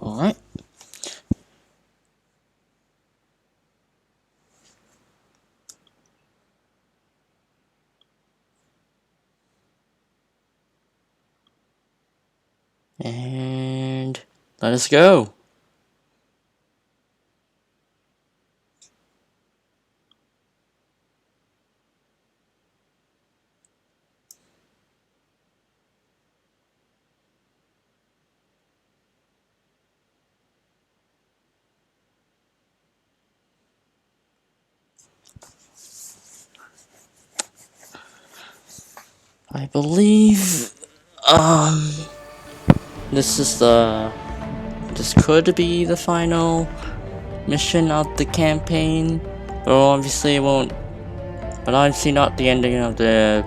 Alright. And let us go. I believe this could be the final mission of the campaign. But obviously it won't, but obviously not the ending of the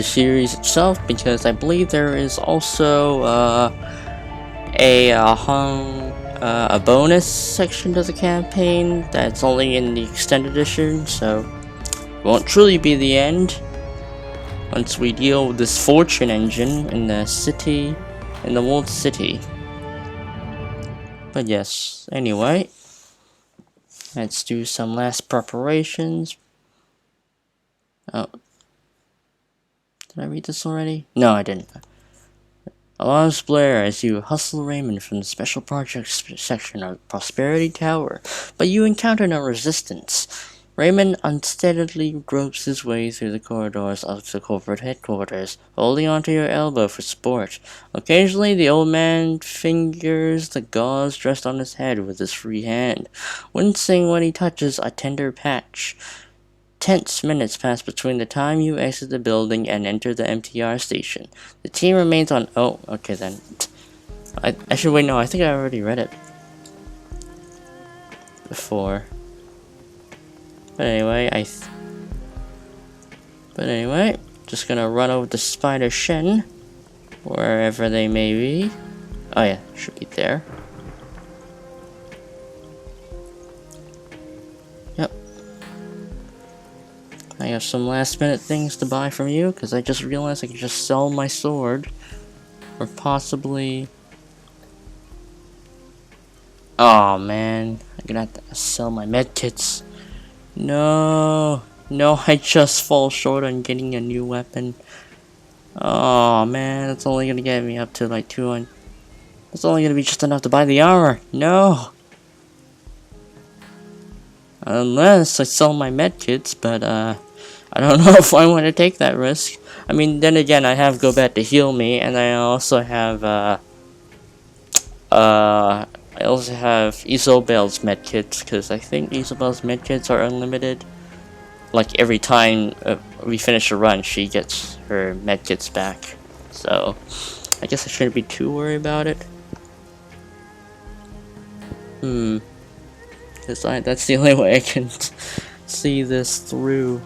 series itself, because I believe there is also a bonus section to the campaign that's only in the extended edition, so it won't truly be the end once we deal with this fortune engine in the city, in the world city. But yes, anyway, let's do some last preparations. Oh, did I read this already? No, I didn't. Alarms blare as you hustle Raymond from the Special Projects section of Prosperity Tower, but you encounter no resistance. Raymond unsteadily gropes his way through the corridors of the corporate headquarters, holding onto your elbow for support. Occasionally, the old man fingers the gauze dressed on his head with his free hand, wincing when he touches a tender patch. Tense minutes pass between the time you exit the building and enter the MTR station. The team remains on. Oh, okay then. Actually, wait, no, I think I already read it before. But anyway, just gonna run over to Spider Shen, wherever they may be. Oh yeah, should be there. Yep. I have some last minute things to buy from you, because I just realized I could just sell my sword. Or possibly... Oh man, I'm gonna have to sell my medkits. No, I just fall short on getting a new weapon. Oh man, it's only gonna get me up to like 200. It's only gonna be just enough to buy the armor. No! Unless I sell my medkits, but I don't know if I want to take that risk. I mean, then again, I have Gobet to heal me, and I also have Isobel's medkits, because I think Isobel's medkits are unlimited. Like every time we finish a run, she gets her medkits back. So I guess I shouldn't be too worried about it. Because that's the only way I can see this through.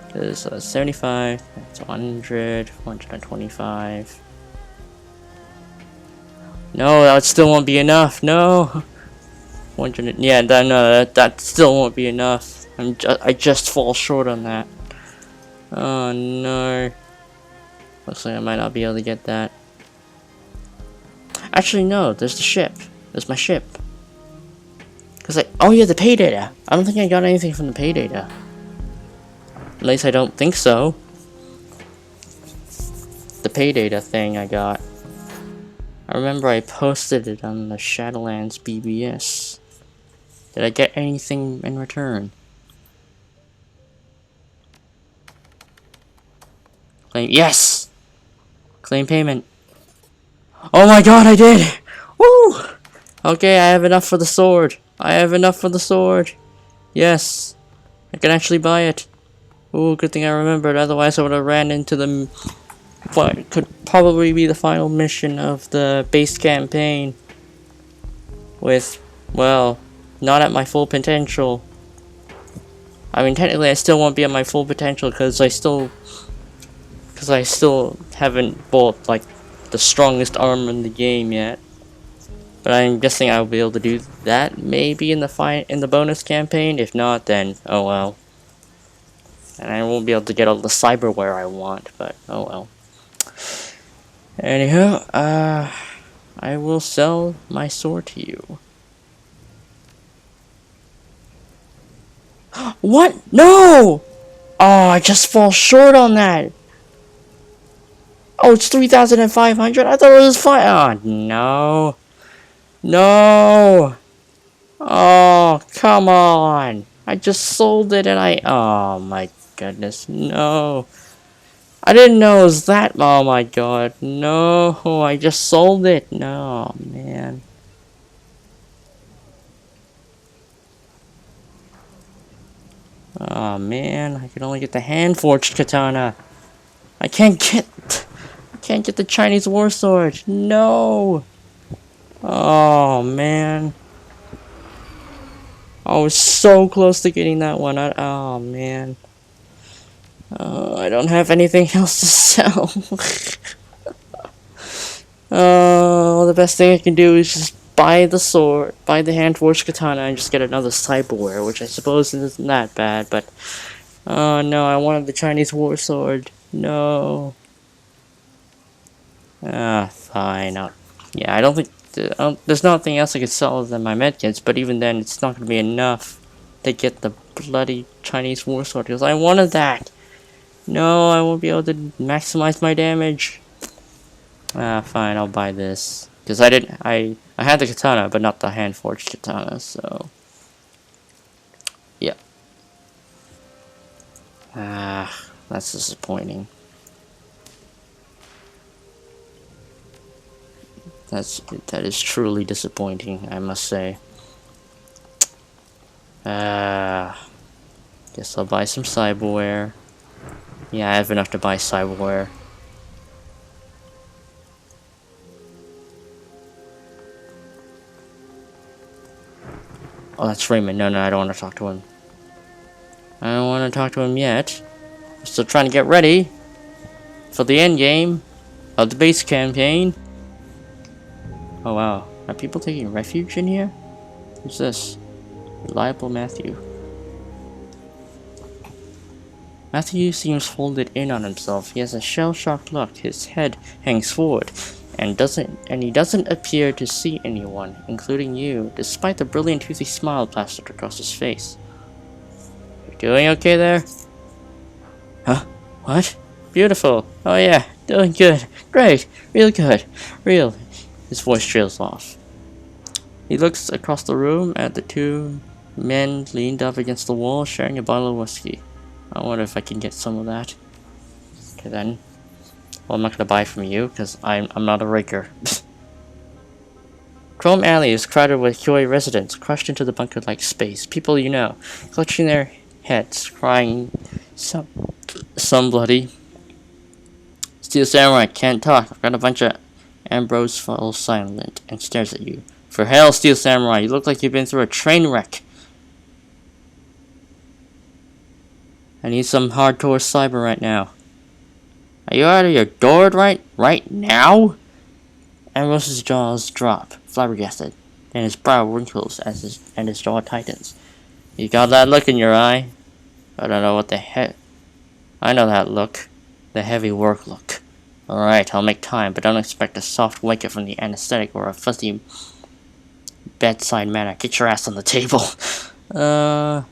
Because 75, that's 100, 125. No, that still won't be enough. No, 100. Yeah, that still won't be enough. I just fall short on that. Oh no. Looks like I might not be able to get that. Actually, no. There's the ship. There's my ship. Oh yeah, the pay data. I don't think I got anything from the pay data. At least I don't think so. The pay data thing I got. I remember I posted it on the Shadowlands BBS. Did I get anything in return? Claim. Yes! Claim payment. Oh my god, I did! Woo! Okay, I have enough for the sword. Yes. I can actually buy it. Ooh, good thing I remembered. Otherwise, I would have ran into the... what could probably be the final mission of the base campaign. With, well, not at my full potential. I mean, technically, I still won't be at my full potential because I still haven't bought like the strongest armor in the game yet. But I'm guessing I'll be able to do that maybe in the bonus campaign. If not, then oh well. And I won't be able to get all the cyberware I want, but oh well. Anywho, I will sell my sword to you. What? No! Oh, I just fall short on that. Oh, it's 3,500? I thought it was fine. Oh, no. No! Oh, come on! I just sold it and oh my goodness, no! I didn't know it was that. Oh my god, no! I just sold it. No, man. Oh man, I can only get the hand-forged katana. I can't get the Chinese war sword. No! Oh man. I was so close to getting that one. Oh man. I don't have anything else to sell. The best thing I can do is just buy the sword, buy the hand-forged katana, and just get another cyberware, which I suppose isn't that bad, but... Oh no, I wanted the Chinese war sword. No. Fine. Yeah, I don't think... there's nothing else I could sell other than my medkits, but even then, it's not going to be enough to get the bloody Chinese war sword, because I wanted that! No, I won't be able to maximize my damage. Fine, I'll buy this. Because I had the katana, but not the hand-forged katana, so... Yeah. That's disappointing. That is truly disappointing, I must say. Guess I'll buy some cyberware. Yeah, I have enough to buy cyberware. Oh, that's Raymond. No, I don't want to talk to him. I don't want to talk to him yet. I'm still trying to get ready for the end game of the base campaign. Oh wow, are people taking refuge in here? Who's this? Reliable Matthew. Matthew seems folded in on himself. He has a shell-shocked look. His head hangs forward, and he doesn't appear to see anyone, including you, despite the brilliant toothy smile plastered across his face. You doing okay there? Huh? What? Beautiful. Oh yeah, doing good. Great. Real good. Real. His voice trails off. He looks across the room at the two men leaned up against the wall, sharing a bottle of whiskey. I wonder if I can get some of that. Okay then. Well, I'm not gonna buy from you, because I'm not a raker. Chrome Alley is crowded with QA residents, crushed into the bunker-like space. People you know, clutching their heads, crying, some bloody. Steel Samurai can't talk. I've got a bunch of... Ambrose falls silent and stares at you. For hell, Steel Samurai, you look like you've been through a train wreck. I need some hardcore cyber right now. Are you out of your gourd right now? Ambrose's jaws drop, flabbergasted, and his brow wrinkles and his jaw tightens. You got that look in your eye? I don't know what the heck. I know that look. The heavy work look. Alright, I'll make time, but don't expect a soft wake up from the anesthetic or a fuzzy bedside manner. Get your ass on the table. I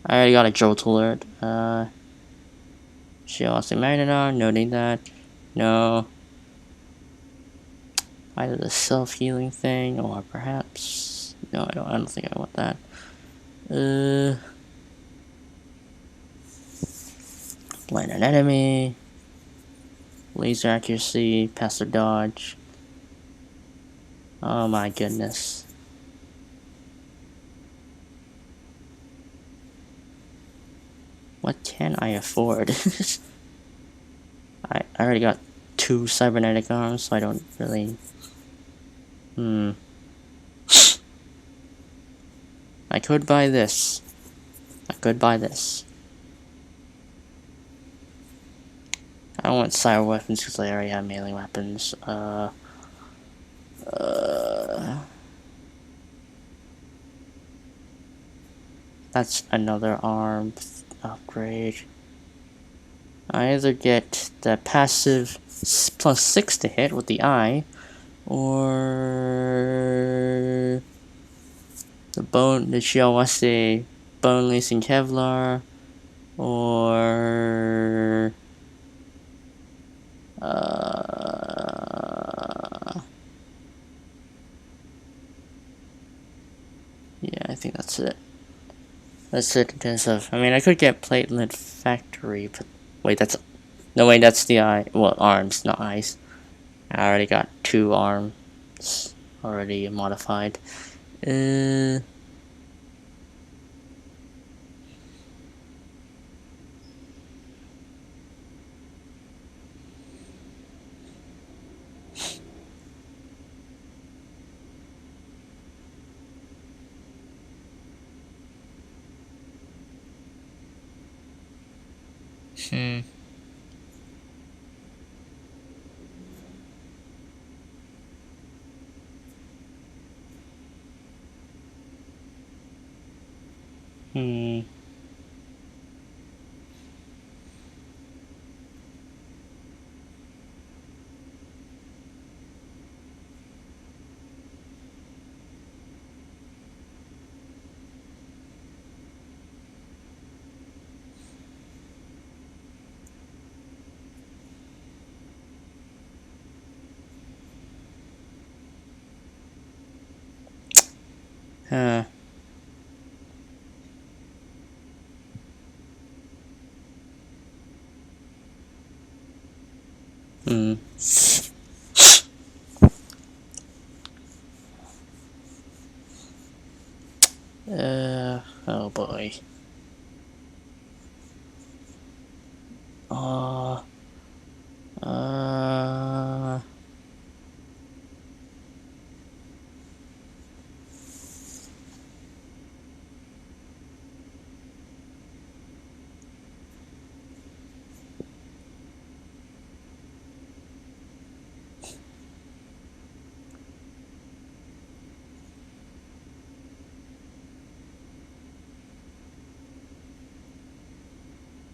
already got a jolt alert. She also Magnetar, noting that. No. Either the self-healing thing, or perhaps... No, I don't think I want that. Blind an enemy. Laser accuracy, passive dodge. Oh my goodness. What can I afford? I already got 2 cybernetic arms, so I don't really... I could buy this. I don't want cyber weapons because I already have melee weapons. That's another arm upgrade. I either get the passive +6 to hit with the eye, Or the shield wants the bone lacing Kevlar, or yeah, I think that's it. That's it in terms of, I mean, I could get platelet factory, but wait, that's the eye. Well, arms, not eyes. I already got 2 arms already modified. Hmm. Hmm. Huh. Hmm. Oh boy. Uh, uh,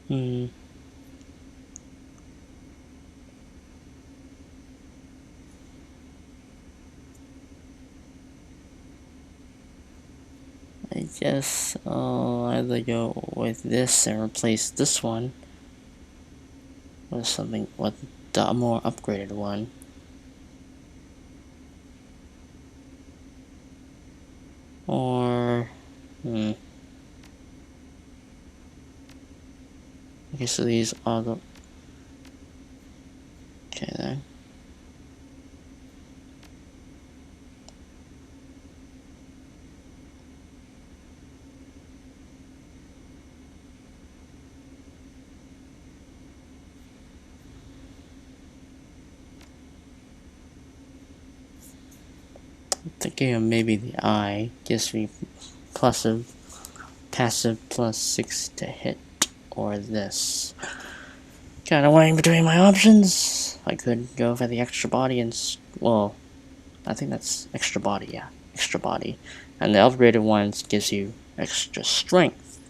hmm. I guess I'll either go with this and replace this one with something with the more upgraded one. Or, okay, so these are the, okay then. I'm thinking of maybe the eye gives me passive +6 to hit, or this. Kinda weighing between my options. I could go for the extra body and, well, I think that's extra body, yeah. Extra body. And the upgraded ones gives you extra strength.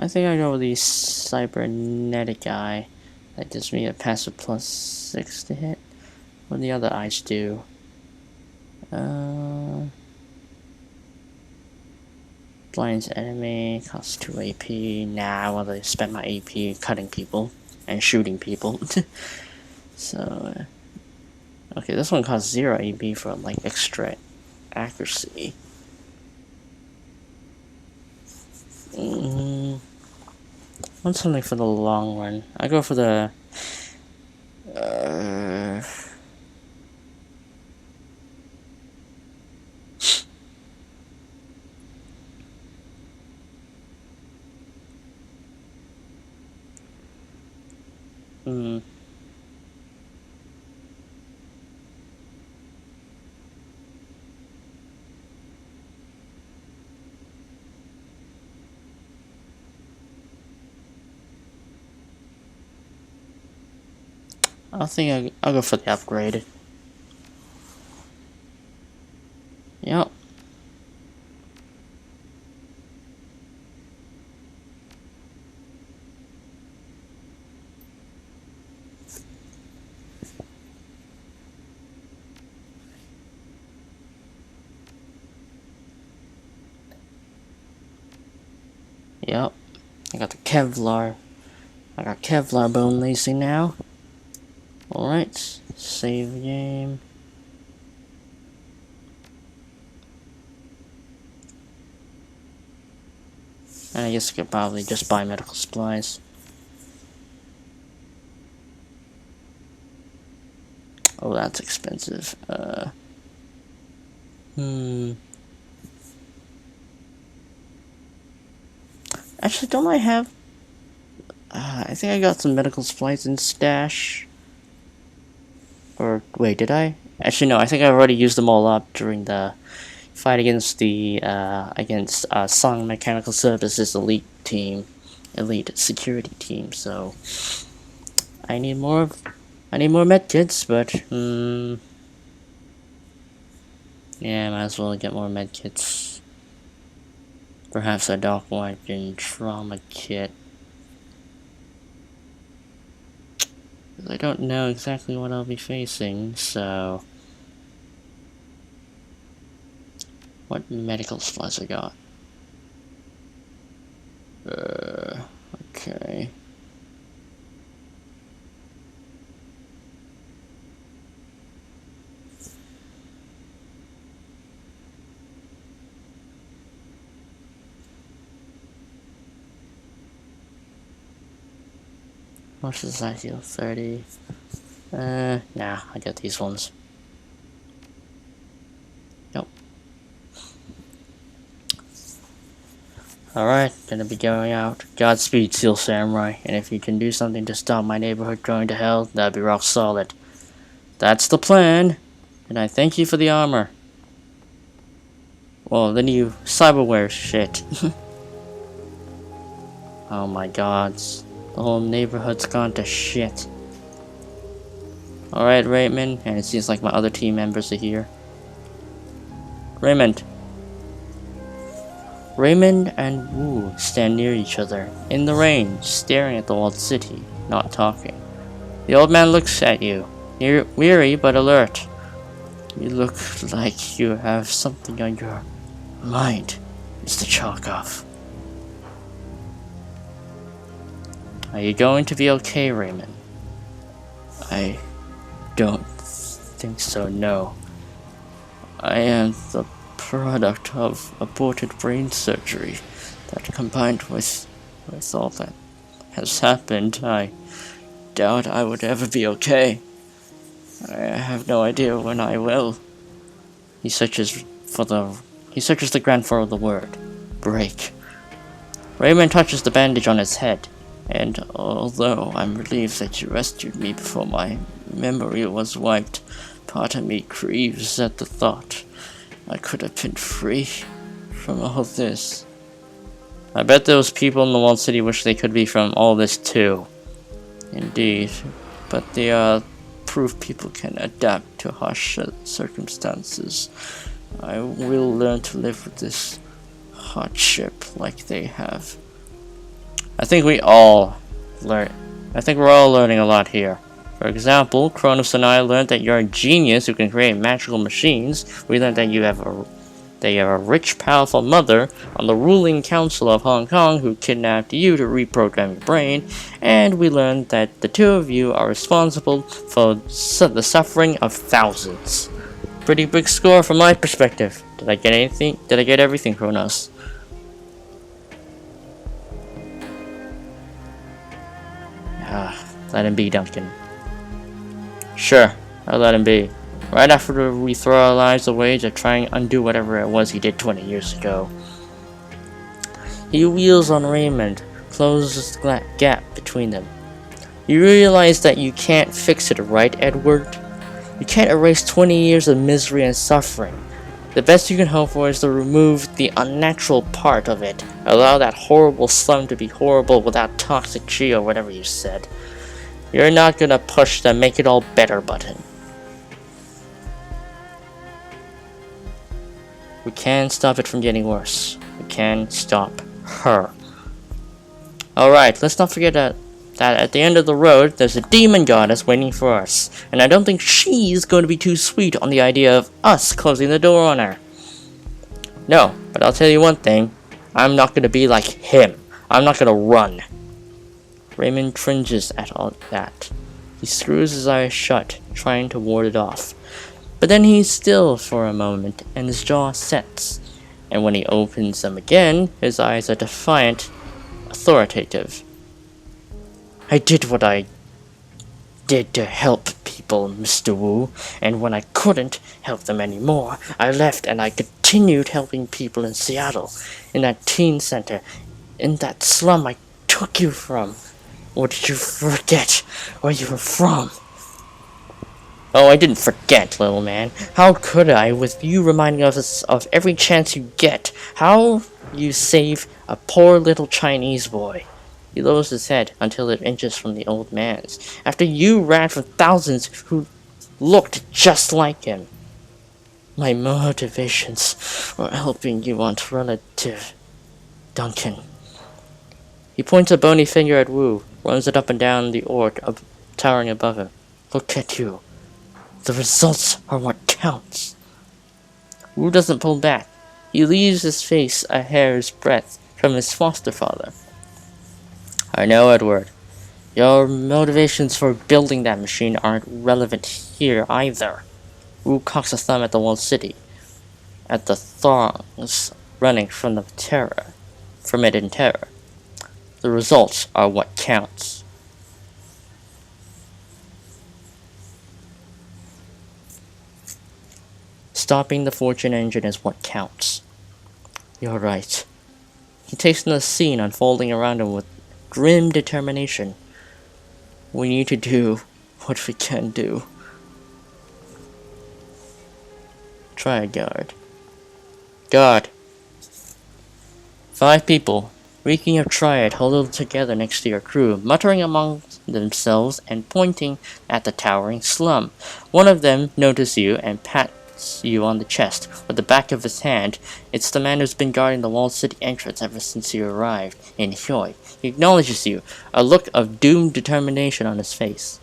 I think I go with the cybernetic eye. That gives me a passive +6 to hit. What do the other eyes do? Blinds enemy, costs 2 AP. Nah, I want to spend my AP cutting people and shooting people. So, okay, this one costs 0 AP for like extra accuracy. I want something for the long run. I go for the I think I'll go for the upgrade. Yep. Yep. I got the Kevlar. I got Kevlar bone lacing now. Alright. Save the game. And I guess I could probably just buy medical supplies. Oh, that's expensive. Actually, don't I have... I think I got some medical supplies in stash. Or, wait, did I? Actually, no, I think I've already used them all up during the fight against the, Song Mechanical Services elite team. Elite security team, so... I need more medkits, but, yeah, might as well get more medkits. Perhaps a Doc Wipe and Trauma Kit. I don't know exactly what I'll be facing, so... What medical supplies I got? Okay. How much does that heal? 30. Nah, I got these ones. Nope. Alright, gonna be going out. Godspeed, Steel Samurai. And if you can do something to stop my neighborhood going to hell, that'd be rock solid. That's the plan. And I thank you for the armor. Well, the new cyberware shit. Oh my gods. The whole neighborhood's gone to shit. Alright, Raymond, and it seems like my other team members are here. Raymond and Wu stand near each other, in the rain, staring at the walled city, not talking. The old man looks at you, weary but alert. You look like you have something on your mind, Mr. Chalkoff. Are you going to be okay, Raymond? I don't think so, no. I am the product of aborted brain surgery that combined with all that has happened, I doubt I would ever be okay. I have no idea when I will. He searches the ground for the word. Break. Raymond touches the bandage on his head. And although I'm relieved that you rescued me before my memory was wiped, part of me grieves at the thought I could have been free from all this. I bet those people in the walled city wish they could be from all this too. Indeed, but they are proof people can adapt to harsh circumstances. I will learn to live with this hardship like they have. I think we're all learning a lot here. For example, Kronos and I learned that you're a genius who can create magical machines. We learned that you have a rich, powerful mother on the ruling council of Hong Kong who kidnapped you to reprogram your brain. And we learned that the two of you are responsible for the suffering of thousands. Pretty big score from my perspective. Did I get anything? Did I get everything, Kronos? Let him be, Duncan. Sure, I'll let him be. Right after we throw our lives away to try and undo whatever it was he did 20 years ago. He wheels on Raymond, closes the gap between them. You realize that you can't fix it, right, Edward? You can't erase 20 years of misery and suffering. The best you can hope for is to remove the unnatural part of it. Allow that horrible slum to be horrible without toxic chi or whatever you said. You're not gonna push the make it all better button. We can stop it from getting worse. We can stop her. Alright, let's not forget that at the end of the road, there's a demon goddess waiting for us. And I don't think she's going to be too sweet on the idea of us closing the door on her. No, but I'll tell you one thing. I'm not going to be like him. I'm not gonna run. Raymond cringes at all that. He screws his eyes shut, trying to ward it off. But then he's still for a moment, and his jaw sets. And when he opens them again, his eyes are defiant, authoritative. I did what I did to help people, Mr. Wu, and when I couldn't help them anymore, I left and I continued helping people in Seattle, in that teen center, in that slum I took you from. Or did you forget where you were from? Oh, I didn't forget, little man. How could I, with you reminding us of every chance you get? How you save a poor little Chinese boy? He lowers his head until it inches from the old man's. After you ran from thousands who looked just like him. My motivations were helping you aunt relative, Duncan. He points a bony finger at Wu, runs it up and down the orc towering above him. Look at you. The results are what counts. Wu doesn't pull back. He leaves his face a hair's breadth from his foster father. I know, Edward. Your motivations for building that machine aren't relevant here either. Wu cocks a thumb at the walled city, at the throngs running from it in terror. The results are what counts. Stopping the fortune engine is what counts. You're right. He takes in the scene unfolding around him with grim determination. We need to do what we can do. Try a guard. Guard. 5 people, reeking of triad, huddled together next to your crew, muttering among themselves and pointing at the towering slum. One of them notices you and pats you on the chest with the back of his hand. It's the man who's been guarding the walled city entrance ever since you arrived in Hyoi. He acknowledges you, a look of doomed determination on his face.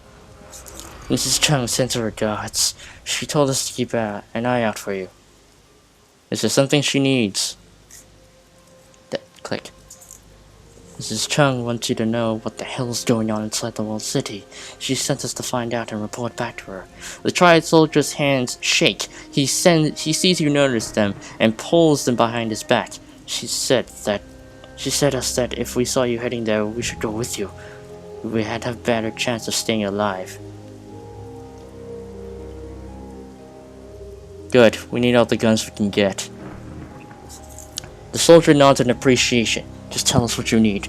Mrs. Chung sends her regards. She told us to keep an eye out for you. Is there something she needs? Click. Mrs. Chung wants you to know what the hell's going on inside the walled city. She sent us to find out and report back to her. The triad soldier's hands shake. He sees you notice them and pulls them behind his back. She said us that if we saw you heading there, we should go with you. We had a better chance of staying alive. Good. We need all the guns we can get. The soldier nods in appreciation. Just tell us what you need.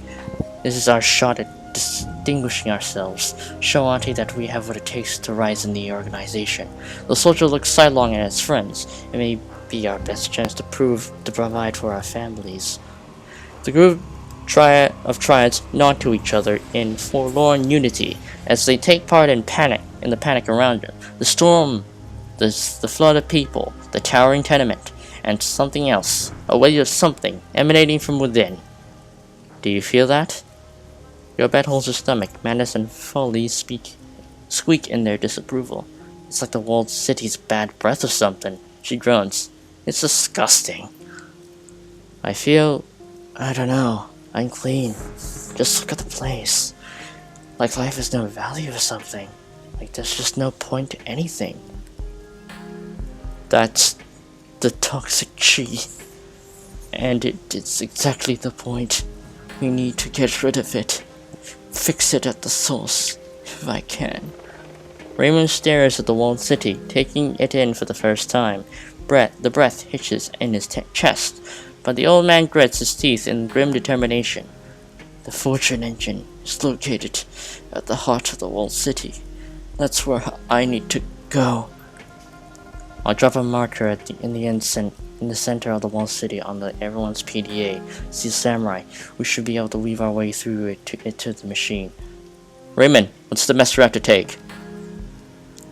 This is our shot at distinguishing ourselves. Show Auntie that we have what it takes to rise in the organization. The soldier looks sidelong at his friends. It may be our best chance to provide for our families. The group of triads nod to each other in forlorn unity as they take part in the panic around them. The storm, the flood of people, the towering tenement, and something else, a wave of something emanating from within. Do you feel that? Your bat holds her stomach. Madness and folly squeak in their disapproval. It's like the walled city's bad breath or something. She groans. It's disgusting. I don't know. I'm clean. Just look at the place. Like life has no value or something. Like there's just no point to anything. That's the toxic chi. And it's exactly the point. We need to get rid of it. Fix it at the source, if I can. Raymond stares at the walled city, taking it in for the first time. The breath hitches in his chest, but the old man grits his teeth in grim determination. The fortune engine is located at the heart of the walled city. That's where I need to go. I'll drop a marker in the center of the walled city on everyone's PDA. See samurai. We should be able to weave our way through it to the machine. Raymond, what's the best route to take?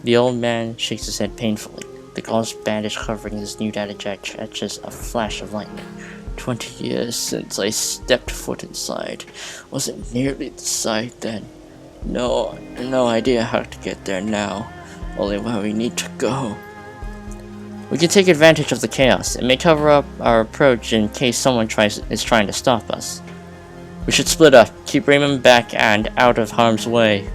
The old man shakes his head painfully. The gauze bandage covering his new data jack catches a flash of lightning. 20 years since I stepped foot inside. Wasn't nearly the side then. No idea how to get there now. Only where we need to go. We can take advantage of the chaos. It may cover up our approach in case someone is trying to stop us. We should split up, keep Raymond back and out of harm's way.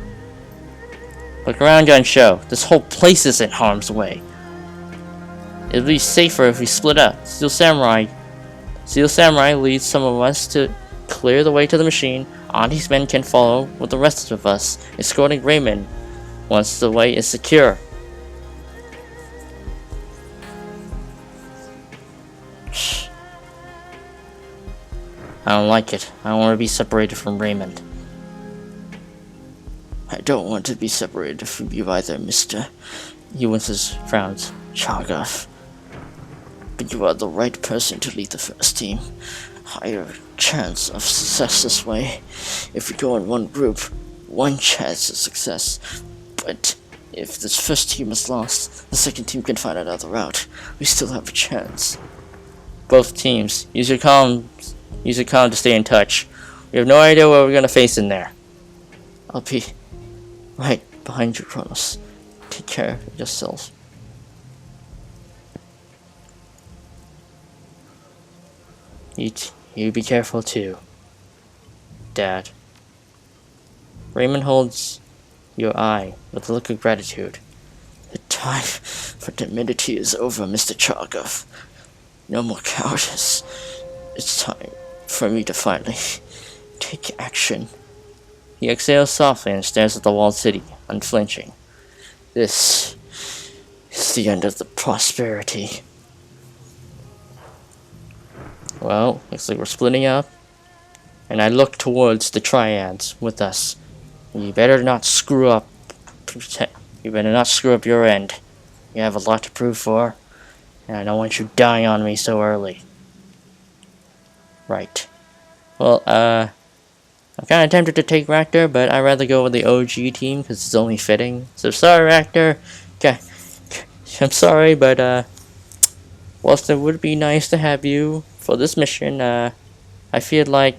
Look around and show. This whole place is in harm's way. It'll be safer if we split up. Steel Samurai leads some of us to clear the way to the machine. Auntie's men can follow with the rest of us, escorting Raymond once the way is secure. I don't like it. I don't want to be separated from Raymond. I don't want to be separated from you either, mister. He winces, frowns. Chargoff. But you are the right person to lead the first team. Higher chance of success this way. If we go in one group, one chance of success. But if this first team is lost, the second team can find another route. We still have a chance. Both teams, use your comm to stay in touch. We have no idea what we're gonna face in there. I'll be right behind you, Kronos. Take care of yourself. You be careful too, Dad. Raymond holds your eye with a look of gratitude. The time for timidity is over, Mr. Chargoff. No more cowardice. It's time for me to finally take action. He exhales softly and stares at the walled city, unflinching. This is the end of the prosperity. Well, looks like we're splitting up. And I look towards the triads with us. You better not screw up. You better not screw up your end. You have a lot to prove for. And I don't want you dying on me so early. Right. Well, I'm kind of tempted to take Raptor, but I'd rather go with the OG team because it's only fitting. So sorry, Raptor. Okay. I'm sorry, but whilst it would be nice to have you for this mission, I feel like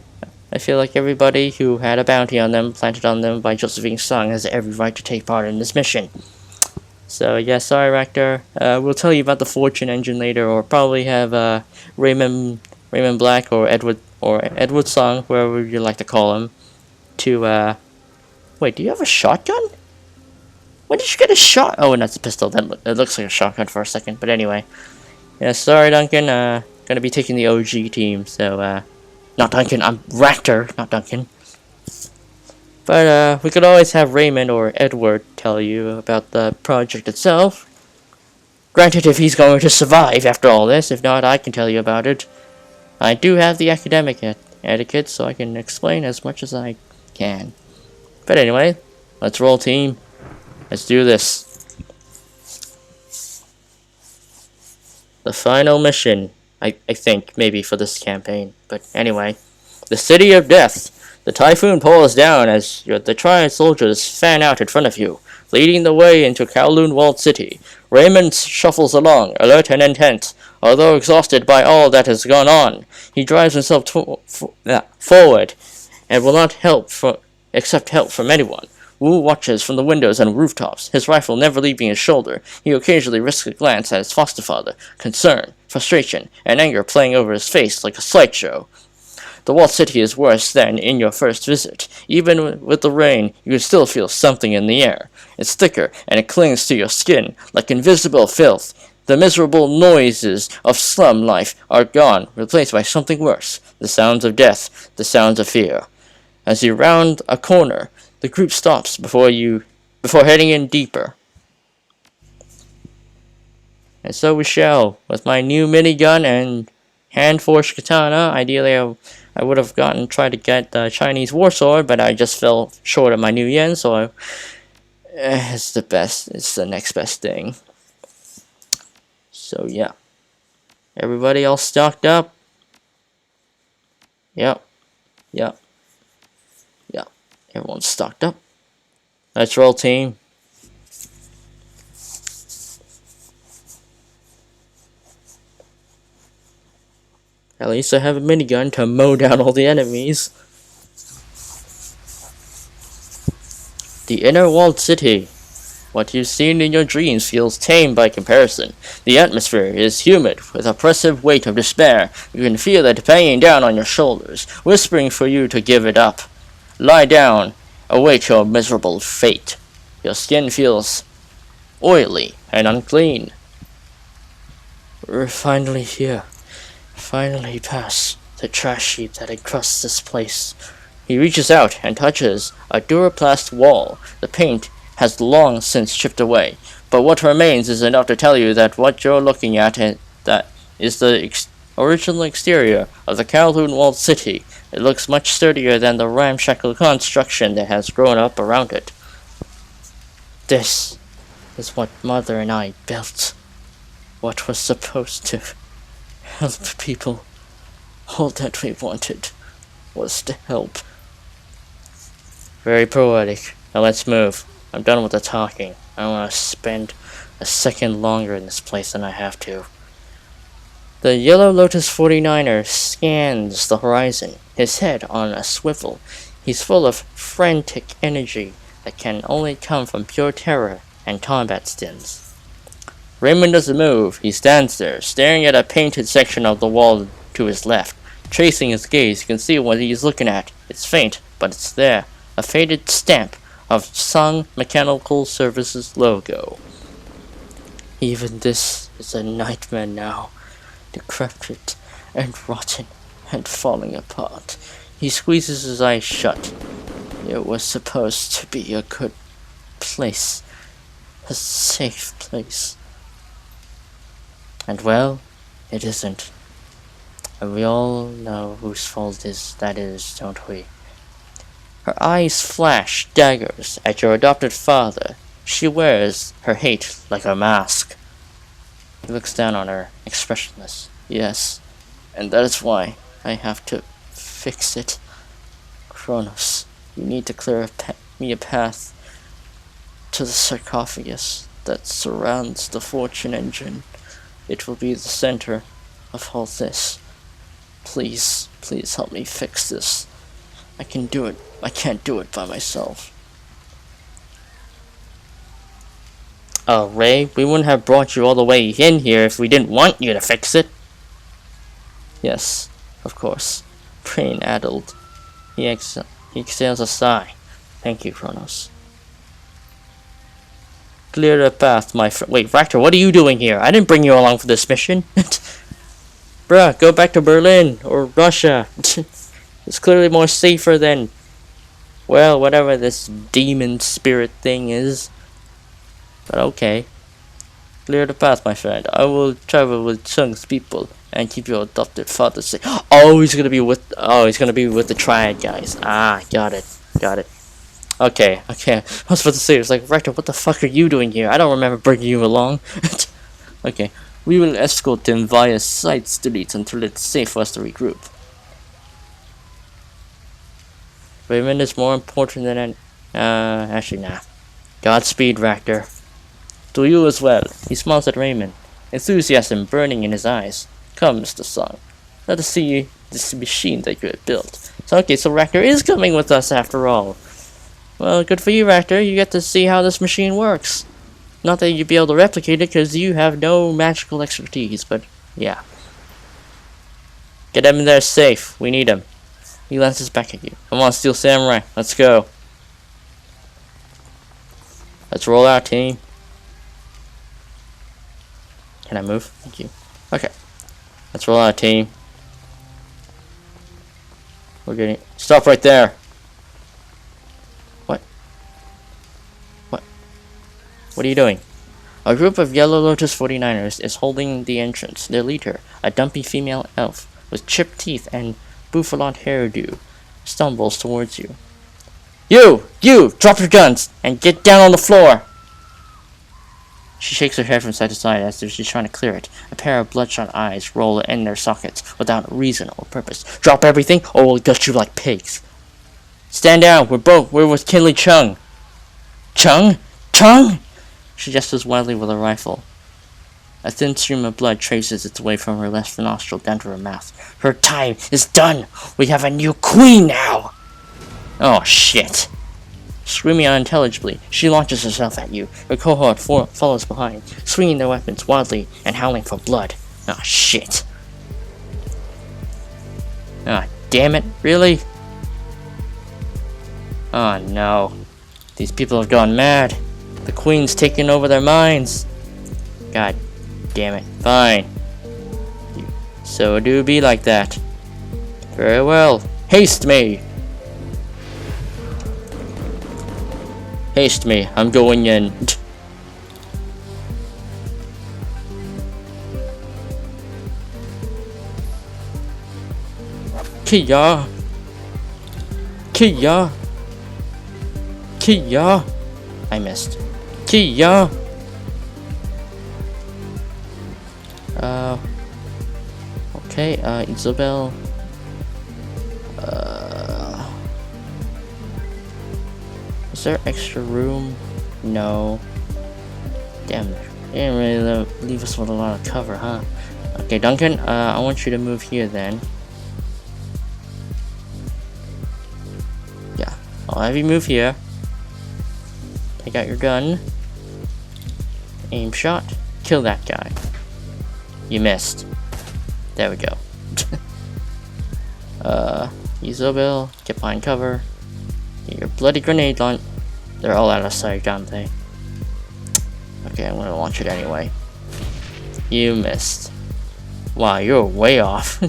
everybody who had a bounty on them, planted on them by Josephine Song, has every right to take part in this mission. So yeah, sorry, Raptor. We'll tell you about the Fortune engine later, or probably have Raymond Black or Edward Song, wherever you like to call him, to wait, do you have a shotgun? When did you get a shot? Oh, and that's a pistol. It looks like a shotgun for a second, but anyway. Yeah, sorry, Duncan. Gonna be taking the OG team, so not Duncan. I'm Raptor, not Duncan. But we could always have Raymond or Edward tell you about the project itself. Granted, if he's going to survive after all this. If not, I can tell you about it. I do have the academic etiquette, so I can explain as much as I can. But anyway, let's roll, team. Let's do this. The final mission, I think, maybe for this campaign. But anyway, the City of Death. The typhoon pours down as the Triad soldiers fan out in front of you, leading the way into Kowloon Walled City. Raymond shuffles along, alert and intent. Although exhausted by all that has gone on, he drives himself forward and will not accept help from anyone. Wu watches from the windows and rooftops, his rifle never leaving his shoulder. He occasionally risks a glance at his foster father, concern, frustration, and anger playing over his face like a slideshow. The walled city is worse than in your first visit. Even with the rain, you can still feel something in the air. It's thicker, and it clings to your skin like invisible filth. The miserable noises of slum life are gone, replaced by something worse. The sounds of death, the sounds of fear. As you round a corner, the group stops before heading in deeper. And so we shall, with my new minigun and hand-forged katana. Ideally, I would have tried to get the Chinese war sword, but I just fell short of my new yen, so it's the best. It's the next best thing. So yeah, everybody all stocked up. Yep. Everyone's stocked up. Let's roll, team. At least I have a minigun to mow down all the enemies. The inner walled city. What you've seen in your dreams feels tame by comparison. The atmosphere is humid, with oppressive weight of despair. You can feel it banging down on your shoulders, whispering for you to give it up. Lie down, await your miserable fate. Your skin feels oily and unclean. We're finally here. Finally past the trash heap that encrusts this place. He reaches out and touches a Duraplast wall. The paint has long since chipped away, but what remains is enough to tell you that what you're looking at that is the original exterior of the Kowloon walled city. It looks much sturdier than the ramshackle construction that has grown up around it. This is what Mother and I built. What was supposed to help people. All that we wanted was to help. Very poetic. Now let's move. I'm done with the talking. I don't want to spend a second longer in this place than I have to. The Yellow Lotus 49er scans the horizon, his head on a swivel. He's full of frantic energy that can only come from pure terror and combat stims. Raymond doesn't move. He stands there, staring at a painted section of the wall to his left. Tracing his gaze, you can see what he's looking at. It's faint, but it's there. A faded stamp of Sung Mechanical Services logo. Even this is a nightmare now. Decrepit and rotten and falling apart. He squeezes his eyes shut. It was supposed to be a good place. A safe place. And well, it isn't. And we all know whose fault that is, don't we? Her eyes flash daggers at your adopted father. She wears her hate like a mask. He looks down on her, expressionless. Yes, and that is why I have to fix it. Kronos, you need to clear me a path to the sarcophagus that surrounds the fortune engine. It will be the center of all this. Please, please help me fix this. I can do it. I can't do it by myself. Ray, we wouldn't have brought you all the way in here if we didn't want you to fix it. Yes, of course. Brain-addled. He exhales a sigh. Thank you, Kronos. Clear the path, my friend. Wait, Raptor, what are you doing here? I didn't bring you along for this mission. Bruh, go back to Berlin or Russia. It's clearly more safer than, well, whatever this demon spirit thing is. But okay. Clear the path, my friend. I will travel with Chung's people and keep your adopted father safe. Oh, he's gonna be with the Triad guys. Ah, got it. Okay. I was about to say, it's like, Rector, what the fuck are you doing here? I don't remember bringing you along. Okay. We will escort them via side streets until it's safe for us to regroup. Raymond is more important than actually, nah. Godspeed, Raptor. To you as well. He smiles at Raymond, enthusiasm burning in his eyes. Come, Mr. Sung. Let us see this machine that you have built. So, okay, so Raptor is coming with us after all. Well, good for you, Raptor. You get to see how this machine works. Not that you'd be able to replicate it, because you have no magical expertise, but yeah. Get him in there safe. We need him. He glances back at you. Come on, Steel Samurai. Let's go. Let's roll out, team. Can I move? Thank you. Okay. Let's roll out, team. We're getting... Stop right there. What? What are you doing? A group of Yellow Lotus 49ers is holding the entrance. Their leader, a dumpy female elf with chipped teeth and bouffant hairdo, stumbles towards you. You! Drop your guns and get down on the floor! She shakes her head from side to side as if she's trying to clear it. A pair of bloodshot eyes roll in their sockets without reason or purpose. Drop everything or we'll gut you like pigs. Stand down! We're with Kinley Chung. Chung? She gestures wildly with a rifle. A thin stream of blood traces its way from her left nostril down to her mouth. Her time is done! We have a new queen now! Oh, shit. Screaming unintelligibly, she launches herself at you. Her cohort follows behind, swinging their weapons wildly and howling for blood. Ah, shit. Ah, damn it, really? Oh no. These people have gone mad. The queen's taken over their minds. God damn it. Fine. So do be like that. Very well. Haste me! Haste me. I'm going in. Kia! Kia! Kia! I missed. Kia! Okay, Isabel. Is there extra room? No. Damn, they didn't really leave us with a lot of cover, huh? Okay, Duncan, I want you to move here then. Yeah, I'll have you move here. Take out your gun. Aim shot. Kill that guy. You missed. There we go. Isabel, get behind cover. Get your bloody grenade launch. They're all out of sight, aren't they? Okay, I'm gonna launch it anyway. You missed. Wow, you're way off.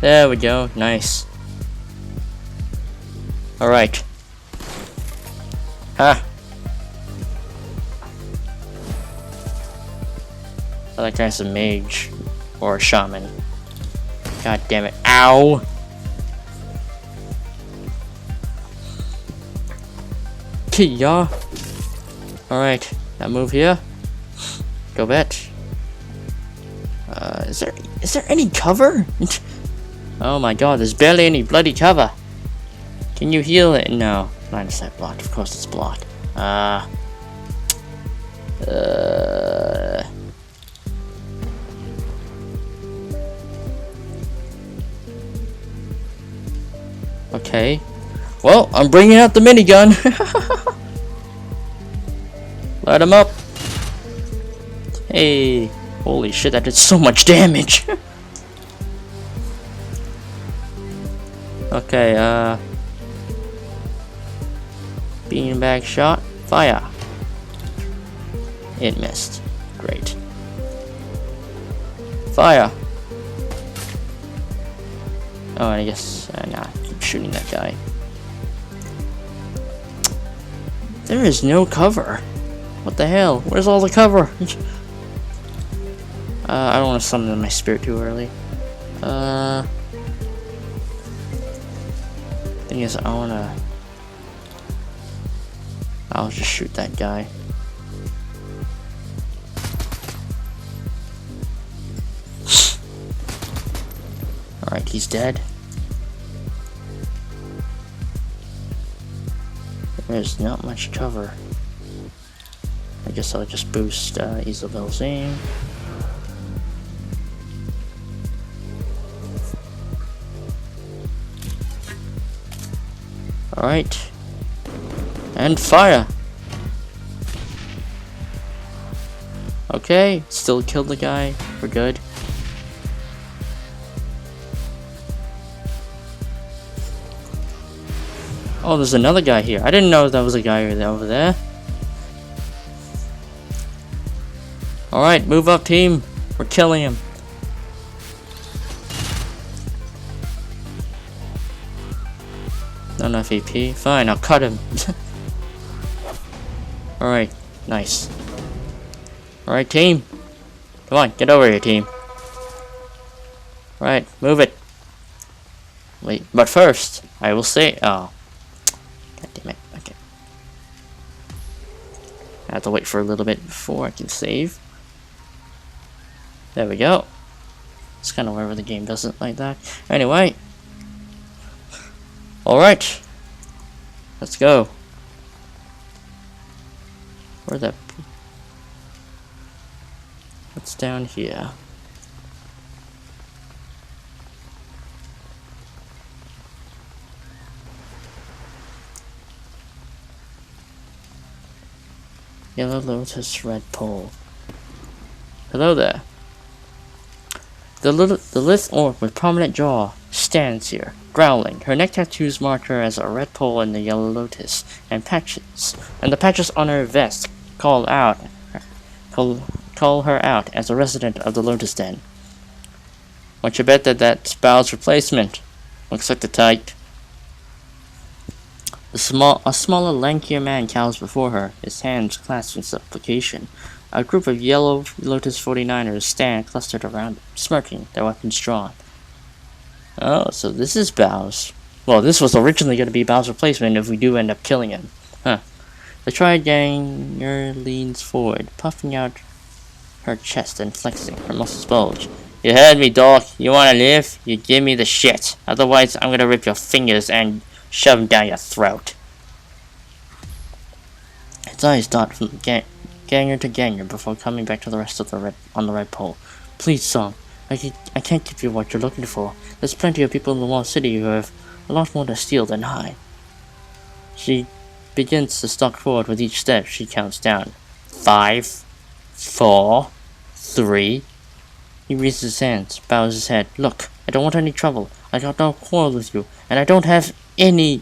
There we go. Nice. Alright. Ha! I like that's a mage. Or a shaman. God damn it. Ow! Kia! Alright, now move here. Go bet. Is there any cover? Oh my god, there's barely any bloody cover. Can you heal it? No. Line of sight blocked. Of course it's blocked. Okay. Well, I'm bringing out the minigun. Light him up. Hey. Holy shit, that did so much damage. Okay, beanbag shot. Fire. It missed. Great. Fire. Oh, I guess, nah, keep shooting that guy. There is no cover. What the hell? Where's all the cover? I don't want to summon my spirit too early. Thing is, I'll just shoot that guy. Alright, he's dead. There's not much cover. I guess I'll just boost Isabel's aim. Alright. And fire! Okay, still killed the guy. We're good. Oh, there's another guy here. I didn't know there was a guy over there. Alright, move up, team. We're killing him. Not enough AP. Fine, I'll cut him. Alright, nice. Alright, team. Come on, get over here, team. Right, move it. Wait, but first, I will say. Oh. God damn it. Okay. I have to wait for a little bit before I can save. There we go. It's kind of wherever the game does it like that. Anyway. Alright. Let's go. Where'd that be? What's down here? Yellow Lotus, red pole. Hello there. The lithe orc with prominent jaw stands here, growling. Her neck tattoos mark her as a red pole in the yellow lotus, and the patches on her vest call her out as a resident of the Lotus Den. What's your bet that that's Bao's replacement? Looks like the type. A smaller, lankier man cowers before her, his hands clasped in supplication. A group of yellow Lotus 49ers stand clustered around him, smirking, their weapons drawn. Oh, so this is Bao's. Well, this was originally going to be Bao's replacement if we do end up killing him. Huh. The Triganger leans forward, puffing out her chest and flexing, her muscles bulge. You heard me, dog. You wanna live? You give me the shit. Otherwise, I'm gonna rip your fingers and shove them down your throat. Its eyes dart from ganger to ganger before coming back to the rest of the red pole. Please, Song. I can't give you what you're looking for. There's plenty of people in the walled city who have a lot more to steal than I. She begins to stalk forward with each step. She counts down. 5, 4, 3. He raises his hands, bows his head. Look, I don't want any trouble. I got no quarrel with you, and I don't have any.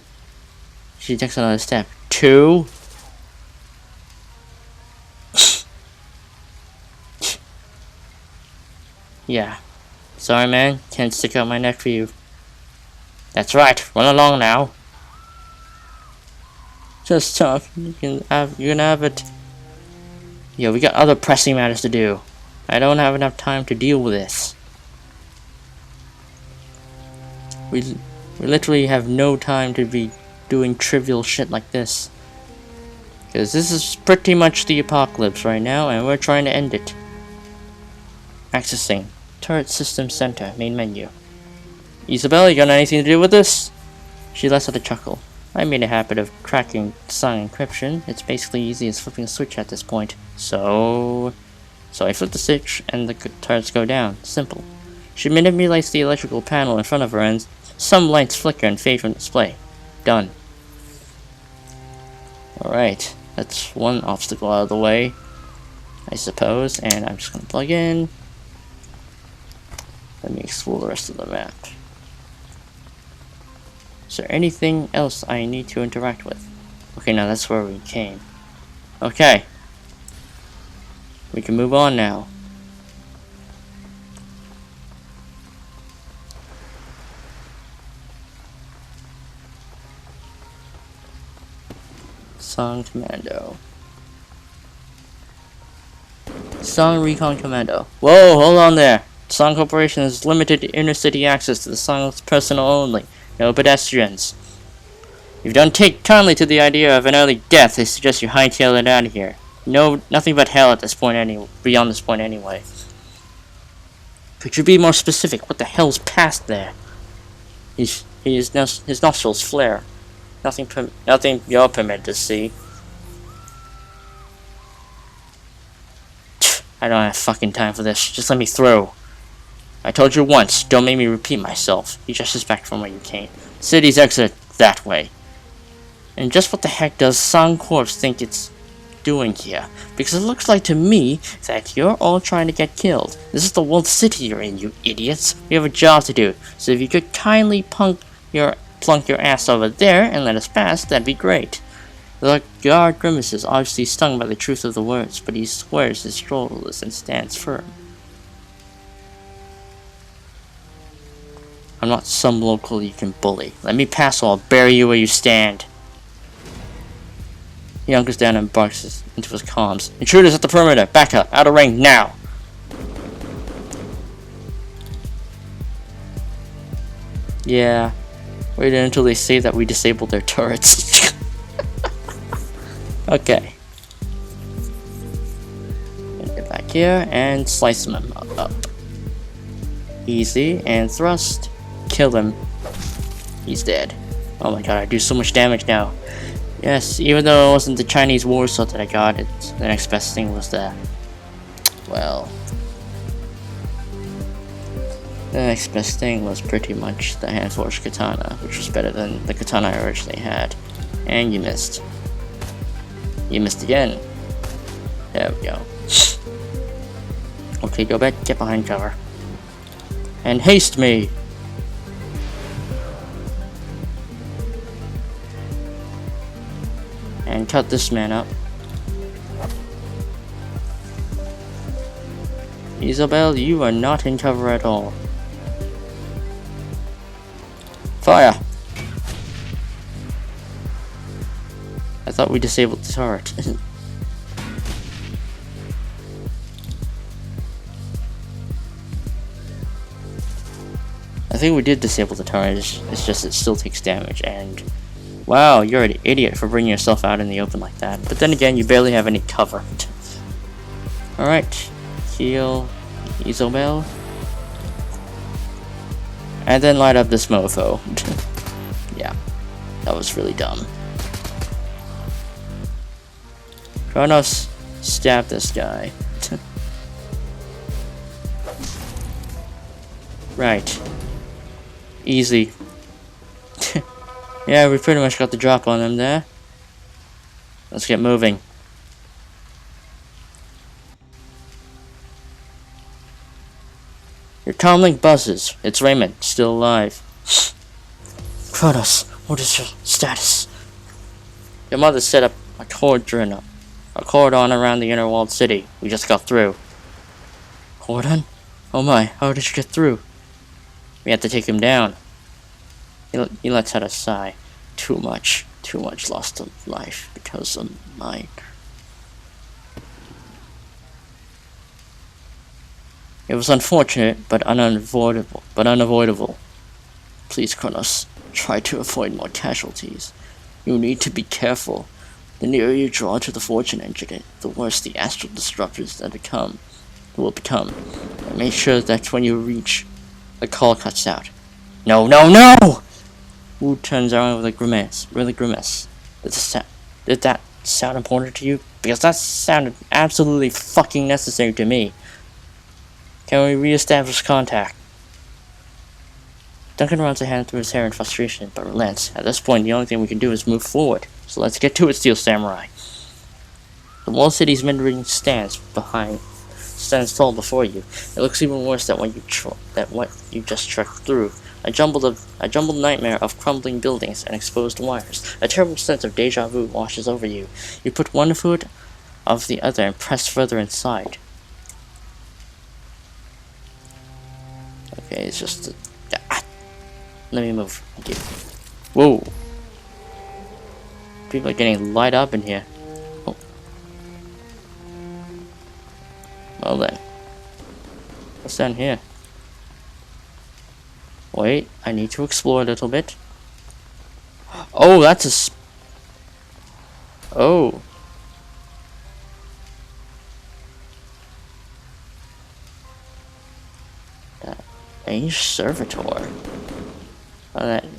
She takes another step. 2. Yeah. Sorry, man. Can't stick out my neck for you. That's right. Run along now. Just talk. You can have it. Yeah, we got other pressing matters to do. I don't have enough time to deal with this. We literally have no time to be doing trivial shit like this. Because this is pretty much the apocalypse right now, and we're trying to end it. Accessing. Turret System Center, main menu. Isabel, you got anything to do with this? She lets out a chuckle. I made a habit of cracking song encryption. It's basically easy as flipping a switch at this point. So I flip the switch and the turrets go down. Simple. She manipulates the electrical panel in front of her and some lights flicker and fade from the display. Done. Alright, that's one obstacle out of the way, I suppose, and I'm just gonna plug in. Let me explore the rest of the map. Is there anything else I need to interact with? Okay, now that's where we came. Okay. We can move on now. Song Commando. Song Recon Commando. Whoa, hold on there. Song Corporation has limited inner-city access to the Song's personnel only. No pedestrians. If you don't take kindly to the idea of an early death, I suggest you hightail it out of here. No, nothing but hell at this point beyond this point anyway. Could you be more specific? What the hell's past there? His nostrils flare. Nothing you're permitted to see. I don't have fucking time for this. Just let me through. I told you once, don't make me repeat myself. He gestures back from where you came. City's exit that way. And just what the heck does Song Corps think it's doing here? Because it looks like to me that you're all trying to get killed. This is the world city you're in, you idiots. We have a job to do. So if you could kindly plunk your ass over there and let us pass, that'd be great. The guard grimaces, obviously stung by the truth of the words, but he squares his shoulders and stands firm. I'm not some local you can bully. Let me pass or I'll bury you where you stand. He hunkers down and barks into his comms. Intruders at the perimeter. Back up. Out of range now. Yeah. Waited until they say that we disabled their turrets. Okay. Get back here and slice him up. Easy. And thrust. Kill him. He's dead. Oh my god, I do so much damage now. Yes, even though it wasn't the Chinese war sword that I got, the next best thing was the... Well... The next best thing was pretty much the hand-forged katana, which was better than the katana I originally had. And you missed. You missed again. There we go. Okay, go back, get behind cover. And haste me! And cut this man up. Isabel, you are not in cover at all. Fire! I thought we disabled the turret. I think we did disable the turret, it's just it still takes damage, and wow, you're an idiot for bringing yourself out in the open like that. But then again, you barely have any cover. Alright, heal Isobel. And then light up this mofo. Yeah, that was really dumb. Kronos, stab this guy. Right. Easy. Yeah, we pretty much got the drop on them there. Let's get moving. Your comlink buzzes. It's Raymond, still alive. Kronos, what is your status? Your mother set up a cordon around the inner walled city. We just got through. Cordon? Oh my, how did you get through? We had to take him down. He lets out a sigh. Too much lost of life because of mine. It was unfortunate, but unavoidable. Please, Kronos, try to avoid more casualties. You need to be careful. The nearer you draw to the fortune engine, the worse the astral disruptors will become. And make sure that when you reach, the call cuts out. No, no, no! Wu turns around with a grimace. Did that sound important to you? Because that sounded absolutely fucking necessary to me. Can we re-establish contact? Duncan runs a hand through his hair in frustration, but relents. At this point, the only thing we can do is move forward. So let's get to it, Steel Samurai. The walled city's mid-range stands tall before you. It looks even worse than what you just trekked through. A jumbled nightmare of crumbling buildings and exposed wires. A terrible sense of deja vu washes over you. You put one foot of the other and press further inside. Okay, it's just let me move. Thank you. Whoa. People are getting light up in here. Oh. Well then. What's down here? Wait, I need to explore a little bit. Oh, that's oh. A servitor.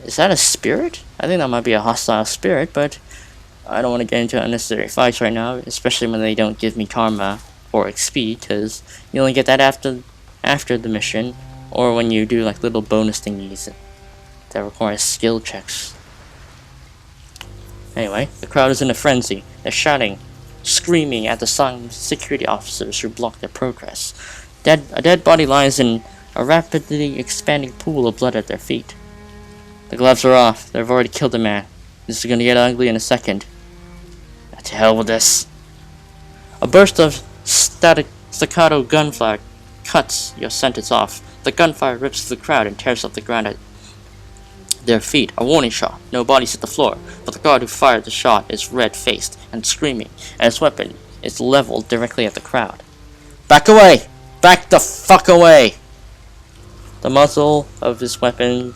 Is that a spirit? I think that might be a hostile spirit, but I don't want to get into unnecessary fights right now, especially when they don't give me karma or XP, because you only get that after the mission, or when you do like little bonus thingies that require skill checks. Anyway, the crowd is in a frenzy. They're shouting, screaming at the security officers who block their progress. A dead body lies in a rapidly expanding pool of blood at their feet. The gloves are off. They've already killed a man. This is gonna get ugly in a second. To hell with this. A burst of staccato gunfire cuts your sentence off. The gunfire rips through the crowd and tears up the ground at their feet. A warning shot. No bodies hit the floor, but the guard who fired the shot is red-faced and screaming, and his weapon is leveled directly at the crowd. Back away! Back the fuck away! The muzzle of his weapon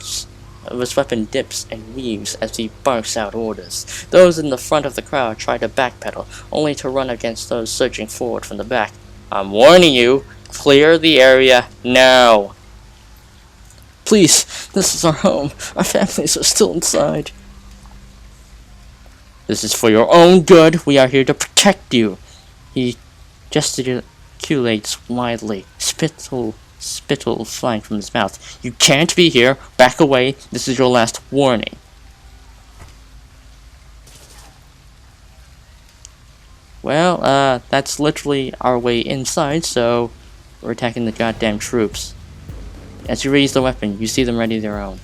dips and weaves as he barks out orders. Those in the front of the crowd try to backpedal, only to run against those surging forward from the back. I'm warning you, clear the area now. Please, this is our home. Our families are still inside. This is for your own good. We are here to protect you. He gesticulates widely, spittle flying from his mouth. You can't be here. Back away. This is your last warning. Well, that's literally our way inside, so we're attacking the goddamn troops. As you raise the weapon, you see them ready their own.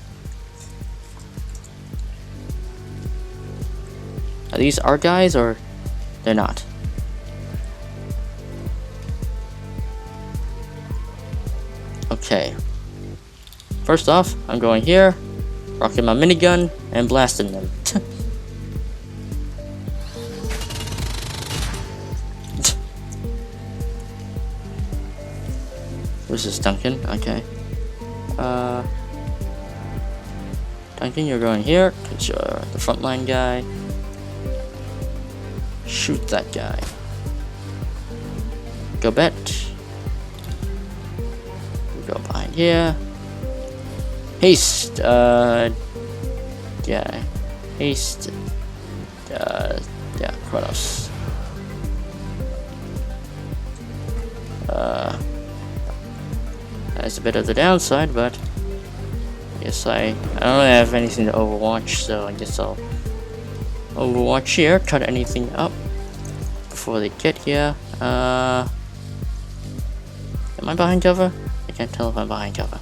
Are these our guys, or they're not? Okay. First off, I'm going here, rocking my minigun, and blasting them. This is Duncan, okay. Duncan, you're going here, because you're the frontline guy. Shoot that guy. Go bet. We go behind here. Haste, yeah. Haste, yeah, Kronos. That's a bit of the downside, but I guess I don't really have anything to overwatch, so I guess I'll overwatch here, cut anything up before they get here. Am I behind cover? I can't tell if I'm behind cover.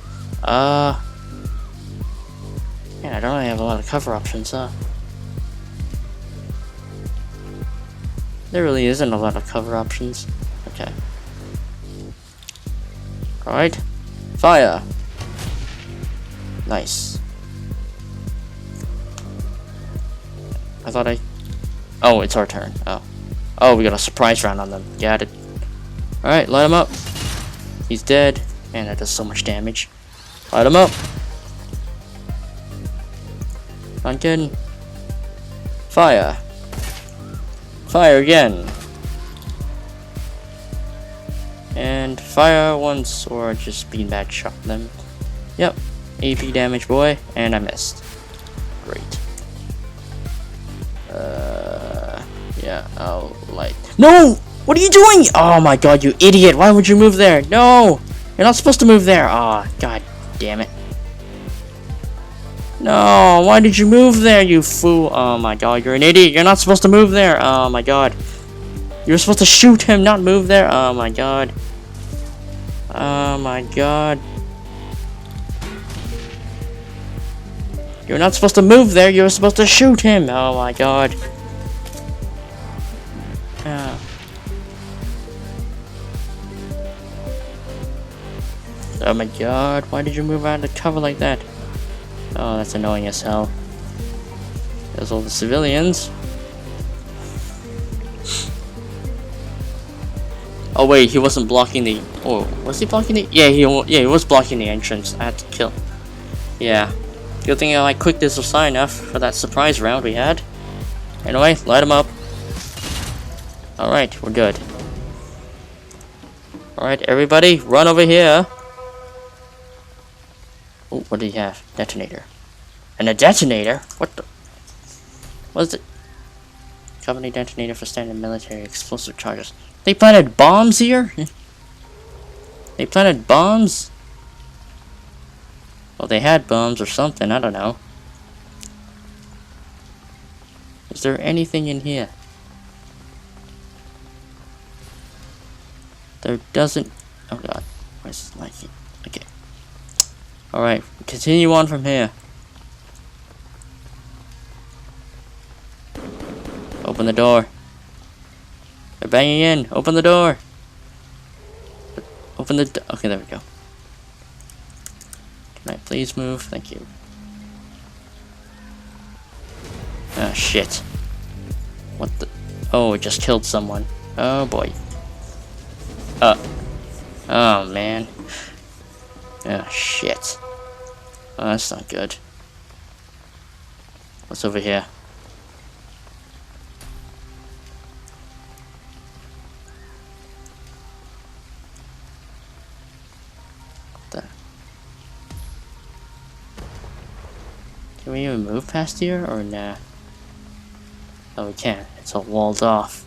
Man, I don't really have a lot of cover options, huh? There really isn't a lot of cover options. Okay. Alright. Fire! Nice. I thought Oh, it's our turn. Oh, we got a surprise round on them. Got it. Alright, light him up. He's dead. Man, that does so much damage. Light him up. Duncan. Fire. Fire again. And fire once, or just beanbag shot them. Yep. AP damage, boy. And I missed. Great. Yeah, I'll light. No! What are you doing? Oh my god, you idiot. Why would you move there? No! You're not supposed to move there. Ah, god damn it. No, why did you move there, you fool? Oh my god, you're an idiot. You're not supposed to move there. Oh my god. You're supposed to shoot him, not move there. Oh my god. Oh my god. You're not supposed to move there. You're supposed to shoot him. Oh my god. Oh my god, why did you move out of the cover like that? Oh, that's annoying as hell. There's all the civilians. Oh wait, he wasn't blocking the... Oh, was he blocking the... Yeah, he was blocking the entrance. I had to kill... Yeah. Good thing I clicked this aside enough for that surprise round we had. Anyway, light him up. Alright, we're good. Alright, everybody, run over here. Oh, what do you have? Detonator. And a detonator? What the... What is it? Company detonator for standard military explosive charges. They planted bombs here? They planted bombs? Well, they had bombs or something, I don't know. Is there anything in here? There doesn't... Oh god, where's this light? Okay. Alright, continue on from here. Open the door. They're banging in. Open the door. Open the door. Okay, there we go. Can I please move? Thank you. Ah, shit. What the... Oh, it just killed someone. Oh, boy. Oh, man. Oh, shit. Oh, that's not good. What's over here? Can we even move past here, or nah? Oh, we can't. It's all walled off.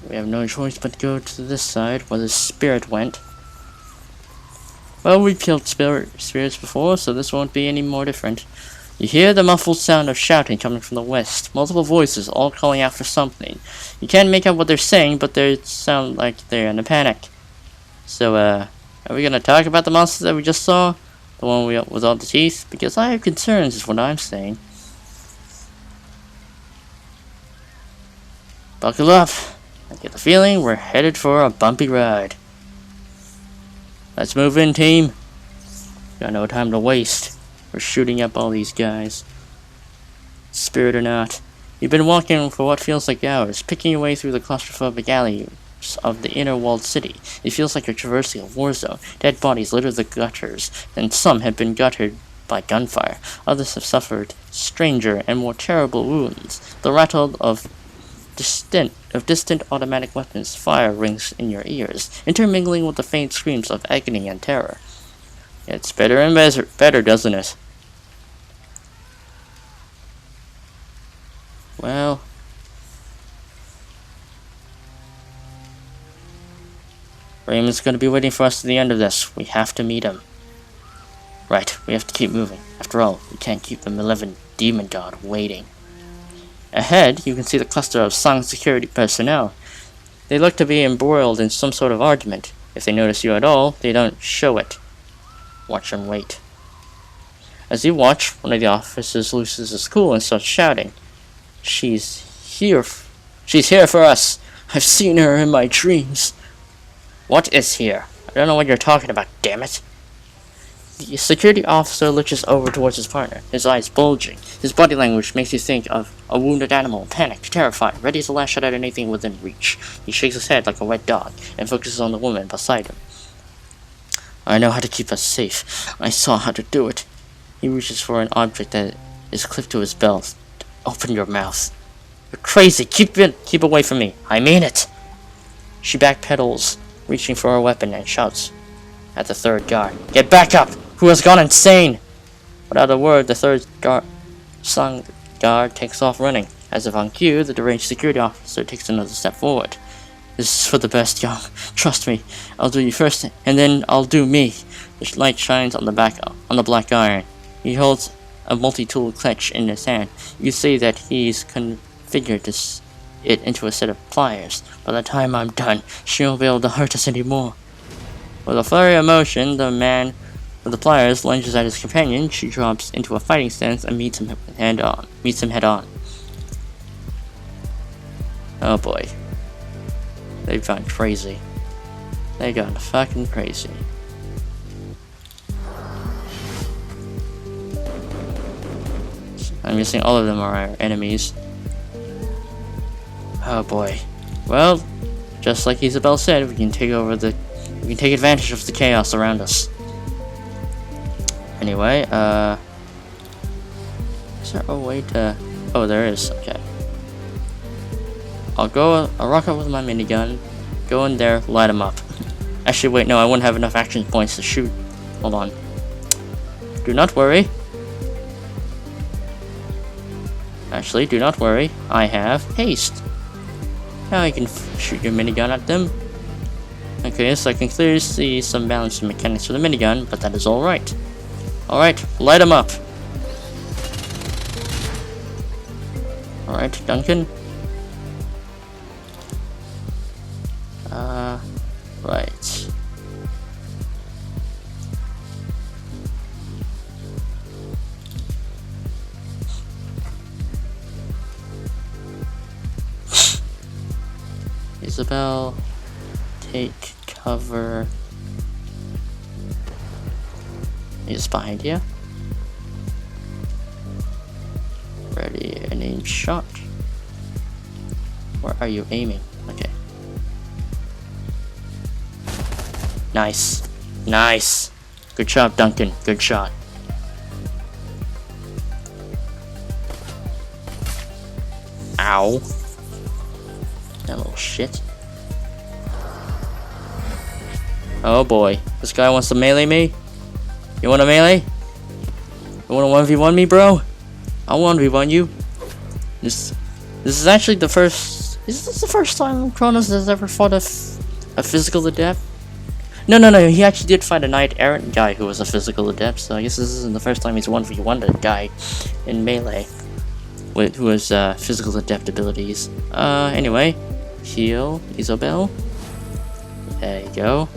We have no choice but to go to this side, where the spirit went. Well, we've killed spirits before, so this won't be any more different. You hear the muffled sound of shouting coming from the west. Multiple voices, all calling out for something. You can't make out what they're saying, but they sound like they're in a panic. So, are we gonna talk about the monster that we just saw? The one with all the teeth? Because I have concerns, is what I'm saying. Buckle up. I get the feeling we're headed for a bumpy ride. Let's move in, team. Got no time to waste. We're shooting up all these guys. Spirit or not. You've been walking for what feels like hours, picking your way through the claustrophobic alleys of the inner walled city. It feels like you're traversing a war zone. Dead bodies litter the gutters, and some have been guttered by gunfire. Others have suffered stranger and more terrible wounds. The rattle of distant automatic weapons fire rings in your ears, intermingling with the faint screams of agony and terror. It's better and better, doesn't it? Well, Raymond's gonna be waiting for us to the end of this. We have to meet him. Right, we have to keep moving. After all, we can't keep the malevolent demon god waiting. Ahead, you can see the cluster of Song security personnel. They look to be embroiled in some sort of argument. If they notice you at all, they don't show it. Watch and wait. As you watch, one of the officers loses his cool and starts shouting. She's here for us. I've seen her in my dreams. What is here? I don't know what you're talking about, damn it. The security officer looks over towards his partner, his eyes bulging. His body language makes you think of a wounded animal, panicked, terrified, ready to lash out at anything within reach. He shakes his head like a wet dog and focuses on the woman beside him. I know how to keep us safe. I saw how to do it. He reaches for an object that is clipped to his belt. Open your mouth. You're crazy. Keep away from me. I mean it. She backpedals, reaching for her weapon, and shouts at the third guard. Get back up! Who has gone insane? Without a word, the third Song guard takes off running. As if on cue, the deranged security officer takes another step forward. This is for the best, young. Trust me. I'll do you first, and then I'll do me. The light shines on the black iron. He holds a multi-tool clutch in his hand. You see that he's configured it into a set of pliers. By the time I'm done, she won't be able to hurt us anymore. With a flurry of motion, the man with the pliers lunges at his companion. She drops into a fighting stance and meets him head on. Oh boy. They've gone crazy. They gone fucking crazy. I'm guessing all of them are our enemies. Oh boy. Well, just like Isabel said, we can take advantage of the chaos around us. Anyway, is there a way to... Oh, there is. Okay. I'll rock up with my minigun, go in there, light them up. Actually, wait, no, I wouldn't have enough action points to shoot. Hold on. Do not worry. Actually, do not worry. I have haste. Now you can shoot your minigun at them. Okay, so I can clearly see some balancing mechanics for the minigun, but that is alright. Alright, light them up. Alright, Duncan. Right. Isabel, take cover. He's behind you. Ready and aim shot. Where are you aiming? Okay. Nice. Nice. Good job, Duncan. Good shot. Ow. That little shit. Oh boy. This guy wants to melee me? You wanna melee? You wanna 1v1 me, bro? I'll 1v1 you. This is actually the first... Is this the first time Kronos has ever fought a physical to death? No. He actually did find a knight errant guy who was a physical adept. So I guess this isn't the first time he's 1v1 a guy in melee who has physical adept abilities. Anyway, heal Isabel. There you go.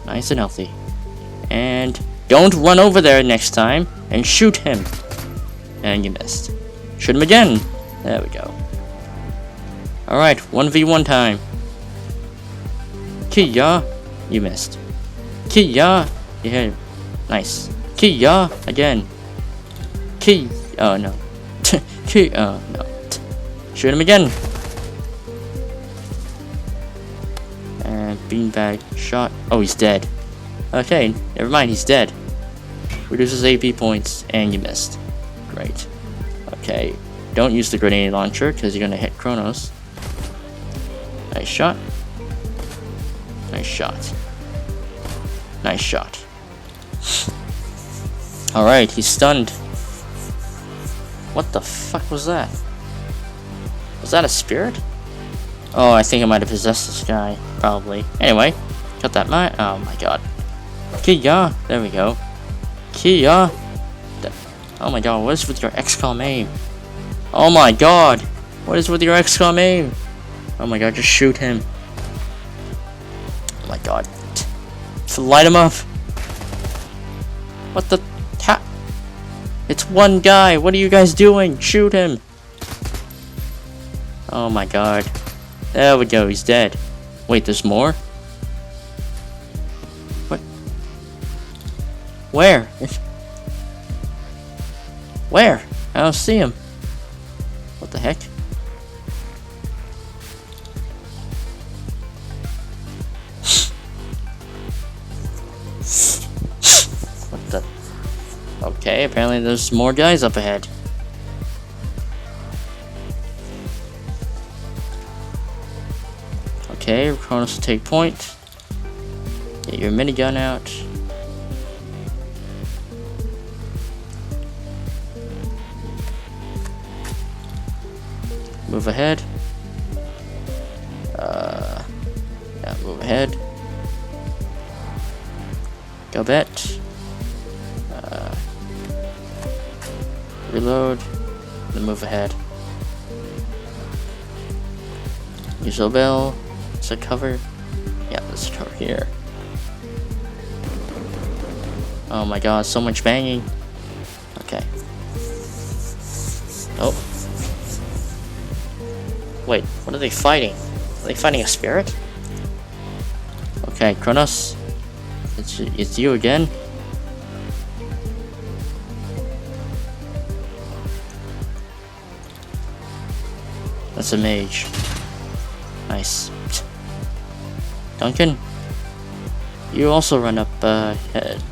Nice and healthy. And don't run over there next time and shoot him. And you missed. Shoot him again. There we go. Alright, 1v1 time. Kia. You missed. Kia. You hit him. Nice. Kia. Again. Ki. Oh no. Ki. Oh no. Shoot him again. And beanbag shot. Oh, he's dead. Okay, never mind, he's dead. Reduces AP points, and you missed. Great. Okay, don't use the grenade launcher, because you're gonna hit Kronos. Nice shot. Nice shot. Nice shot. Alright, he's stunned. What the fuck was that? Was that a spirit? Oh, I think I might have possessed this guy. Probably. Anyway, cut that mine. Oh my god. Kia! There we go. Kia! Oh my god, what is with your XCOM aim? Oh my god! What is with your XCOM aim? Oh my god, just shoot him. Oh my god. Light him up! What the... It's one guy! What are you guys doing? Shoot him! Oh my god. There we go, he's dead. Wait, there's more? What? Where? Where? I don't see him. What the heck? What the? Okay, apparently there's more guys up ahead. Okay, Kronos will take point. Get your minigun out. Move ahead. Yeah, move ahead. Go bet. Reload. Then move ahead. Use a bell. Is it cover? Yeah, let's cover here. Oh my god, so much banging. Okay. Oh. Wait, what are they fighting? Are they fighting a spirit? Okay, Kronos. It's you again. That's a mage. Nice. Duncan, you also run up ahead.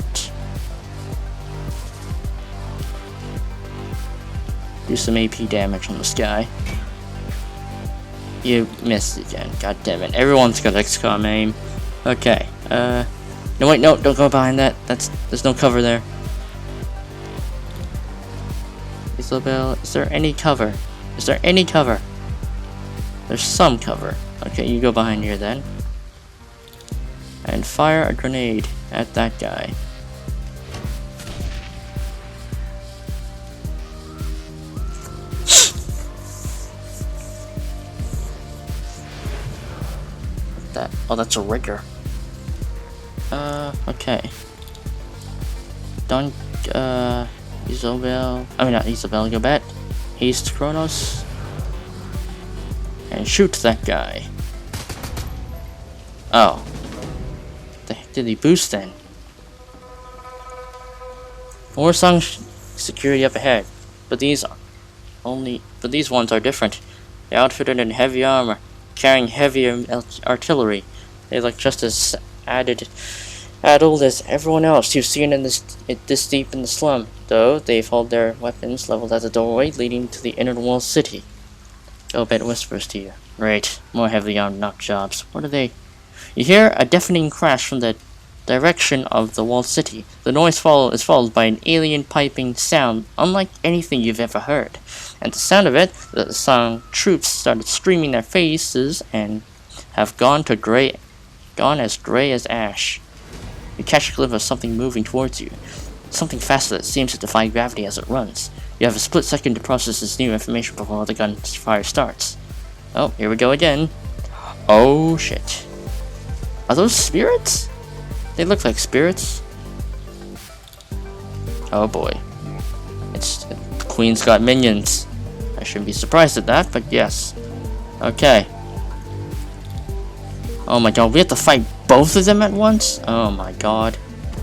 Do some AP damage on this guy. You missed again. God damn it. Everyone's got XCOM aim. Okay. No wait, no, don't go behind that. There's no cover there. Isabel, is there any cover? Is there any cover? There's some cover. Okay, you go behind here then. And fire a grenade at that guy. Oh, that's a rigger. Okay. Don't, Isabel. I mean, not Isabel, go back. Haste Kronos. And shoot that guy. Oh. What the heck did he boost then? More song security up ahead. But these ones are different. They're outfitted in heavy armor, carrying heavier artillery. They look just as addled as everyone else you've seen in this deep in the slum, though they've held their weapons leveled at the doorway leading to the inner wall city. Obed whispers to you. Right, more heavily armed knock jobs. What are they? You hear a deafening crash from the direction of the walled city. The noise is followed by an alien piping sound unlike anything you've ever heard. At the sound of it, the song troops started streaming their faces and have gone as gray as ash. You catch a glimpse of something moving towards you. Something faster that seems to defy gravity as it runs. You have a split second to process this new information before the gunfire starts. Oh, here we go again. Oh shit. Are those spirits? They look like spirits. Oh boy. The Queen's got minions. I shouldn't be surprised at that, but yes. Okay. Oh my god, we have to fight both of them at once? Oh my god.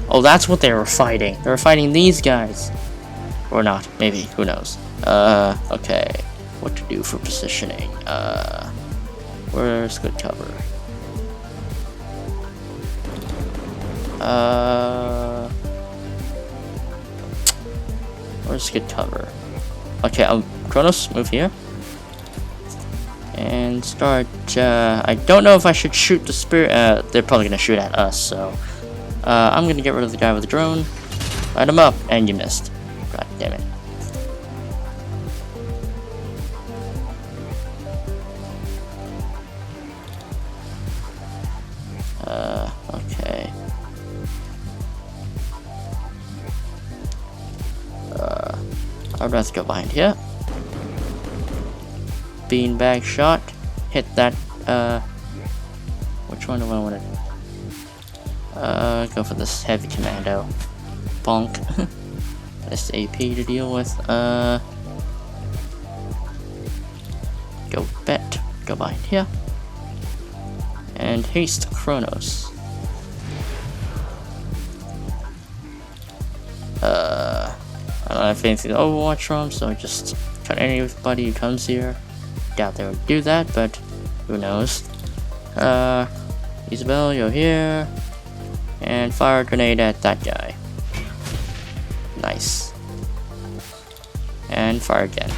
Oh, that's what they were fighting. They were fighting these guys. Or not, maybe, who knows. Okay. What to do for positioning? Where's good cover? Where's good cover? Okay, Kronos, move here. And start, I don't know if I should shoot the spirit, they're probably gonna shoot at us, so. I'm gonna get rid of the guy with the drone. Light him up, and you missed. God damn it. Okay. I'd rather go behind here. Beanbag shot. Hit that, which one do I want to go for this heavy commando. Bonk. This AP to deal with. Go bet. Go behind here. And haste Kronos. I don't have anything to Overwatch from, so I just cut anybody who comes here. Doubt they would do that, but who knows. Isabel, you're here. And fire a grenade at that guy. Nice. And fire again.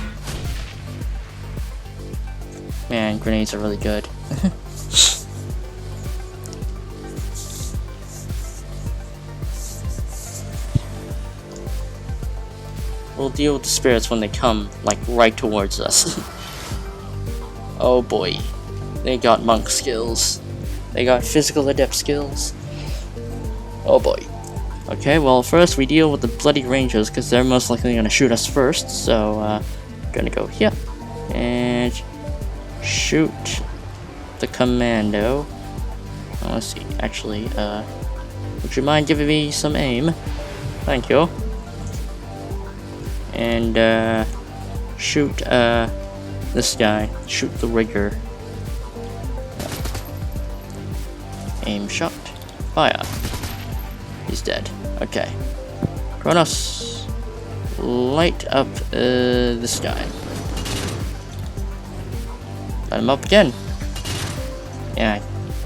Man, grenades are really good. We'll deal with the spirits when they come, like, right towards us. Oh boy. They got monk skills. They got physical adept skills. Oh boy. Okay, well, first we deal with the bloody rangers, because they're most likely going to shoot us first, so, gonna go here. And shoot the commando. Oh, let's see, actually, would you mind giving me some aim? Thank you. And, shoot, this guy. Shoot the rigger. Aim shot. Fire. He's dead. Okay. Kronos. Light up, this guy. Light him up again. Yeah,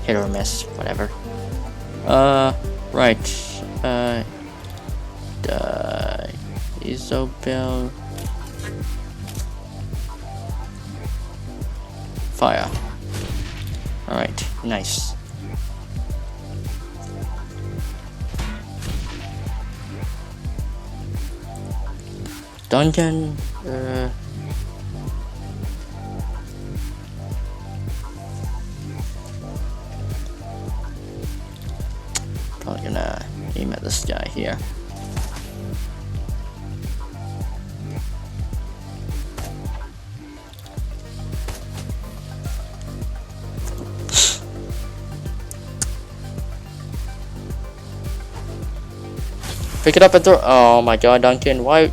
hit or miss, whatever. Right. Isabel. Fire. Alright, nice. Duncan, probably gonna aim at this guy here. Pick it up and throw. Oh my god, Duncan, why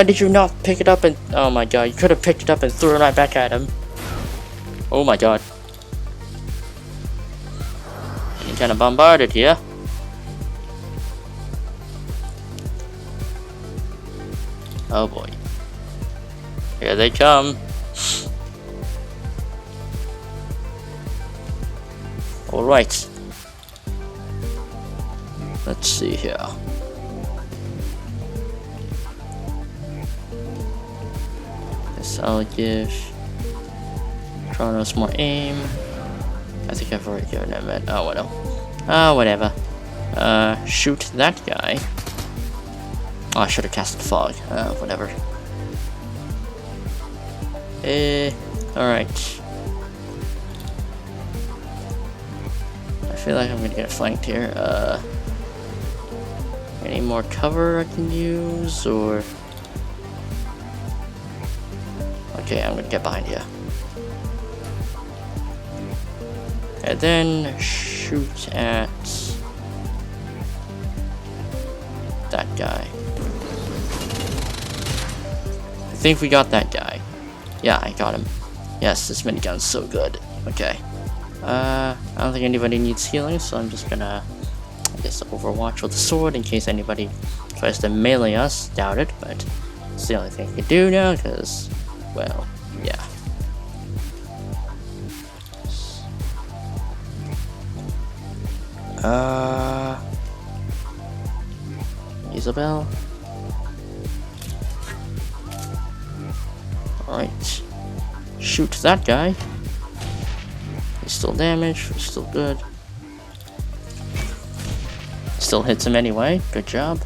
did you not pick it up and... Oh my god, you could have picked it up and threw it right back at him. Oh my god. Getting kind of bombarded here. Oh boy. Here they come. Alright. Let's see here. I'll give Kronos more aim. I think I've already given him it. Oh, well. Whatever. Shoot that guy. Oh, I should have cast the fog. Whatever. Alright. I feel like I'm gonna get flanked here. Any more cover I can use, or... Okay, I'm gonna get behind you. And then shoot at that guy. I think we got that guy. Yeah, I got him. Yes, this minigun's so good. Okay. I don't think anybody needs healing, so I'm just gonna, I guess, overwatch with the sword in case anybody tries to melee us. Doubt it, but it's the only thing I can do now, because, well, yeah. Isabel. Alright. Shoot that guy. He's still damaged, he's still good. Still hits him anyway, good job.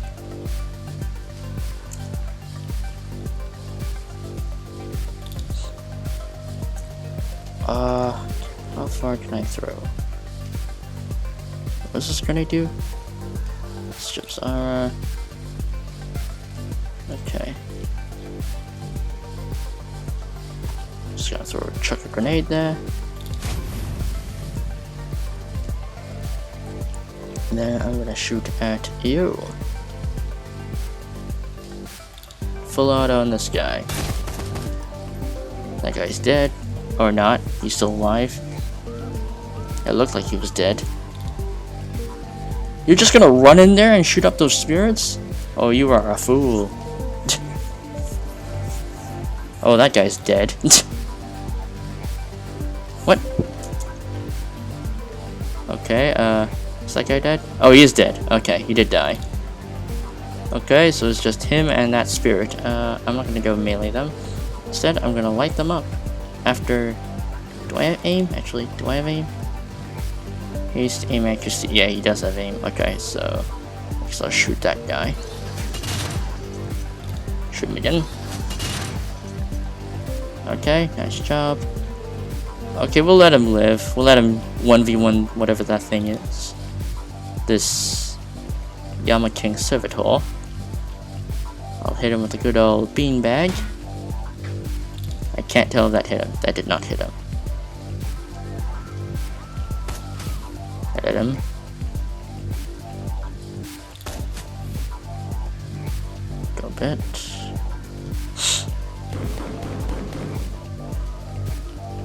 How far can I throw? What's this gonna do? Strips aura. Okay. Just gonna chuck a grenade there. And then I'm gonna shoot at you. Full auto on this guy. That guy's dead. Or not. He's still alive. It looked like he was dead. You're just gonna run in there and shoot up those spirits? Oh, you are a fool. Oh, that guy's dead. What? Okay, is that guy dead? Oh, he is dead. Okay, he did die. Okay, so it's just him and that spirit. I'm not gonna go melee them. Instead, I'm gonna light them up. After... Do I have aim? Actually, do I have aim? He needs to aim accuracy. Yeah, he does have aim. Okay, so I guess I'll shoot that guy. Shoot him again. Okay, nice job. Okay, we'll let him live. We'll let him 1v1 whatever that thing is. This Yama King Servitor. I'll hit him with a good old beanbag. I can't tell if that hit him. That did not hit him. Hit him. Go a bit.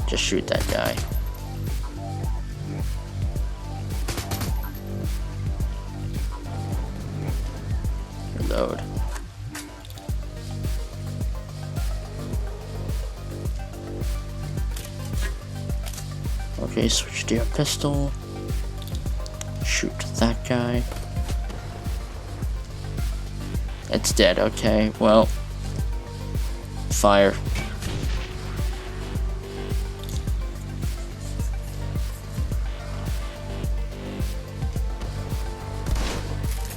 Just shoot that guy. Reload. Okay, switch to your pistol. Shoot that guy. It's dead, okay, well. Fire.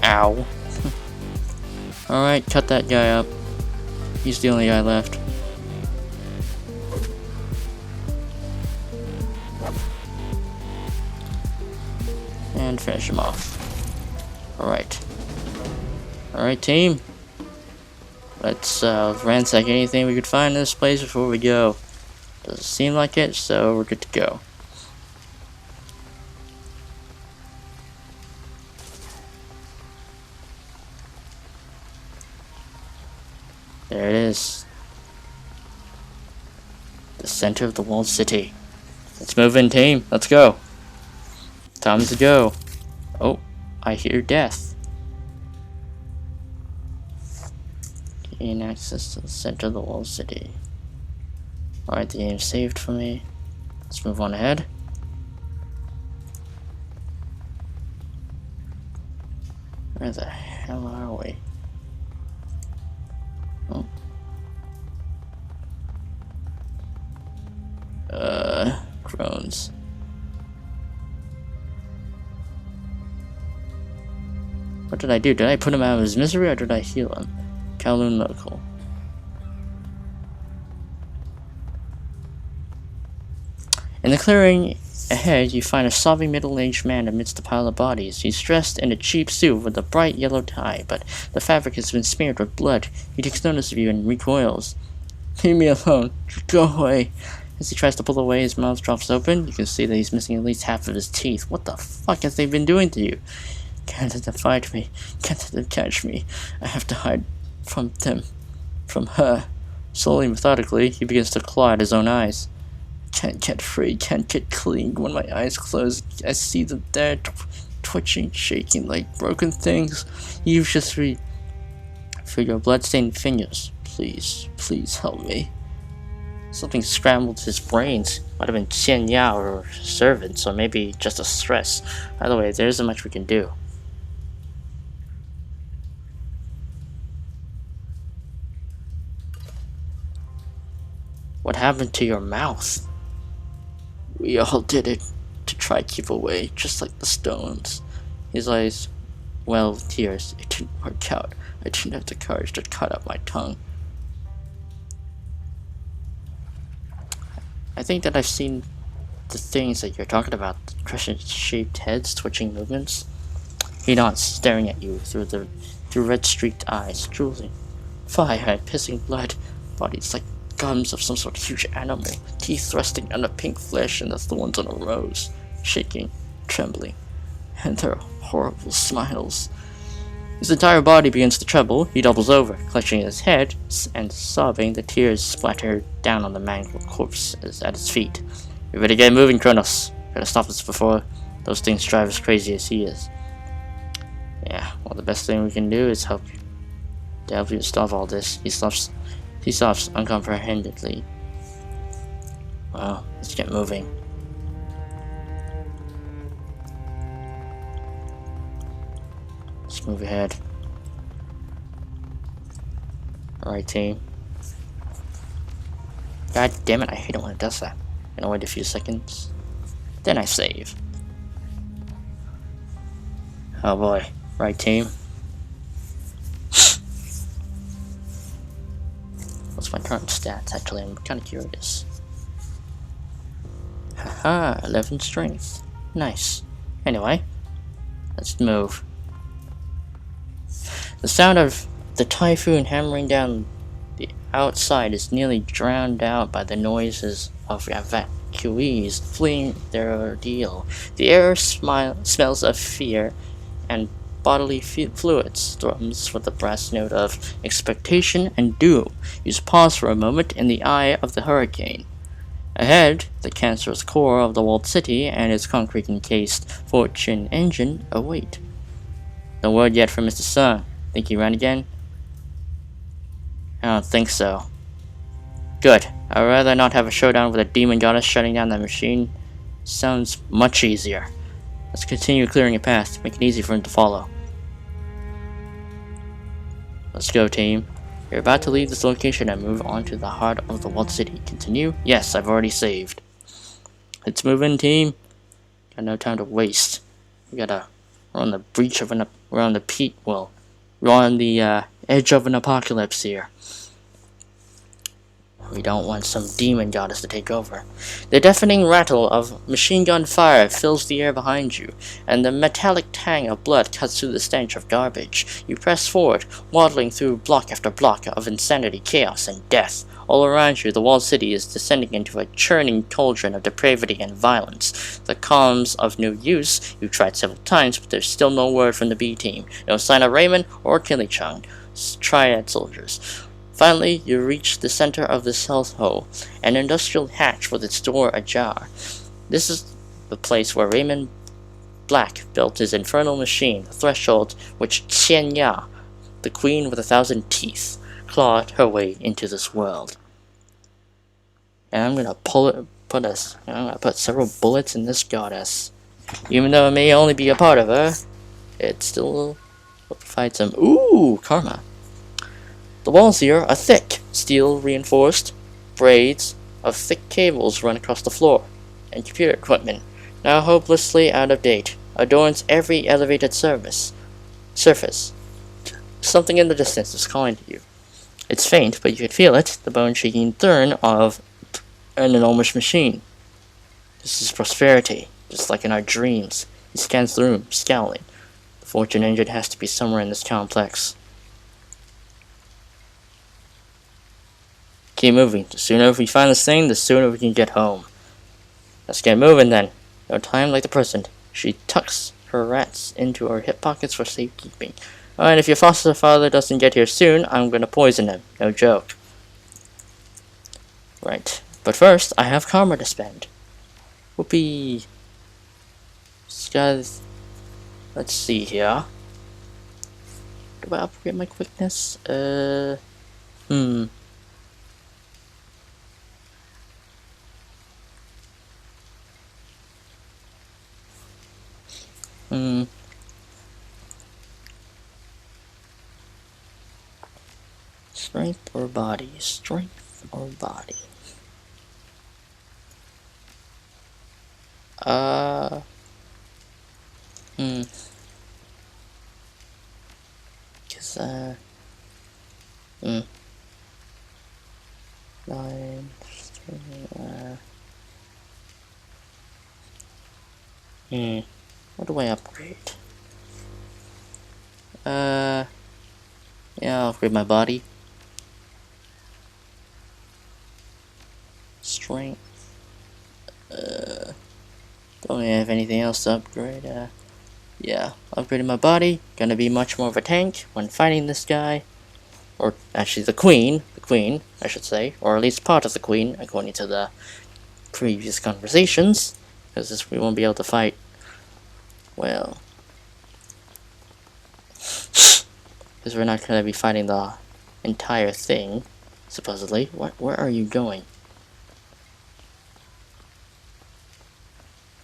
Ow. Alright, cut that guy up. He's the only guy left. And finish him off. Alright. Alright, team. Let's ransack anything we could find in this place before we go. Doesn't seem like it, so we're good to go. There it is. The center of the walled city. Let's move in, team. Let's go. Time to go. Oh, I hear death. Gain access to the center of the walled city. Alright, the game saved for me. Let's move on ahead. Where the hell are we? Oh. Kronos. What did I do? Did I put him out of his misery or did I heal him? Kowloon local. In the clearing, Ahead, you find a sobbing middle-aged man amidst a pile of bodies. He's dressed in a cheap suit with a bright yellow tie, but the fabric has been smeared with blood. He takes notice of you and recoils. Leave me alone. Go away. As he tries to pull away, his mouth drops open. You can see that he's missing at least half of his teeth. What the fuck has they been doing to you? Can't let them fight me. Can't let them catch me. I have to hide from them. From her. Slowly and methodically, he begins to claw at his own eyes. Can't get free, can't get clean. When my eyes close, I see them there, twitching, shaking like broken things. You just read for your bloodstained fingers. Please, please help me. Something scrambled his brains. Might have been Qian Ya or servants, or maybe just a stress. Either way, there isn't much we can do. What happened to your mouth? We all did it to try to keep away, just like the stones. His eyes well with tears. It didn't work out. I didn't have the courage to cut out my tongue. I think that I've seen the things that you're talking about. The crescent-shaped heads, twitching movements. He nods, staring at you through red-streaked eyes, drooling. Fire and pissing blood. Bodies like gums of some sort of huge animal, teeth thrusting under pink flesh and the thorns on a rose, shaking, trembling, and their horrible smiles. His entire body begins to tremble. He doubles over, clutching his head and sobbing. The tears splatter down on the mangled corpse at his feet. We better get moving, Kronos. Gotta stop this before those things drive as crazy as he is. Yeah, well, the best thing we can do is help you stop all this. He stops uncomprehendedly. Well, let's get moving. Let's move ahead. Alright, team. God damn it, I hate it when it does that. I'm gonna wait a few seconds. Then I save. Oh boy. Right, team. What's my current stats? Actually, I'm kind of curious. Haha, 11 strength. Nice. Anyway, let's move. The sound of the typhoon hammering down the outside is nearly drowned out by the noises of evacuees fleeing their ordeal. The air smells of fear and bodily fluids, thrums with the brass note of expectation and doom. You pause for a moment in the eye of the hurricane. Ahead, the cancerous core of the walled city and its concrete-encased fortune engine await. No word yet from Mr. Sun. Think he ran again? I don't think so. Good. I'd rather not have a showdown with a demon goddess shutting down that machine. Sounds much easier. Let's continue clearing a path, make it easy for him to follow. Let's go, team. You're about to leave this location and move on to the heart of the walled city. Continue? Yes, I've already saved. Let's move in, team. Got no time to waste. We're on the breach of we're on the edge of an apocalypse here. We don't want some demon goddess to take over. The deafening rattle of machine gun fire fills the air behind you, and the metallic tang of blood cuts through the stench of garbage. You press forward, waddling through block after block of insanity, chaos, and death. All around you, the walled city is descending into a churning cauldron of depravity and violence. The comms of no use. You've tried several times, but there's still no word from the B team. No sign of Raymond or Killy-chung, triad soldiers. Finally, you reach the center of this hellhole, an industrial hatch with its door ajar. This is the place where Raymond Black built his infernal machine, the threshold which Qian Ya, the queen with 1,000 teeth, clawed her way into this world. And I'm gonna put several bullets in this goddess. Even though it may only be a part of her, it still will provide some karma. The walls here are thick, steel reinforced. Braids of thick cables run across the floor, and computer equipment, now hopelessly out of date, adorns every elevated surface. Something in the distance is calling to you. It's faint, but you can feel it, the bone-shaking thurn of an enormous machine. This is prosperity, just like in our dreams. He scans the room, scowling. The fortune engine has to be somewhere in this complex. Keep moving. The sooner we find this thing, the sooner we can get home. Let's get moving then. No time like the present. She tucks her rats into her hip pockets for safekeeping. And if your foster father doesn't get here soon, I'm gonna poison him. No joke. Right. But first, I have karma to spend. Whoopee. Guys, let's see here. Do I upgrade my quickness? Strength or body? Strength or body? Cause, 9, what do I upgrade? Yeah, I'll upgrade my body. Strength. Don't have anything else to upgrade. Yeah, upgrading my body. Gonna be much more of a tank when fighting this guy. Or actually the queen, I should say. Or at least part of the queen, according to the previous conversations. Because we won't be able to fight, well, because we're not gonna be fighting the entire thing, supposedly. Where are you going?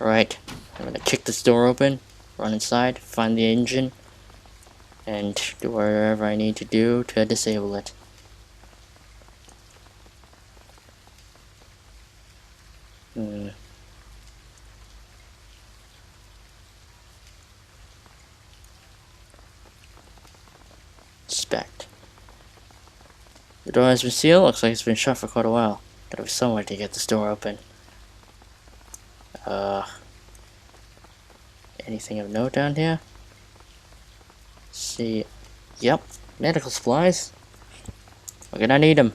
Alright, I'm gonna kick this door open, run inside, find the engine, and do whatever I need to do to disable it. Inspect. The door has been sealed, looks like it's been shut for quite a while. Gotta be somewhere to get this door open. Anything of note down here? Let's see. Yep, medical supplies. We're gonna need them.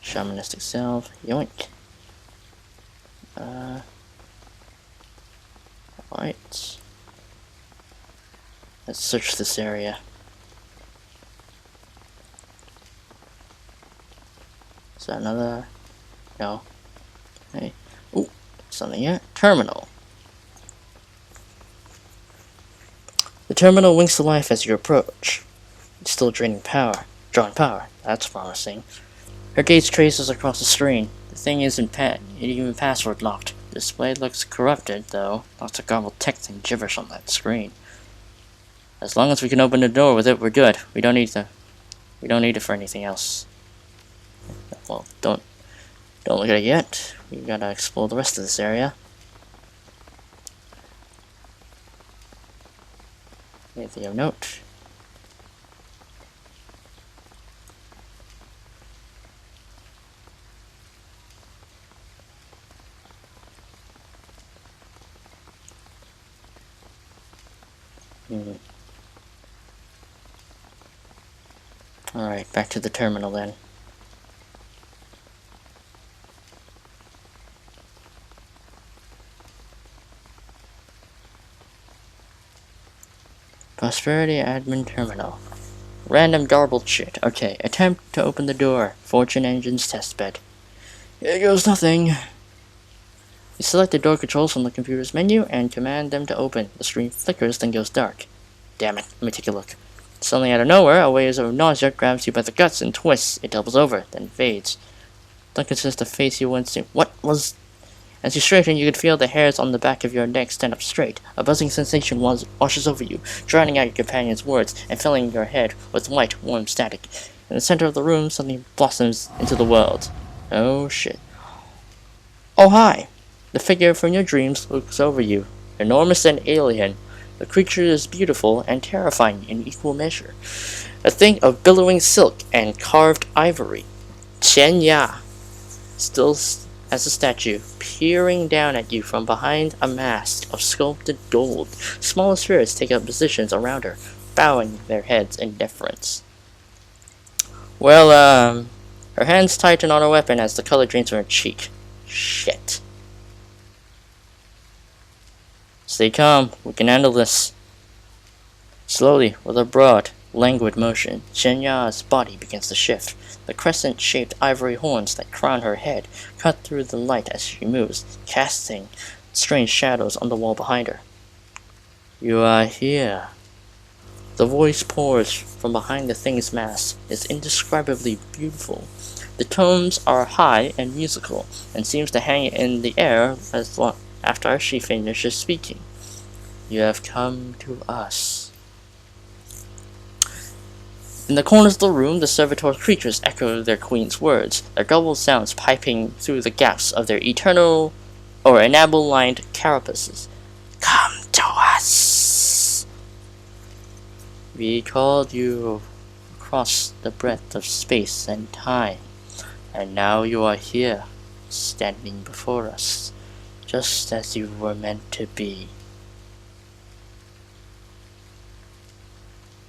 Shamanistic salve, yoink. Alright. Let's search this area. Is that another? No. Hey. Ooh, something here. Terminal. The terminal winks to life as you approach. It's still drawing power. That's promising. Her gaze traces across the screen. The thing isn't even password locked. The display looks corrupted, though. Lots of garbled text and gibberish on that screen. As long as we can open the door with it, we're good. We don't need it for anything else. Well, don't look at it yet. We gotta explore the rest of this area. Anything of note? Alright, back to the terminal then. Prosperity Admin Terminal. Random garbled shit. Okay, attempt to open the door. Fortune Engine's testbed. Here goes nothing. You select the door controls from the computer's menu and command them to open. The screen flickers, then goes dark. Damn it, let me take a look. Suddenly out of nowhere, a wave of nausea grabs you by the guts and twists. It doubles over, then fades. Don't consist of face you once knew. What was... As you straighten, you can feel the hairs on the back of your neck stand up straight. A buzzing sensation washes over you, drowning out your companion's words and filling your head with light, warm static. In the center of the room, something blossoms into the world. Oh shit. Oh hi! The figure from your dreams looks over you. Enormous and alien. The creature is beautiful and terrifying in equal measure. A thing of billowing silk and carved ivory. Qian Ya. Still as a statue, peering down at you from behind a mask of sculpted gold. Smaller spirits take up positions around her, bowing their heads in deference. Well, her hands tighten on her weapon as the color drains from her cheek. Shit. Stay calm, we can handle this. Slowly, with a broad, languid motion, Shenya's body begins to shift. The crescent-shaped ivory horns that crown her head cut through the light as she moves, casting strange shadows on the wall behind her. You are here. The voice pours from behind the thing's mask is indescribably beautiful. The tones are high and musical, and seems to hang in the air as long after she finishes speaking. You have come to us. In the corners of the room, the servitor creatures echo their queen's words, their gobbled sounds piping through the gaps of their eternal or enamel-lined carapaces. Come to us! We called you across the breadth of space and time, and now you are here, standing before us, just as you were meant to be.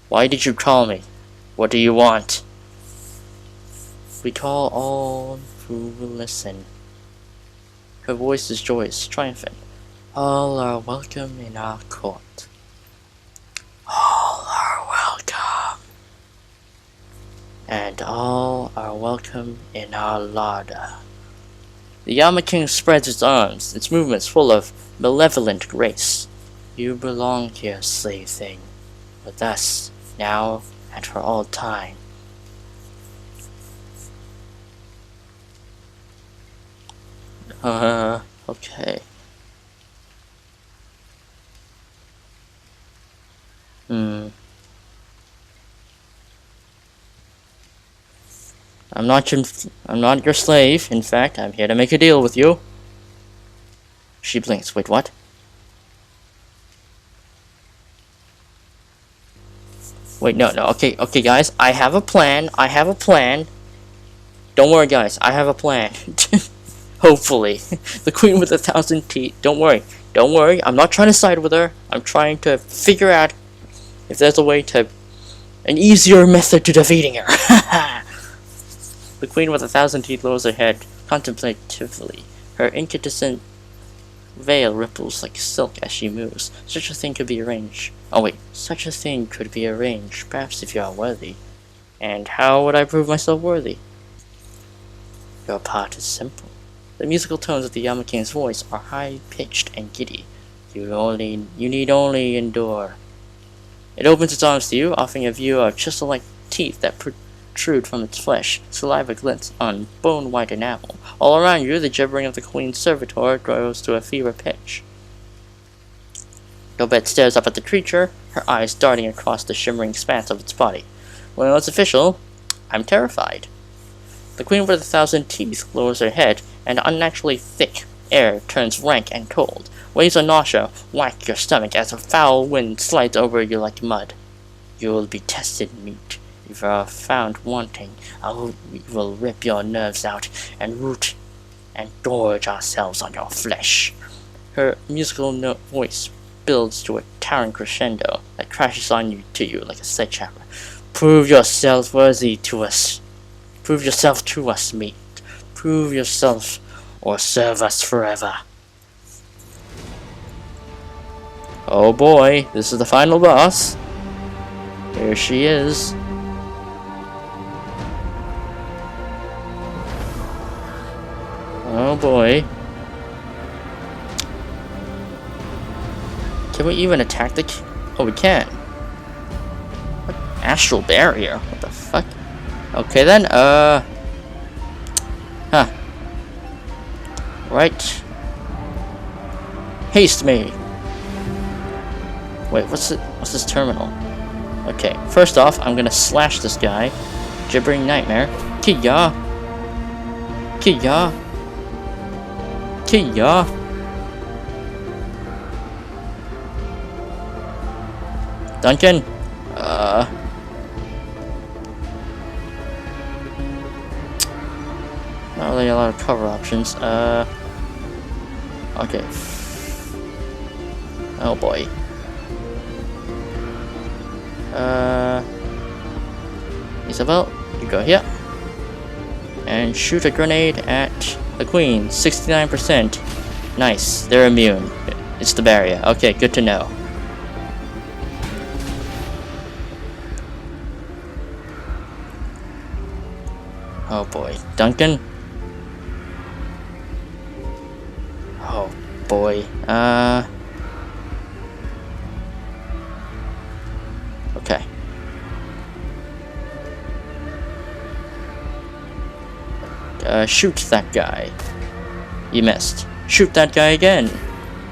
Why did you call me? What do you want? We call all who will listen. Her voice is joyous, triumphant. All are welcome in our court. All are welcome. And all are welcome in our larder. The Yama King spreads its arms, its movements full of malevolent grace. You belong here, slave thing, with us, now and for all time. Okay. I'm not your slave. In fact, I'm here to make a deal with you. She blinks. Wait, what? Wait, no. Okay, guys. I have a plan. Don't worry, guys. I have a plan. Hopefully. The queen with 1,000 teeth. Don't worry. I'm not trying to side with her. I'm trying to figure out if there's a way to... an easier method to defeating her. The queen with 1,000 teeth lowers her head contemplatively. Her incandescent veil ripples like silk as she moves. Such a thing could be arranged. Such a thing could be arranged, perhaps if you are worthy. And how would I prove myself worthy? Your part is simple. The musical tones of the Yama King's voice are high-pitched and giddy. You need only endure. It opens its arms to you, offering a view of chisel-like teeth that protrude from its flesh. Saliva glints on bone-white enamel. All around you, the gibbering of the queen's servitor grows to a fever pitch. Gobet stares up at the creature, her eyes darting across the shimmering expanse of its body. Well, it's official. I'm terrified. The queen with 1,000 teeth lowers her head, and unnaturally thick air turns rank and cold. Waves of nausea whack your stomach as a foul wind slides over you like mud. You will be tested meat. If you are found wanting, we will rip your nerves out and root and gorge ourselves on your flesh. Her musical voice builds to a towering crescendo that crashes to you like a sledgehammer. Prove yourself worthy to us. Prove yourself to us, meat. Prove yourself, or serve us forever. Oh boy, this is the final boss. Here she is. Oh boy. Can we even attack the... Oh, we can. What? Astral barrier? What the fuck? Okay then, Right. Haste me! Wait, what's this terminal? Okay, first off, I'm gonna slash this guy. Gibbering Nightmare. Kiya! Kiya! Kiya! Duncan! really a lot of cover options. Okay. Oh boy. Isabel, you go here. And shoot a grenade at the queen. 69%. Nice. They're immune. It's the barrier. Okay, good to know. Oh boy. Duncan? Oh boy. Okay. Shoot that guy. You missed. Shoot that guy again.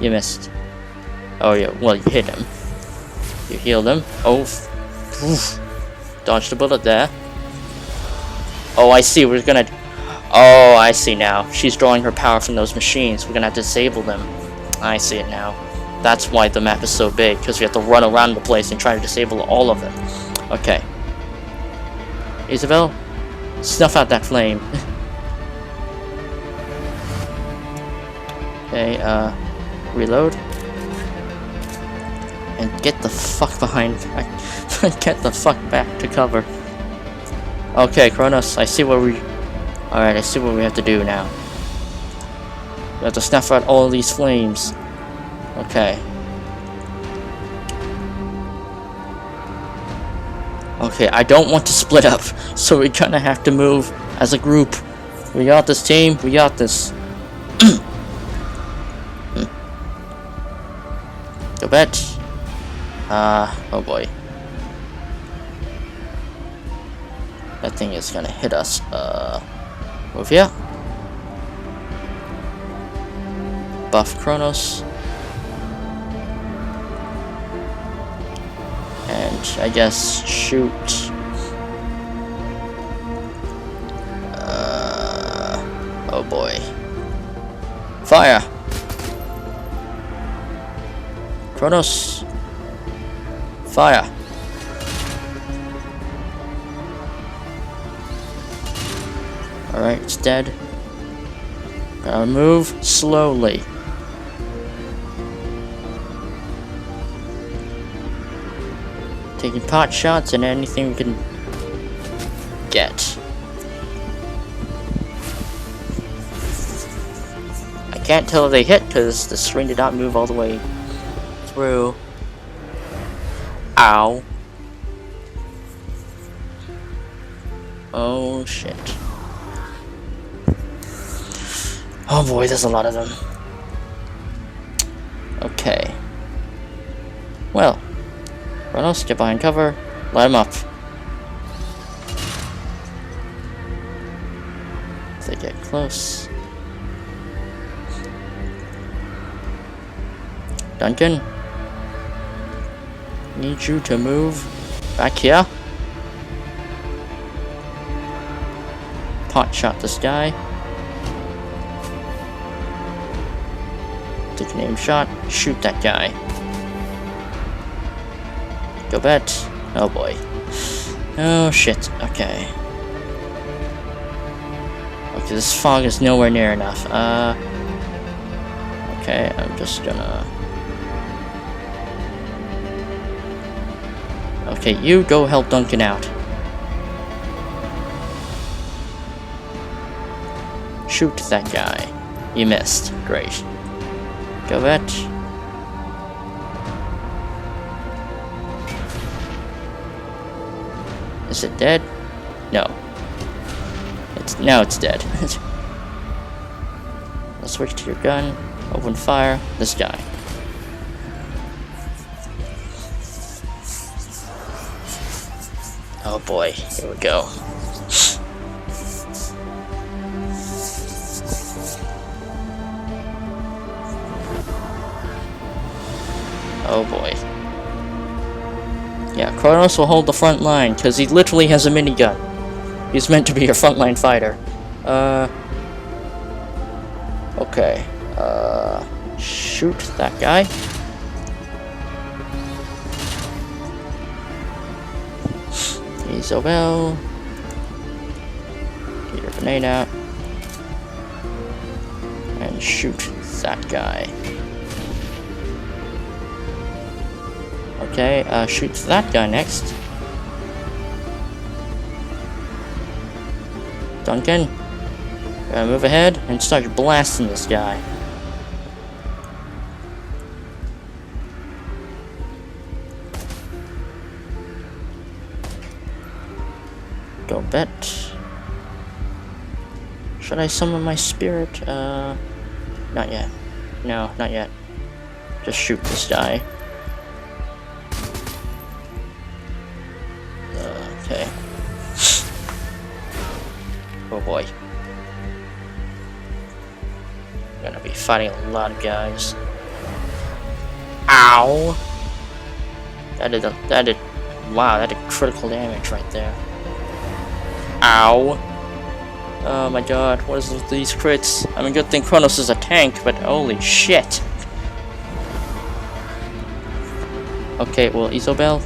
You missed. Oh yeah, well you hit him. You healed him. Oh. Oof. Dodged a bullet there. Oh, I see. We're gonna... Oh, I see now. She's drawing her power from those machines. We're gonna have to disable them. I see it now. That's why the map is so big, because we have to run around the place and try to disable all of them. Okay. Isabel, snuff out that flame. Okay, reload. And get the fuck behind... get the fuck back to cover. Okay, Kronos, I see what we... Alright, I see what we have to do now. We have to snuff out all these flames. Okay. Okay, I don't want to split up, so we're gonna have to move as a group. We got this, team. We got this. Go bet. Oh boy. That thing is gonna hit us. Move here. Buff Kronos. And I guess shoot. Oh boy. Fire! Kronos. Fire! Alright, it's dead. Gotta move slowly. Taking pot shots and anything we can get. I can't tell if they hit because the screen did not move all the way through. Ow. Oh shit. Oh boy, there's a lot of them. Okay. Well. Kronos, get behind cover. Light him up. If they get close. Duncan. Need you to move back here. Pot shot this guy. Take an aim shot. Shoot that guy. Go bet. Oh boy. Oh shit. Okay. Okay, this fog is nowhere near enough. Okay, I'm just gonna... Okay, you go help Duncan out. Shoot that guy. You missed. Great. Go bet. Is it dead? No. Now it's dead. Let's switch to your gun. Open fire. This guy. Oh boy. Here we go. Oh boy. Yeah, Kronos will hold the front line, because he literally has a minigun. He's meant to be your frontline fighter. Okay. Shoot that guy. Isabel. Get your grenade out. shoot that guy. Okay, shoot that guy next. Duncan, move ahead and start blasting this guy. Go bet. Should I summon my spirit? Not yet. No, not yet. Just shoot this guy. Okay. Oh boy. I'm gonna be fighting a lot of guys. Ow! Wow, that did critical damage right there. Ow! Oh my god, what is with these crits? I mean, good thing Kronos is a tank, but holy shit! Okay, well, Isobel,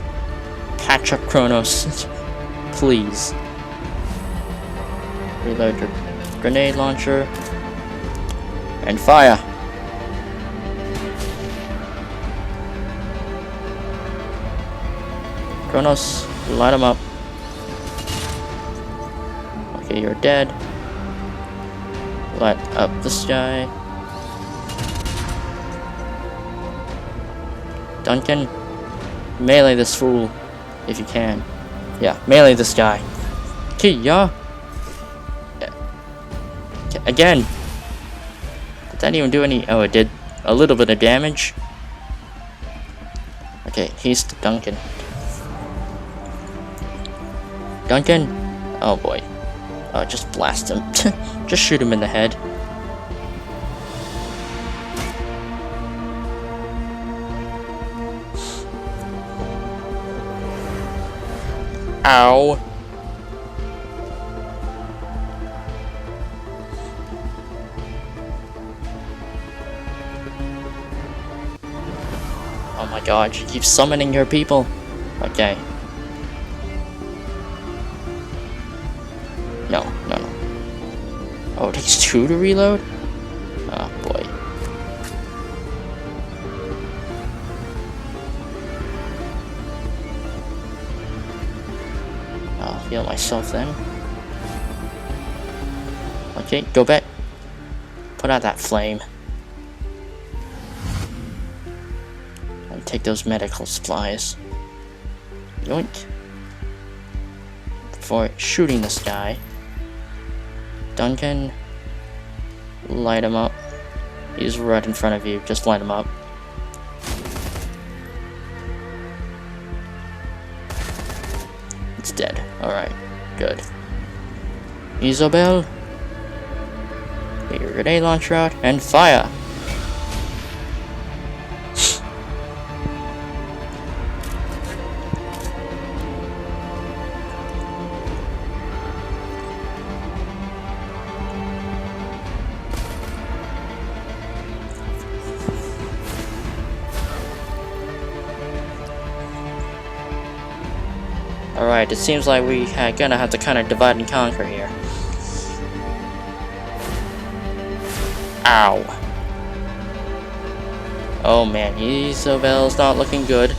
patch up Kronos, please. Reload your grenade launcher, and fire! Kronos, light him up. Okay, you're dead. Light up this guy. Duncan, melee this fool, if you can. Yeah, melee this guy. Okay, yeah. Again. Did that even do any? Oh, it did a little bit of damage. Okay, he's Duncan. Duncan? Oh boy. Just blast him. Just shoot him in the head. Ow. Oh my god, you keep summoning your people. Okay. No. Oh, it takes 2 to reload? Oh boy. I'll heal myself then. Okay, go back. Put out that flame. And take those medical supplies. Yoink. Before shooting this guy. Duncan, light him up. He's right in front of you. Just light him up. It's dead. Alright, good. Isobel, get your grenade launcher out and fire! Alright, it seems like we gonna have to kind of divide and conquer here. Ow. Oh man, Isobel's not looking good.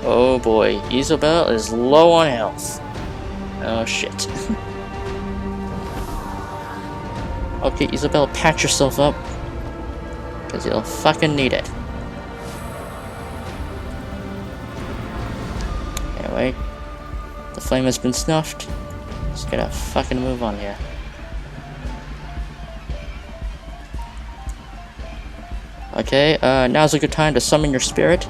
Oh boy, Isobel is low on health. Oh shit. Okay, Isobel, patch yourself up. Because you'll fucking need it. Anyway. The flame has been snuffed. Just gotta fucking move on here. Okay, now's a good time to summon your spirit.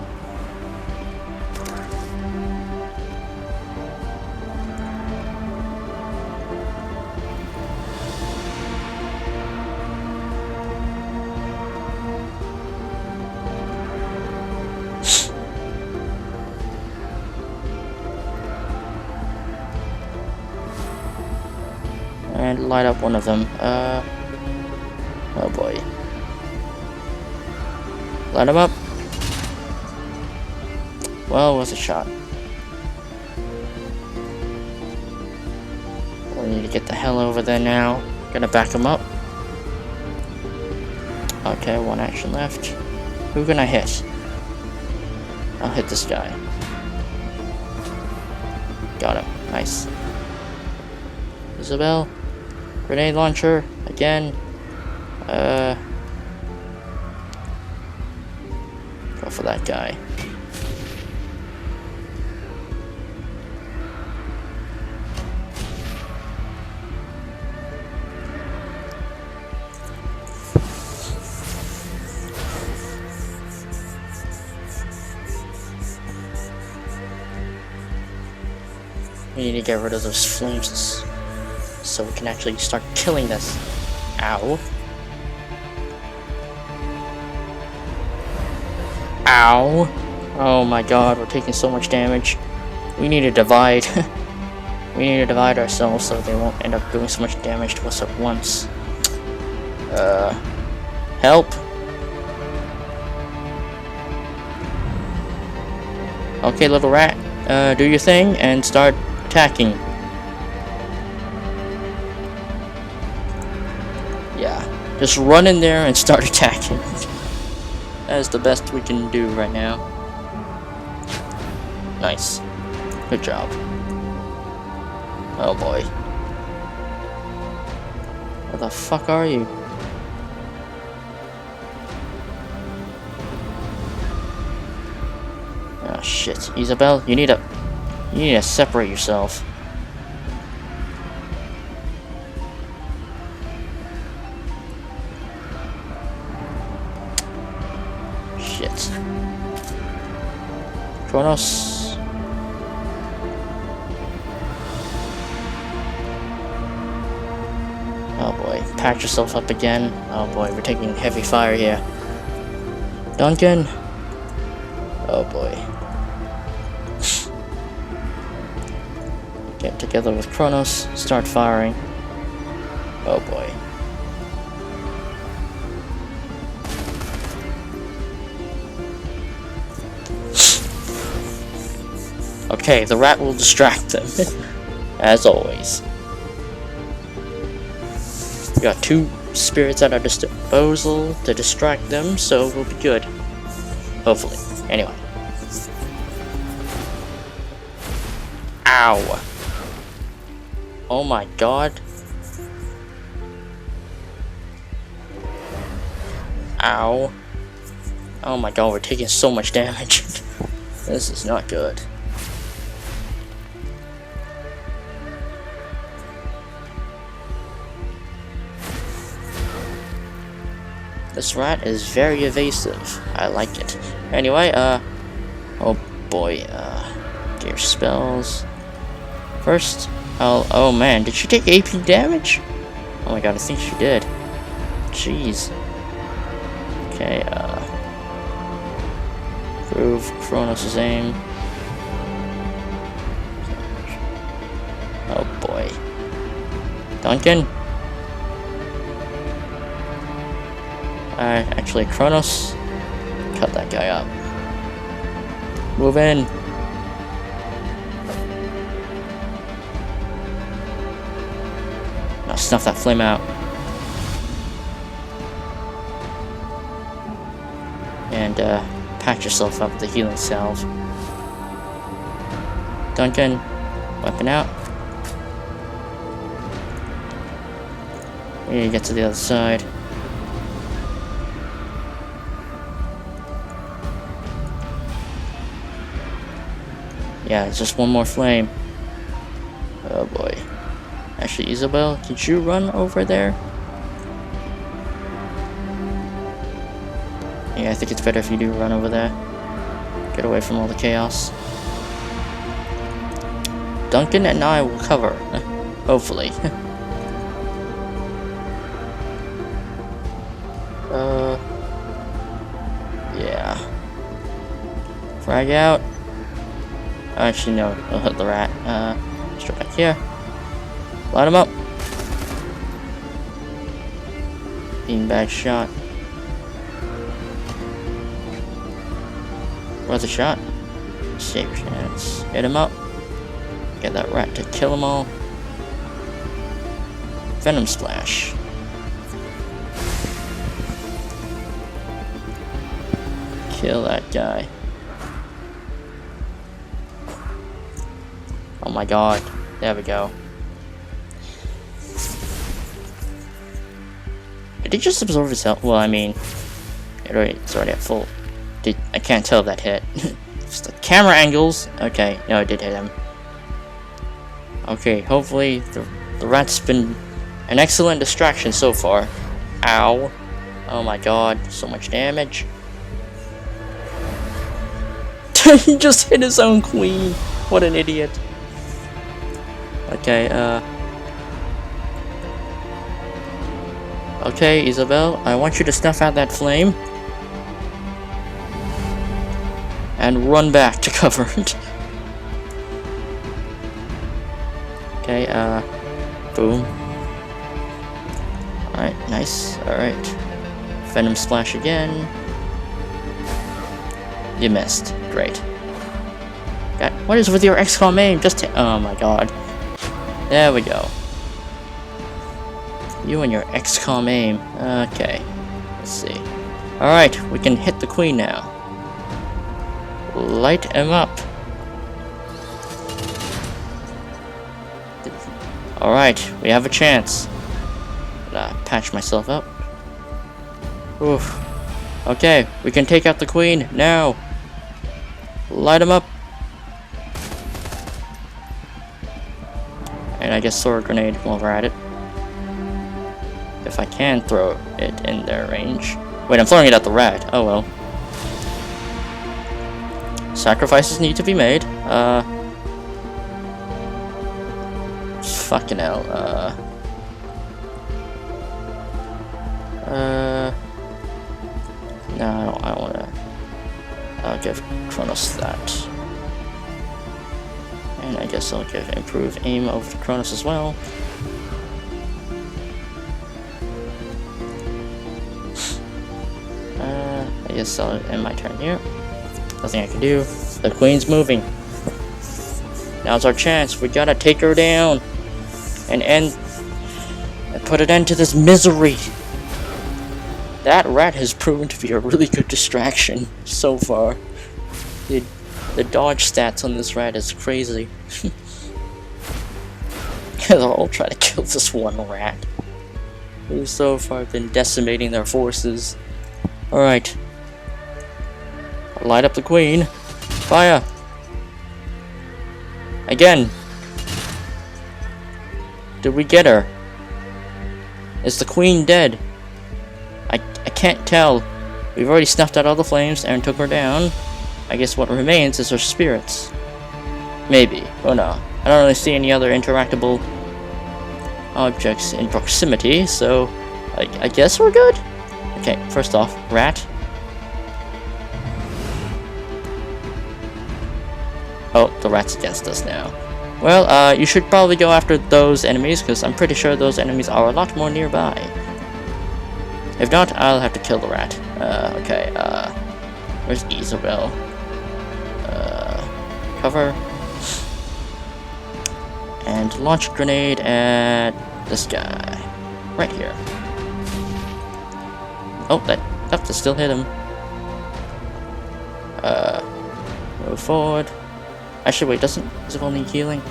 And light up one of them. Oh boy. Light him up. Well, worth a shot. We need to get the hell over there now. Gonna back him up. Okay, one action left. Who can I hit? I'll hit this guy. Got him. Nice. Isabel. Grenade launcher. Again. Go for that guy. We need to get rid of those flames so we can actually start killing this. Ow. Ow. Oh my god, we're taking so much damage. We need to divide. We need to divide ourselves so they won't end up doing so much damage to us at once. Help. Okay, little rat. Do your thing and start attacking. Yeah, just run in there and start attacking. That is the best we can do right now. Nice. Good job. Oh boy. Where the fuck are you? Oh shit. Isabel, you need to separate yourself. Shit. Kronos. Oh boy. Patch yourself up again. Oh boy, we're taking heavy fire here. Duncan. Oh boy. Get together with Kronos, start firing. Oh boy. Okay, the rat will distract them, as always. We got 2 spirits at our disposal to distract them, so we'll be good. Hopefully. Anyway. Ow. Oh my god. Ow. Oh my god, we're taking so much damage. This is not good. This rat is very evasive. I like it. Anyway, oh boy, gear spells. First, oh man, did she take AP damage? Oh my god, I think she did. Jeez. Okay, prove Kronos' aim. Oh boy. Duncan? Actually, Kronos. Cut that guy up. Move in. Now snuff that flame out. And, patch yourself up with the healing salve. Duncan, weapon out. We need to get to the other side. Yeah, it's just one more flame. Oh boy. Actually, Isabel, could you run over there? Yeah, I think it's better if you do run over there. Get away from all the chaos. Duncan and I will cover. Hopefully. Yeah. Frag out. Actually, no. I'll hit the rat. Straight back here. Light him up. Beanbag shot. Worth a shot. Save your chance. Hit him up. Get that rat to kill them all. Venom splash. Kill that guy. Oh my god. There we go. Did he just absorb his health? Well, I mean, it's already at full. I can't tell if that hit. Just the camera angles. Okay, no, it did hit him. Okay, hopefully the rat's been an excellent distraction so far. Ow. Oh my god, so much damage. He just hit his own queen. What an idiot. Okay, okay, Isabel, I want you to snuff out that flame. And run back to cover it. Okay, boom. Alright, nice. Alright. Venom Splash again. You missed. Great. God, what is with your XCOM aim? Oh my god. There we go. You and your XCOM aim. Okay. Let's see. Alright, we can hit the queen now. Light him up. Alright, we have a chance. Patch myself up. Oof. Okay, we can take out the queen now. Light him up. And I guess sword grenade while we're at it. If I can throw it in their range. Wait, I'm throwing it at the rat. Oh well. Sacrifices need to be made. Fucking hell. No, I don't wanna. I'll give Kronos that. And I guess I'll give improved aim over to Kronos as well. I guess I'll end my turn here. Nothing I can do. The queen's moving. Now's our chance. We gotta take her down. And put an end to this misery. That rat has proven to be a really good distraction so far. The dodge stats on this rat is crazy. They'll all try to kill this one rat, who's so far been decimating their forces. Alright. Light up the queen. Fire! Again! Did we get her? Is the queen dead? I can't tell. We've already snuffed out all the flames and took her down. I guess what remains is her spirits. Maybe. Oh no. I don't really see any other interactable objects in proximity, so I guess we're good? Okay, first off, rat. Oh, the rat's against us now. Well, you should probably go after those enemies, because I'm pretty sure those enemies are a lot more nearby. If not, I'll have to kill the rat. Okay, where's Isabel? Cover. And launch a grenade at this guy. Right here. Oh, that still hit him. Move forward. Actually, wait, doesn't Isabel need healing?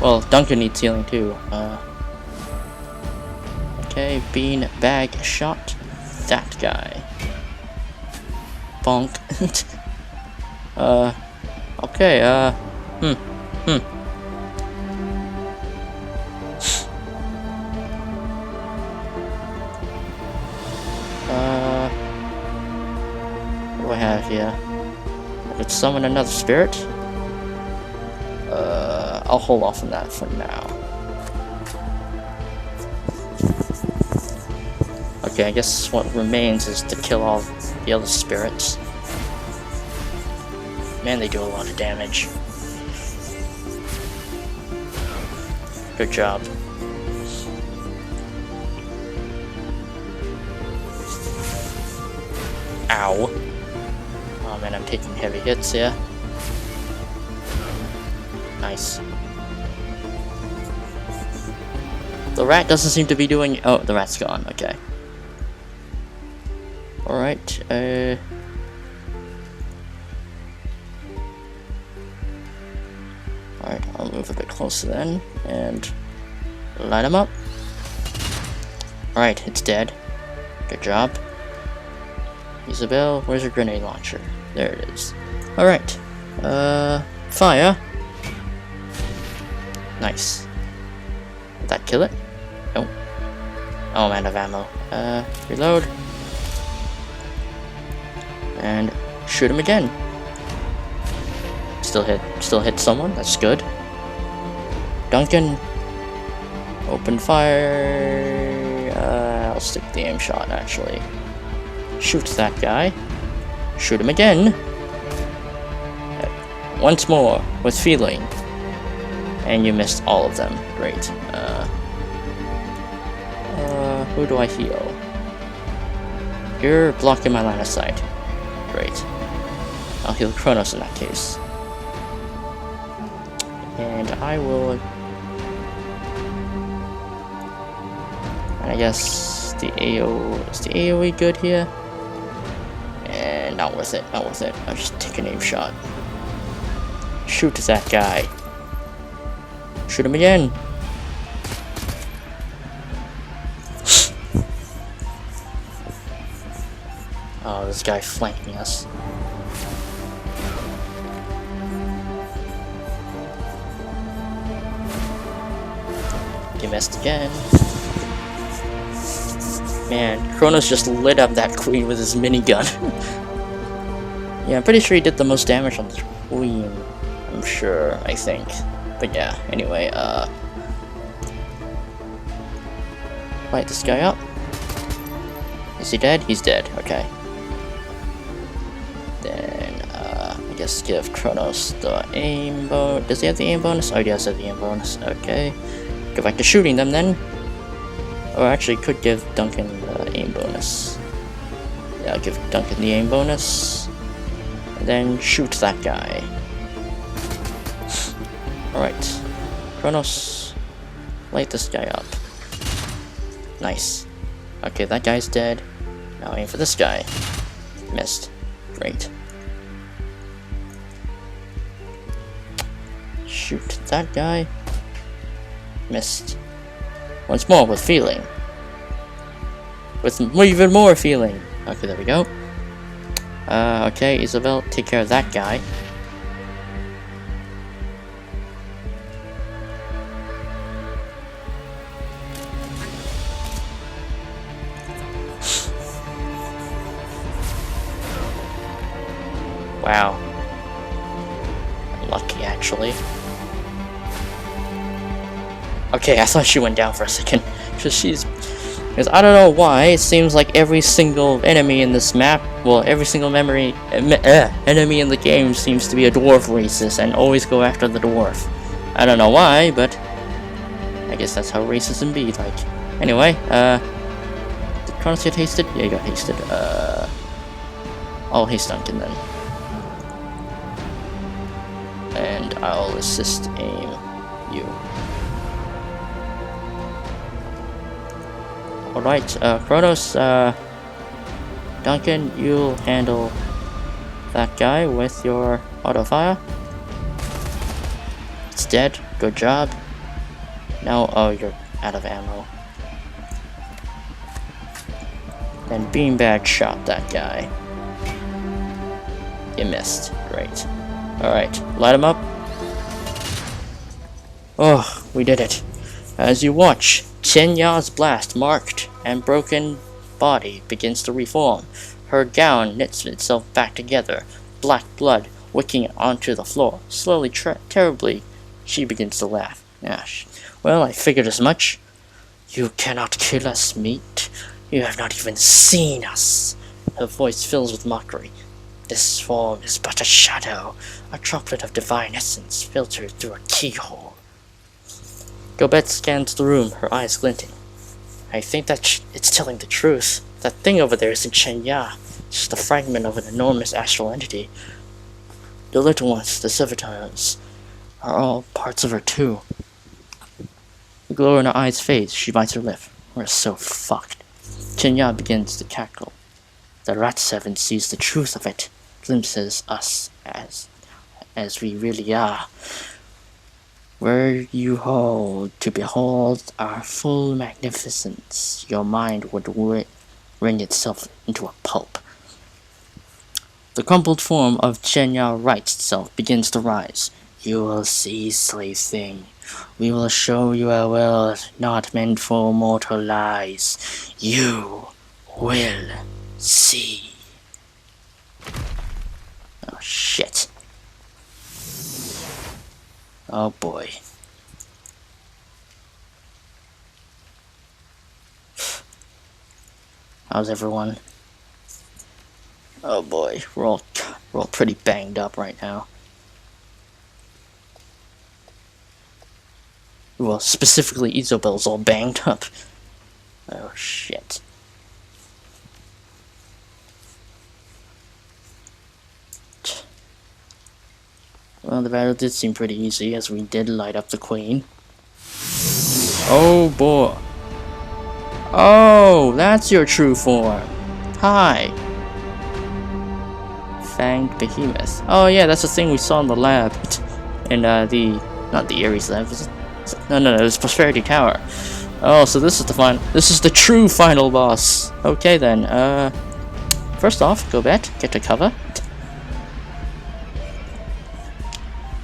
Well, Duncan needs healing too. Okay, bean bag shot. That guy. Bonk. Okay, what do I have here? I could summon another spirit. I'll hold off on that for now. Okay, I guess what remains is to kill all the other spirits. Man, they do a lot of damage. Good job. Ow. Oh man, I'm taking heavy hits here. Nice. The rat doesn't seem to be doing... Oh, the rat's gone. Okay. Alright, Alright, I'll move a bit closer then, and light him up. Alright, it's dead. Good job. Isabel, where's your grenade launcher? There it is. Alright. Fire. Nice. Did that kill it? Nope. Oh, I'm out of ammo. Reload. And shoot him again. Still hit someone, that's good. Duncan. Open fire. I'll stick the aim shot actually. Shoot that guy. Shoot him again. Once more, with feeling. And you missed all of them. Great. Who do I heal? You're blocking my line of sight. Great. I'll heal Kronos in that case. And I will... And I guess the AO... Is the AoE good here? And not worth it, not worth it. I'll just take an aim shot. Shoot that guy. Shoot him again. Oh, this guy flanking us. You missed again. Man, Kronos just lit up that queen with his minigun. Yeah, I'm pretty sure he did the most damage on the queen. I'm sure, I think. But yeah, anyway, light this guy up. Is he dead? He's dead, okay. Then, I guess give Kronos the aim bonus. Does he have the aim bonus? Oh, he does have the aim bonus, okay. Go back to shooting them then. Or actually, could give Duncan the aim bonus. Yeah, I'll give Duncan the aim bonus. And then shoot that guy. Alright. Kronos, light this guy up. Nice. Okay, that guy's dead. Now aim for this guy. Missed. Great. Shoot that guy. Missed. Once more with feeling. With even more feeling. Okay, there we go. Okay, Isabel, take care of that guy. Wow. Lucky, actually. Okay, I thought she went down for a second. Because I don't know why, it seems like every single enemy in this map, well, every single enemy in the game seems to be a dwarf racist and always go after the dwarf. I don't know why, but I guess that's how racism be like. Anyway, did Kronos get hasted? Yeah, he got hasted. I'll haste Duncan then. And I'll assist aim you. Alright, Kronos, Duncan, you'll handle that guy with your auto fire. It's dead, good job. Now, oh, you're out of ammo. Then beanbag shot that guy. You missed, great. Alright, light him up. Oh, we did it. As you watch, Chen Ya's blast marked and broken body begins to reform. Her gown knits itself back together, black blood wicking onto the floor. Slowly, terribly, she begins to laugh. Well, I figured as much. You cannot kill us, meat. You have not even seen us. Her voice fills with mockery. This form is but a shadow, a droplet of divine essence filtered through a keyhole. Gobet scans the room, her eyes glinting. I think that it's telling the truth. That thing over there isn't Chen Ya. It's just a fragment of an enormous astral entity. The little ones, the servitors, are all parts of her too. The glow in her eyes fades. She bites her lip. We're so fucked. Chen Ya begins to cackle. The Rat Seven sees the truth of it, glimpses us as we really are. Were you hold to behold our full magnificence, your mind would wring itself into a pulp. The crumpled form of Chenya rights itself begins to rise. You will see, slave thing. We will show you a world not meant for mortal lies. You will see. Oh shit. Oh boy. How's everyone? Oh boy, we're all pretty banged up right now. Well, specifically Isabel's all banged up. Oh shit. Well, the battle did seem pretty easy, as we did light up the queen. Oh boy. Oh, that's your true form. Hi. Fanged Behemoth. Oh yeah, that's the thing we saw in the lab. In not the Ares lab. No, it was Prosperity Tower. Oh, so this is the true final boss. Okay then, first off, go back, get to cover.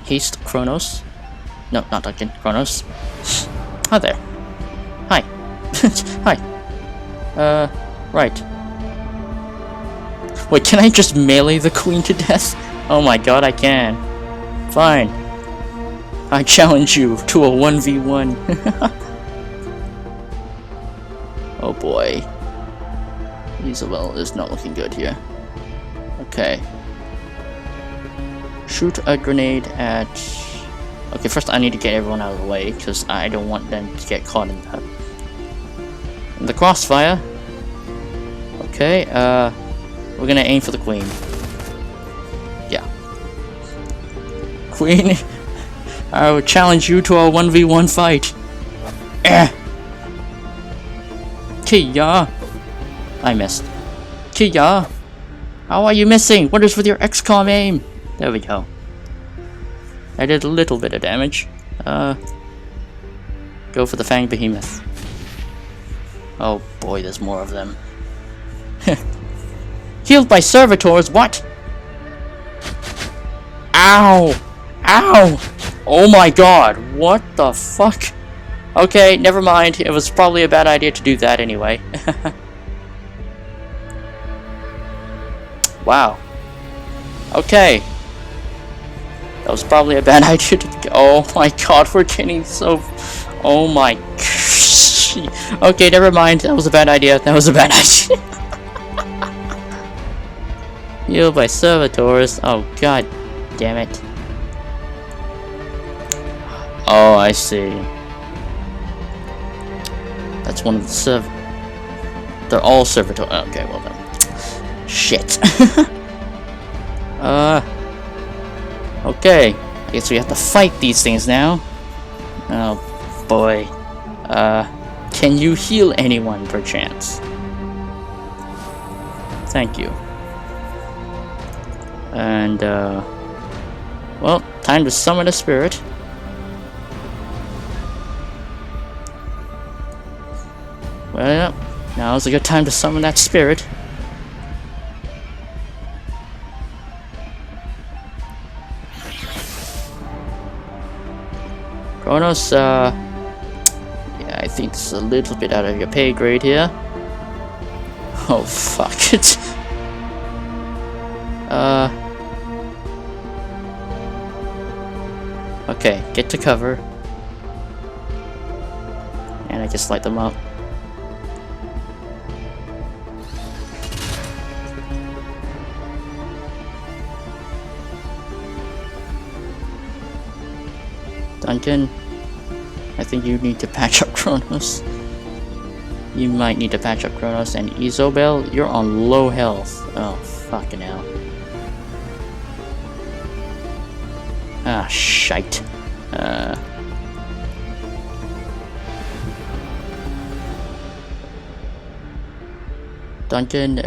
Haste Kronos. No, not Duncan, Kronos. Hi there. Hi. Hi. Right. Wait, can I just melee the queen to death? Oh my god, I can. Fine. I challenge you to a 1v1. Oh boy. Isabel is not looking good here. Okay. Shoot a grenade at... Okay, first I need to get everyone out of the way, because I don't want them to get caught in that. In the crossfire. Okay, we're gonna aim for the queen. Yeah. Queen, I will challenge you to a 1v1 fight. Kia! I missed. Kia! How are you missing? What is with your XCOM aim? There we go. I did a little bit of damage. Go for the Fang Behemoth. Oh boy, there's more of them. Healed by servitors, what? Ow! Ow! Oh my god, what the fuck? Okay, never mind. It was probably a bad idea to do that anyway. Wow. Okay. That was probably a bad idea to... Oh my god, we're getting so... Oh my... Okay, never mind. That was a bad idea. That was a bad idea. Healed by servitors. Oh god damn it. Oh, I see. That's one of the They're all servitors. Okay, well then. Shit. Okay. I guess we have to fight these things now. Oh boy. Can you heal anyone perchance? Thank you. And, well, time to summon a spirit. Well, now's a good time to summon that spirit. Kronos, yeah, I think it's a little bit out of your pay grade here. Oh, fuck it. Okay, get to cover. And I just light them up. Duncan, I think you need to patch up Kronos. You might need to patch up Kronos. And Isobel, you're on low health. Oh, fucking hell. Ah, shite. Duncan,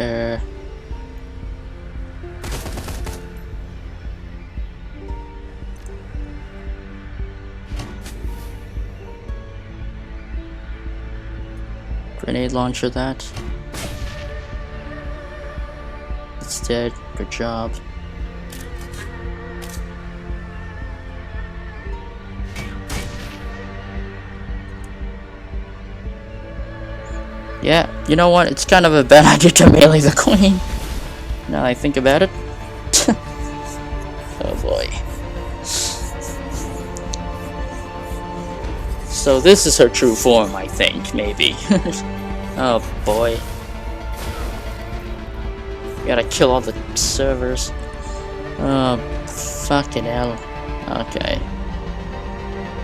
Grenade launcher that. It's dead. Good job. Yeah, you know what? It's kind of a bad idea to melee the queen. Now that I think about it. Oh boy. So this is her true form, I think, maybe. Oh boy. Gotta kill all the servers. Oh, fucking hell. Okay.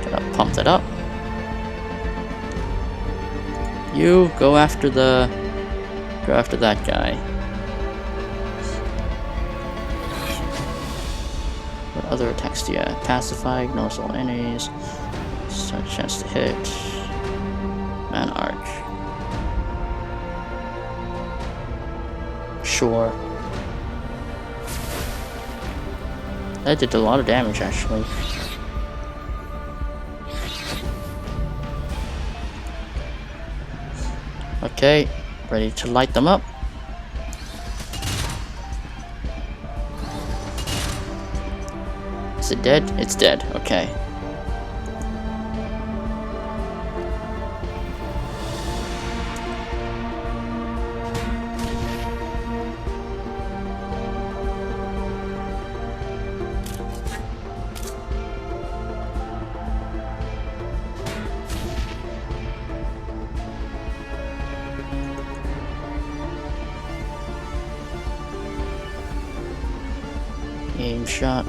Gotta pump that up. You go after that guy. What other attacks do you have? Pacify, ignores all enemies. Start chance to hit. Man arch. Sure. That did a lot of damage actually. Okay, ready to light them up. Is it dead? It's dead, okay. Aim shot.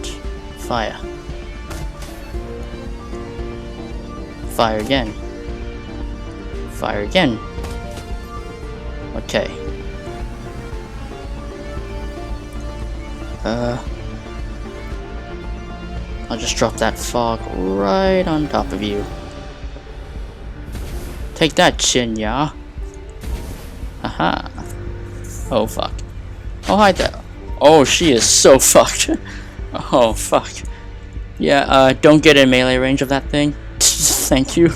Fire. Fire again. Fire again. Okay. I'll just drop that fog right on top of you. Take that, Shinya. Haha. Oh fuck. Oh hi there. Oh, she is so fucked. Oh, fuck. Yeah, don't get in melee range of that thing. Thank you.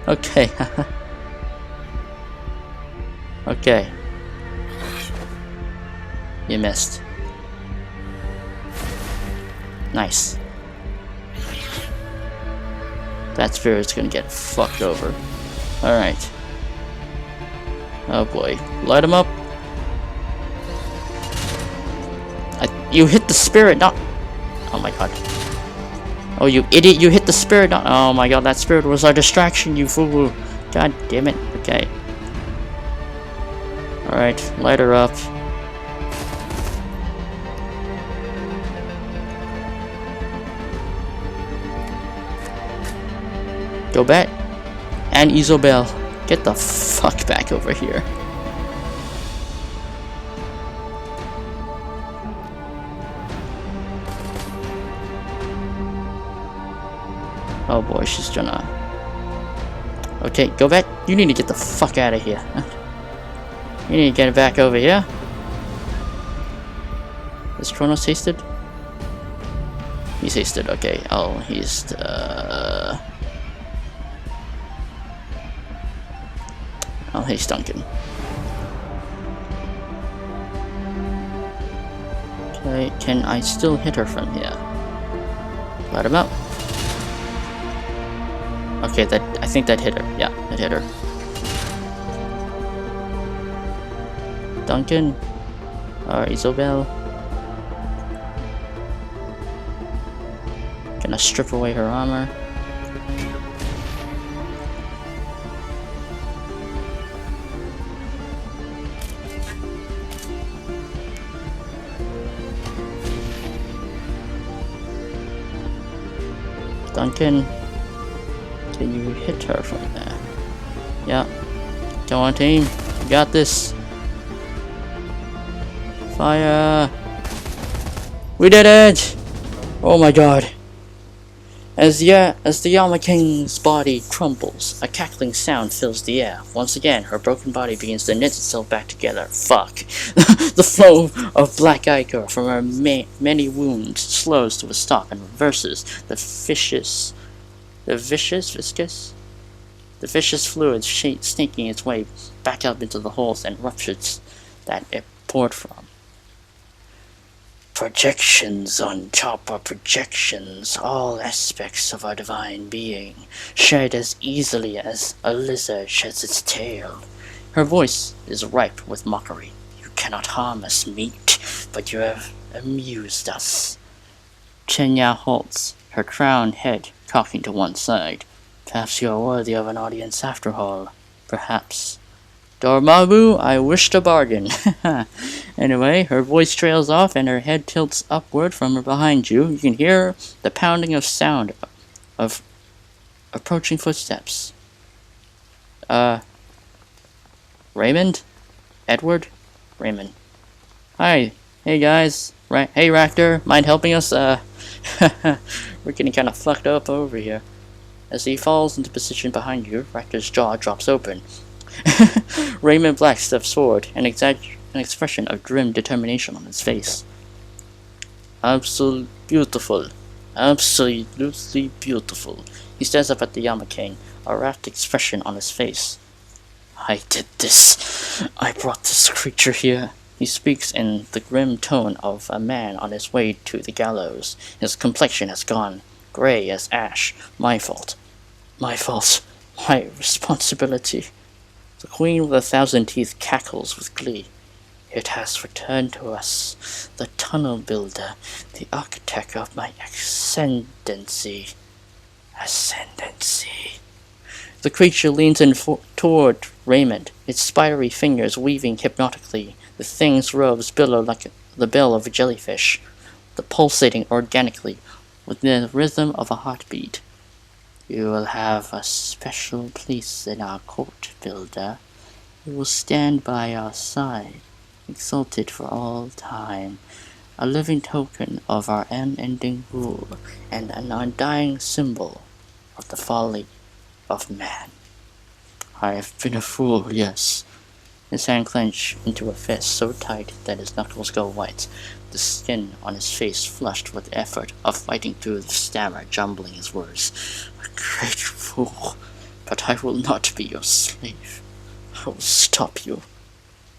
Okay. Okay. You missed. Nice. That spirit's gonna get fucked over. Alright. Oh boy. Light him up. You hit the spirit, not... Oh my god. Oh, you idiot, you hit the spirit, not... Oh my god, that spirit was our distraction, you fool. God damn it. Okay. Alright, light her up. Go back. And Isobel, get the fuck back over here. Oh boy, she's gonna... Okay, go back. You need to get the fuck out of here. You need to get back over here. Is Kronos hasted? He's hasted, okay. Oh, he's... I'll haste Duncan. Okay, can I still hit her from here? Light him up. Okay, I think that hit her. Yeah, it hit her. Duncan. Or Isobel. Gonna strip away her armor. Duncan. Can you hit her from there? Yeah. Come on, team. You got this. Fire. We did it! Oh my god. As the Yama King's body crumbles, a cackling sound fills the air. Once again, her broken body begins to knit itself back together. Fuck. The flow of black ichor from her many wounds slows to a stop and reverses. The the viscous fluid snaking its way back up into the holes and ruptures that it poured from. Projections on top of projections, all aspects of our divine being, shed as easily as a lizard sheds its tail. Her voice is ripe with mockery. You cannot harm us, meat, but you have amused us. Chenya halts, her crowned head cocking to one side. Perhaps you are worthy of an audience after all. Perhaps. Dormammu, I wish to bargain. Anyway, her voice trails off and her head tilts upward from behind you. You can hear the pounding of sound of approaching footsteps. Raymond? Edward? Raymond. Hi. Hey guys. Hey Raptor, mind helping us? We're getting kind of fucked up over here. As he falls into position behind you, Raptor's jaw drops open. Raymond Black steps forward, an expression of grim determination on his face. Absolutely beautiful. Absolutely beautiful. He stares up at the Yama King, a rapt expression on his face. I did this. I brought this creature here. He speaks in the grim tone of a man on his way to the gallows. His complexion has gone gray as ash. My fault. My fault. My responsibility. The Queen with 1,000 Teeth cackles with glee. It has returned to us, the tunnel builder, the architect of my ascendancy. The creature leans in toward Raymond, its spidery fingers weaving hypnotically. The thing's robes billow like the bill of a jellyfish, the pulsating organically with the rhythm of a heartbeat. You will have a special place in our court, builder. You will stand by our side, exalted for all time, a living token of our unending rule, and an undying symbol of the folly of man. I have been a fool, yes. His hand clenched into a fist so tight that his knuckles go white, the skin on his face flushed with the effort of fighting through the stammer, jumbling his words. A great fool, but I will not be your slave. I will stop you.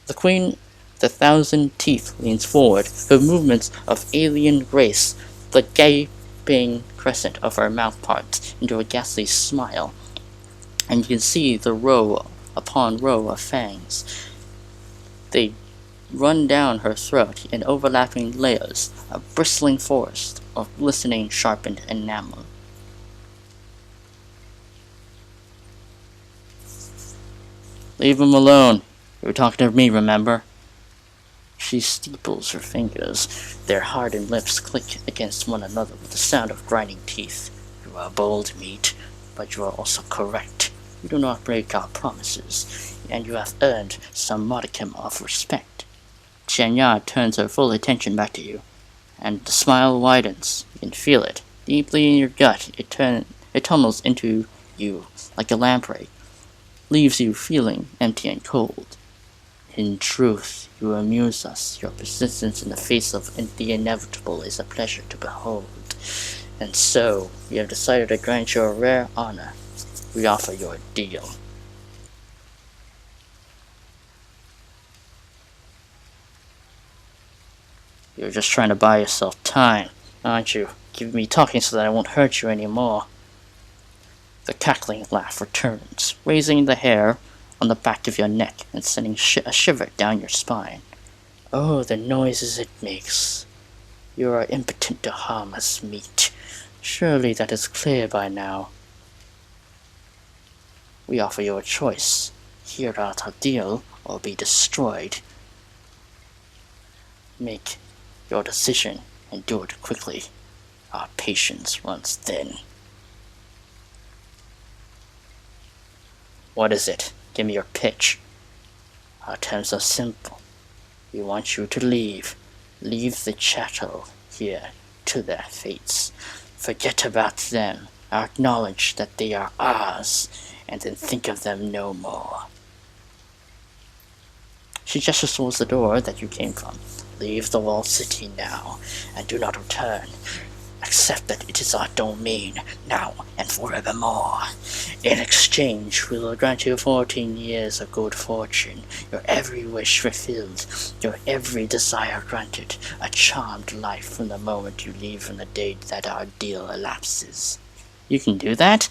The Queen, the 1,000 Teeth, leans forward, her movements of alien grace, the gaping crescent of her mouth parts into a ghastly smile, and you can see the row upon row of fangs. They run down her throat in overlapping layers, a bristling forest of glistening, sharpened enamel. Leave him alone. You were talking to me, remember? She steeples her fingers. Their hardened lips click against one another with the sound of grinding teeth. You are bold, meat, but you are also correct. You do not break our promises, and you have earned some modicum of respect. Chenya turns her full attention back to you, and the smile widens. You can feel it. Deeply in your gut, it tunnels into you like a lamprey, leaves you feeling empty and cold. In truth, you amuse us. Your persistence in the face of the inevitable is a pleasure to behold. And so, we have decided to grant you a rare honor. We offer you a deal. You're just trying to buy yourself time, aren't you? Keep me talking so that I won't hurt you anymore. The cackling laugh returns, raising the hair on the back of your neck and sending a shiver down your spine. Oh, the noises it makes. You are impotent to harm us, meat. Surely that is clear by now. We offer you a choice. Hear out our deal, or be destroyed. Make your decision, and do it quickly. Our patience runs thin. What is it? Give me your pitch. Our terms are simple. We want you to leave. Leave the chattel here to their fates. Forget about them. Acknowledge that they are ours, and then think of them no more. She gestures towards the door that you came from. Leave the walled city now, and do not return. Accept that it is our domain, now and forevermore. In exchange, we will grant you 14 years of good fortune, your every wish fulfilled, your every desire granted, a charmed life from the moment you leave from the date that our deal elapses. You can do that?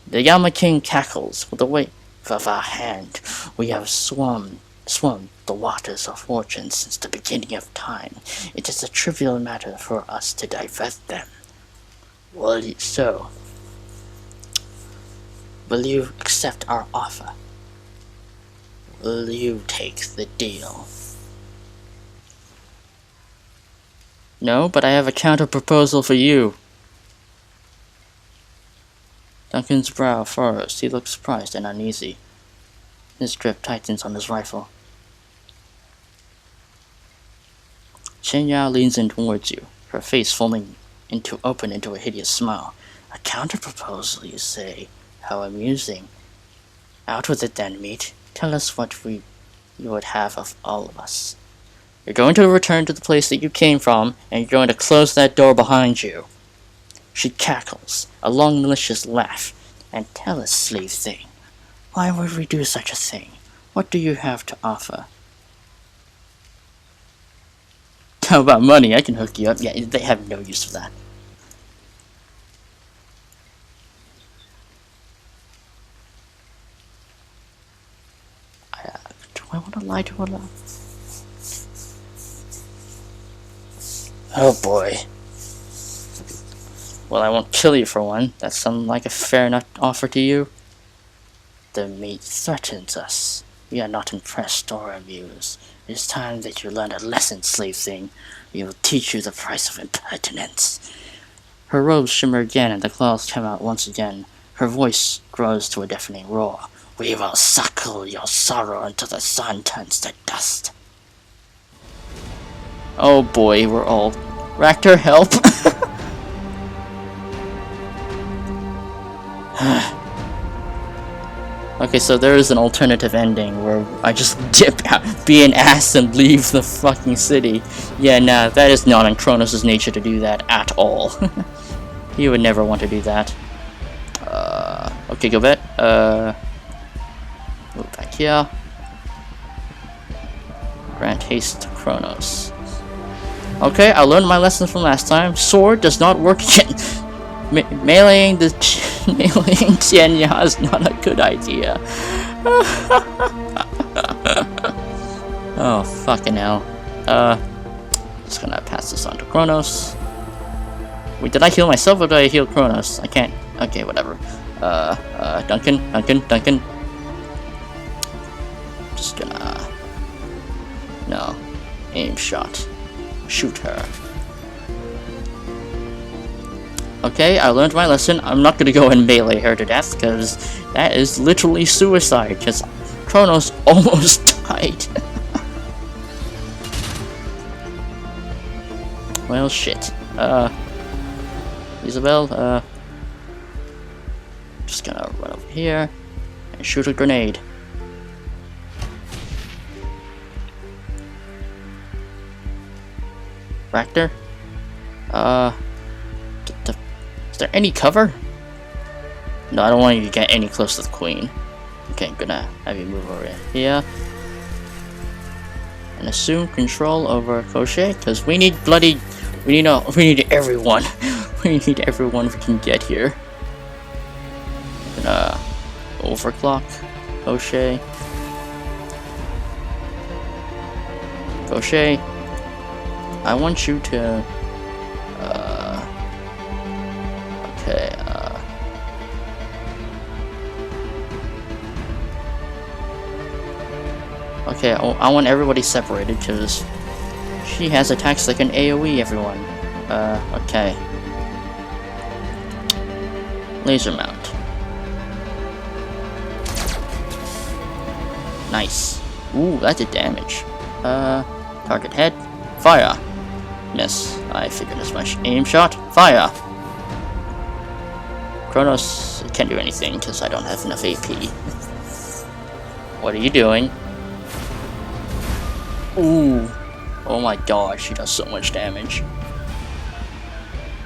The Yama King cackles. With the wave of our hand, we have swum the waters of fortune since the beginning of time. It is a trivial matter for us to divert them. Will you accept our offer? Will you take the deal? No, but I have a counter-proposal for you. Duncan's brow furrows. He looks surprised and uneasy. His grip tightens on his rifle. Shen Yao leans in towards you, her face folding open into a hideous smile. A counter-proposal, you say? How amusing. Out with it then, meat. Tell us what you would have of all of us. You're going to return to the place that you came from, and you're going to close that door behind you. She cackles, a long malicious laugh. And tell us, slave thing, why would we do such a thing? What do you have to offer? How about money? I can hook you up. Yeah, they have no use for that. Do I want to lie to her? Oh boy. Well, I won't kill you for one. That sounds like a fair enough offer to you. The meat threatens us. We are not impressed or amused. It is time that you learn a lesson, slave thing. We will teach you the price of impertinence. Her robes shimmer again and the claws come out once again. Her voice grows to a deafening roar. We will suckle your sorrow until the sun turns to dust. Oh boy, we're all... Ractor, help! Okay, so there is an alternative ending where I just dip out, be an ass, and leave the fucking city. Yeah, nah, that is not in Kronos' nature to do that at all. He would never want to do that. Okay, go back. Move back here. Grant haste to Kronos. Okay, I learned my lesson from last time. Sword does not work again. Meleeing Xianya is not a good idea. Oh, fucking hell. Just gonna pass this on to Kronos. Wait, did I heal myself or did I heal Kronos? I can't. Okay, whatever. Duncan. Just gonna... No. Aim shot. Shoot her. Okay, I learned my lesson. I'm not gonna go and melee her to death, because that is literally suicide, because Kronos almost died. Well, shit. Isabel, just gonna run over here and shoot a grenade. Ractor? Is there any cover? No, I don't want you to get any close to the queen. Okay, I'm gonna have you move over here. And assume control over Crochet, because we need bloody... We need everyone. We need everyone we can get here. I'm gonna overclock Crochet. Crochet. I want you to... Okay, Okay, I want everybody separated, because she has attacks that can AoE everyone. Okay. Laser mount. Nice. Ooh, that did damage. Target head. Fire. Miss. I figured as much. Aim shot. Fire. Kronos can't do anything because I don't have enough AP. What are you doing? Ooh. Oh my god, she does so much damage.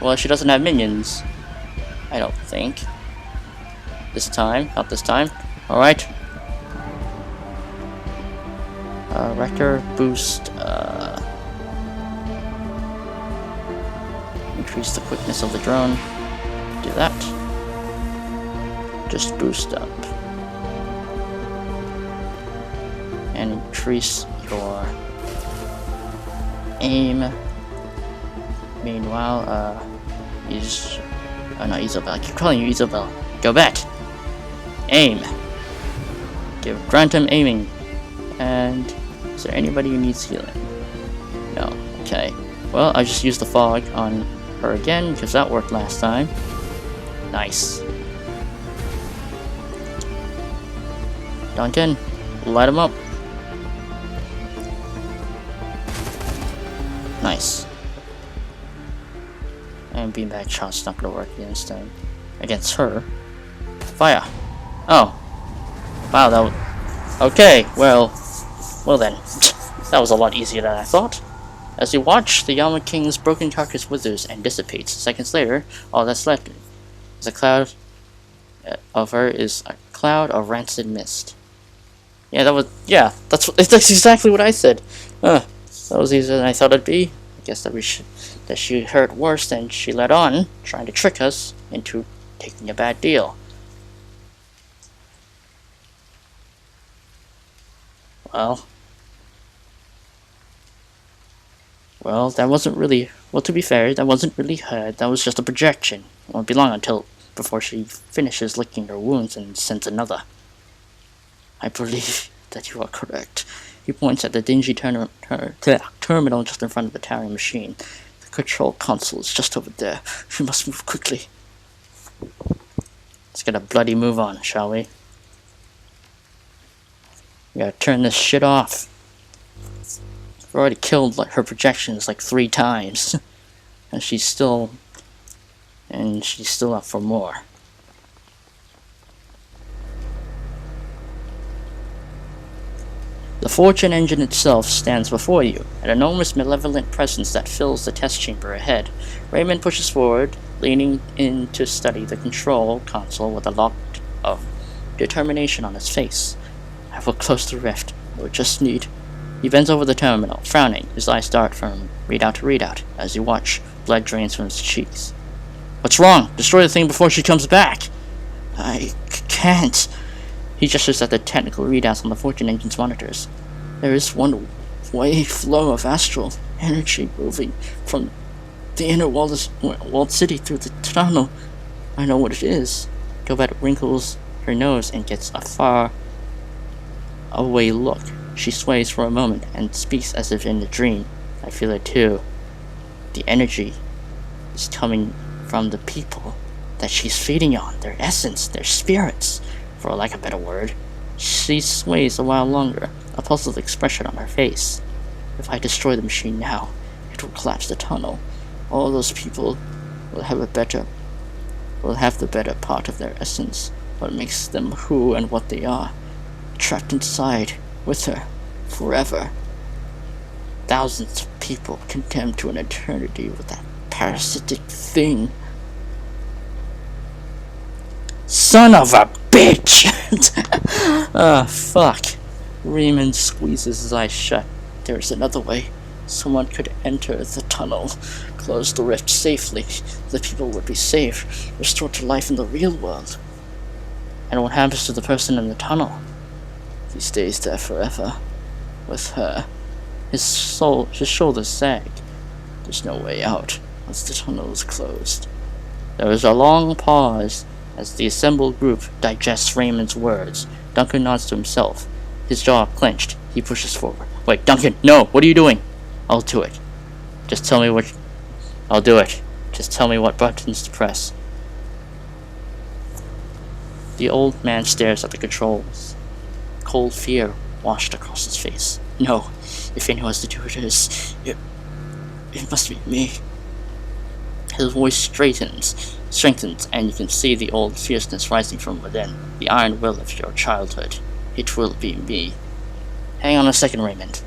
Well, she doesn't have minions. I don't think. this time. Not this time. Alright. Wrecker, boost, increase the quickness of the drone. Do that. Just boost up. And increase your aim. Meanwhile, use... Oh, not Isabel. I keep calling you Isabel. Go back! Aim! Grant him aiming. And... Is there anybody who needs healing? No. Okay. Well, I just used the fog on her again, because that worked last time. Nice. Duncan, light him up. Nice. And beanbag shot's not gonna work against him. Against her. Fire! Oh. Wow, that was... Okay, well then. That was a lot easier than I thought. As you watch, the Yama King's broken carcass withers and dissipates. Seconds later, all that's left is a cloud of her is a cloud of rancid mist. Yeah, that's exactly what I said. That was easier than I thought it'd be. I guess that she hurt worse than she let on, trying to trick us into taking a bad deal. Well, that wasn't really... Well, to be fair, that wasn't really her. That was just a projection. It won't be long before she finishes licking her wounds and sends another. I believe that you are correct. He points at the dingy terminal just in front of the towering machine. The control console is just over there. We must move quickly. Let's get a bloody move on, shall we? We gotta turn this shit off. We've already killed her projections like 3 times. And she's still up for more. The Fortune engine itself stands before you, an enormous malevolent presence that fills the test chamber ahead. Raymond pushes forward, leaning in to study the control console with a look of determination on his face. I will close the rift. I would just need... He bends over the terminal, frowning, his eyes dart from readout to readout. As you watch, blood drains from his cheeks. What's wrong? Destroy the thing before she comes back! I can't... He gestures at the technical readouts on the Fortune engine's monitors. There is one wave flow of astral energy moving from the inner walled city through the tunnel. I know what it is. Gilbert wrinkles her nose and gets a far away look. She sways for a moment and speaks as if in a dream. I feel it too. The energy is coming from the people that she's feeding on, their essence, their spirits, for lack of a better word. She sways a while longer, a puzzled expression on her face. If I destroy the machine now, it will collapse the tunnel. All those people will have the better part of their essence, what makes them who and what they are, trapped inside with her forever. Thousands of people condemned to an eternity with that parasitic thing. Son of a bitch! Fuck. Raymond squeezes his eyes shut. There's another way. Someone could enter the tunnel, close the rift safely. The people would be safe, restored to life in the real world. And what happens to the person in the tunnel? He stays there forever, with her. His shoulders sag. There's no way out once the tunnel is closed. There is a long pause as the assembled group digests Raymond's words. Duncan nods to himself, his jaw clenched. He pushes forward. Wait, Duncan, no! What are you doing? I'll do it. Just tell me what... I'll do it. Just tell me what buttons to press. The old man stares at the controls. Cold fear washed across his face. No, if anyone has to do it, it must be me. His voice strengthens, and you can see the old fierceness rising from within. The iron will of your childhood. It will be me. Hang on a second, Raymond.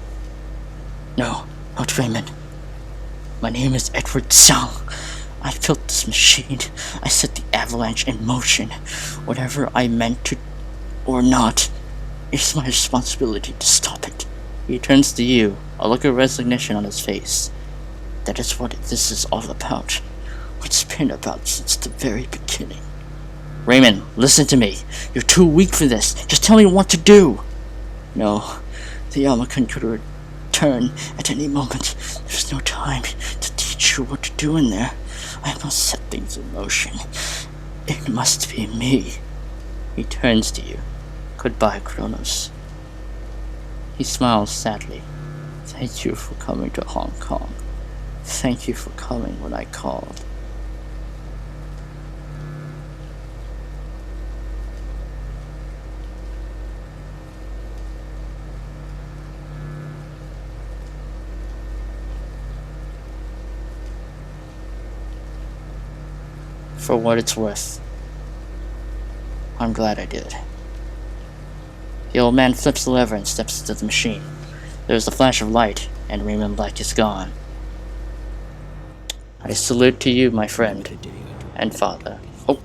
No, not Raymond. My name is Edward Zhang. I built this machine. I set the avalanche in motion. Whatever I meant to or not, it's my responsibility to stop it. He turns to you, a look of resignation on his face. That is what this is all about. What's been about since the very beginning. Raymond, listen to me. You're too weak for this. Just tell me what to do. No, the Almacon could return at any moment. There's no time to teach you what to do in there. I must set things in motion. It must be me. He turns to you. Goodbye, Kronos. He smiles sadly. Thank you for coming to Hong Kong. Thank you for coming when I called. For what it's worth, I'm glad I did. The old man flips the lever and steps into the machine. There's a flash of light, and Raymond Black is gone. I salute to you, my friend and father. Oh.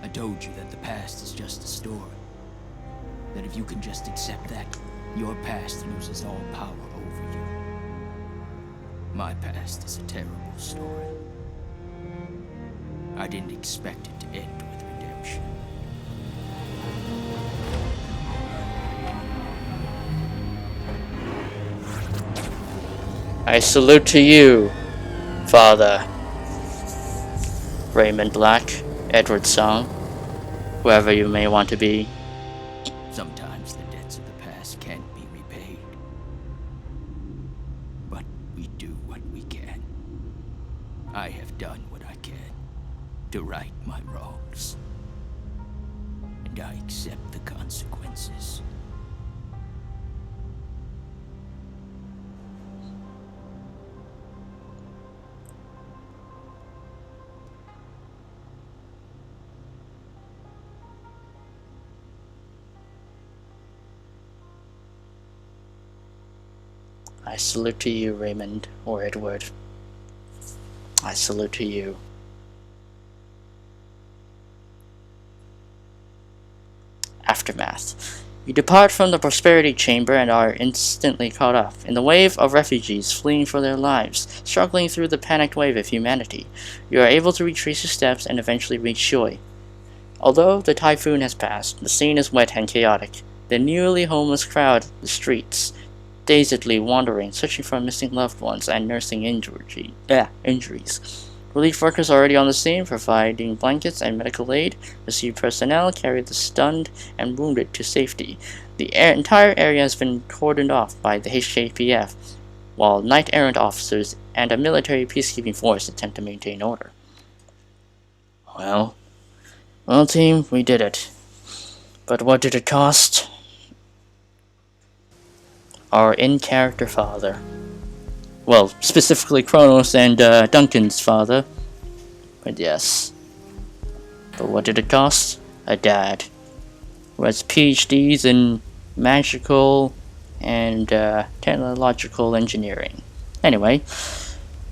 I told you that the past is just a story. That if you can just accept that, your past loses all power over you. My past is a terrible story. I didn't expect it to end with redemption. I salute to you, Father Raymond Black, Edward Song, whoever you may want to be. Sometimes the debts of the past can't be repaid. But we do what we can. I have done what I can to right my wrongs. And I accept the consequences. I salute to you, Raymond, or Edward. I salute to you. Aftermath. You depart from the Prosperity Chamber and are instantly caught up in the wave of refugees fleeing for their lives, struggling through the panicked wave of humanity. You are able to retrace your steps and eventually reach Joy. Although the typhoon has passed, the scene is wet and chaotic. The nearly homeless crowd the streets, dazedly wandering, searching for missing loved ones and nursing injuries. Relief workers are already on the scene, providing blankets and medical aid. Rescue personnel carry the stunned and wounded to safety. The entire area has been cordoned off by the HKPF, while knight-errant officers and a military peacekeeping force attempt to maintain order. Well, team, we did it. But what did it cost? Our in-character father. Well, specifically Kronos and Duncan's father. But yes. But what did it cost? A dad who has PhDs in magical and technological engineering. Anyway,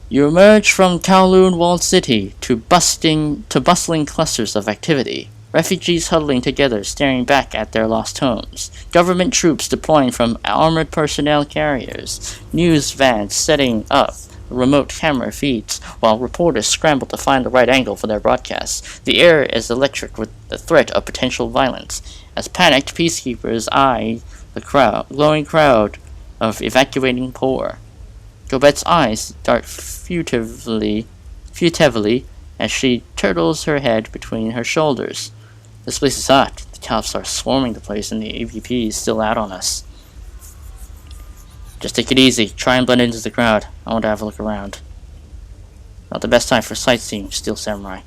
you emerge from Kowloon walled city to bustling clusters of activity. Refugees huddling together, staring back at their lost homes. Government troops deploying from armored personnel carriers. News vans setting up remote camera feeds, while reporters scramble to find the right angle for their broadcasts. The air is electric with the threat of potential violence, as panicked peacekeepers eye the glowing crowd of evacuating poor. Gobette's eyes dart furtively as she turtles her head between her shoulders. This place is hot. The cops are swarming the place and the AVP is still out on us. Just take it easy. Try and blend into the crowd. I want to have a look around. Not the best time for sightseeing, Steel Samurai.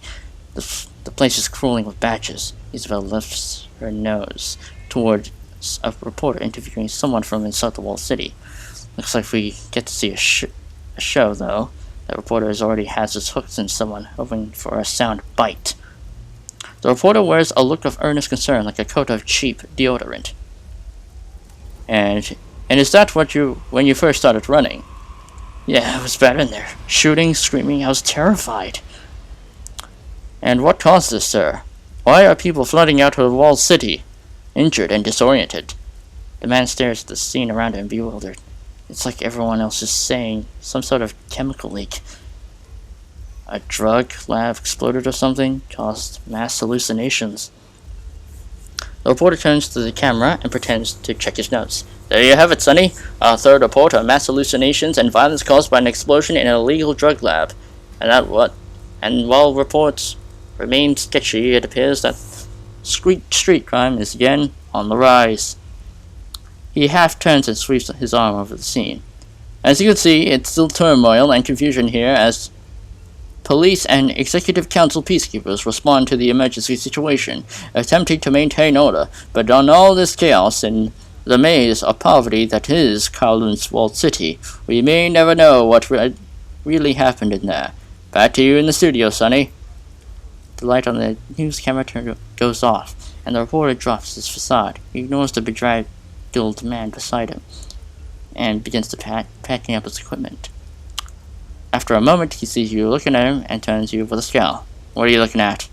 The place is crawling with badges. Isabel lifts her nose towards a reporter interviewing someone from inside the walled city. Looks like we get to see a show, though. That reporter already has his hooks in someone, hoping for a sound bite. The reporter wears a look of earnest concern, like a coat of cheap deodorant. And is that what when you first started running? Yeah, it was bad in there. Shooting, screaming, I was terrified. And what caused this, sir? Why are people flooding out of the walled city, injured and disoriented? The man stares at the scene around him, bewildered. It's like everyone else is saying some sort of chemical leak. A drug lab exploded or something, caused mass hallucinations. The reporter turns to the camera and pretends to check his notes. There you have it, Sonny. Our third report on mass hallucinations and violence caused by an explosion in an illegal drug lab. And while reports remain sketchy, it appears that street crime is again on the rise. He half turns and sweeps his arm over the scene. As you can see, it's still turmoil and confusion here as police and executive council peacekeepers respond to the emergency situation, attempting to maintain order, but on all this chaos in the maze of poverty that is Kowloon's walled city, we may never know what really happened in there. Back to you in the studio, Sonny. The light on the news camera goes off, and the reporter drops his facade. He ignores the bedraggled man beside him, and begins to packing up his equipment. After a moment, he sees you looking at him and turns to you with a scowl. What are you looking at?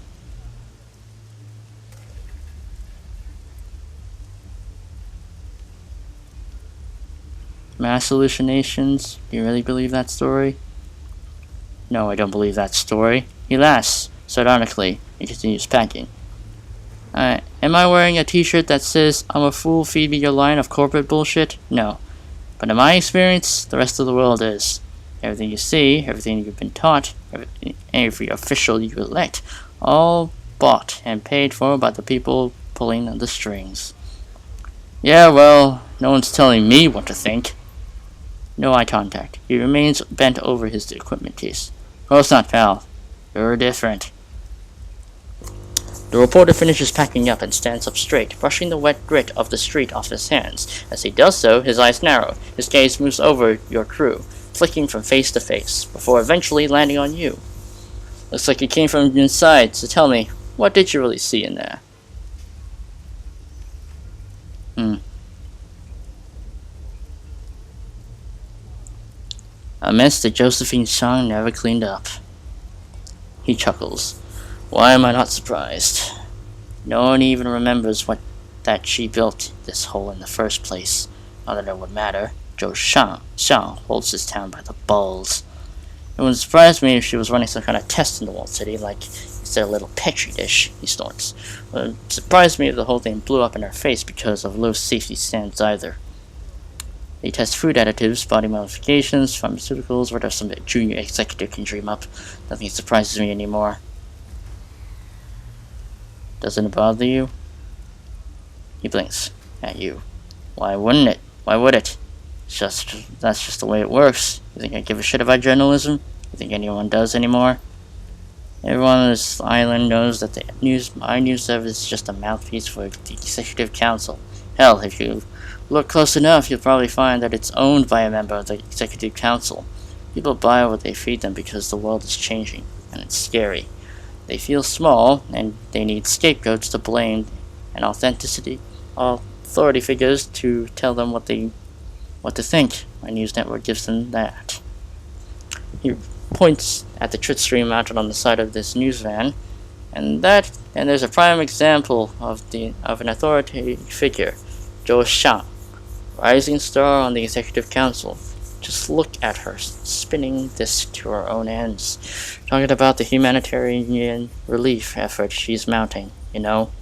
Mass hallucinations? Do you really believe that story? No, I don't believe that story. He laughs sardonically and continues packing. Am I wearing a t-shirt that says, I'm a fool, feed me your line of corporate bullshit? No. But in my experience, the rest of the world is. Everything you see, everything you've been taught, every official you elect, all bought and paid for by the people pulling the strings. Yeah, well, no one's telling me what to think. No eye contact. He remains bent over his equipment case. Close not, pal. You're different. The reporter finishes packing up and stands up straight, brushing the wet grit of the street off his hands. As he does so, his eyes narrow. His gaze moves over your crew, flicking from face to face, before eventually landing on you. Looks like you came from inside, so tell me, what did you really see in there? A mess that Josephine Chang never cleaned up. He chuckles. Why am I not surprised? No one even remembers that she built this hole in the first place. Not that it would matter. Zhou Xiang holds his town by the balls. It wouldn't surprise me if she was running some kind of test in the walled city, like instead of a little petri dish, he snorts. It wouldn't surprise me if the whole thing blew up in her face because of low safety standards either. They test food additives, body modifications, pharmaceuticals, whatever some junior executive can dream up. Nothing surprises me anymore. Doesn't it bother you? He blinks at you. Why wouldn't it? Why would it? That's just the way it works. You think I give a shit about journalism? You think anyone does anymore? Everyone on this island knows that our news service is just a mouthpiece for the executive council. Hell, if you look close enough, you'll probably find that it's owned by a member of the executive council. People buy what they feed them because the world is changing, and it's scary. They feel small, and they need scapegoats to blame, and authority figures to tell them what to think. My news network gives them that. He points at the trit stream mounted on the side of this news van, and there's a prime example of an authoritative figure, Zhou Xiang, rising star on the executive council. Just look at her, spinning this to her own ends. Talking about the humanitarian relief effort she's mounting, you know?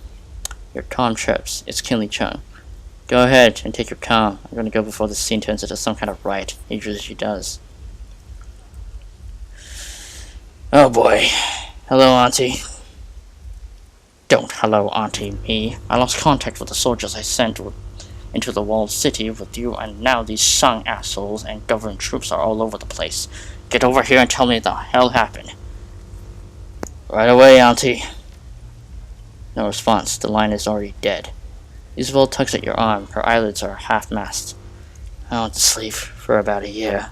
Your calm trips. It's Kinley Chung. Go ahead and take your calm. I'm gonna go before this scene turns into some kind of riot. Usually does. Oh boy. Hello, Auntie. Don't hello, Auntie, me. I lost contact with the soldiers I sent into the walled city with you, and now these Shang assholes and government troops are all over the place. Get over here and tell me what the hell happened. Right away, Auntie. No response. The line is already dead. Isabel tugs at your arm. Her eyelids are half-masked. I went to sleep for about a year.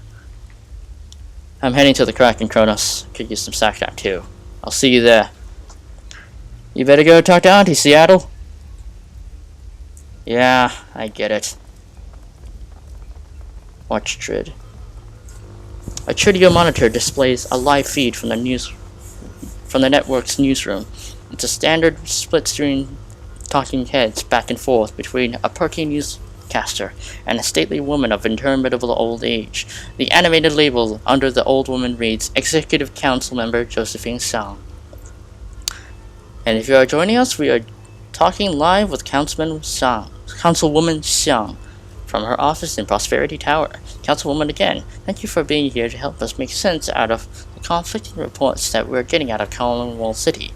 I'm heading to the Kraken, Kronos. Could use some sack time, too. I'll see you there. You better go talk to Auntie, Seattle. Yeah, I get it. Watch Trid. A trio monitor displays a live feed from the network's newsroom. It's a standard split-screen talking heads back and forth between a perky newscaster and a stately woman of interminable old age. The animated label under the old woman reads, Executive Council Member Josephine Xiang. And if you are joining us, we are talking live with Councilwoman Xiang from her office in Prosperity Tower. Councilwoman, again, thank you for being here to help us make sense out of the conflicting reports that we're getting out of Commonwealth City.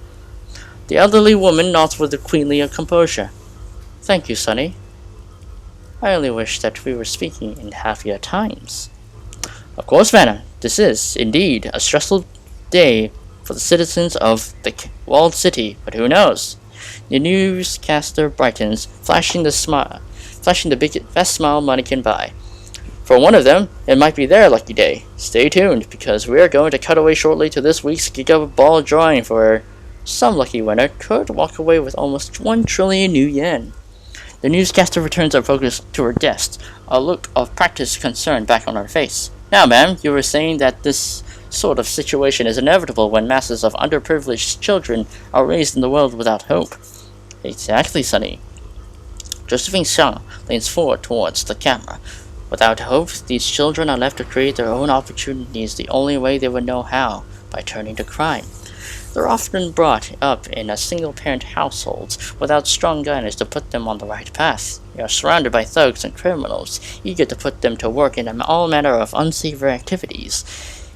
The elderly woman nods with a queenly composure. Thank you, Sonny. I only wish that we were speaking in happier times. Of course, Vanna, this is, indeed, a stressful day for the citizens of the walled city, but who knows? The newscaster brightens, flashing the best smile money can buy. For one of them, it might be their lucky day. Stay tuned, because we are going to cut away shortly to this week's Giga Ball drawing where some lucky winner could walk away with almost 1 trillion new yen. The newscaster returns our focus to her desk, a look of practiced concern back on her face. Now, ma'am, you were saying that this sort of situation is inevitable when masses of underprivileged children are raised in the world without hope. Exactly, Sonny. Josephine Xiang leans forward towards the camera. Without hope, these children are left to create their own opportunities the only way they would know how, by turning to crime. They're often brought up in a single-parent households without strong guidance to put them on the right path. They are surrounded by thugs and criminals, eager to put them to work in all manner of unsavory activities.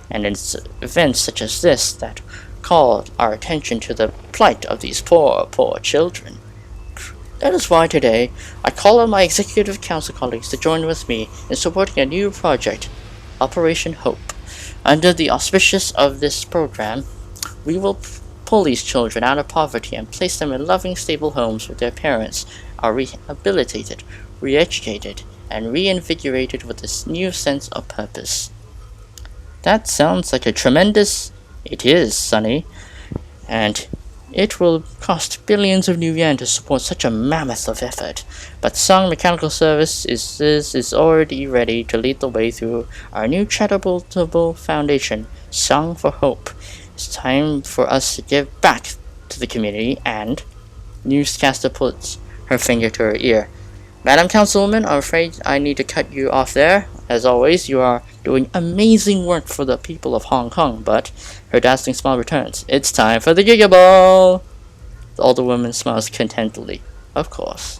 And it's events such as this that call our attention to the plight of these poor children. That is why today, I call on my Executive Council colleagues to join with me in supporting a new project, Operation Hope. Under the auspices of this program, we will pull these children out of poverty and place them in loving, stable homes where their parents are rehabilitated, re-educated, and reinvigorated with this new sense of purpose. That sounds like a tremendous... It is, Sonny. And it will cost billions of new yen to support such a mammoth of effort. But Song Mechanical Services is already ready to lead the way through our new charitable foundation, Song for Hope. It's time for us to give back to the community, and... Newscaster puts her finger to her ear. Madam Councilwoman, I'm afraid I need to cut you off there. As always, you are doing amazing work for the people of Hong Kong, but her dazzling smile returns. It's time for the Giga Ball! The older woman smiles contentedly. Of course.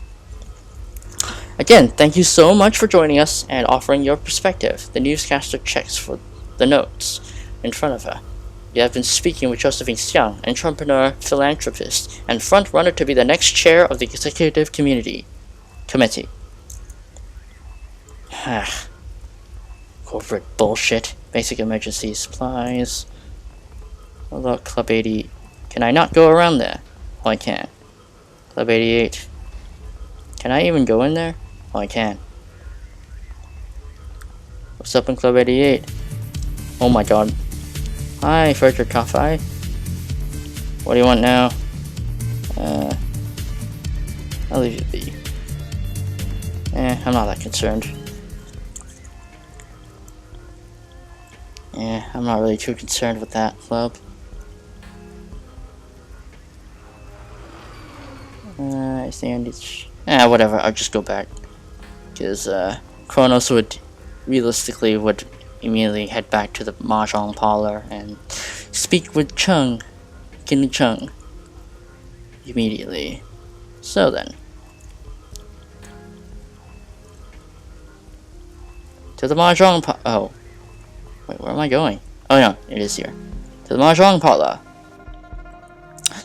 Again, thank you so much for joining us and offering your perspective. The newscaster checks for the notes in front of her. You have been speaking with Josephine Xiang, entrepreneur, philanthropist, and front-runner to be the next chair of the Executive Committee. Corporate bullshit. Basic emergency supplies. Oh, look, Club 80. Can I not go around there? Oh, I can. Club 88. Can I even go in there? Oh, I can. What's up in Club 88? Oh my god. Hi, Frederick Coffey. What do you want now? I'll leave you be. I'm not that concerned. I'm not really too concerned with that club. I think it's... whatever, I'll just go back. Because, Kronos would immediately head back to the Mahjong parlor and speak with Kinley Chung. Immediately. So then. To the Mahjong oh. Wait, where am I going? Oh no, it is here. To the Mahjong parlor.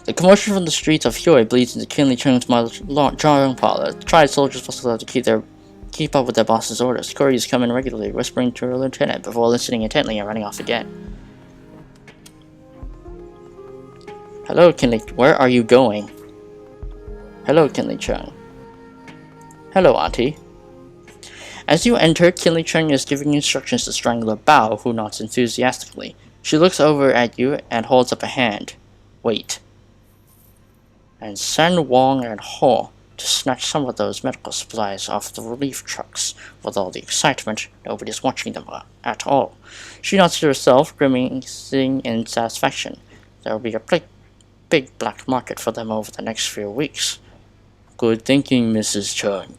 The commotion from the streets of Huey bleeds into Kinley Chung's Mahjong parlor. Tried soldiers must have to keep up with their boss's orders. Couriers come in regularly, whispering to a lieutenant before listening intently and running off again. Hello, Kinley. Where are you going? Hello, Kinley Chung. Hello, Auntie. As you enter, Kinley Chung is giving instructions to Strangler Bao, who nods enthusiastically. She looks over at you and holds up a hand. Wait. And Sun Wong and Ho, to snatch some of those medical supplies off the relief trucks. With all the excitement, nobody's watching them at all. She nods to herself, grimacing in satisfaction. There will be a big black market for them over the next few weeks. Good thinking, Mrs. Chung.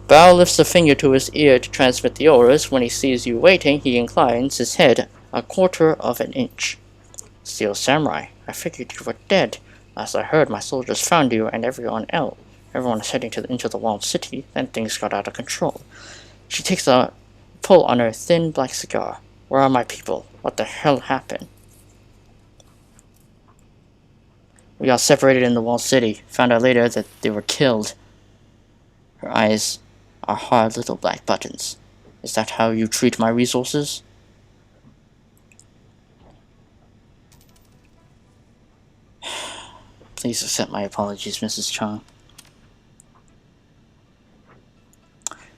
Bao lifts a finger to his ear to transmit the orders. When he sees you waiting, he inclines his head a quarter of an inch. Steel Samurai, I figured you were dead. Last I heard, my soldiers found you and everyone is heading into the walled city. Then things got out of control. She takes a pull on her thin black cigar. Where are my people? What the hell happened? We got separated in the walled city. Found out later that they were killed. Her eyes are hard little black buttons. Is that how you treat my resources? Please accept my apologies, Mrs. Chung.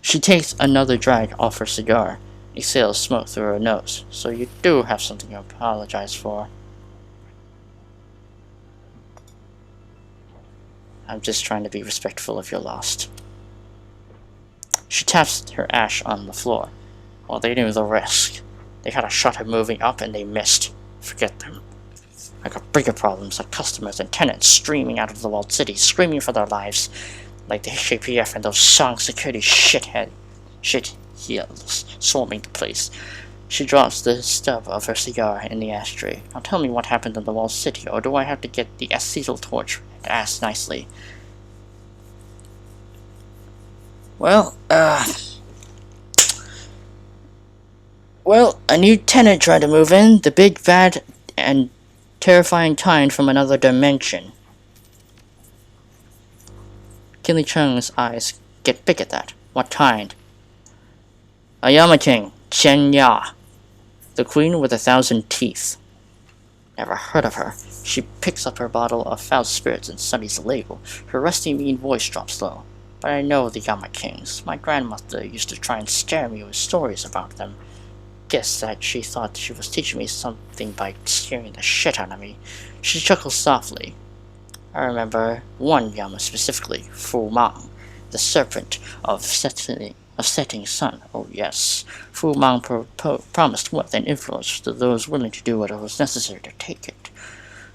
She takes another drag off her cigar, exhales smoke through her nose. So you do have something to apologize for. I'm just trying to be respectful of your loss. She taps her ash on the floor. Well, they knew the risk. They had a shot at moving up and they missed. Forget them. I got bigger problems like customers and tenants streaming out of the walled city, screaming for their lives, like the HAPF and those Song security shit heels swarming the place. She drops the stub of her cigar in the ashtray. Now tell me what happened in the walled city, or do I have to get the acetyl torch and ask nicely? Well, a new tenant tried to move in, the big, bad, and terrifying kind from another dimension. Kinley Chung's eyes get big at that. What kind? A Yamaking, Chen Ya, the queen with 1,000 teeth. Never heard of her. She picks up her bottle of foul spirits and studies the label. Her rusty, mean voice drops low. But I know the Yamakings. My grandmother used to try and scare me with stories about them. Guess that she thought she was teaching me something by scaring the shit out of me. She chuckles softly. I remember one Yama specifically, Fu Mang, the serpent of setting sun. Oh yes, Fu Mang promised wealth and influence to those willing to do what was necessary to take it.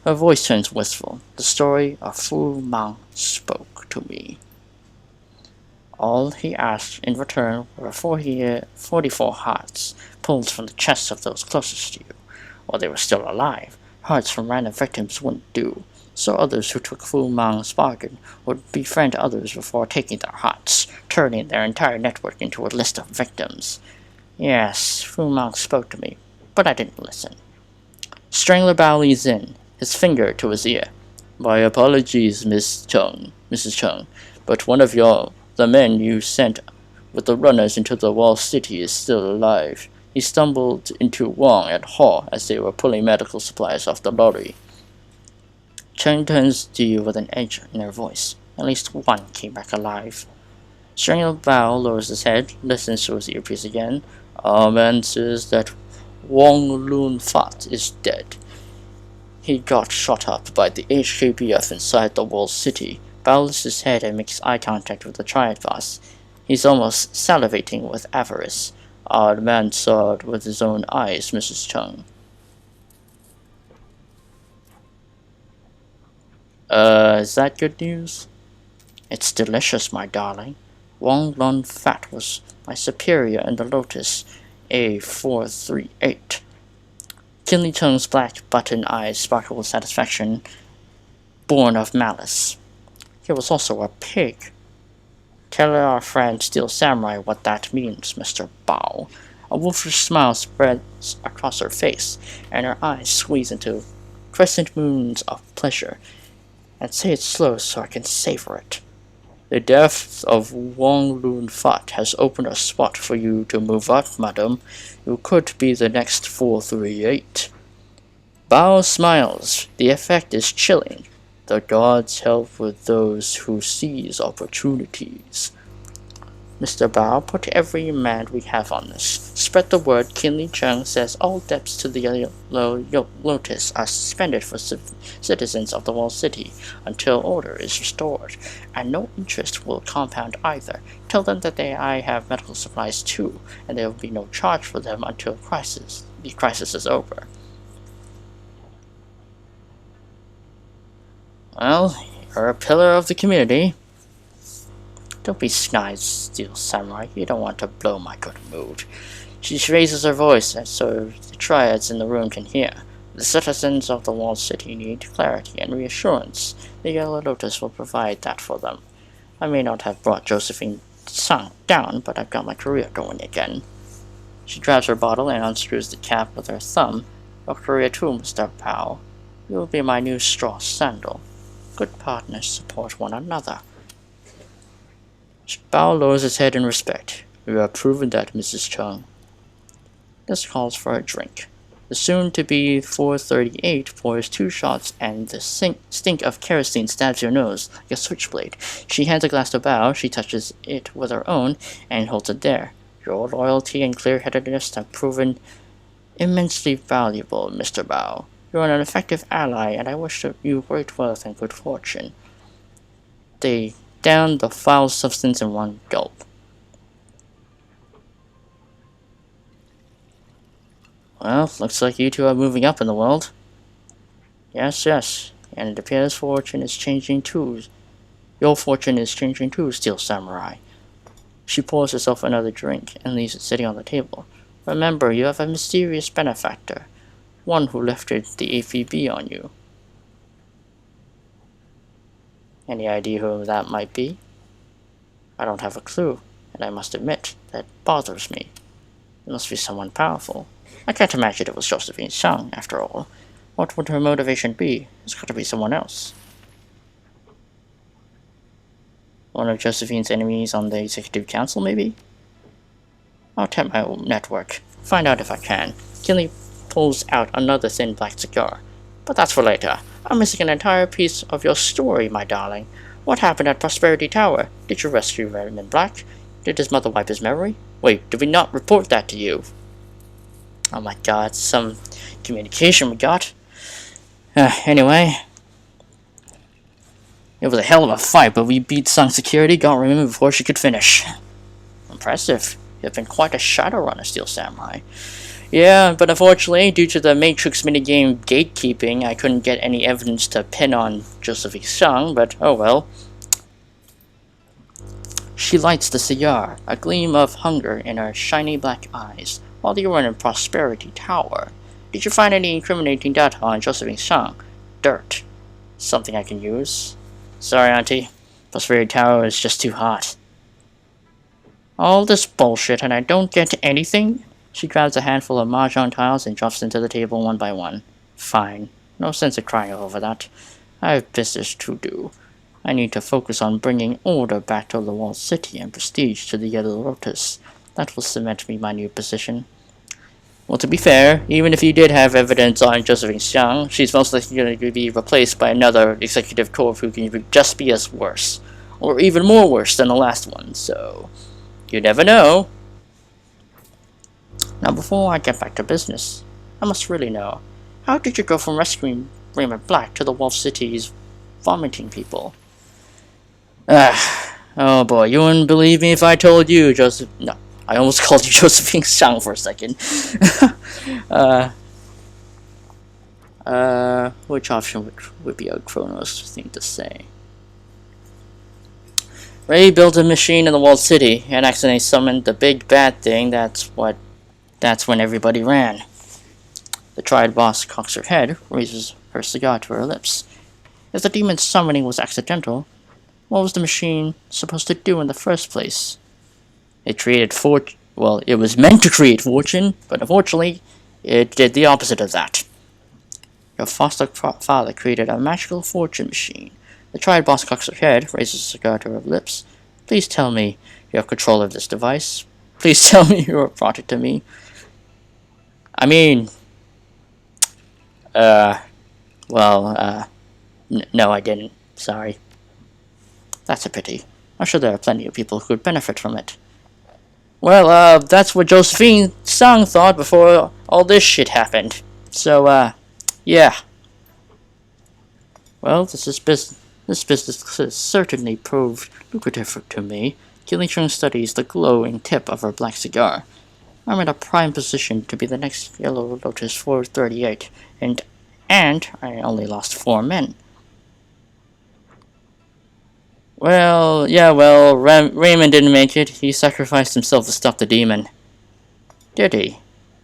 Her voice turns wistful. The story of Fu Mang spoke to me. All he asked in return were 44 hearts, pulled from the chests of those closest to you, while they were still alive. Hearts from random victims wouldn't do, so others who took Fu Mang's bargain would befriend others before taking their hearts, turning their entire network into a list of victims. Yes, Fu Mang spoke to me, but I didn't listen. Strangler Bao leans in, his finger to his ear. My apologies, Mrs. Chung, but one of the men you sent with the runners into the walled city is still alive. He stumbled into Wang and Hall as they were pulling medical supplies off the lorry. Cheng turns to you with an edge in her voice. At least one came back alive. Strangler Bao lowers his head, listens to his earpiece again. Our man says that Wang Lun Fat is dead. He got shot up by the HKPF inside the walled city. Bao lifts his head and makes eye contact with the Triad boss. He's almost salivating with avarice. Our man saw it with his own eyes, Mrs. Chung. Is that good news? It's delicious, my darling. Wang Lun Fat was my superior in the Lotus A438. Kinley Chung's black button eyes sparkle with satisfaction, born of malice. He was also a pig. Tell our friend Steel Samurai what that means, Mr. Bao. A wolfish smile spreads across her face, and her eyes squeeze into crescent moons of pleasure. And say it slow so I can savor it. The death of Wang Lun Fat has opened a spot for you to move up, madam. You could be the next 438. Bao smiles. The effect is chilling. The gods help with those who seize opportunities. Mr. Bao, put every man we have on this. Spread the word. Kinley Chung says all debts to the Yellow Lotus are suspended for citizens of the walled city until order is restored, and no interest will compound either. Tell them that I have medical supplies too, and there will be no charge for them until the crisis is over. Well, you're a pillar of the community. Don't be snide, Steel Samurai. You don't want to blow my good mood. She raises her voice so the triads in the room can hear. The citizens of the walled city need clarity and reassurance. The Yellow Lotus will provide that for them. I may not have brought Josephine Sung down, but I've got my career going again. She grabs her bottle and unscrews the cap with her thumb. Your career too, Mr. Bao. You will be my new straw sandal. Good partners support one another. Bao lowers his head in respect. You have proven that, Mrs. Chung. This calls for a drink. The soon-to-be 438 pours 2 shots, and the stink of kerosene stabs your nose like a switchblade. She hands a glass to Bao. She touches it with her own and holds it there. Your loyalty and clear-headedness have proven immensely valuable, Mr. Bao. You are an effective ally, and I wish you great wealth and good fortune. They down the foul substance in one gulp. Well, looks like you two are moving up in the world. Yes, and it appears fortune is changing too. Your fortune is changing too, Steel Samurai. She pours herself another drink and leaves it sitting on the table. Remember, you have a mysterious benefactor, one who lifted the APB on you. Any idea who that might be? I don't have a clue, and I must admit, that bothers me. It must be someone powerful. I can't imagine it was Josephine Sung, after all. What would her motivation be? It's got to be someone else. One of Josephine's enemies on the Executive Council, maybe? I'll tap my own network. Find out if I can. Kinley pulls out another thin black cigar. But that's for later. I'm missing an entire piece of your story, my darling. What happened at Prosperity Tower? Did you rescue Raymond Black? Did his mother wipe his memory? Wait, did we not report that to you? Oh my god, some communication we got. Anyway. It was a hell of a fight, but we beat Sung's security, got Raymond before she could finish. Impressive. You've been quite a Shadowrunner, Steel Samurai. Yeah, but unfortunately, due to the Matrix minigame gatekeeping, I couldn't get any evidence to pin on Josephine Sung, but oh well. She lights the cigar, a gleam of hunger in her shiny black eyes. While you were in Prosperity Tower, did you find any incriminating data on Josephine Sung? Dirt. Something I can use? Sorry, Auntie. Prosperity Tower is just too hot. All this bullshit and I don't get anything? She grabs a handful of mahjong tiles and drops them to the table one by one. Fine. No sense in crying over that. I have business to do. I need to focus on bringing order back to the walled city and prestige to the Yellow Lotus. That will cement me my new position. Well, to be fair, even if you did have evidence on Josephine Xiang, she's most likely going to be replaced by another executive corp who can just be as worse. Or even more worse than the last one, so you never know. Now before I get back to business, I must really know, how did you go from rescuing Raymond Black to the Wolf City's vomiting people? Oh boy, you wouldn't believe me if I told you, Joseph. No, I almost called you Josephine Xiang for a second. Which option would be a Kronos thing to say? Ray built a machine in the walled city and accidentally summoned the big bad thing. That's when everybody ran. The triad boss cocks her head, raises her cigar to her lips. If the demon's summoning was accidental, what was the machine supposed to do in the first place? It created fortune. Well, it was meant to create fortune, but unfortunately, it did the opposite of that. Your foster father created a magical fortune machine. The triad boss cocks her head, raises a cigar to her lips. Please tell me you have control of this device. Please tell me you brought it to me. I mean, no, I didn't. Sorry. That's a pity. I'm sure there are plenty of people who could benefit from it. Well, that's what Josephine Song thought before all this shit happened. So, yeah. Well, this business has certainly proved lucrative to me. Keely Chung studies the glowing tip of her black cigar. I'm in a prime position to be the next Yellow Lotus 438, and I only lost 4 men. Well, yeah, Raymond didn't make it. He sacrificed himself to stop the demon. Did he?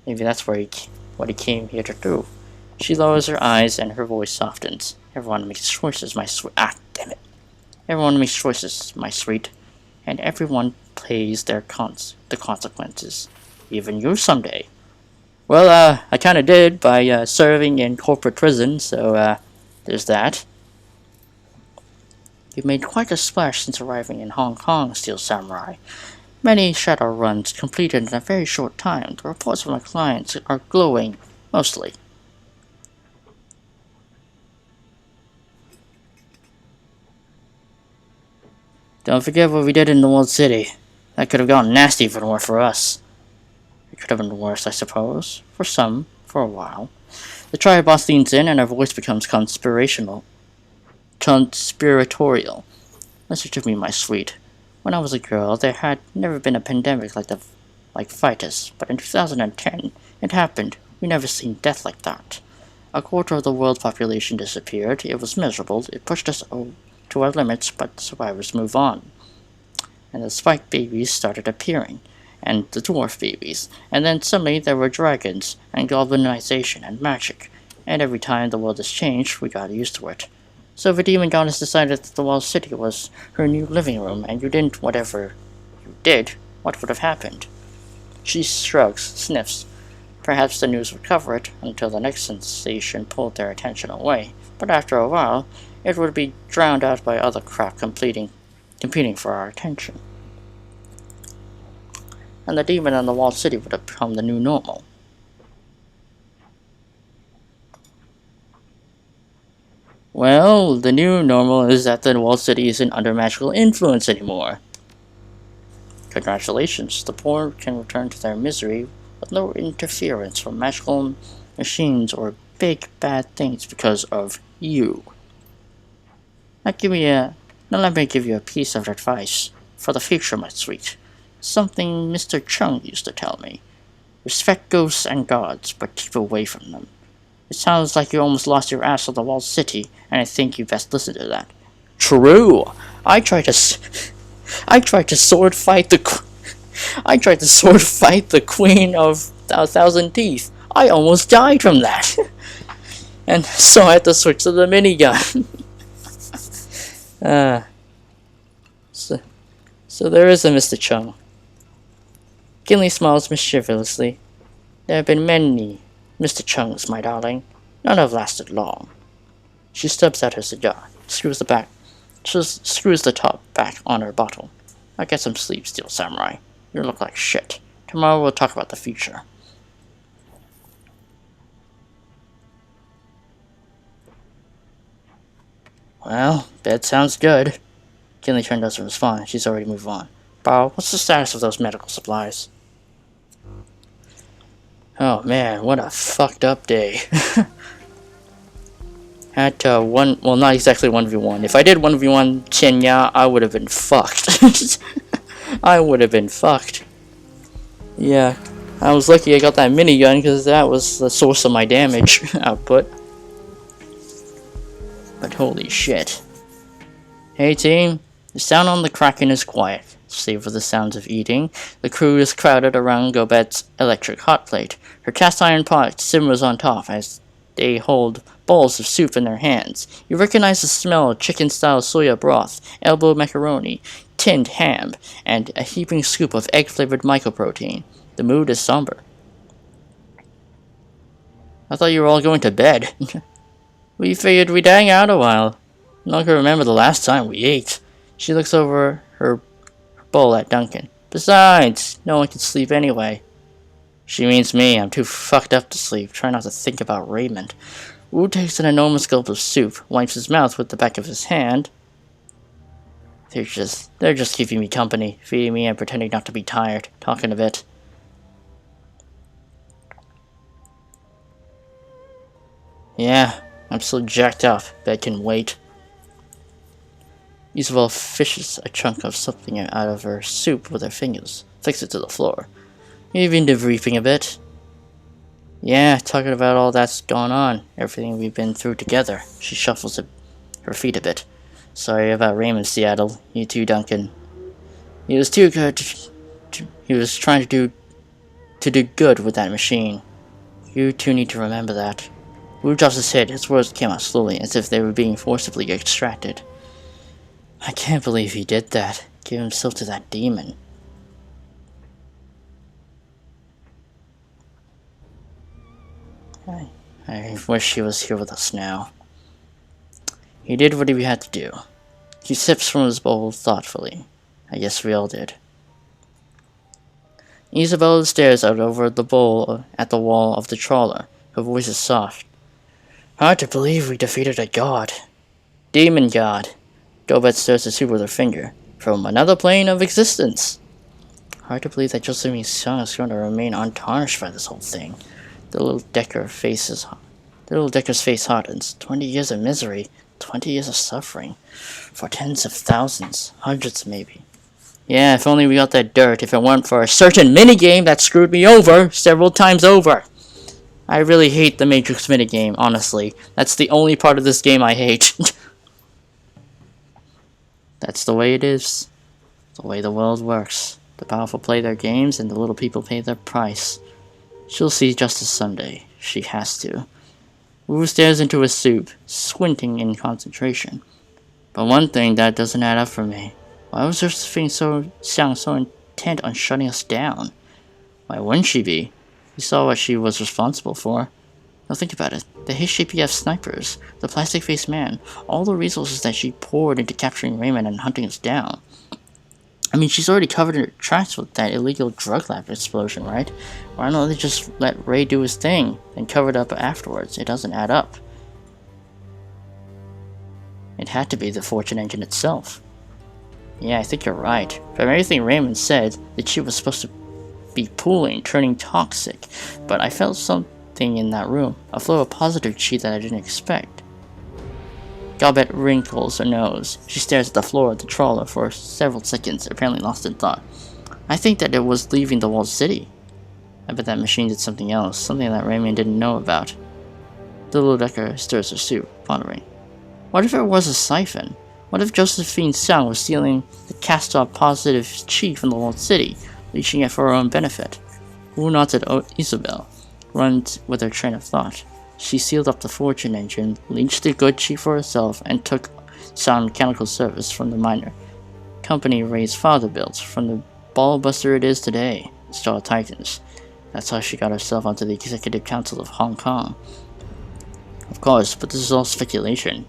Maybe that's what he came here to do. She lowers her eyes and her voice softens. Everyone makes choices, my sweet. Ah, damn it. Everyone makes choices, my sweet. And everyone pays the consequences. Even you someday. Well, I kinda did by serving in corporate prison, so, there's that. You've made quite a splash since arriving in Hong Kong, Steel Samurai. Many Shadowruns completed in a very short time. The reports from my clients are glowing, mostly. Don't forget what we did in the World City. That could have gotten nasty if it weren't for us. It could have been worse, I suppose. For some, for a while. The triad boss leans in and her voice becomes conspiratorial. Listen to me, my sweet. When I was a girl, there had never been a pandemic like Vitus, but in 2010, it happened. We never seen death like that. A quarter of the world's population disappeared. It was miserable. It pushed us to our limits, but survivors move on. And the spike babies started appearing, and the dwarf babies, and then suddenly there were dragons, and goblinization, and magic. And every time the world has changed, we got used to it. So the demon goddess decided that the walled city was her new living room, and you didn't whatever you did, what would have happened? She shrugs, sniffs. Perhaps the news would cover it until the next sensation pulled their attention away, but after a while, it would be drowned out by other crap competing for our attention. And the demon in the walled city would have become the new normal. Well, the new normal is that the walled city isn't under magical influence anymore. Congratulations, the poor can return to their misery with no interference from magical machines or big bad things because of you. Now let me give you a piece of advice for the future, my sweet. Something Mr. Chung used to tell me. Respect ghosts and gods, but keep away from them. It sounds like you almost lost your ass on the walled city, and I think you best listen to that. True. I tried to sword fight the queen of 1,000 teeth. I almost died from that. And so I had to switch to the minigun. So there is a Mr. Chung. Kinley smiles mischievously. There have been many Mr. Chungs, my darling. None have lasted long. She stubs out her cigar, screws the top back on her bottle. Now get some sleep, Steel Samurai. You look like shit. Tomorrow we'll talk about the future. Well, bed sounds good. Kinley Chen doesn't respond. She's already moved on. Bao, what's the status of those medical supplies? Oh man, what a fucked up day. Had well, not exactly 1v1. If I did 1v1 Chenya, I would have been fucked. I would have been fucked. Yeah, I was lucky I got that minigun because that was the source of my damage output. But holy shit. Hey team, the sound on the Kraken is quiet, save for the sounds of eating. The crew is crowded around Gobet's electric hot plate. Her cast iron pot simmers on top as they hold bowls of soup in their hands. You recognize the smell of chicken-style soya broth, elbow macaroni, tinned ham, and a heaping scoop of egg-flavored mycoprotein. The mood is somber. I thought you were all going to bed. We figured we'd hang out a while. No one can remember the last time we ate. She looks over her bowl at Duncan. Besides, no one can sleep anyway. She means me. I'm too fucked up to sleep. Try not to think about Raymond. Wu takes an enormous gulp of soup, wipes his mouth with the back of his hand. They're just keeping me company, feeding me and pretending not to be tired, talking a bit. Yeah, I'm still jacked up, but I can wait. Isabel fishes a chunk of something out of her soup with her fingers, flicks it to the floor. You've been debriefing a bit. Yeah, talking about all that's gone on, everything we've been through together. She shuffles her feet a bit. Sorry about Raymond, Seattle. You too, Duncan. He was too good. He was trying to do good with that machine. You two need to remember that. Wu drops his head. His words came out slowly, as if they were being forcibly extracted. I can't believe he did that. Give himself to that demon. I wish he was here with us now. He did what he had to do. He sips from his bowl thoughtfully. I guess we all did. Isabella stares out over the bowl at the wall of the trawler. Her voice is soft. Hard to believe we defeated a god. Demon god. Gobet stirs the soup with her finger. From another plane of existence. Hard to believe that Josephine's son is going to remain untarnished by this whole thing. The little Decker's face hardens. 20 years of misery. 20 years of suffering. For tens of thousands. Hundreds maybe. Yeah, if only we got that dirt. If it weren't for a certain minigame that screwed me over several times over. I really hate the Matrix minigame, honestly. That's the only part of this game I hate. That's the way it is. The way the world works. The powerful play their games and the little people pay their price. She'll see justice someday. She has to. Wu stares into his soup, squinting in concentration. But one thing that doesn't add up for me. Why was Josephine so intent on shutting us down? Why wouldn't she be? You saw what she was responsible for. Now think about it. The HJPF snipers, the plastic-faced man, all the resources that she poured into capturing Raymond and hunting us down. I mean, she's already covered her tracks with that illegal drug lab explosion, right? Why don't they just let Ray do his thing and cover it up afterwards? It doesn't add up. It had to be the Fortune engine itself. Yeah, I think you're right. From everything Raymond said, the chip was supposed to be pooling, turning toxic. But I felt something in that room, a flow of positive chi that I didn't expect. Galbet wrinkles her nose. She stares at the floor of the trawler for several seconds, apparently lost in thought. I think that it was leaving the walled city. I bet that machine did something else, something that Raymond didn't know about. The little Decker stirs her soup, pondering. What if it was a siphon? What if Josephine's son was stealing the cast-off positive chi from the walled city, leeching it for her own benefit? Wu nods at Isabel, runs with her train of thought. She sealed up the Fortune engine, leached the good chi for herself, and took some mechanical service from the minor company Ray's father built, from the ballbuster it is today, Star Titans. That's how she got herself onto the Executive Council of Hong Kong. Of course, but this is all speculation.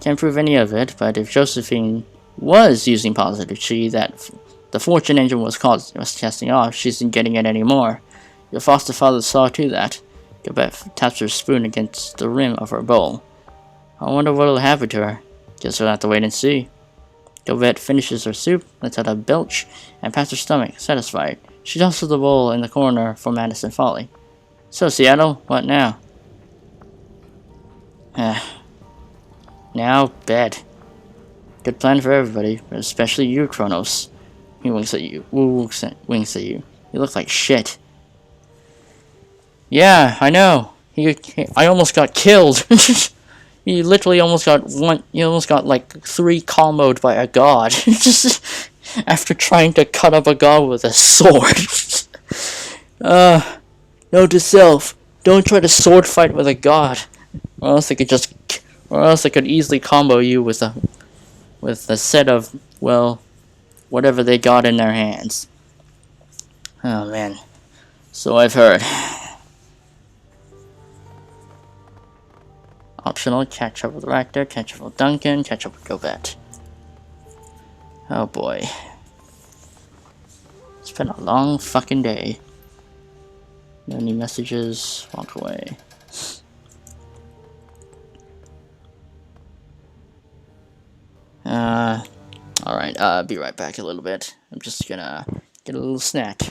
Can't prove any of it, but if Josephine was using positive chi that the Fortune engine was casting off, she isn't getting it anymore. Your foster father saw to that. Gabet taps her spoon against the rim of her bowl. I wonder what'll happen to her. Guess we'll have to wait and see. Gabet finishes her soup, lets out a belch, and pats her stomach, satisfied. She tosses the bowl in the corner for Madison Folly. So, Seattle, what now? Now, bed. Good plan for everybody, but especially you, Kronos. He winks at you. Winks at you. You look like shit. Yeah, I know. I almost got killed. You literally almost got you almost got like 3 comboed by a god. Just after trying to cut up a god with a sword. Note to self: don't try to sword fight with a god, or else they could easily combo you with a set of, well, whatever they got in their hands. Oh man. So I've heard. Optional, catch up with Rector, catch up with Duncan, catch up with Gobet. Oh boy. It's been a long fucking day. No new messages, walk away. Alright, be right back a little bit. I'm just gonna get a little snack.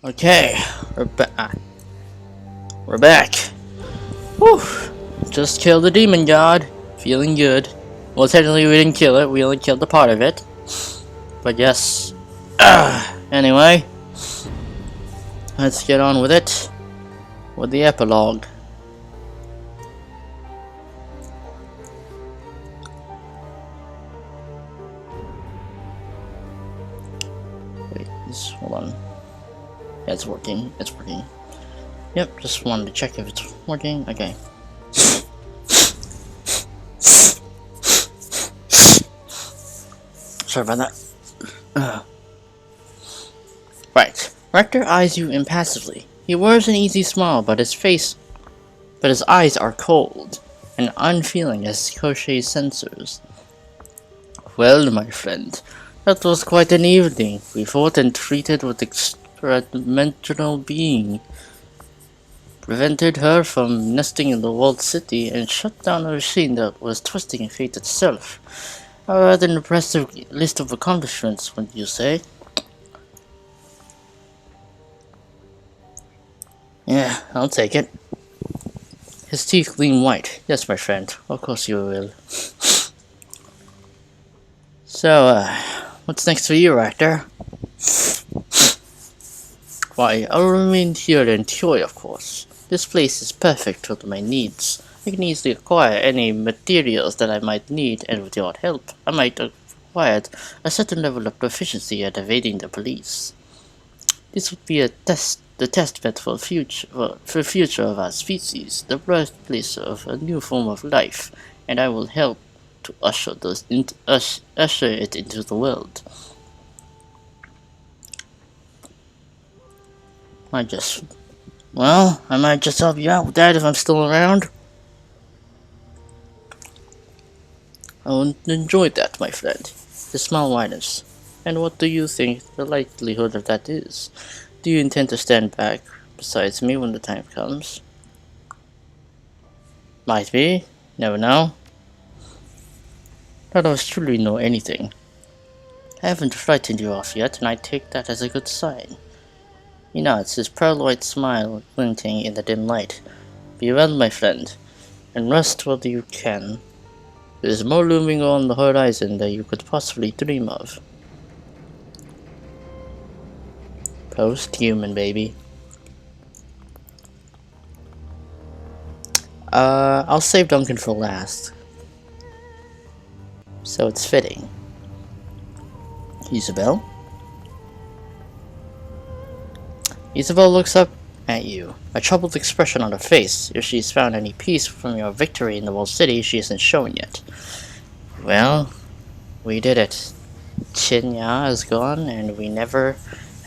Okay, we're back. Whew. Just killed the demon god. Feeling good. Well, technically we didn't kill it. We only killed a part of it. But yes. Anyway, let's get on with it. With the epilogue. Wait, hold on. Yeah, it's working. It's working. Yep, just wanted to check if it's working. Okay. Sorry about that. Right. Rector eyes you impassively. He wears an easy smile, but his eyes are cold and unfeeling as Koshei's sensors. Well, my friend, that was quite an evening. We fought and treated with extra-dimensional being, prevented her from nesting in the walled city, and shut down a machine that was twisting fate itself. A rather impressive list of accomplishments, wouldn't you say? Yeah, I'll take it. His teeth gleam white. Yes, my friend. Of course you will. So, what's next for you, Rector? Why, I'll remain here in Toy, of course. This place is perfect for my needs. I can easily acquire any materials that I might need, and with your help, I might acquire a certain level of proficiency at evading the police. This would be the test bed for future of our species, the birthplace of a new form of life, and I will help to usher it into the world. I might just help you out with that if I'm still around. I would enjoy that, my friend. The smile widens. And what do you think the likelihood of that is? Do you intend to stand back beside me when the time comes? Might be. Never know. None of us truly know anything. I haven't frightened you off yet, and I take that as a good sign. He nods, his pearl-white smile glinting in the dim light. Be well, my friend, and rest while you can. There's more looming on the horizon than you could possibly dream of. Post-human, baby. I'll save Duncan for last. So it's fitting. Isabel? Isabel looks up at you, a troubled expression on her face. If she's found any peace from your victory in the walled city, she isn't showing yet. Well, we did it. Chinya is gone, and we never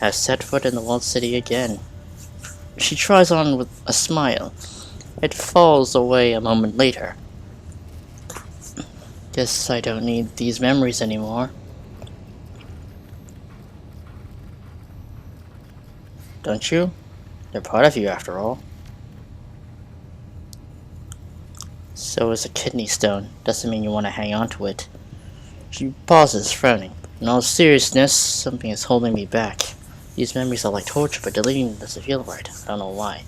have set foot in the walled city again. She tries on with a smile. It falls away a moment later. Guess I don't need these memories anymore. Don't you? They're part of you after all. So is a kidney stone. Doesn't mean you want to hang on to it. She pauses, frowning. In all seriousness, something is holding me back. These memories are like torture, but deleting them doesn't feel right. I don't know why.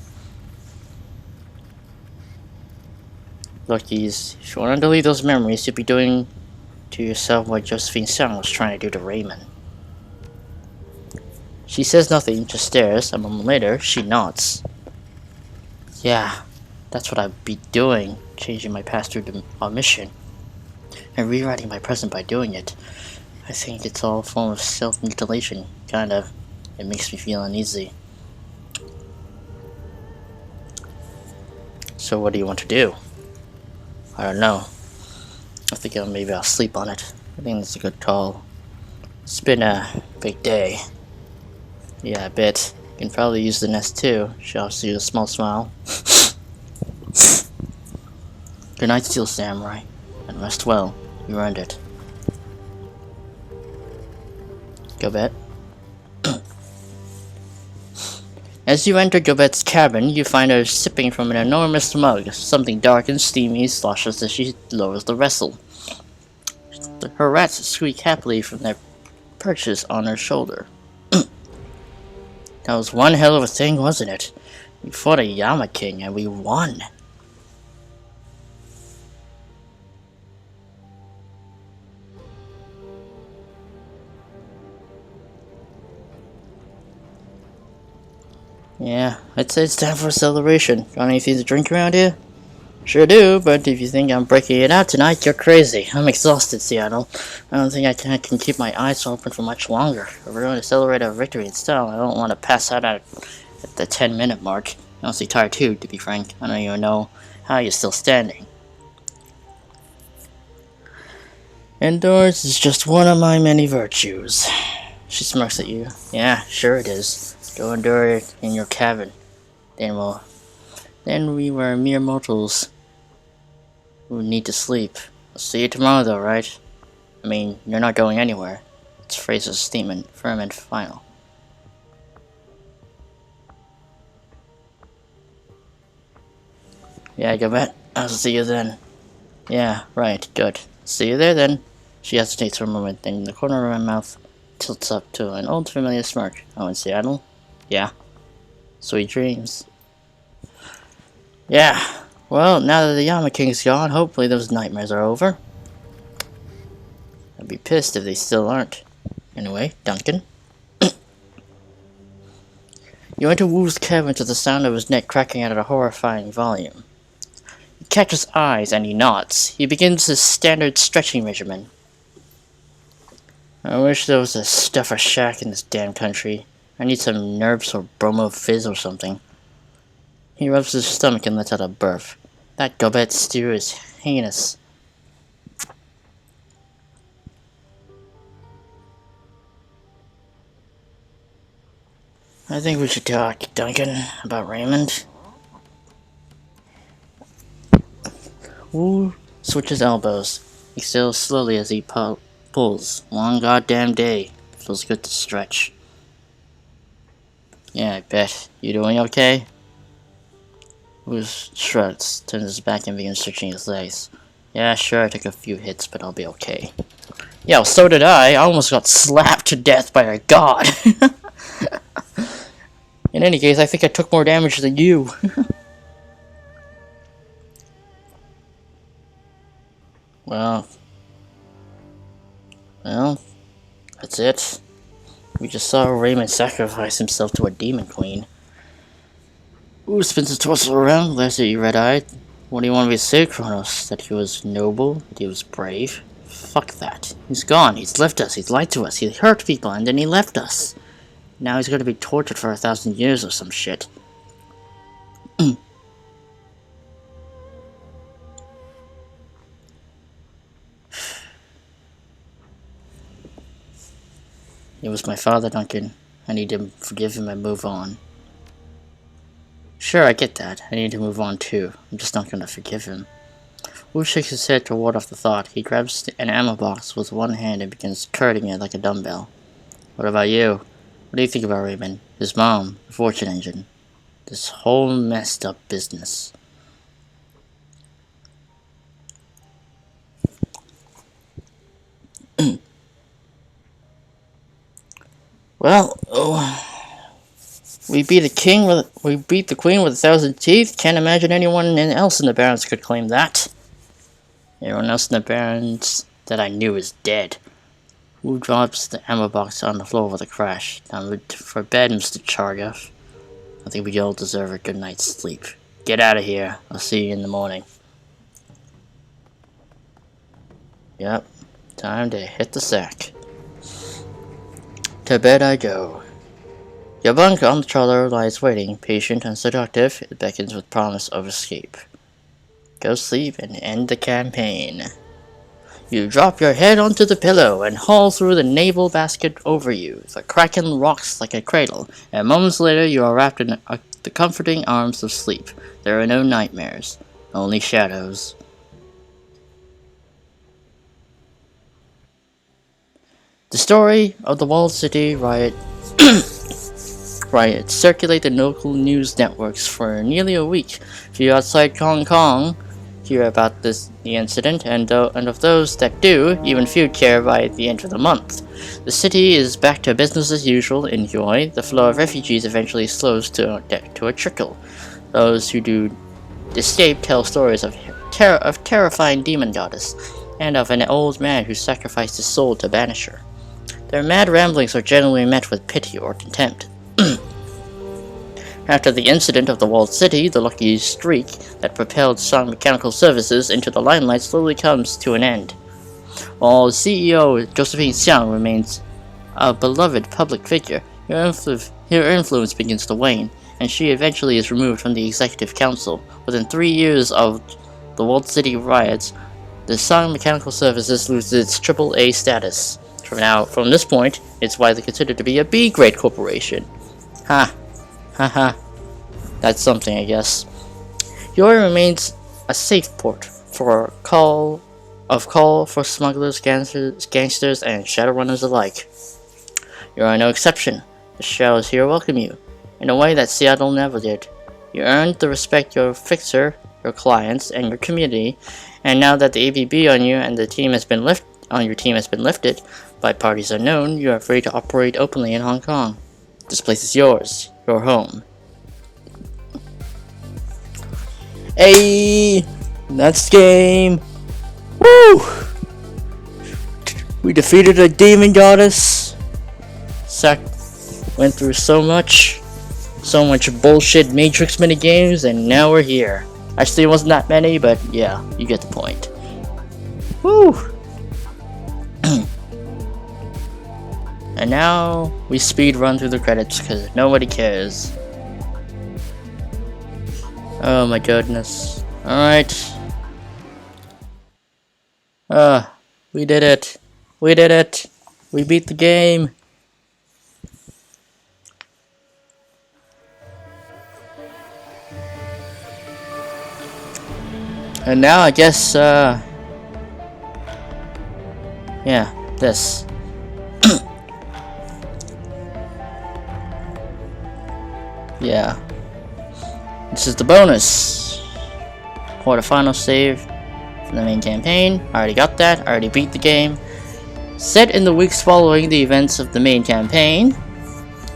Lookies, if you want to delete those memories, you'd be doing to yourself what Josephine Sang was trying to do to Raymond. She says nothing, just stares. A moment later, she nods. Yeah, that's what I'd be doing, changing my past through the omission, and rewriting my present by doing it. I think it's all a form of self-mutilation, kind of. It makes me feel uneasy. So what do you want to do? I don't know. I think maybe I'll sleep on it. I think that's a good call. It's been a big day. Yeah, I bet. You can probably use the nest too. She offers you a small smile. Good night, Steel Samurai. And rest well. You earned it. Gobet. As you enter Gobet's cabin, you find her sipping from an enormous mug. Something dark and steamy sloshes as she lowers the vessel. Her rats squeak happily from their perches on her shoulder. That was one hell of a thing, wasn't it? We fought a Yama King and we won. Yeah, I'd say it's time for a celebration. Got anything to drink around here? Sure do, but if you think I'm breaking it out tonight, you're crazy. I'm exhausted, Seattle. I don't think I can keep my eyes open for much longer. If we're going to celebrate our victory in style, I don't want to pass out at the 10-minute mark. I'm honestly tired too, to be frank. I don't even know how you're still standing. Endurance is just one of my many virtues. She smirks at you. Yeah, sure it is. Go endure it in your cabin. Then we were mere mortals who need to sleep. I'll see you tomorrow though, right? I mean, you're not going anywhere. It's Fraser's statement, firm and final. Yeah, go bet. I'll see you then. Yeah, right, good. See you there then. She hesitates for a moment, then the corner of her mouth tilts up to an old familiar smirk. Oh, in Seattle? Yeah. Sweet dreams. Yeah. Well, now that the Yama King's gone, hopefully those nightmares are over. I'd be pissed if they still aren't. Anyway, Duncan. You enter Wu's cabin to the sound of his neck cracking out at a horrifying volume. You catch his eyes and he nods. He begins his standard stretching regimen. I wish there was a stuffer shack in this damn country. I need some nerves or bromo fizz or something. He rubs his stomach and lets out a burp. That gobbet stew is heinous. I think we should talk, Duncan, about Raymond. Wu switches elbows. He exhales slowly as he pulls. Long goddamn day. Feels good to stretch. Yeah, I bet. You doing okay? Wu shrugs, turns his back and begins stretching his legs. Yeah, sure, I took a few hits, but I'll be okay. Yeah, well, so did I. I almost got slapped to death by a god. In any case, I think I took more damage than you. Well, that's it. We just saw Raymond sacrifice himself to a demon queen. Ooh, spins his torso around, glares at you red-eyed. What do you want me to say, Kronos? That he was noble? That he was brave? Fuck that. He's gone. He's left us. He's lied to us. He hurt people and then he left us. Now he's gonna be tortured for 1,000 years or some shit. It was my father, Duncan. I need to forgive him and move on. Sure, I get that. I need to move on too. I'm just not gonna forgive him. Wu shakes his head to ward off the thought. He grabs an ammo box with one hand and begins carting it like a dumbbell. What about you? What do you think about Raymond? His mom, the fortune engine. This whole messed up business. Well, we beat the queen with 1,000 teeth. Can't imagine anyone else in the Barrens could claim that. Everyone else in the Barrens that I knew is dead. Wu drops the ammo box on the floor with a crash. Time for bed, Mr. Chargoff. I think we all deserve a good night's sleep. Get out of here. I'll see you in the morning. Yep. Time to hit the sack. To bed I go. Your bunk on the trawler lies waiting, patient and seductive. It beckons with promise of escape. Go sleep and end the campaign. You drop your head onto the pillow and haul through the naval basket over you. The kraken rocks like a cradle, and moments later you are wrapped in the comforting arms of sleep. There are no nightmares, only shadows. The story of the walled city riots circulate the local news networks for nearly a week. If you're outside Hong Kong, hear about the incident, and of those that do, even few care by the end of the month. The city is back to business as usual in Yoi. The flow of refugees eventually slows to a trickle. Those who do escape tell stories of terrifying demon goddess, and of an old man who sacrificed his soul to banish her. Their mad ramblings are generally met with pity or contempt. After the incident of the walled city, the lucky streak that propelled Song Mechanical Services into the limelight slowly comes to an end. While CEO Josephine Xiang remains a beloved public figure, her influence begins to wane, and she eventually is removed from the executive council. Within 3 years of the walled city riots, the Song Mechanical Services loses its AAA status. From this point, it's widely considered to be a B-grade corporation. Ha. Haha. That's something, I guess. Yori remains a safe port for call for smugglers, gangsters, and Shadowrunners alike. You are no exception. The shadows here welcome you, in a way that Seattle never did. You earned the respect your fixer, your clients, and your community, and now that the ABB on you and the team has been lifted by parties unknown, you are free to operate openly in Hong Kong. This place is yours, your home. Hey, that's game. Woo! We defeated a demon goddess. Went through so much bullshit Matrix minigames, and now we're here. Actually, it wasn't that many, but yeah, you get the point. Woo! And now we speed run through the credits because nobody cares. Oh my goodness. Alright. We did it. We did it. We beat the game. And now I guess, yeah, this. Yeah. This is the bonus. Quarterfinal save from the main campaign. I already got that. I already beat the game. Set in the weeks following the events of the main campaign,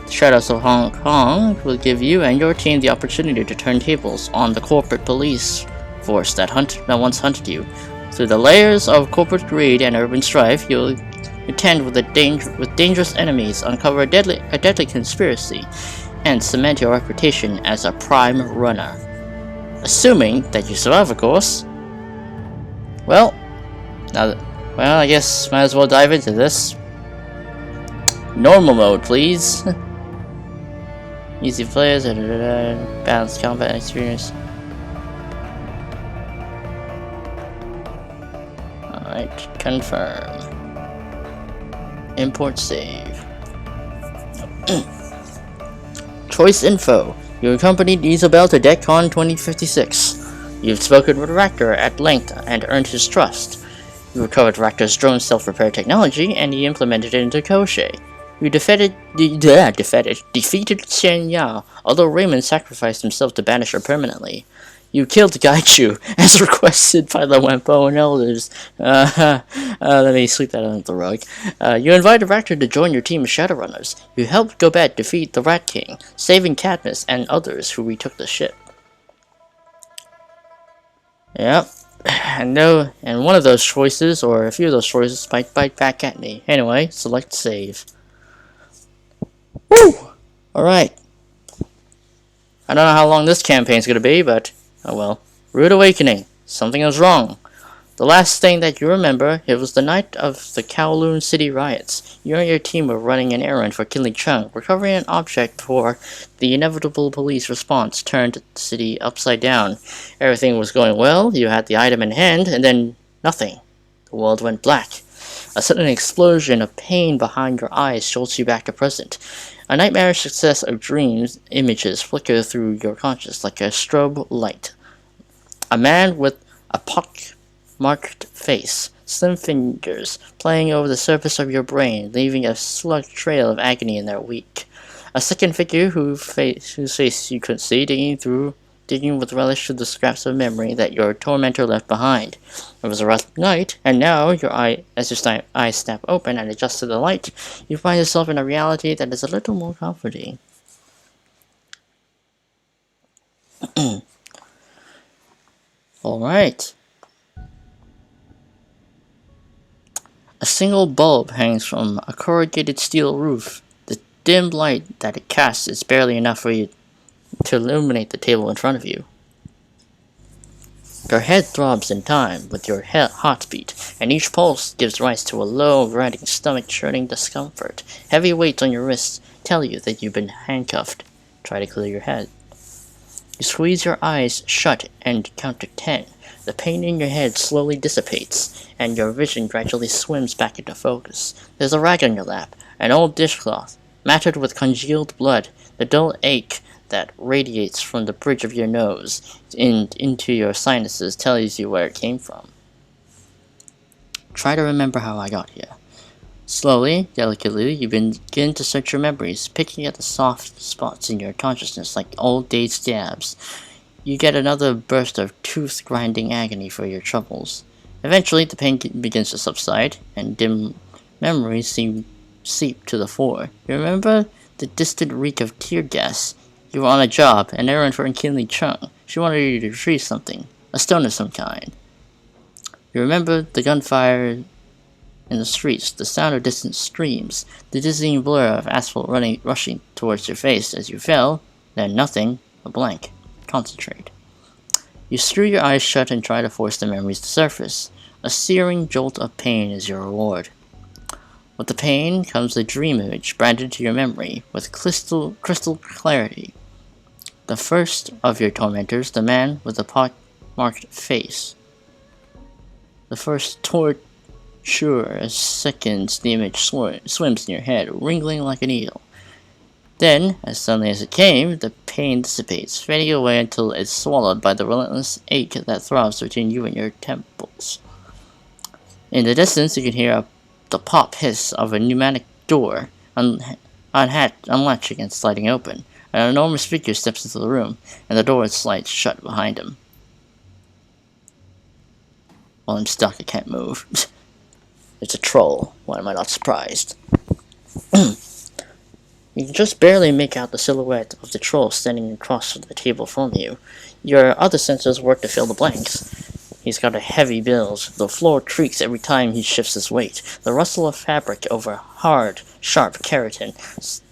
the Shadows of Hong Kong will give you and your team the opportunity to turn tables on the corporate police force that once hunted you. Through the layers of corporate greed and urban strife, you'll contend with dangerous enemies, uncover a deadly conspiracy, and cement your reputation as a prime runner. Assuming that you survive, of course. Well, I guess might as well dive into this. Normal mode, please. Easy players, balanced combat experience. Alright, confirm. Import save. Choice info. You accompanied Isabel to DECCON 2056. You've spoken with Raptor at length and earned his trust. You recovered Raptor's drone self-repair technology and he implemented it into Koshei. You defeated Chen Yao, although Raymond sacrificed himself to banish her permanently. You killed Gaichu, as requested by the Wempo and Elders. Let me sweep that under the rug. You invited Raptor to join your team of Shadowrunners. You helped Gobet defeat the Rat King, saving Cadmus and others who retook the ship. Yep. And one of those choices, or a few of those choices, might bite back at me. Anyway, select save. Woo! Alright. I don't know how long this campaign's gonna be, but oh well. Rude Awakening. Something was wrong. The last thing that you remember, it was the night of the Kowloon City riots. You and your team were running an errand for Kinley Chung, recovering an object before the inevitable police response turned the city upside down. Everything was going well, you had the item in hand, and then nothing. The world went black. A sudden explosion of pain behind your eyes jolts you back to present. A nightmarish success of dreams images flicker through your conscious like a strobe light. A man with a pock-marked face, slim fingers playing over the surface of your brain, leaving a slug trail of agony in their wake. A second figure whose face you couldn't see, digging through digging with relish through the scraps of memory that your tormentor left behind. It was a rough night, and now as your eyes snap open and adjust to the light, you find yourself in a reality that is a little more comforting. Alright. A single bulb hangs from a corrugated steel roof. The dim light that it casts is barely enough for you to illuminate the table in front of you. Your head throbs in time with your heartbeat, and each pulse gives rise to a low, grinding, stomach-churning discomfort. Heavy weights on your wrists tell you that you've been handcuffed. Try to clear your head. You squeeze your eyes shut and count to 10. The pain in your head slowly dissipates, and your vision gradually swims back into focus. There's a rag on your lap, an old dishcloth, matted with congealed blood. The dull ache that radiates from the bridge of your nose into your sinuses tells you where it came from. Try to remember how I got here. Slowly, delicately, you begin to search your memories, picking at the soft spots in your consciousness like old day stabs. You get another burst of tooth-grinding agony for your troubles. Eventually, the pain begins to subside, and dim memories seep to the fore. You remember the distant reek of tear gas. You were on a job, an errand for Kinley Chung. She wanted you to retrieve something, a stone of some kind. You remember the gunfire in the streets, the sound of distant streams, the dizzying blur of asphalt rushing towards your face as you fell, then nothing, a blank. Concentrate. You screw your eyes shut and try to force the memories to surface. A searing jolt of pain is your reward. With the pain comes a dream image branded to your memory with crystal clarity. The first of your tormentors, the man with the pock-marked face. The first torture as seconds the image swims in your head, wriggling like a needle. Then, as suddenly as it came, the pain dissipates, fading away until it's swallowed by the relentless ache that throbs between you and your temples. In the distance, you can hear the pop hiss of a pneumatic door unlatching and sliding open. An enormous figure steps into the room, and the door slides shut behind him. Well, I'm stuck, I can't move. It's a troll. Why am I not surprised? You can just barely make out the silhouette of the troll standing across the table from you. Your other senses work to fill the blanks. He's got a heavy build. The floor creaks every time he shifts his weight. The rustle of fabric over hard, sharp keratin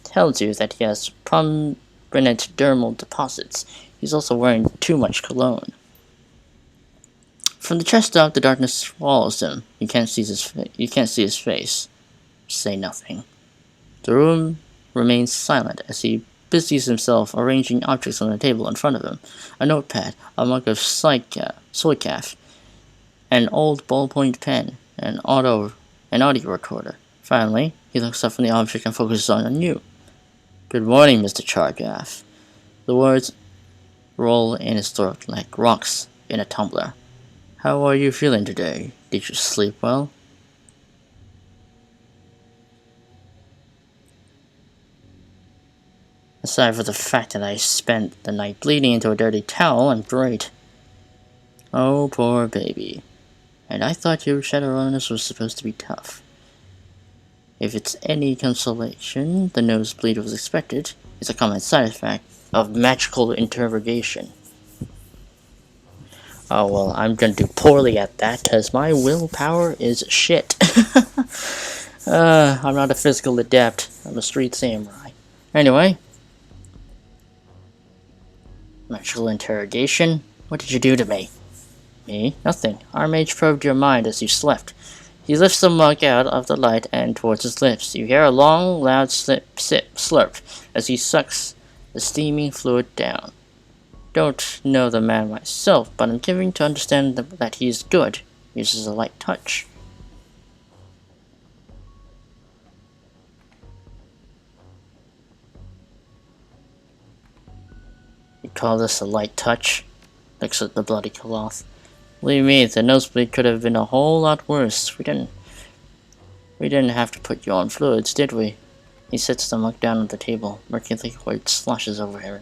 tells you that he has prominent dermal deposits. He's also wearing too much cologne. From the chest up, the darkness swallows him. You can't see his face. Say nothing. The room remains silent as he busies himself arranging objects on the table in front of him. A notepad, a mug of soy calf, an old ballpoint pen, an audio recorder. Finally, he looks up from the object and focuses on you. Good morning, Mr. Chargaff. The words roll in his throat like rocks in a tumbler. How are you feeling today? Did you sleep well? Aside from the fact that I spent the night bleeding into a dirty towel, I'm great. Oh, poor baby. And I thought you Shadowrunners was supposed to be tough. If it's any consolation, the nosebleed was expected. It's a common side effect of magical interrogation. Oh well, I'm gonna do poorly at that, because my willpower is shit. I'm not a physical adept. I'm a street samurai. Anyway. Magical interrogation? What did you do to me? Me? Nothing. Our mage probed your mind as you slept. He lifts the mug out of the light and towards his lips. You hear a long, loud slurp as he sucks the steaming fluid down. Don't know the man myself, but I'm giving to understand that he is good. Uses a light touch. You call this a light touch? Looks at the bloody cloth. Believe me, the nosebleed could have been a whole lot worse. We didn't have to put you on fluids, did we? He sets the mug down on the table. Murky liquid sloshes over him.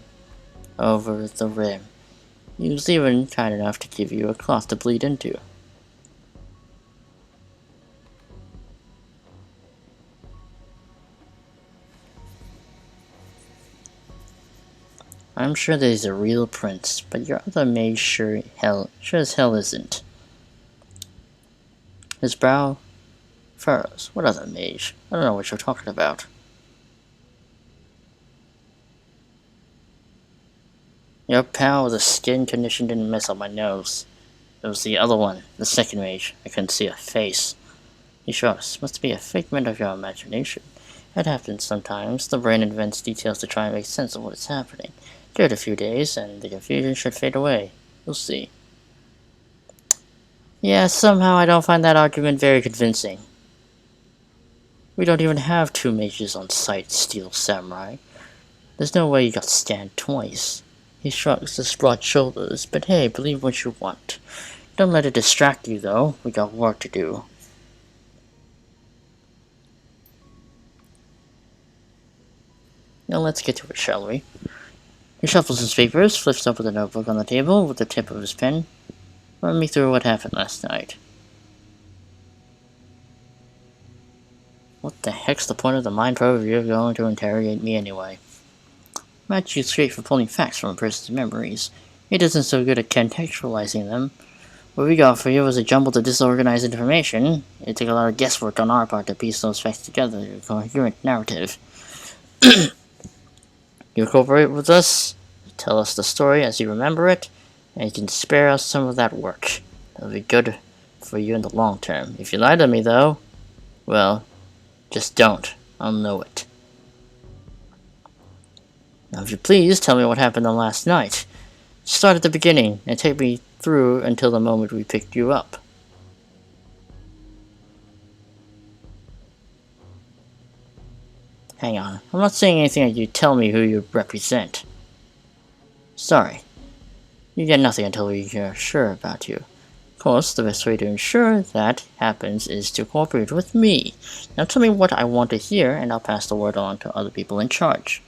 Over the rim. He was even kind enough to give you a cloth to bleed into. I'm sure that he's a real prince, but your other mage sure as hell isn't. His brow furrows. What other mage? I don't know what you're talking about. Your pal with a skin condition didn't mess up my nose. It was the other one, the second mage. I couldn't see a face. He shrugs. Must be a figment of your imagination. It happens sometimes. The brain invents details to try and make sense of what is happening. Give it a few days, and the confusion should fade away. You'll see. Yeah, somehow I don't find that argument very convincing. We don't even have 2 mages on site, Steel Samurai. There's no way you got scanned twice. He shrugs his broad shoulders, but hey, believe what you want. Don't let it distract you, though. We got work to do. Now let's get to it, shall we? He shuffles his papers, flips over the notebook on the table with the tip of his pen. Run me through what happened last night. What the heck's the point of the mind probe if you're going to interrogate me anyway? Mad shoots straight for pulling facts from a person's memories. It isn't so good at contextualizing them. What we got for you was a jumble of disorganized information. It took a lot of guesswork on our part to piece those facts together in a coherent narrative. You cooperate with us, tell us the story as you remember it, and you can spare us some of that work. It'll be good for you in the long term. If you lie to me, though, well, just don't. I'll know it. Now, if you please, tell me what happened on last night. Start at the beginning and take me through until the moment we picked you up. Hang on, I'm not saying anything that you tell me who you represent. Sorry. You get nothing until we're sure about you. Of course, the best way to ensure that happens is to cooperate with me. Now tell me what I want to hear, and I'll pass the word on to other people in charge.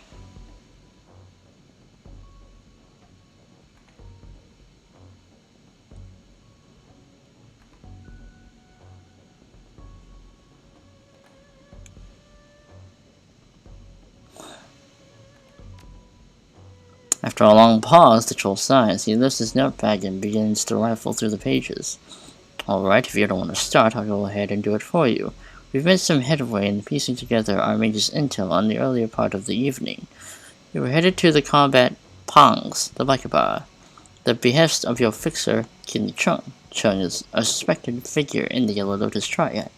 After a long pause, the troll sighs. He lifts his notepad and begins to rifle through the pages. Alright, if you don't want to start, I'll go ahead and do it for you. We've made some headway in piecing together our mage's intel on the earlier part of the evening. We were headed to the combat Pongs, the biker bar. The behest of your fixer, Kidney Chung. Chung is a suspected figure in the Yellow Lotus Triad.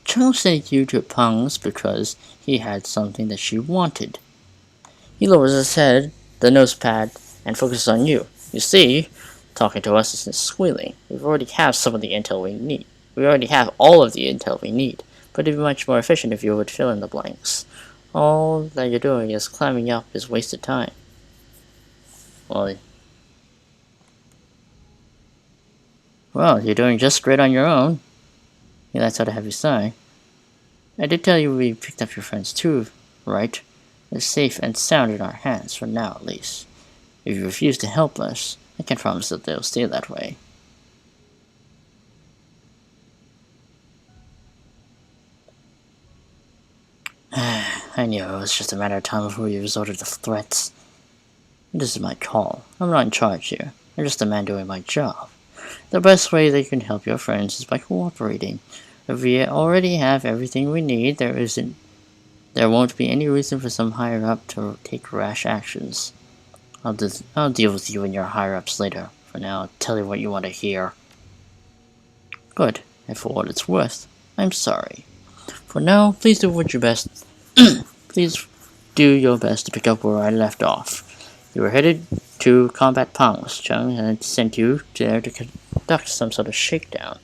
Chung sent you to Pongs because he had something that she wanted. He lowers his head, the nosepad, and focuses on you. You see, talking to us isn't squealing. We already have some of the intel we need. We already have all of the intel we need, but it'd be much more efficient if you would fill in the blanks. All that you're doing is climbing up is wasted time. Well, you're doing just great on your own. Yeah, that's how to have you sigh. I did tell you we picked up your friends too, right? They're safe and sound in our hands, for now at least. If you refuse to help us, I can promise that they'll stay that way. I knew it was just a matter of time before you resorted to threats. This is my call. I'm not in charge here. I'm just a man doing my job. The best way that you can help your friends is by cooperating. If we already have everything we need, there won't be any reason for some higher-up to take rash actions. I'll deal with you and your higher-ups later. For now, I'll tell you what you want to hear. Good, and for what it's worth, I'm sorry. For now, please do what your best. Please do your best to pick up where I left off. You were headed to combat Pongs. Chung had sent you there to conduct some sort of shakedown.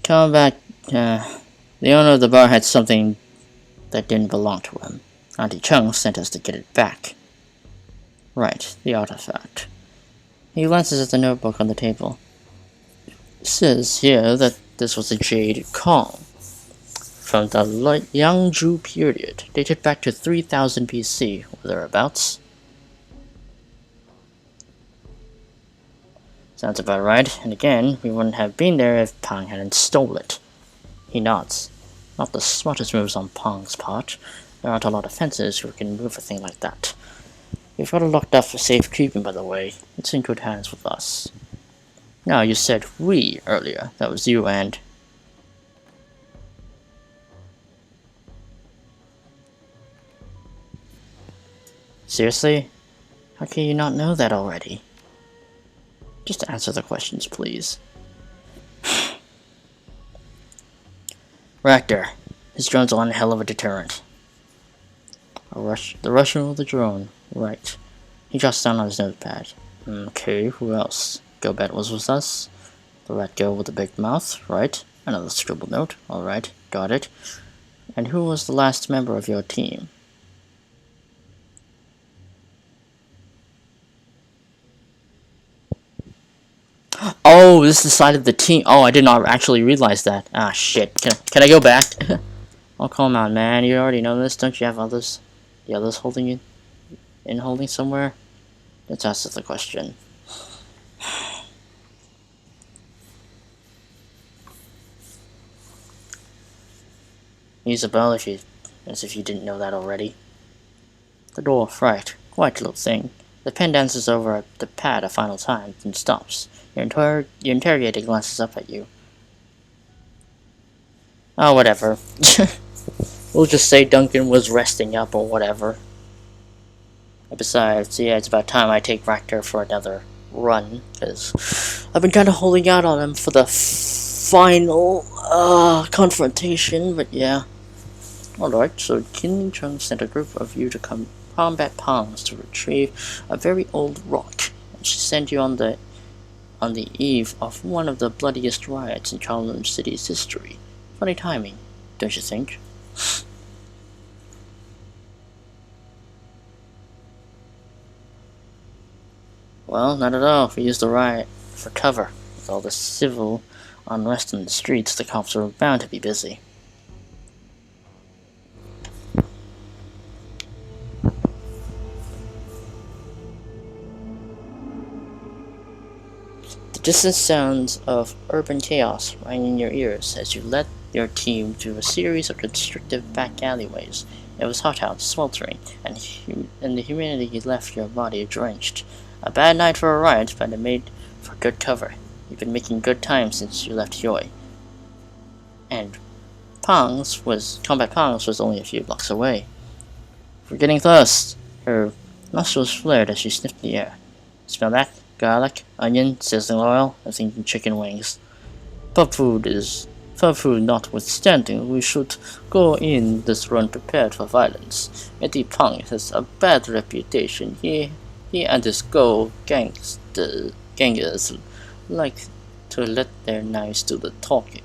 The owner of the bar had something that didn't belong to him. Auntie Chung sent us to get it back. Right, the artifact. He glances at the notebook on the table. It says here that this was a jade Kong. from the Yangzhou period, dated back to 3000 BC or thereabouts. Sounds about right, and again, we wouldn't have been there if Pang hadn't stole it. He nods. Not the smartest moves on Pang's part. There aren't a lot of fences who can move a thing like that. We've got it locked up for safekeeping, by the way. It's in good hands with us. Now, you said we earlier. That was you and... Seriously? How can you not know that already? Just answer the questions, please. Ractor. His drone's one hell of a deterrent. The Russian with the drone. Right. He jots down on his notepad. Okay, who else? Gobet was with us. The rat girl with the big mouth. Right. Another scribbled note. Alright, got it. And who was the last member of your team? Oh, this is the side of the team. Oh, I did not actually realize that. Ah, shit. Can I go back? Oh, come on, man. You already know this. Don't you have others? The others holding you? In holding somewhere? Let's ask the question. Use a bell as if you didn't know that already. The dwarf, right. Quite a little thing. The pen dances over the pad a final time, then stops. Your interrogator glances up at you. Oh, whatever. We'll just say Duncan was resting up or whatever. Besides, yeah, it's about time I take Ractor for another run, because I've been kind of holding out on him for the final confrontation, but yeah. Alright, so Kin Chung sent a group of you to combat Pongs to retrieve a very old rock, and she sent you on the eve of one of the bloodiest riots in Kowloon City's history. Funny timing, don't you think? Well, not at all. We used the riot for cover. With all the civil unrest in the streets, the cops were bound to be busy. The distant sounds of urban chaos rang in your ears as you led your team through a series of constrictive back alleyways. It was hot out, sweltering, and the humidity left your body drenched. A bad night for a riot, but it made for good cover. You've been making good time since you left Yoi. And Combat Pong's was only a few blocks away. We're getting close. Her nostrils flared as she sniffed the air. Smell that? Garlic, onion, sizzling oil, I'm thinking chicken wings. Pub food notwithstanding, we should go in this run prepared for violence. Eddie Pong has a bad reputation. He and his gangers like to let their knives do the talking.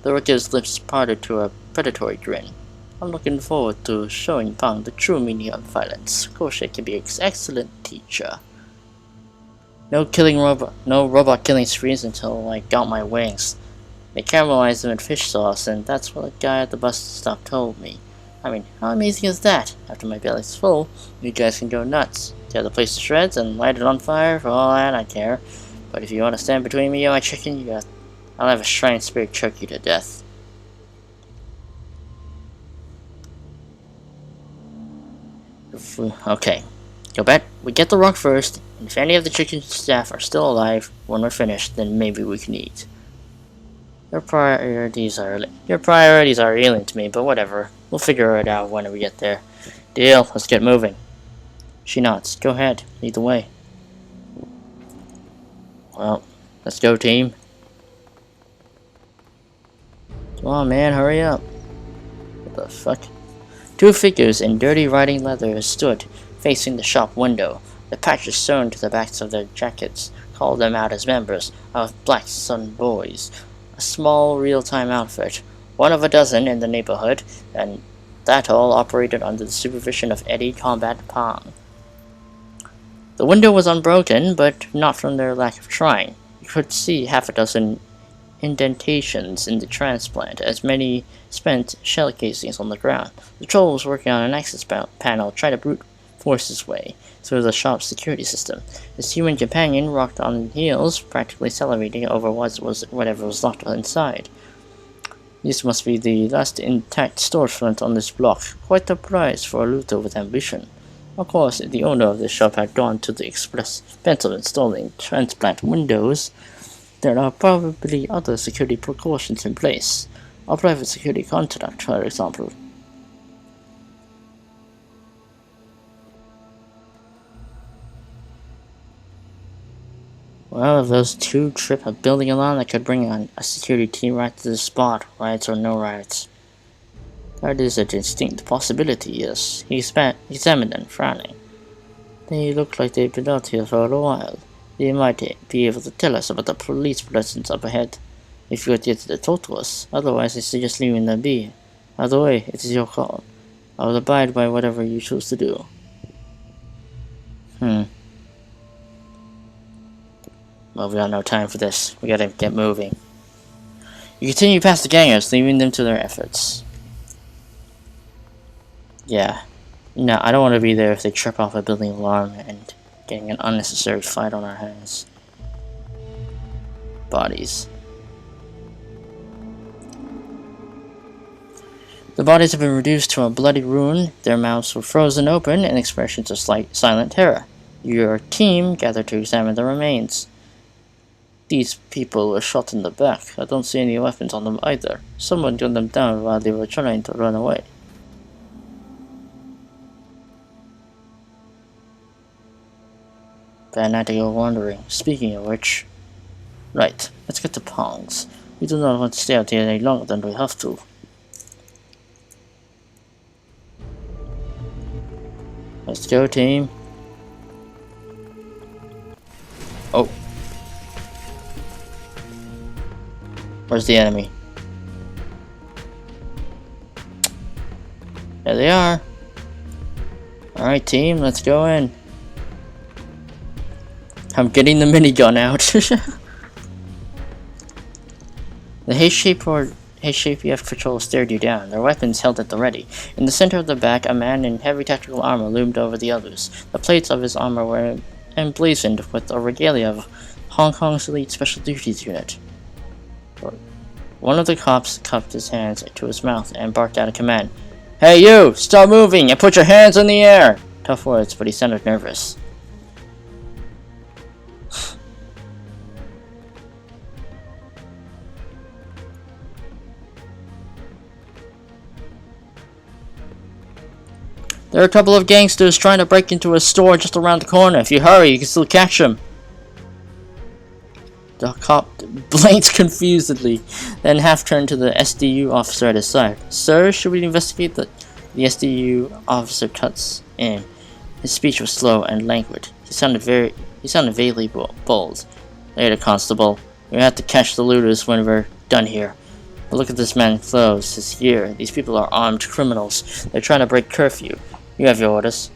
The Ricker's lips parted to a predatory grin. I'm looking forward to showing Pong the true meaning of violence. Koshe can be an excellent teacher. No robot killing sprees until I got my wings. They caramelize them in fish sauce, and that's what a guy at the bus stop told me. I mean, how amazing is that? After my belly's full, you guys can go nuts. Tear the place to shreds and light it on fire. For all that, I care. But if you want to stand between me and my chicken, I'll have a shrine spirit choke you to death. Okay. Go back. We get the rock first, and if any of the chicken staff are still alive when we're finished, then maybe we can eat. Your priorities are alien to me, but whatever. We'll figure it out when we get there. Deal. Let's get moving. She nods. Go ahead. Lead the way. Well, let's go, team. Come on, man. Hurry up. What the fuck? Two figures in dirty riding leather stood facing the shop window. The patches sewn to the backs of their jackets called them out as members of Black Sun Boys, a small real-time outfit, one of a dozen in the neighborhood, and that all operated under the supervision of Eddie Combat Pong. The window was unbroken, but not from their lack of trying. You could see half a dozen indentations in the transplant, as many spent shell casings on the ground. The troll was working on an access panel, trying to brute force his way through the shop's security system. His human companion rocked on heels, practically salivating over whatever was locked inside. This must be the last intact storefront on this block. Quite a prize for a looter with ambition. Of course, the owner of this shop had gone to the express expense of installing transplant windows. There are probably other security precautions in place. A private security contract, for example. Well, if those two trip a building alarm, that could bring on a security team right to the spot, riots or no riots. That is a distinct possibility, yes. He examined them, frowning. They look like they've been out here for a while. They might be able to tell us about the police presence up ahead, if you get to talk to us. Otherwise, I suggest leaving them be. Either way, it is your call. I will abide by whatever you choose to do. Well, we got no time for this. We gotta get moving. You continue past the gangers, leaving them to their efforts. Yeah. No, I don't want to be there if they trip off a building alarm and getting an unnecessary fight on our hands. Bodies. The bodies have been reduced to a bloody ruin. Their mouths were frozen open in expressions of silent terror. Your team gathered to examine the remains. These people were shot in the back. I don't see any weapons on them either. Someone gunned them down while they were trying to run away. Bad night to go wandering. Speaking of which... Right, let's get to Pong's. We do not want to stay out here any longer than we have to. Let's go, team. Oh. Where's the enemy? There they are. Alright, team, let's go in. I'm getting the minigun out. The H-shape EF patrol stared you down, their weapons held at the ready. In the center of the back, a man in heavy tactical armor loomed over the others. The plates of his armor were emblazoned with the regalia of Hong Kong's elite special duties unit. One of the cops cupped his hands to his mouth and barked out a command. Hey you! Stop moving and put your hands in the air! Tough words, but he sounded nervous. There are a couple of gangsters trying to break into a store just around the corner. If you hurry, you can still catch them. The cop blinked confusedly, then half turned to the SDU officer at his side. Sir, should we investigate the SDU officer cuts in. His speech was slow and languid. He sounded vaguely bold. Later, constable. We have to catch the looters when we're done here. But look at this man's clothes, his gear. These people are armed criminals. They're trying to break curfew. You have your orders.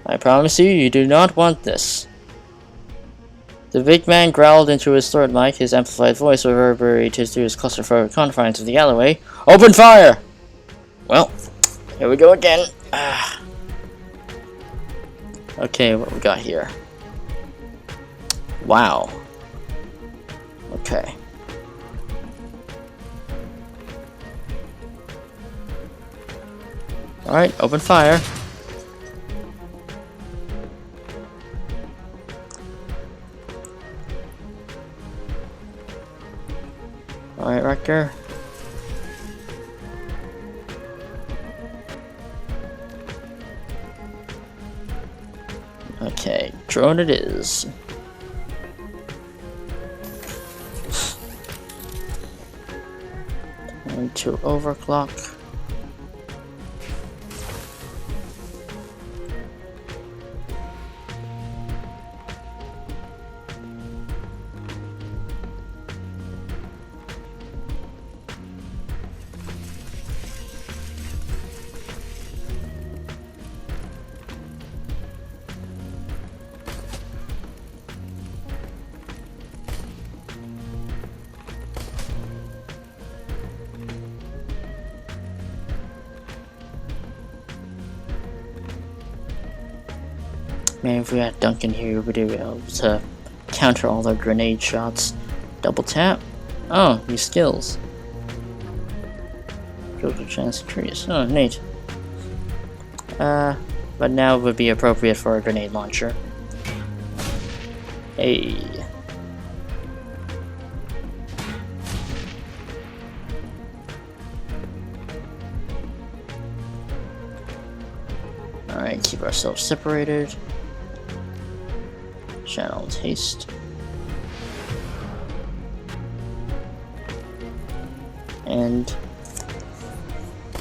I promise you, you do not want this. The big man growled into his third mic, his amplified voice reverberated through his claustrophobic confines of the alleyway. Open fire! Well, here we go again. Okay, what we got here? Wow. Okay. Alright, open fire. Alright, Wrecker. Okay, drone it is. Time to overclock. Man, if we had Duncan here, we'd be able to counter all their grenade shots. Double tap. Oh, new skills. Total chance increase. Oh, neat. But now would be appropriate for a grenade launcher. Hey. Alright, keep ourselves separated. Channel haste. And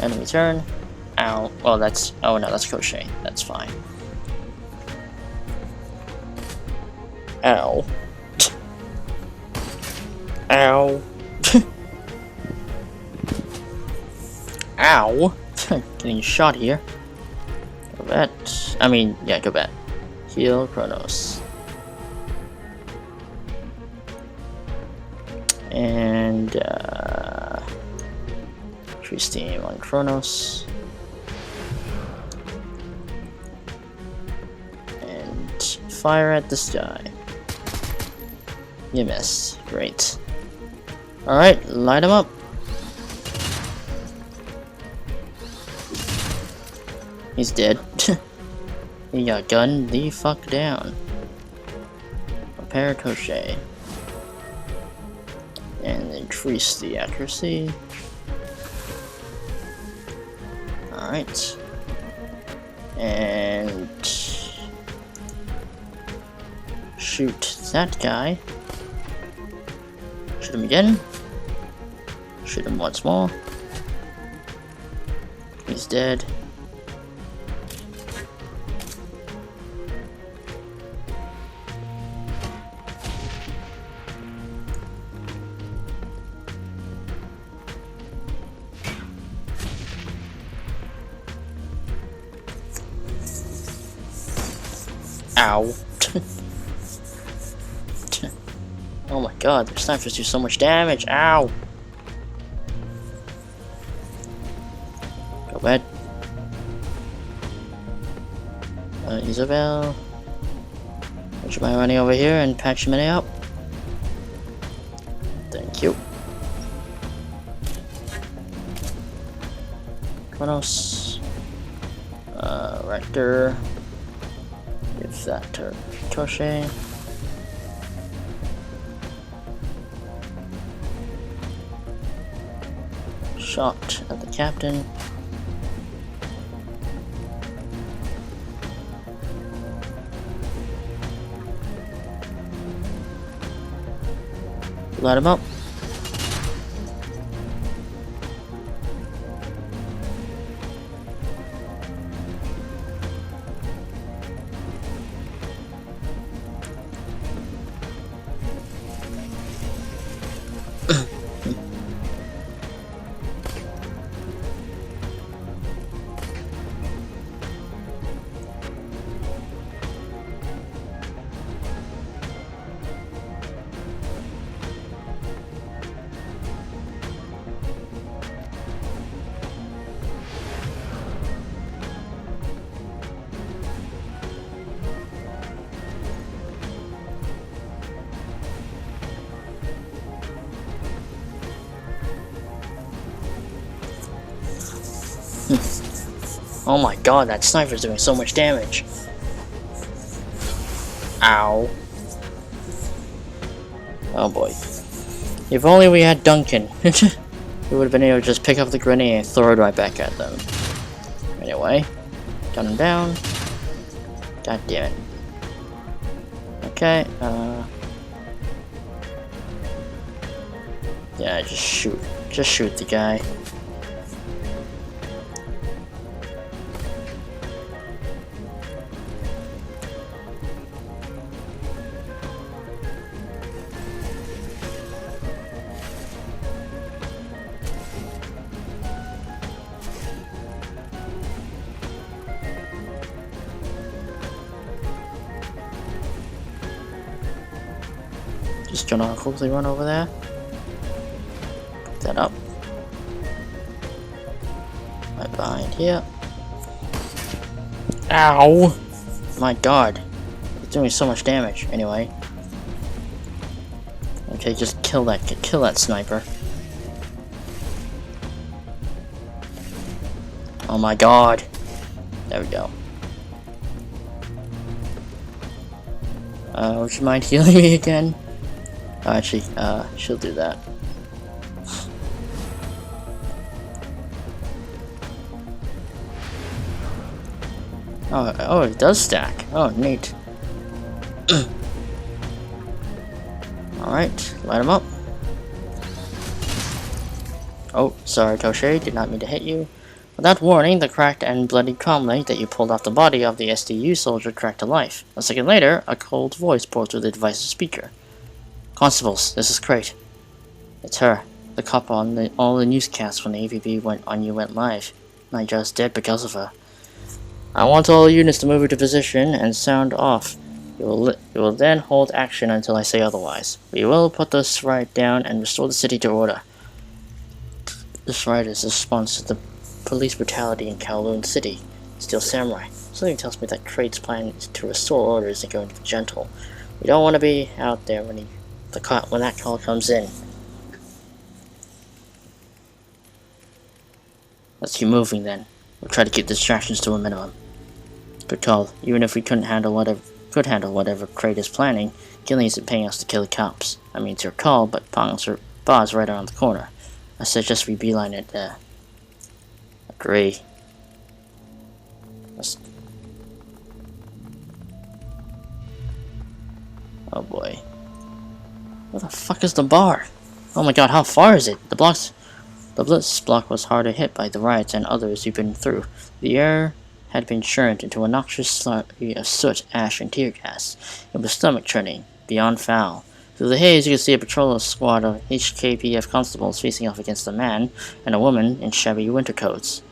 enemy turn. Ow. Oh, that's. Oh no, that's crochet. That's fine. Ow. Ow. Ow. Getting shot here. Go back. I mean, yeah, go back. Heal Kronos. And, tree steam on Kronos. And fire at this guy. You missed. Great. Alright, light him up. He's dead. He got gunned the fuck down. Repair crochet. And increase the accuracy. Alright. And shoot that guy. Shoot him again. Shoot him once more. He's dead. Ow. Oh my god, their snipers do so much damage. Ow. Go bad. Isabel. Would you mind running over here and patch Minnie up? Thank you. Kronos. Rector. Give that to Crochet. Shot at the captain. Light him up. Oh my god, that sniper's doing so much damage. Ow. Oh boy. If only we had Duncan. We would have been able to just pick up the grenade and throw it right back at them. Anyway. Gun him down. God damn it. Okay, yeah, just shoot. Just shoot the guy. Just gonna quickly run over there. Pick that up. Right behind here. Ow! My god. doing so much damage. Anyway. Okay, just kill that sniper. Oh my god. There we go. Would you mind healing me again? Oh, actually, she'll do that. Oh, it does stack. Oh, neat. Alright, light him up. Oh, sorry, Toshe, did not mean to hit you. Without warning, the cracked and bloody comlink that you pulled off the body of the SDU soldier cracked to life. A second later, a cold voice poured through the device's speaker. Constables, this is Crate. It's her, the cop on all the newscasts when the AVP went live. Nigel's dead because of her. I want all units to move into position and sound off. You will then hold action until I say otherwise. We will put this riot down and restore the city to order. This riot is a response to the police brutality in Kowloon City. Steel Samurai. Something tells me that Crate's plan is to restore order isn't going to be gentle. We don't want to be out there when that call comes in. Let's keep moving then. We'll try to keep distractions to a minimum. Good call. Even if we could handle whatever Crate is planning, Gillian isn't paying us to kill the cops. I mean, it's your call, but Pa's right around the corner. I suggest we beeline it there. Agree. Oh boy. Where the fuck is the bar? Oh my god, how far is it? The Blitz block was harder hit by the riots and others you've been through. The air had been churned into a noxious slurry of soot, ash, and tear gas. It was stomach-churning, beyond foul. Through the haze, you could see a patrol squad of HKPF constables facing off against a man and a woman in shabby winter coats.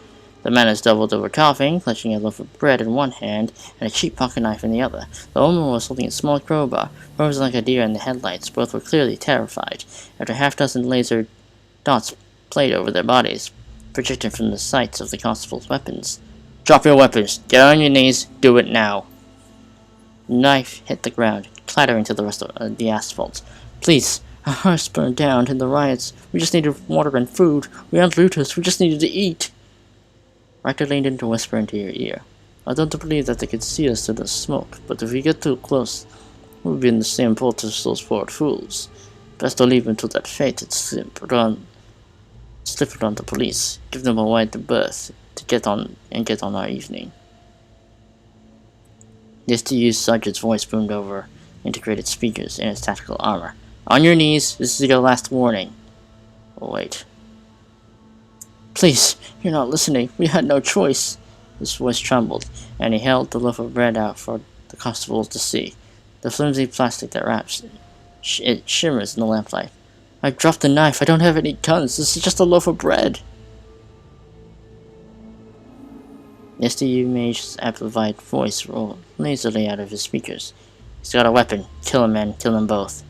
The man is doubled over coughing, clutching a loaf of bread in one hand and a cheap pocket knife in the other. The woman was holding a small crowbar, frozen like a deer in the headlights. Both were clearly terrified. After half-dozen laser dots played over their bodies, projected from the sights of the constable's weapons. Drop your weapons. Get on your knees. Do it now. The knife hit the ground, clattering to the rest of the asphalt. Please, our house burned down in the riots. We just needed water and food. We aren't looters. We just needed to eat. Riker leaned in to whisper into your ear. I don't believe that they could see us through the smoke, but if we get too close, we'll be in the same boat as those poor fools. Best to leave until that fate had slipped on the police. Give them a wide berth to get on our evening. The STU's sergeant's voice boomed over integrated speakers in its tactical armor. On your knees, this is your last warning. Oh, wait. Please, you're not listening. We had no choice. His voice trembled, and he held the loaf of bread out for the constable to see. The flimsy plastic that wraps it shimmers in the lamplight. I dropped the knife. I don't have any guns. This is just a loaf of bread. The SDU mage's amplified voice rolled lazily out of his speakers. He's got a weapon. Kill him, man. Kill them both.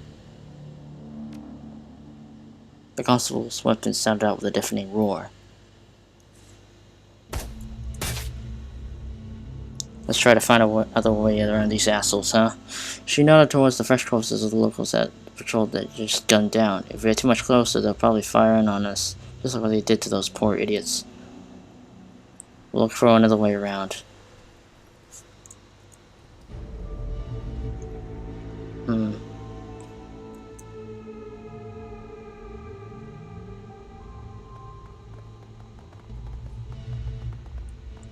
The constable's weapon sounded out with a deafening roar. Let's try to find another way around these assholes, huh? She nodded towards the fresh corpses of the locals that patrolled that just gunned down. If we get too much closer, they'll probably fire in on us, just like what they did to those poor idiots. We'll look for another way around.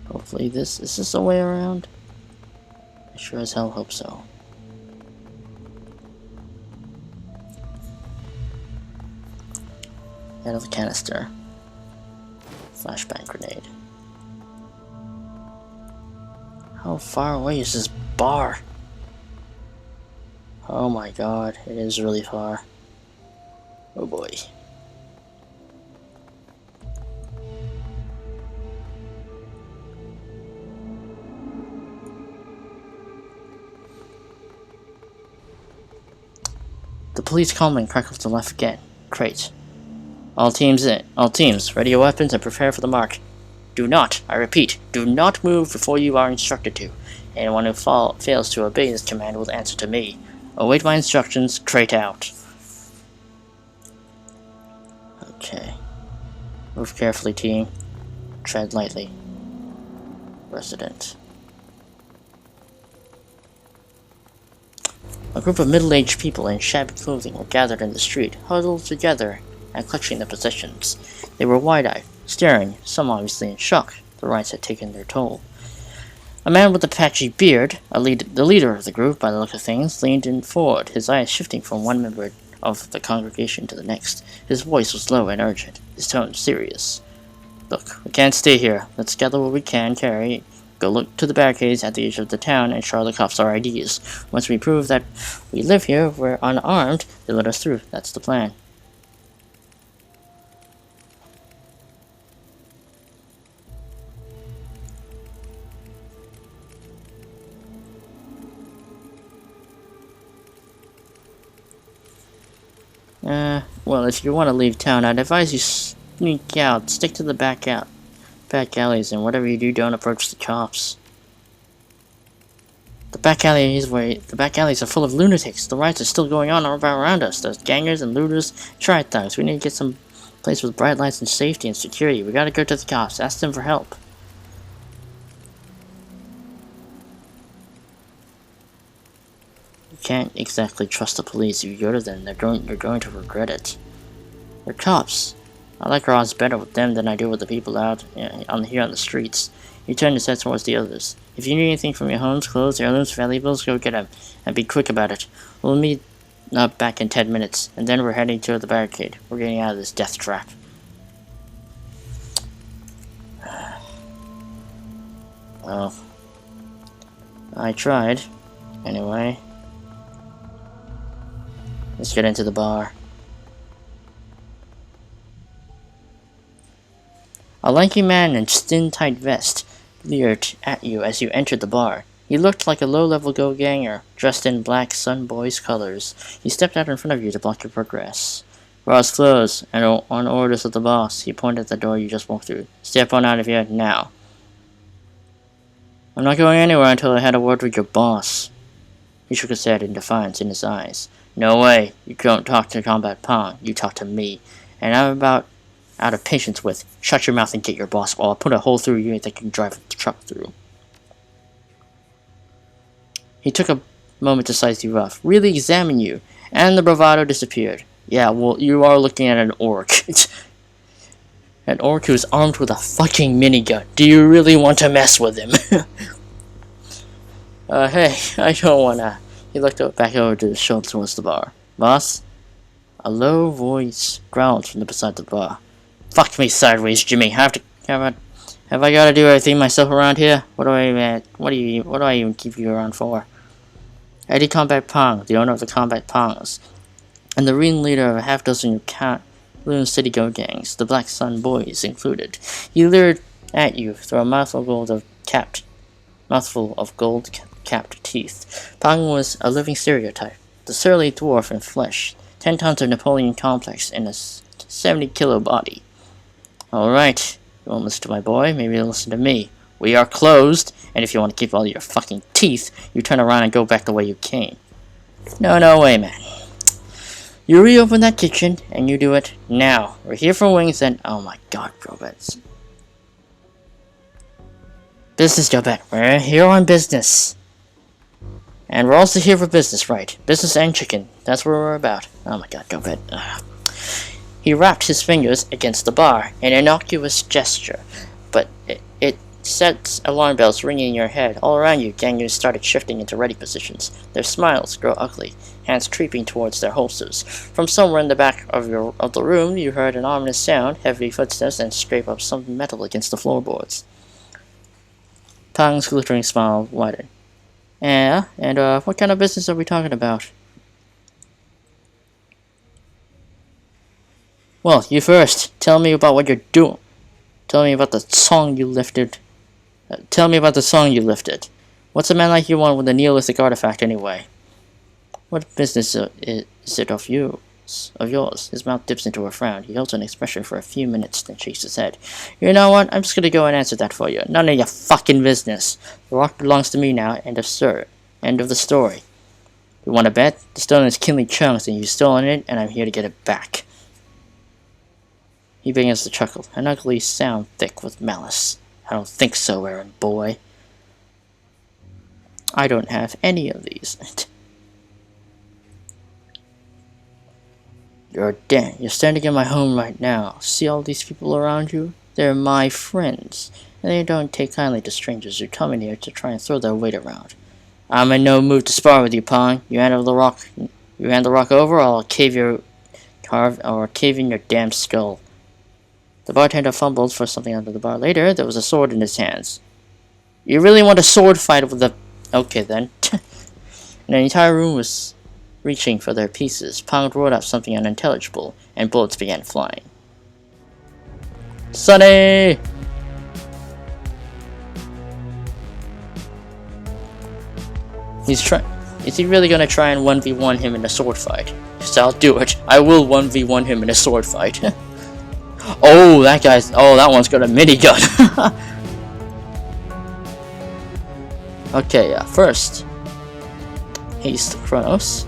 Hopefully is this a way around? I sure as hell hope so. Out of the canister. Flashbang grenade. How far away is this bar? Oh my god, it is really far. Oh boy. The police comlink crackled to life again. Crate. All teams, ready your weapons and prepare for the march. Do not, I repeat, do not move before you are instructed to. Anyone who fails to obey this command will answer to me. Await my instructions. Crate out. Okay. Move carefully, team. Tread lightly. Resident. A group of middle-aged people in shabby clothing were gathered in the street, huddled together and clutching their possessions. They were wide-eyed, staring, some obviously in shock. The riots had taken their toll. A man with a patchy beard, the leader of the group by the look of things, leaned in forward, his eyes shifting from one member of the congregation to the next. His voice was low and urgent, his tone serious. Look, we can't stay here. Let's gather what we can carry. Go look to the barricades at the edge of the town and show the cops our IDs. Once we prove that we live here, we're unarmed, they let us through. That's the plan. Well, if you want to leave town, I'd advise you sneak out. Stick to the back alleys, and whatever you do, don't approach the cops. The back alleys are full of lunatics. The riots are still going on all around us. There's gangers and looters, triad thugs. We need to get some place with bright lights and safety and security. We gotta go to the cops. Ask them for help. You can't exactly trust the police. If you go to them, you're going to regret it. They're cops. I like our odds better with them than I do with the people out here on the streets. You turn his head towards the others. If you need anything from your homes, clothes, heirlooms, valuables, go get them, and be quick about it. We'll meet up back in 10 minutes, and then we're heading to the barricade. We're getting out of this death trap. Well, I tried. Anyway, let's get into the bar. A lanky man in skin-tight vest leered at you as you entered the bar. He looked like a low-level go-ganger, dressed in black Sun Boys colors. He stepped out in front of you to block your progress. Bar's closed, and on orders of the boss, he pointed at the door you just walked through. Step on out of here, now. I'm not going anywhere until I had a word with your boss. He shook his head in defiance in his eyes. No way. You don't talk to Combat Pong. You talk to me. And I'm about out of patience with. Shut your mouth and get your boss, or I'll put a hole through you that you can drive the truck through. He took a moment to size you up, really examine you, and the bravado disappeared. Yeah, well, you are looking at an orc. An orc who's armed with a fucking minigun. Do you really want to mess with him? Hey, I don't wanna. He looked back over to his shoulder towards the bar. Boss? A low voice growled from beside the bar. Fuck me sideways, Jimmy. Have I got to do everything myself around here? What do I even keep you around for? Eddie Combat Pong, the owner of the Combat Pongs, and the ringleader of a half-dozen Loon City Go gangs, the Black Sun Boys included. He leered at you through a mouthful of gold-capped teeth. Pong was a living stereotype, the surly dwarf in flesh, 10 tons of Napoleon complex in a 70-kilo body. Alright, you won't listen to my boy, maybe you'll listen to me. We are closed, and if you want to keep all your fucking teeth, you turn around and go back the way you came. No way, man. You reopen that kitchen, and you do it now. We're here for wings, and oh my god, robots. Business, Jobet. We're here on business. And we're also here for business, right? Business and chicken. That's what we're about. Oh my god, Jobet. He wrapped his fingers against the bar, an innocuous gesture, but it sets alarm bells ringing in your head. All around you, gangers started shifting into ready positions. Their smiles grow ugly, hands creeping towards their holsters. From somewhere in the back of the room, you heard an ominous sound, heavy footsteps, and scrape of some metal against the floorboards. Pong's glittering smile widened. Yeah, and what kind of business are we talking about? Well, you first. Tell me about what you're doing. Tell me about the song you lifted. What's a man like you want with a nihilistic artifact anyway? What business is it of you? of yours. His mouth dips into a frown. He holds an expression for a few minutes, then shakes his head. You know what? I'm just gonna go and answer that for you. None of your fucking business. The rock belongs to me now. End of the story. You want to bet? The stone is kindly chunks, and you've stolen it, and I'm here to get it back. He begins to chuckle, an ugly sound thick with malice. I don't think so, errand boy. I don't have any of these. You're standing in my home right now. See all these people around you? They're my friends, and they don't take kindly to strangers who come in here to try and throw their weight around. I'm in no mood to spar with you, Pong. You hand the rock over, or I'll cave in your damn skull. The bartender fumbled for something under the bar. Later, there was a sword in his hands. You really want a sword fight with the... Okay, then. And the entire room was reaching for their pieces. Pong roared out something unintelligible, and bullets began flying. Sonny! Is he really gonna try and 1v1 him in a sword fight? Yes, I'll do it. I will 1v1 him in a sword fight. Oh, that one's got a minigun. Okay, first, haste Kronos.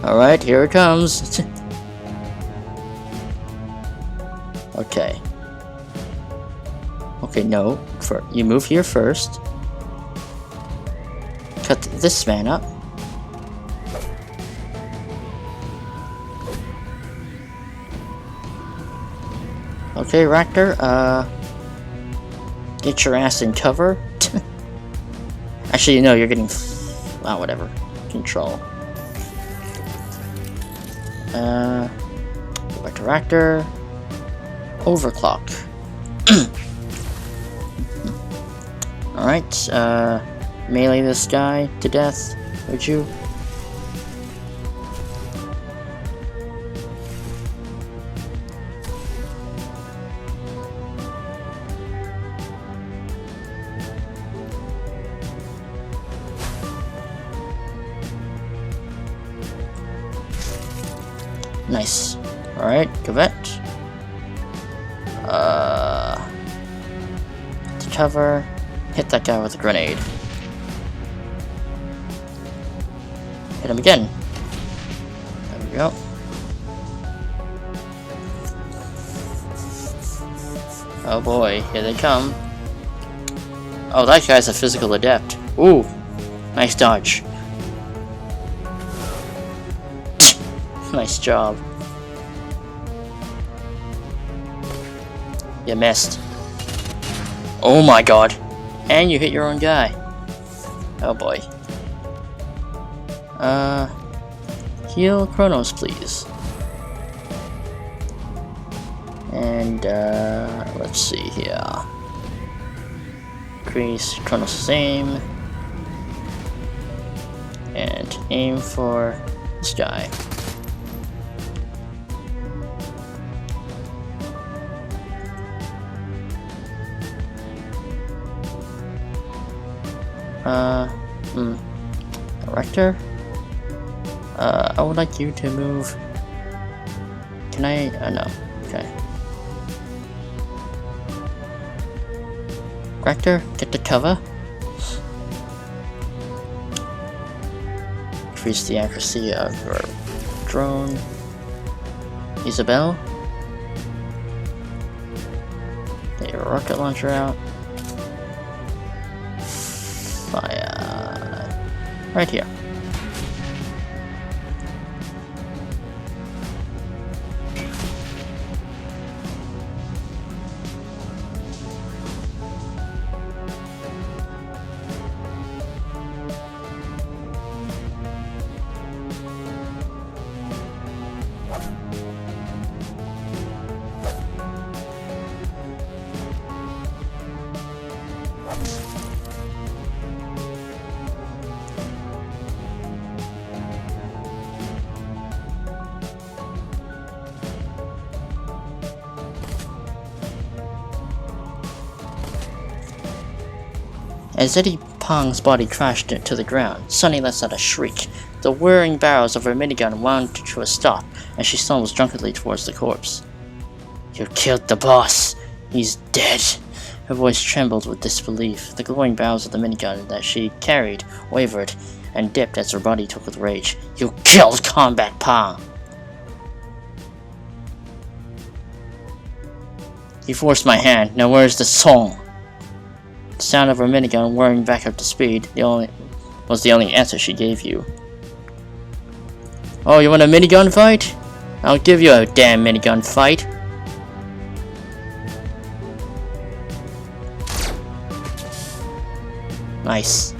Alright, here it comes. Okay. Okay, no. You move here first. Cut this man up. Okay, Raptor, get your ass in cover. Actually, no, you're getting... Wow, whatever. Control. Go back to Raptor. Overclock. Alright, melee this guy to death, would you? Nice. Alright, Gavet. To cover. Hit that guy with a grenade. Hit him again. There we go. Oh boy, here they come. Oh, that guy's a physical adept. Ooh, nice dodge. Nice job. You missed. Oh my god. And you hit your own guy. Oh boy. Heal Kronos, please. And, let's see here. Increase Kronos' aim. And aim for this guy. Director? I would like you to move. Can I? No. Okay. Director, get the cover. Increase the accuracy of your drone. Isabel? Get your rocket launcher out. Fire. Right here. As Eddie Pong's body crashed to the ground, Sonny lets out a shriek. The whirring barrels of her minigun wound to a stop, and she stumbles drunkenly towards the corpse. You killed the boss. He's dead. Her voice trembled with disbelief. The glowing barrels of the minigun that she carried wavered and dipped as her body took with rage. You killed Combat Palm! You forced my hand. Now where's the song? The sound of her minigun whirring back up to speed was the only answer she gave you. Oh, you want a minigun fight? I'll give you a damn minigun fight. Nice.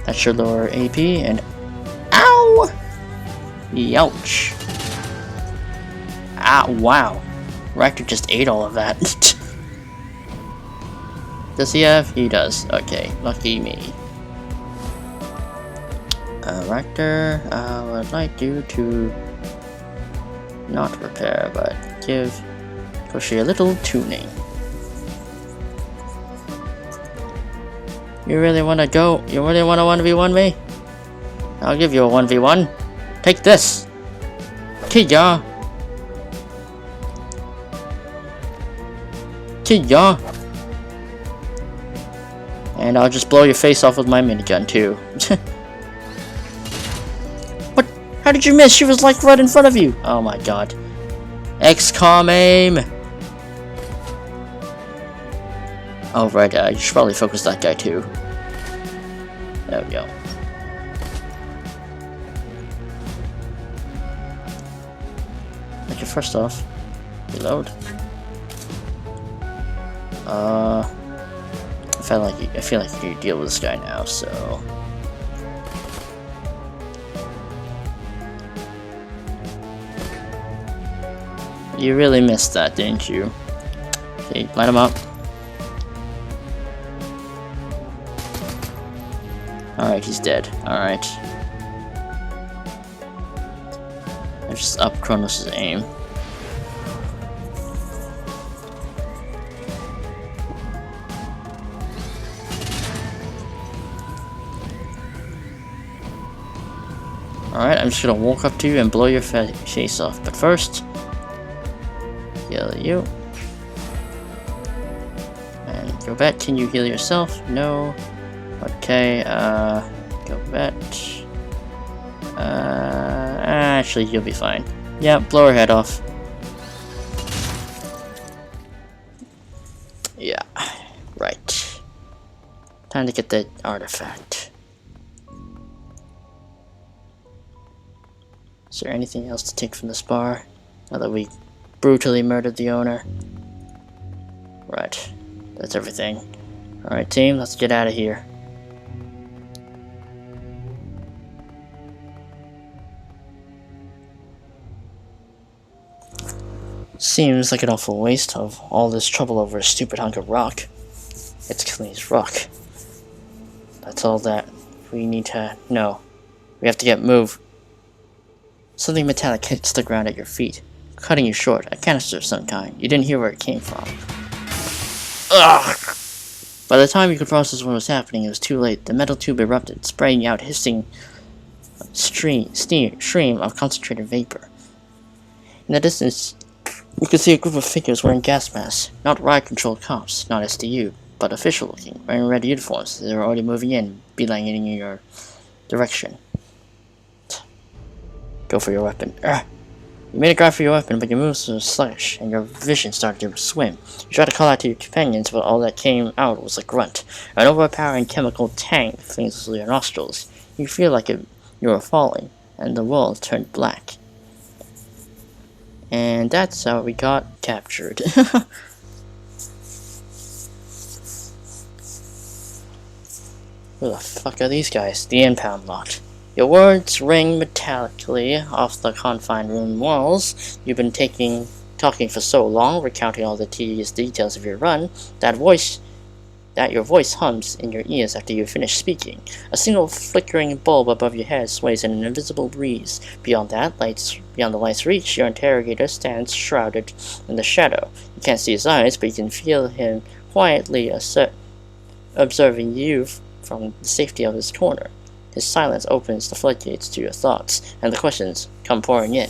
That's your lower AP and ow! Youch. Ah, wow. Rector just ate all of that. Does he have? He does. Okay, lucky me. Rector, I would like you to not repair, but give Koshi a little tuning. You really want to go? You really want to 1v1 me? I'll give you a 1v1. Take this! Kiya! Kiya! And I'll just blow your face off with my minigun too. What? How did you miss? She was like right in front of you! Oh my god. XCOM aim! Oh right, you should probably focus that guy too. There we go. Okay, first off, reload. I feel like you deal with this guy now, so. You really missed that, didn't you? Okay, light him up. Alright, he's dead. Alright. I just up Kronos' aim. Alright, I'm just gonna walk up to you and blow your face off. But first, heal you. And Gobet, can you heal yourself? No. Okay, Gobet. Actually, you'll be fine. Yeah, blow her head off. Yeah, right. Time to get the artifact. Is there anything else to take from this bar? Now that we brutally murdered the owner. Right. That's everything. Alright, team, let's get out of here. Seems like an awful waste of all this trouble over a stupid hunk of rock. It's Achilles' rock. That's all that we need to know. We have to get moved. Something metallic hits the ground at your feet, cutting you short. A canister of some kind. You didn't hear where it came from. Ugh! By the time you could process what was happening, it was too late. The metal tube erupted, spraying out hissing stream of concentrated vapor. In the distance, you could see a group of figures wearing gas masks. Not riot-controlled cops, not SDU, but official-looking, wearing red uniforms. They were already moving in, beelining in your direction. Go for your weapon. You made a grab for your weapon, but your moves were sluggish, and your vision started to swim. You tried to call out to your companions, but all that came out was a grunt. An overpowering chemical tang flings through your nostrils. You feel like you were falling, and the world turned black. And that's how we got captured. Who the fuck are these guys? The impound lot. Your words ring metallically off the confined room walls. You've been talking for so long, recounting all the tedious details of your run, that your voice hums in your ears after you finish speaking. A single flickering bulb above your head sways in an invisible breeze. Beyond the light's reach, your interrogator stands shrouded in the shadow. You can't see his eyes, but you can feel him quietly observing you from the safety of his corner. His silence opens the floodgates to your thoughts, and the questions come pouring in.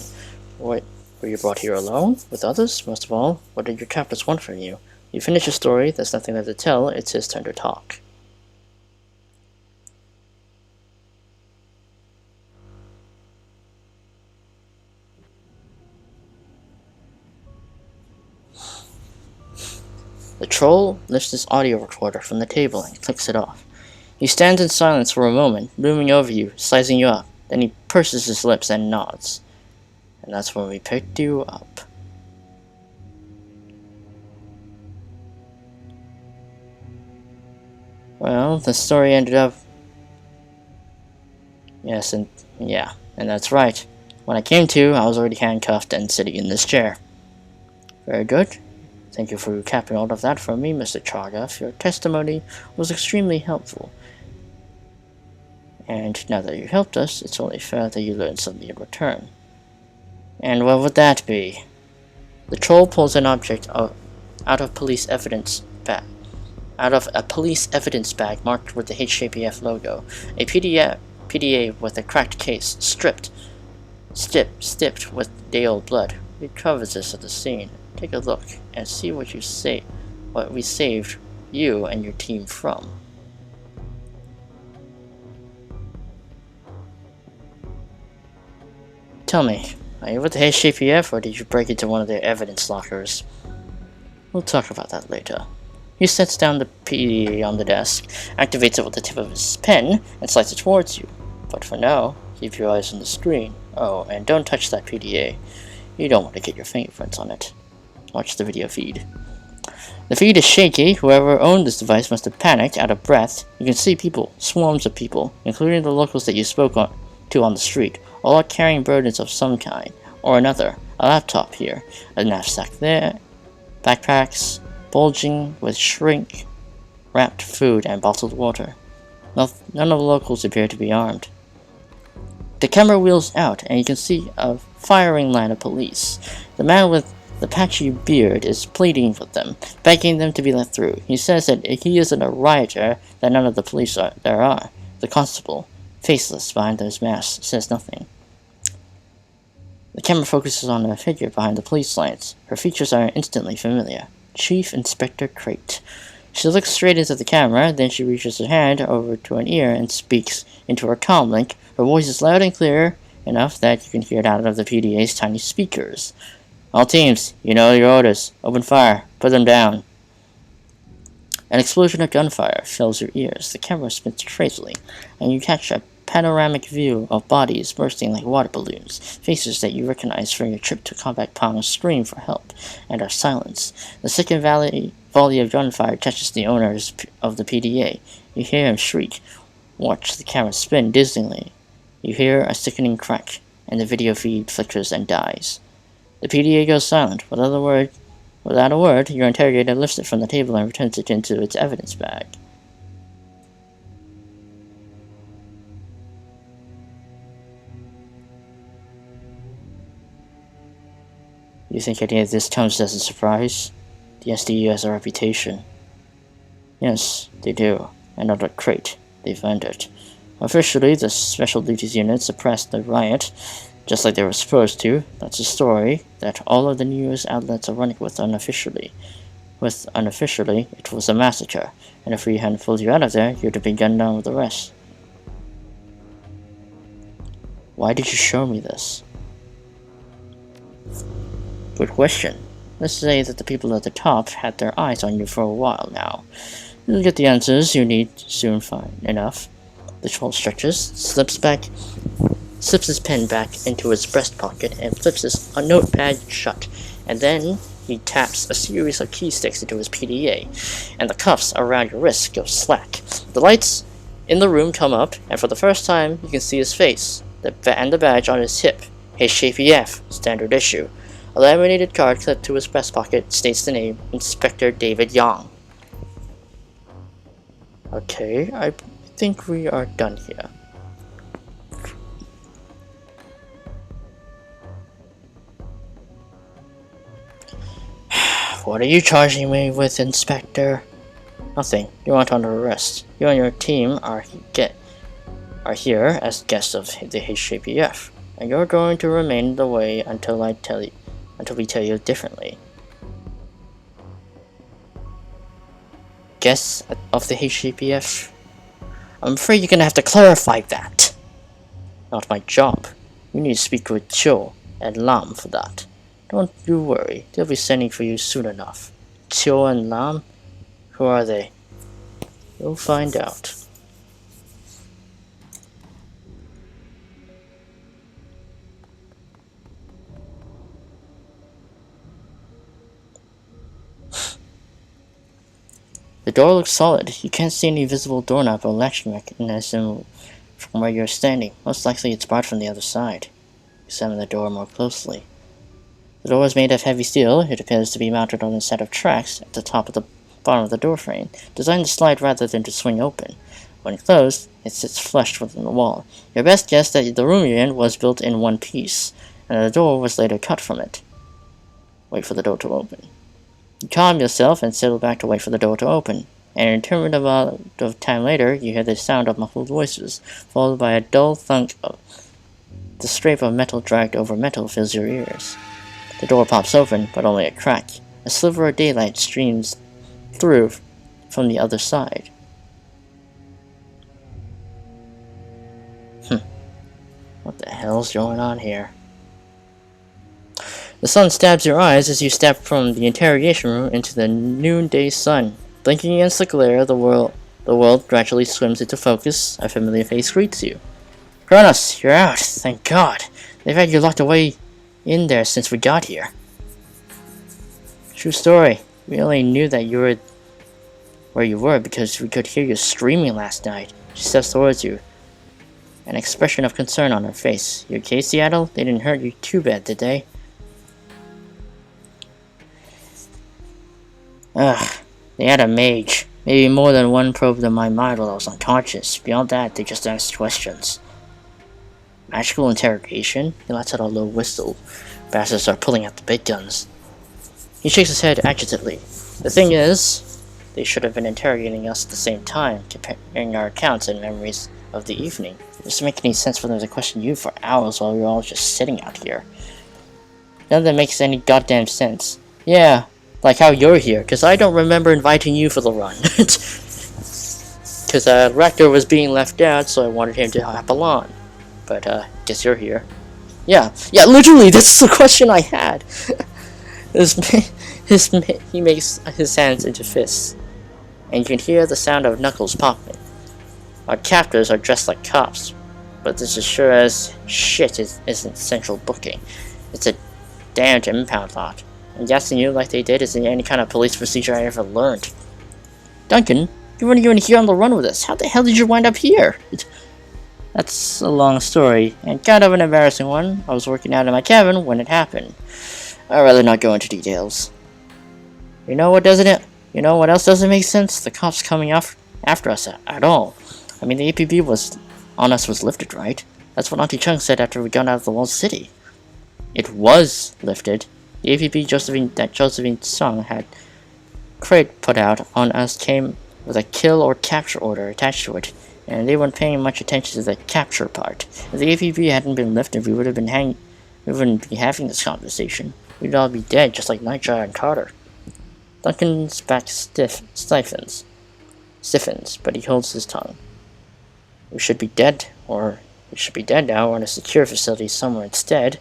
What, were you brought here alone? With others? Most of all, what did your captors want from you? You finish your story, there's nothing left to tell, it's his turn to talk. The troll lifts his audio recorder from the table and clicks it off. He stands in silence for a moment, looming over you, sizing you up. Then he purses his lips and nods. And that's when we picked you up. Well, the story ended up... Yes, and that's right. When I came to, I was already handcuffed and sitting in this chair. Very good. Thank you for recapping all of that for me, Mr. Chargaff. Your testimony was extremely helpful. And now that you helped us, it's only fair that you learn something in return. And what would that be? The troll pulls an object out of a police evidence bag marked with the HJPF logo. A PDA with a cracked case, stipped with day-old blood. It covers us at the scene. Take a look and see what we saved you and your team from. Tell me, are you with the HJPF or did you break into one of their evidence lockers? We'll talk about that later. He sets down the PDA on the desk, activates it with the tip of his pen, and slides it towards you. But for now, keep your eyes on the screen. Oh, and don't touch that PDA. You don't want to get your fingerprints on it. Watch the video feed. The feed is shaky. Whoever owned this device must have panicked, out of breath. You can see people, swarms of people, including the locals that you spoke to on the street, all are carrying burdens of some kind or another. A laptop here, a knapsack there, backpacks bulging with shrink-wrapped food and bottled water. None of the locals appear to be armed. The camera wheels out, and you can see a firing line of police. The man with the patchy beard is pleading with them, begging them to be let through. He says that he isn't a rioter, that none of the police there are. The constable, faceless behind those masks, says nothing. The camera focuses on a figure behind the police lines. Her features are instantly familiar. Chief Inspector Crate. She looks straight into the camera, then she reaches her hand over to an ear and speaks into her comm link. Her voice is loud and clear enough that you can hear it out of the PDA's tiny speakers. All teams, you know your orders. Open fire. Put them down. An explosion of gunfire fills your ears. The camera spins crazily, and you catch a panoramic view of bodies bursting like water balloons, faces that you recognize from your trip to Combat Pong scream for help, and are silenced. The second volley of gunfire touches the owners of the PDA. You hear him shriek. Watch the camera spin dizzyingly. You hear a sickening crack, and the video feed flickers and dies. The PDA goes silent. Without a word, your interrogator lifts it from the table and returns it into its evidence bag. You think any of this comes as a surprise? The SDU has a reputation. Yes, they do. And not a crate. They've earned it. Officially, the Special Duties Unit suppressed the riot, just like they were supposed to. That's a story that all of the news outlets are running with unofficially. Unofficially, it was a massacre, and if we hadn't pulled you out of there, you'd have been gunned down with the rest. Why did you show me this? Good question. Let's say that the people at the top had their eyes on you for a while now. You'll get the answers you need soon enough. The troll stretches, slips his pen back into his breast pocket, and flips his notepad shut. And then he taps a series of key sticks into his PDA, and the cuffs around your wrists go slack. The lights in the room come up, and for the first time, you can see his face, and the badge on his hip. HJPF, standard issue. A laminated card clipped to his breast pocket states the name Inspector David Young. Okay, I think we are done here. What are you charging me with, Inspector? Nothing. You aren't under arrest. You and your team are are here as guests of the HJPF, and you're going to remain the way until we tell you differently. Guests of the HJPF? I'm afraid you're gonna have to clarify that. Not my job. You need to speak with Cho and Lam for that. Don't you worry, they'll be sending for you soon enough. Cho and Lam? Who are they? You'll find out. The door looks solid. You can't see any visible doorknob or latching mechanism from where you're standing. Most likely it's barred from the other side. Examine the door more closely. The door is made of heavy steel. It appears to be mounted on a set of tracks at the top of the bottom of the door frame, designed to slide rather than to swing open. When closed, it sits flush within the wall. Your best guess that the room you're in was built in one piece, and the door was later cut from it. Wait for the door to open. You calm yourself and settle back to wait for the door to open. And an intermittent amount of time later, you hear the sound of muffled voices, followed by a dull thunk. The scrape of metal dragged over metal fills your ears. The door pops open, but only a crack. A sliver of daylight streams through from the other side. What the hell's going on here? The sun stabs your eyes as you step from the interrogation room into the noonday sun. Blinking against the glare, the world gradually swims into focus. A familiar face greets you. Kronos, you're out. Thank God. They've had you locked away in there since we got here. True story. We only knew that you were where you were because we could hear you screaming last night. She steps towards you, an expression of concern on her face. You okay, Seattle? They didn't hurt you too bad, did they? Ugh, they had a mage. Maybe more than one probed in my mind while I was unconscious. Beyond that, they just asked questions. Magical interrogation? He lets out a low whistle. Bastards are pulling out the big guns. He shakes his head agitatedly. The thing is, they should have been interrogating us at the same time, comparing our accounts and memories of the evening. It doesn't make any sense for them to question you for hours while we were all just sitting out here. None of that makes any goddamn sense. Yeah, like how you're here, because I don't remember inviting you for the run. Because Rector was being left out, so I wanted him to hop along. But, guess you're here. Yeah, literally, that's the question I had. He makes his hands into fists, and you can hear the sound of knuckles popping. Our captors are dressed like cops, but this is sure as shit isn't central booking. It's a damned impound lot. And gassing you like they did isn't any kind of police procedure I ever learned. Duncan, you weren't even here on the run with us. How the hell did you wind up here? That's a long story, and kind of an embarrassing one. I was working out in my cabin when it happened. I'd rather not go into details. You know what else doesn't make sense? The cops coming after us at all. I mean, the APB on us was lifted, right? That's what Auntie Chung said after we got out of the walled city. It was lifted. The APB Josephine Sung had crate put out on us came with a kill or capture order attached to it, and they weren't paying much attention to the capture part. If the APB hadn't been lifted, we wouldn't be having this conversation. We'd all be dead, just like Nightjar and Carter. Duncan's back stiffens, but he holds his tongue. We should be dead now. We're in a secure facility somewhere instead.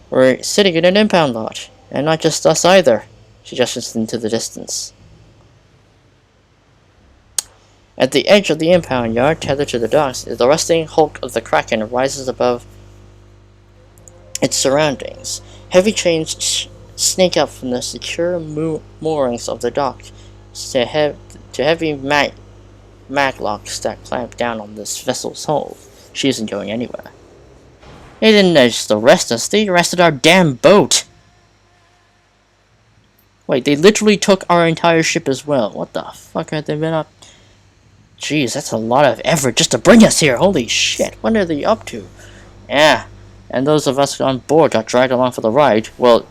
We're sitting in an impound lot, and not just us either. She gestures into the distance. At the edge of the impound yard, tethered to the docks, the rusting hulk of the Kraken rises above its surroundings. Heavy chains snake out from the secure moorings of the dock to heavy maglocks that clamp down on this vessel's hull. She isn't going anywhere. They didn't just arrest us, they arrested our damn boat! Wait, they literally took our entire ship as well. What the fuck have they been up? Jeez, that's a lot of effort just to bring us here. Holy shit, what are they up to? Yeah, and those of us on board got dragged along for the ride. Well,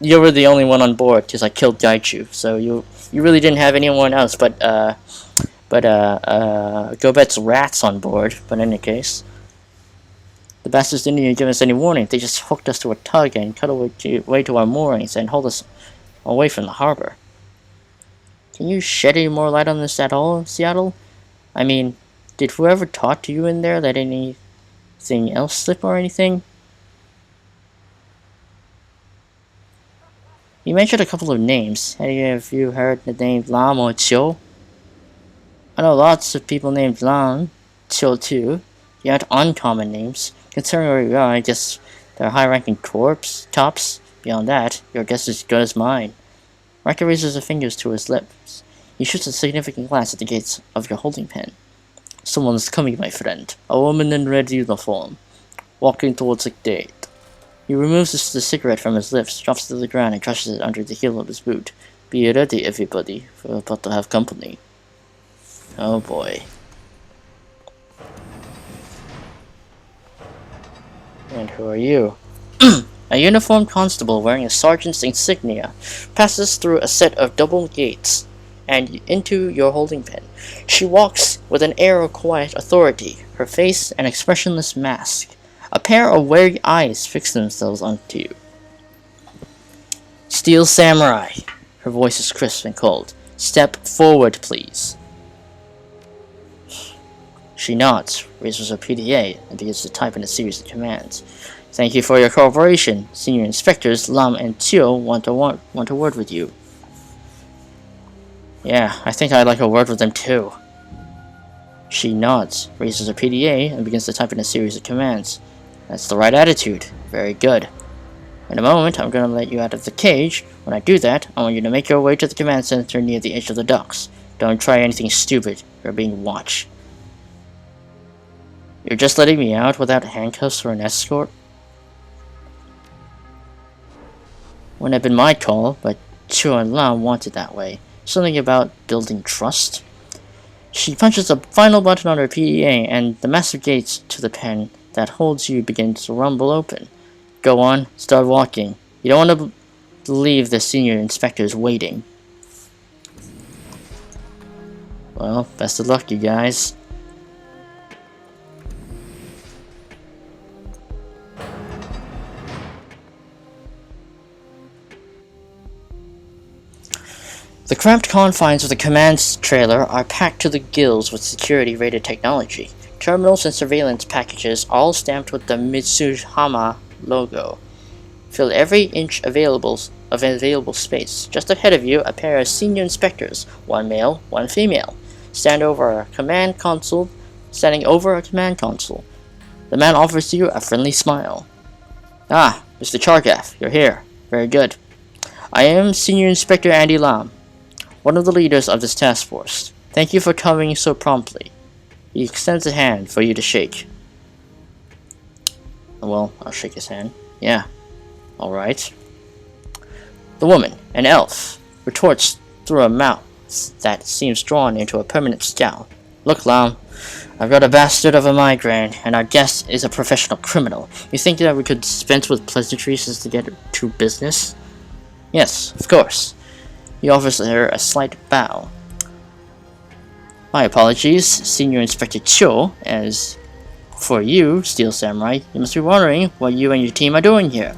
you were the only one on board because I killed Daichu, so you really didn't have anyone else but But, Gobet's rats on board, but in any case. The bastards didn't even give us any warning. They just hooked us to a tug and cut away to our moorings and hauled us away from the harbor. Can you shed any more light on this at all, Seattle? I mean, did whoever talked to you in there let anything else slip or anything? You mentioned a couple of names. Any of you heard the name Lam or Chiu? I know lots of people named Lam, Chiu too. They aren't uncommon names. Considering where you are, I guess they're high-ranking tops. Beyond that, your guess is as good as mine. Riker raises his fingers to his lips. He shoots a significant glance at the gates of your holding pen. Someone's coming, my friend. A woman in red uniform, walking towards the gate. He removes the cigarette from his lips, drops it to the ground, and crushes it under the heel of his boot. Be ready, everybody. We're about to have company. Oh boy. And who are you? A uniformed constable wearing a sergeant's insignia passes through a set of double gates and into your holding pen. She walks with an air of quiet authority, her face an expressionless mask. A pair of wary eyes fix themselves onto you. Steel Samurai. Her voice is crisp and cold. Step forward, please. She nods, raises her PDA, and begins to type in a series of commands. Thank you for your cooperation. Senior Inspectors Lam and Chiu want a word with you. Yeah, I think I'd like a word with them too. She nods, raises her PDA, and begins to type in a series of commands. That's the right attitude. Very good. In a moment, I'm going to let you out of the cage. When I do that, I want you to make your way to the command center near the edge of the docks. Don't try anything stupid. You're being watched. You're just letting me out without handcuffs or an escort? Wouldn't have been my call, but Chiu and Lam want it that way. Something about building trust. She punches a final button on her PDA, and the massive gates to the pen that holds you begin to rumble open. Go on, start walking. You don't want to leave the senior inspectors waiting. Well, best of luck, you guys. The cramped confines of the command trailer are packed to the gills with security-rated technology. Terminals and surveillance packages, all stamped with the Mitsuhama logo, fill every inch of available space. Just ahead of you, a pair of senior inspectors, one male, one female, standing over a command console. The man offers you a friendly smile. Ah, Mr. Chargaff, you're here. Very good. I am Senior Inspector Andy Lam, one of the leaders of this task force. Thank you for coming so promptly. He extends a hand for you to shake. Well, I'll shake his hand. Yeah. Alright. The woman, an elf, retorts through a mouth that seems drawn into a permanent scowl. Look, Lam, I've got a bastard of a migraine, and our guest is a professional criminal. You think that we could dispense with pleasantries just to get to business? Yes, of course. He offers her a slight bow. My apologies, Senior Inspector Chiu. As for you, Steel Samurai, you must be wondering what you and your team are doing here.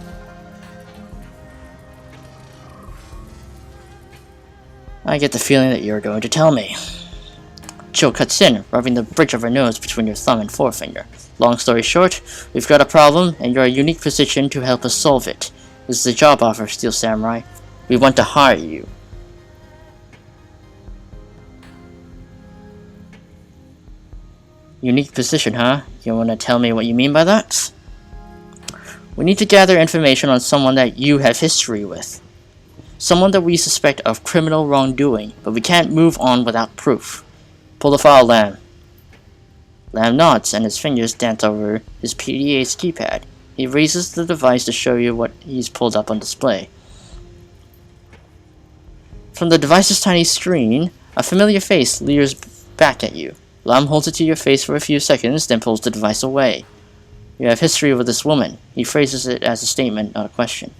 I get the feeling that you're going to tell me. Chiu cuts in, rubbing the bridge of her nose between your thumb and forefinger. Long story short, we've got a problem, and you're in a unique position to help us solve it. This is a job offer, Steel Samurai. We want to hire you. Unique position, huh? You want to tell me what you mean by that? We need to gather information on someone that you have history with. Someone that we suspect of criminal wrongdoing, but we can't move on without proof. Pull the file, Lam. Lam nods, and his fingers dance over his PDA's keypad. He raises the device to show you what he's pulled up on display. From the device's tiny screen, a familiar face leers back at you. Lam holds it to your face for a few seconds, then pulls the device away. You have history with this woman. He phrases it as a statement, not a question.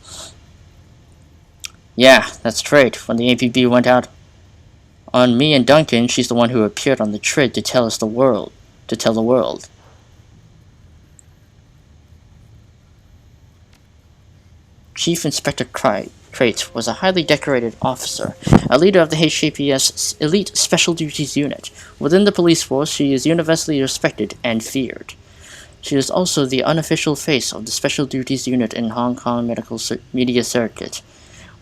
Yeah, that's straight. When the APB went out on me and Duncan, she's the one who appeared on the trid to tell the world. Chief Inspector Crate was a highly decorated officer, a leader of the HKP's elite Special Duties Unit. Within the police force, she is universally respected and feared. She is also the unofficial face of the Special Duties Unit in Hong Kong media circuit.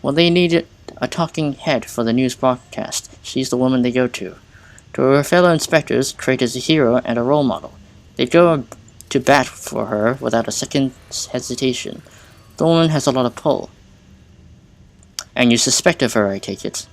When they needed a talking head for the news broadcast, she's the woman they go to. To her fellow inspectors, Crate is a hero and a role model. They go to bat for her without a second's hesitation. The woman has a lot of pull. And you suspect of her, I take it?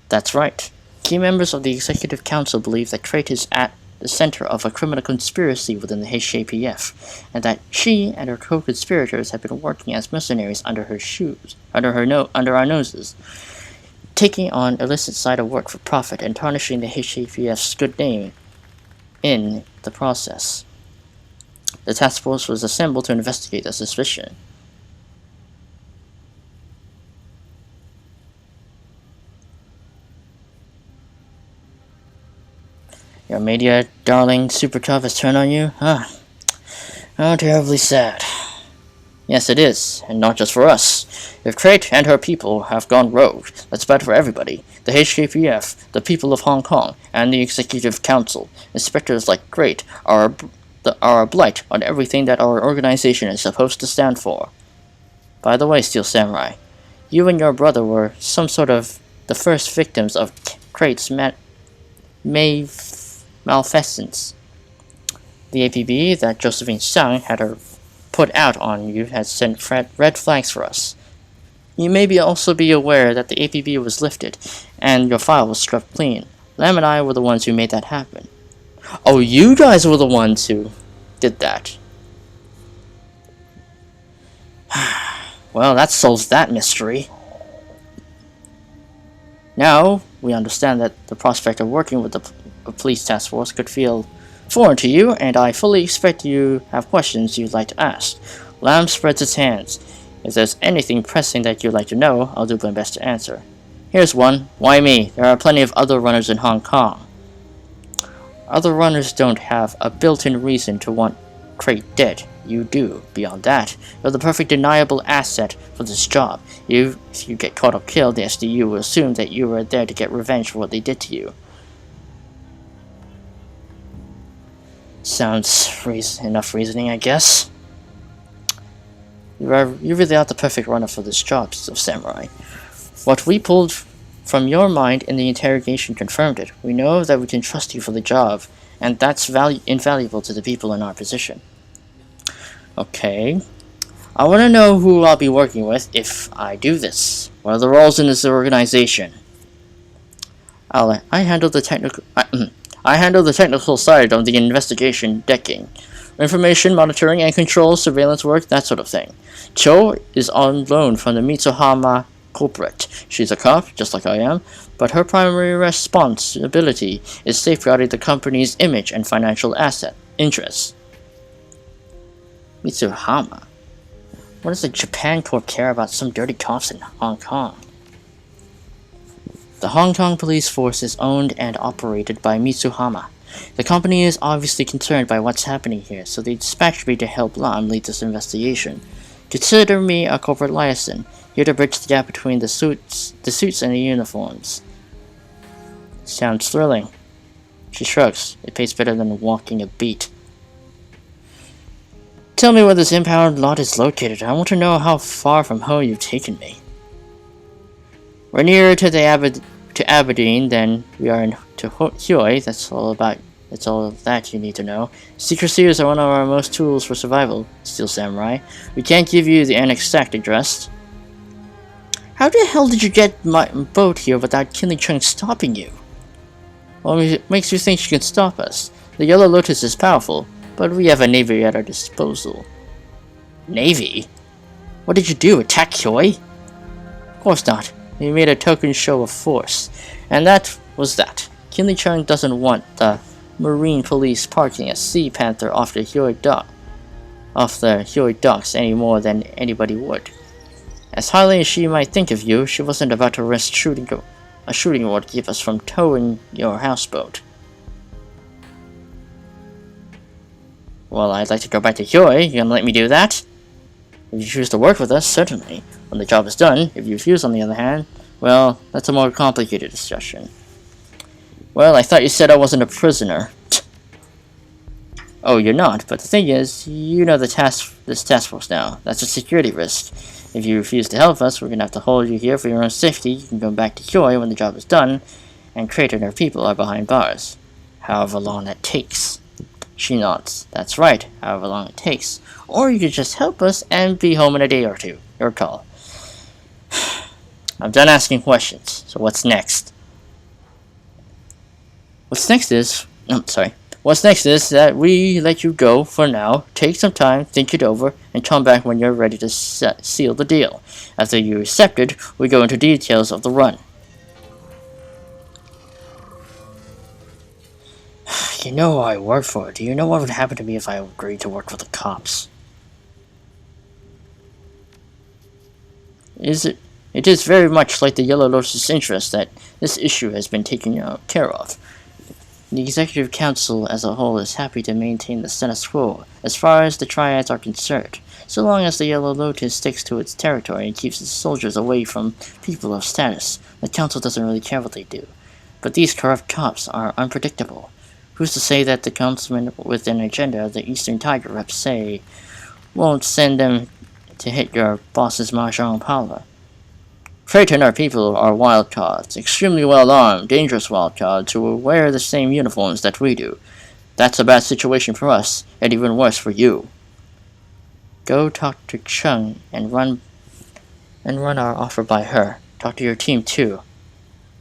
That's right. Key members of the Executive Council believe that Crate is at the center of a criminal conspiracy within the HKPF, and that she and her co-conspirators have been working as mercenaries under our noses, taking on illicit side of work for profit and tarnishing the HKPF's good name in the process. The task force was assembled to investigate the suspicion. Your media darling Super Tough has turned on you? Huh. Oh, terribly sad. Yes, it is, and not just for us. If Crate and her people have gone rogue, that's bad for everybody. The HKPF, the people of Hong Kong, and the Executive Council. Inspectors like Crate are a blight on everything that our organization is supposed to stand for. By the way, Steel Samurai, you and your brother were some sort of the first victims of Crate's malfeasance. The APB that Josephine Tsang had her put out on you has sent red flags for us. You may also be aware that the APB was lifted, and your file was scrubbed clean. Lam and I were the ones who made that happen. Oh, you guys were the ones who did that. Well, that solves that mystery. Now, we understand that the prospect of working with the police task force could feel foreign to you, and I fully expect you have questions you'd like to ask. Lam spreads its hands. If there's anything pressing that you'd like to know, I'll do my best to answer. Here's one. Why me? There are plenty of other runners in Hong Kong. Other runners don't have a built-in reason to want Crate dead. You do. Beyond that, you're the perfect deniable asset for this job. If you get caught or killed, the SDU will assume that you were there to get revenge for what they did to you. Sounds enough reasoning, I guess. You really are the perfect runner for this job, Samurai. What we pulled from your mind in the interrogation confirmed it. We know that we can trust you for the job, and that's invaluable to the people in our position. Okay. I want to know who I'll be working with if I do this. What are the roles in this organization? I handle the technical side of the investigation decking. Information monitoring and control, surveillance work, that sort of thing. Cho is on loan from the Mitsuhama Corporate. She's a cop, just like I am, but her primary responsibility is safeguarding the company's image and financial interests. Mitsuhama? What does the Japan Corp care about some dirty cops in Hong Kong? The Hong Kong police force is owned and operated by Mitsuhama. The company is obviously concerned by what's happening here, so they dispatched me to help Lam lead this investigation. Consider me a corporate liaison, here to bridge the gap between the suits and the uniforms. Sounds thrilling. She shrugs. It pays better than walking a beat. Tell me where this impound lot is located. I want to know how far from home you've taken me. We're nearer to Aberdeen than we are to Hue. That's all that you need to know. Secrecy is one of our most tools for survival, Steel Samurai. We can't give you the exact address. How the hell did you get my boat here without Kinley Chung stopping you? Well, it makes you think she can stop us. The Yellow Lotus is powerful, but we have a navy at our disposal. Navy? What did you do, attack Hue? Of course not. We made a token show of force. And that was that. Kinley Chung doesn't want the Marine Police parking a Sea Panther off the Hue docks any more than anybody would. As highly as she might think of you, she wasn't about to risk shooting a shooting order to keep us from towing your houseboat. Well, I'd like to go back to Hyoi. You gonna let me do that? If you choose to work with us, certainly. When the job is done, if you refuse on the other hand, well, that's a more complicated discussion. Well, I thought you said I wasn't a prisoner. Oh, you're not, but the thing is, you know this task force now. That's a security risk. If you refuse to help us, we're gonna have to hold you here for your own safety. You can go back to Hyoi when the job is done, and Kratos and her people are behind bars. However long that takes. She nods. That's right, however long it takes. Or you could just help us and be home in a day or two. Your call. I'm done asking questions, so what's next? What's next is that we let you go for now, take some time, think it over, and come back when you're ready to seal the deal. After you accept it, we go into details of the run. You know who I work for. Do you know what would happen to me if I agreed to work for the cops? It is very much like the Yellow Lotus' interest that this issue has been taken care of. The Executive Council as a whole is happy to maintain the status quo as far as the Triads are concerned, so long as the Yellow Lotus sticks to its territory and keeps its soldiers away from people of status. The Council doesn't really care what they do. But these corrupt cops are unpredictable. Who's to say that the councilmen with an agenda, the Eastern Tiger reps say, won't send them to hit your boss's mahjong parlor? Kratos and our people are wildcards, extremely well-armed, dangerous wildcards who wear the same uniforms that we do. That's a bad situation for us, and even worse for you. Go talk to Chung and run our offer by her. Talk to your team too.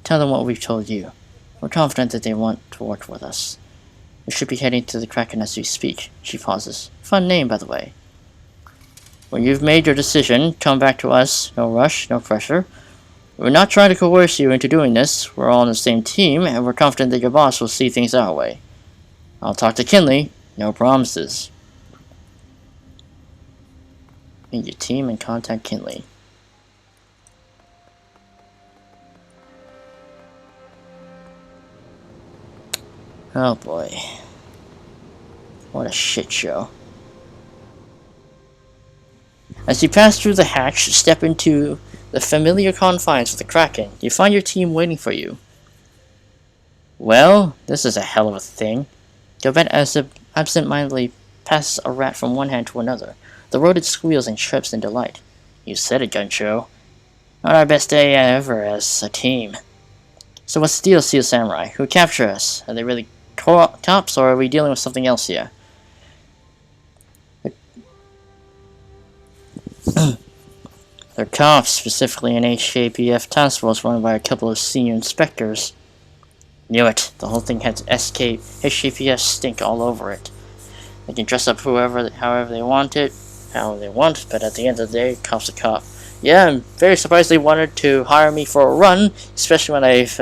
Tell them what we've told you. We're confident that they want to work with us. We should be heading to the Kraken as we speak. She pauses. Fun name, by the way. When you've made your decision, come back to us. No rush, no pressure. We're not trying to coerce you into doing this. We're all on the same team, and we're confident that your boss will see things our way. I'll talk to Kinley. No promises. Meet your team and contact Kinley. Oh boy. What a shit show. As you pass through the hatch, step into the familiar confines of the Kraken, you find your team waiting for you. Well, this is a hell of a thing. Gobet absent-mindedly passes a rat from one hand to another. The rodent squeals and chirps in delight. You said it, Guncho. Not our best day ever as a team. So what's the deal, Steel Samurai? Who captured us? Are they really cops, or are we dealing with something else here? They're cops, specifically an HKPF task force run by a couple of senior inspectors. Knew it. The whole thing has HKPF stink all over it. They can dress up however they want, but at the end of the day, cop's a cop. Yeah, I'm very surprised they wanted to hire me for a run, especially when I've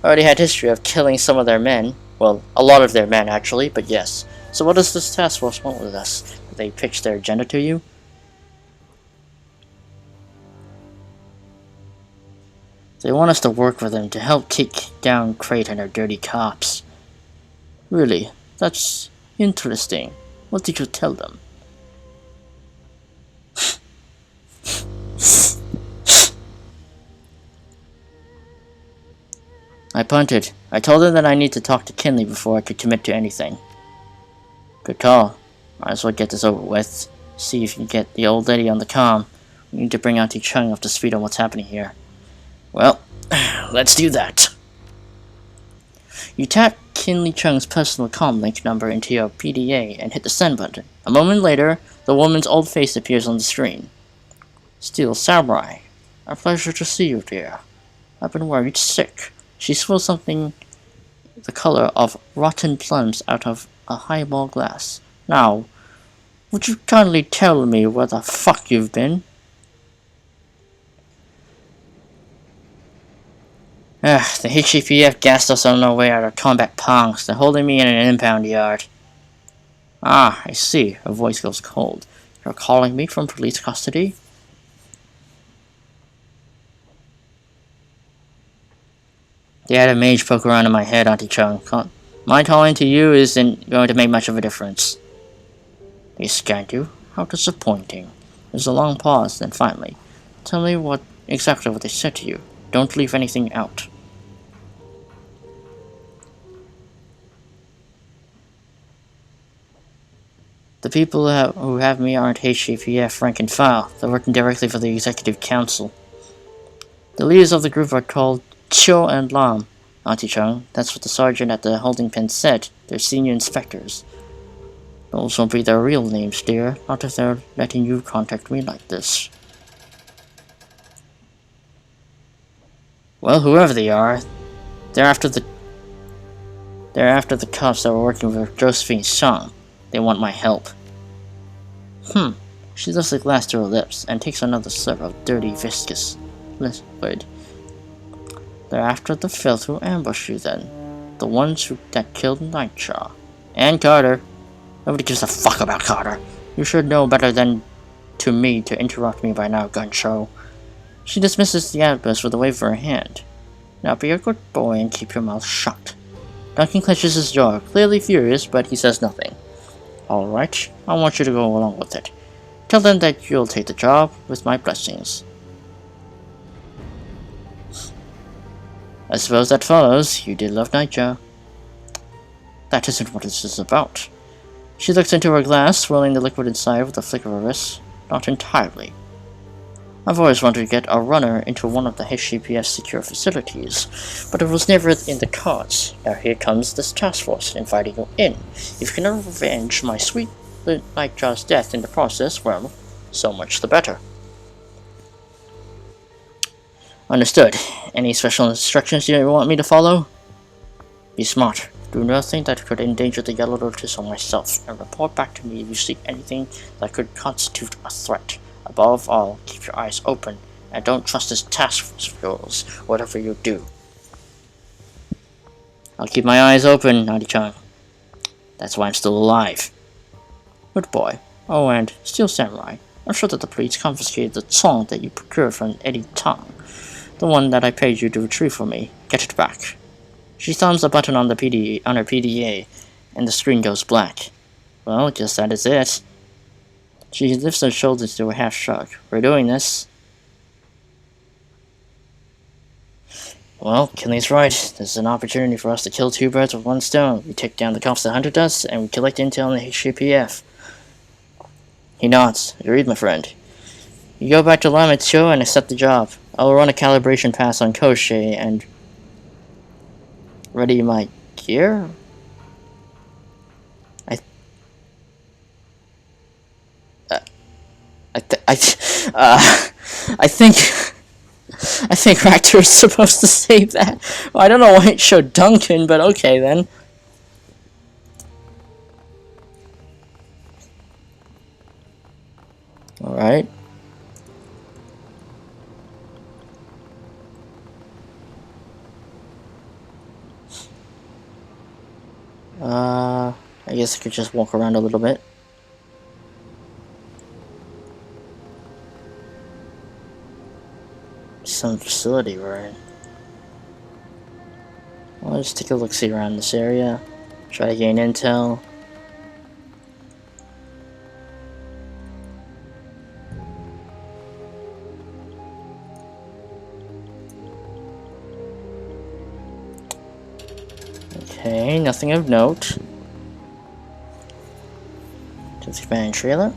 already had history of killing some of their men. Well, a lot of their men, actually, but yes. So what does this task force want with us? Did they pitch their agenda to you? They want us to work with them to help kick down Kratos and their dirty cops. Really? That's interesting. What did you tell them? I punted. I told them that I need to talk to Kinley before I could commit to anything. Good call. Might as well get this over with. See if you can get the old lady on the comm. We need to bring Auntie Chung up to speed on what's happening here. Well, let's do that. You tap Kinley Chung's personal comm link number into your PDA and hit the send button. A moment later, the woman's old face appears on the screen. Steel Samurai. A pleasure to see you, dear. I've been worried sick. She swills something the color of rotten plums out of a highball glass. Now, would you kindly tell me where the fuck you've been? The HCPF gassed us on our way out of combat pongs. They're holding me in an impound yard. Ah, I see. Her voice goes cold. You're calling me from police custody? They had a mage poke around in my head, Auntie Chung. My calling to you isn't going to make much of a difference. They scanned you? How disappointing. There's a long pause, then finally. Tell me exactly what they said to you. Don't leave anything out. The people who have me aren't HCPF rank and file. They're working directly for the Executive Council. The leaders of the group are called Cho and Lam, Auntie Chung. That's what the sergeant at the holding pen said. They're senior inspectors. Those won't be their real names, dear. Not if they're letting you contact me like this. Well, whoever they are, they're after the cops that were working with Josephine's son. They want my help. She lifts the glass to her lips and takes another slurp of dirty, viscous liquid. They're after the filth who ambushed you then. The ones that killed Nightjaw. And Carter. Nobody gives a fuck about Carter. You should know better than to me to interrupt me by now, Gunshow. She dismisses the outburst with a wave of her hand. Now be a good boy and keep your mouth shut. Duncan clenches his jaw, clearly furious, but he says nothing. Alright, I want you to go along with it. Tell them that you'll take the job with my blessings. I suppose that follows. You did love Nightjaw. That isn't what this is about. She looks into her glass, swirling the liquid inside with a flick of her wrist. Not entirely. I've always wanted to get a runner into one of the HCPS secure facilities, but it was never in the cards. Now here comes this task force inviting you in. If you can avenge my sweet Nightjaw's death in the process, well, so much the better. Understood. Any special instructions you want me to follow? Be smart. Do nothing that could endanger the Yellow Lotus or myself, and report back to me if you see anything that could constitute a threat. Above all, keep your eyes open, and don't trust this task force of yours, whatever you do. I'll keep my eyes open, Auntie-chan. That's why I'm still alive. Good boy. Oh, and Steel Samurai. I'm sure that the police confiscated the song that you procured from Eddie Tong. The one that I paid you to retrieve for me. Get it back. She thumbs a button on her PDA, and the screen goes black. Well, guess that is it. She lifts her shoulders to a half shrug. We're doing this. Well, Kinley's right. This is an opportunity for us to kill two birds with one stone. We take down the cops that hunted us, and we collect intel on the HCPF. He nods. Agreed, my friend. You go back to Lamet's show and accept the job. I'll run a calibration pass on Koshie and ready my gear? I think Raptor is supposed to say that. Well, I don't know why it showed Duncan, but okay then. Alright. I guess I could just walk around a little bit. Some facility we're in. Well, just take a look-see around this area. Try to gain intel. Okay, nothing of note. To the command trailer.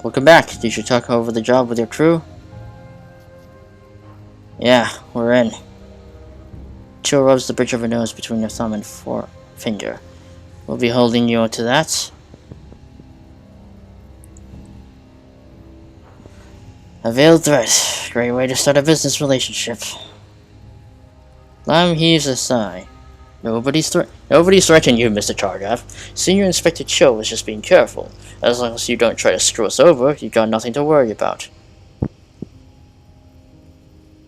Welcome back. Did you talk over the job with your crew? Yeah, we're in. Chill rubs the bridge of her nose between her thumb and forefinger. We'll be holding you to that. A veiled threat. Great way to start a business relationship. Lam heaves a sigh. Nobody's threatening you, Mr. Chargaff. Senior Inspector Cho was just being careful. As long as you don't try to screw us over, you've got nothing to worry about.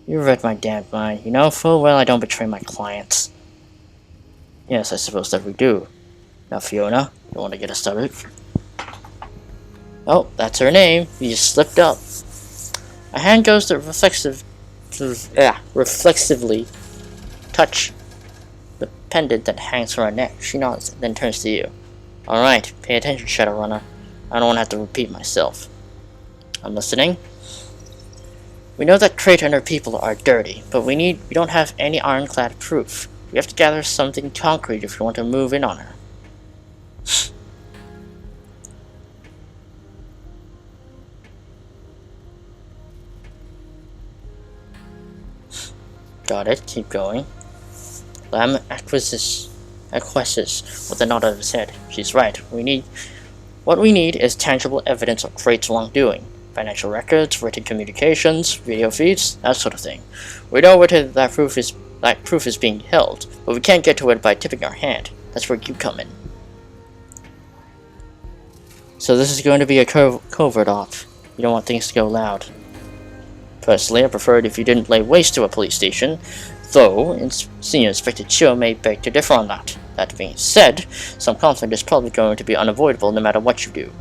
You read my damned mind. You know full well I don't betray my clients. Yes, I suppose that we do. Now, Fiona, you want to get us started? Oh, that's her name. You just slipped up. A hand goes to the reflexive reflexively touch the pendant that hangs from her neck. She nods and then turns to you. Alright, pay attention, Shadowrunner. I don't want to have to repeat myself. I'm listening. We know that Crate and her people are dirty, but we don't have any ironclad proof. We have to gather something concrete if we want to move in on her. Got it, keep going. Lamb acquiesces with a nod of his head. She's right. What we need is tangible evidence of Crate's wrongdoing. Financial records, written communications, video feeds, that sort of thing. We know where that proof is being held, but we can't get to it by tipping our hand. That's where you come in. So this is going to be a covert op. You don't want things to go loud. Personally, I prefer it if you didn't lay waste to a police station, though Senior Inspector Chiu may beg to differ on that. That being said, some conflict is probably going to be unavoidable no matter what you do.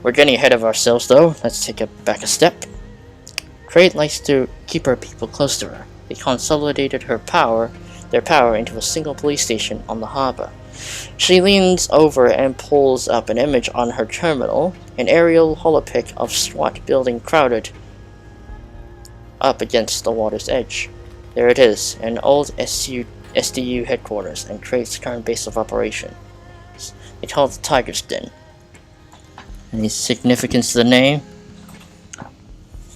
We're getting ahead of ourselves though. Let's take back a step. Crate likes to keep her people close to her. They consolidated their power into a single police station on the harbor. She leans over and pulls up an image on her terminal, an aerial holopic of SWAT building crowded up against the water's edge. There it is, an old SDU headquarters and Crate's current base of operations. They call it the Tiger's Den. Any significance to the name?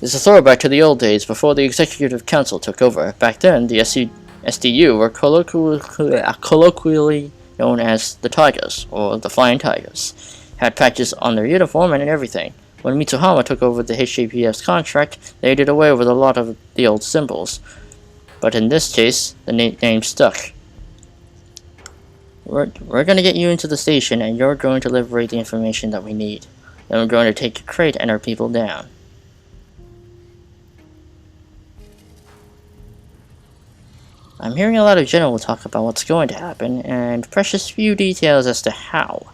It's a throwback to the old days before the Executive Council took over. Back then, the SDU were colloquially known as the Tigers, or the Flying Tigers. Had patches on their uniform and everything. When Mitsuhama took over the HJPF's contract, they did away with a lot of the old symbols. But in this case, the name stuck. We're going to get you into the station, and you're going to liberate the information that we need. Then we're going to take Crate and our people down. I'm hearing a lot of general talk about what's going to happen, and precious few details as to how.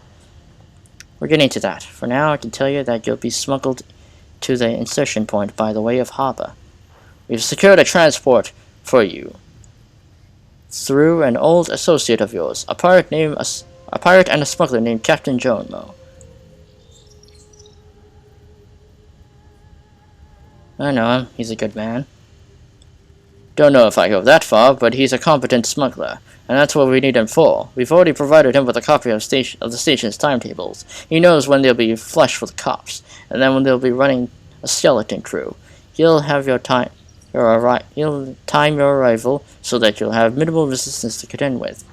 We're getting to that. For now, I can tell you that you'll be smuggled to the insertion point by the way of harbor. We've secured a transport for you through an old associate of yours, a pirate and a smuggler named Captain Joanmo. I know him. He's a good man. Don't know if I go that far, but he's a competent smuggler, and that's what we need him for. We've already provided him with a copy of the station's timetables. He knows when they'll be flush for the cops, and then when they'll be running a skeleton crew. He'll time your arrival so that you'll have minimal resistance to contend with.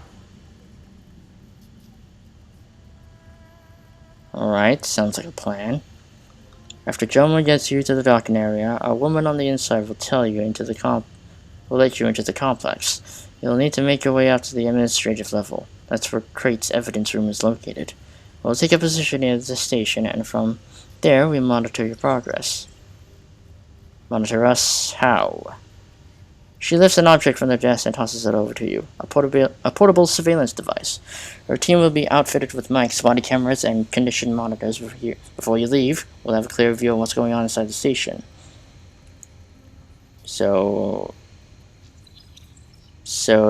Alright, sounds like a plan. After Joma gets you to the docking area, a woman on the inside will let you into the complex. You'll need to make your way out to the administrative level. That's where Crate's evidence room is located. We'll take a position near the station, and from there we monitor your progress. Monitor us? How? She lifts an object from the desk and tosses it over to you. A portable surveillance device. Her team will be outfitted with mics, body cameras, and condition monitors before you leave. We'll have a clear view of what's going on inside the station. So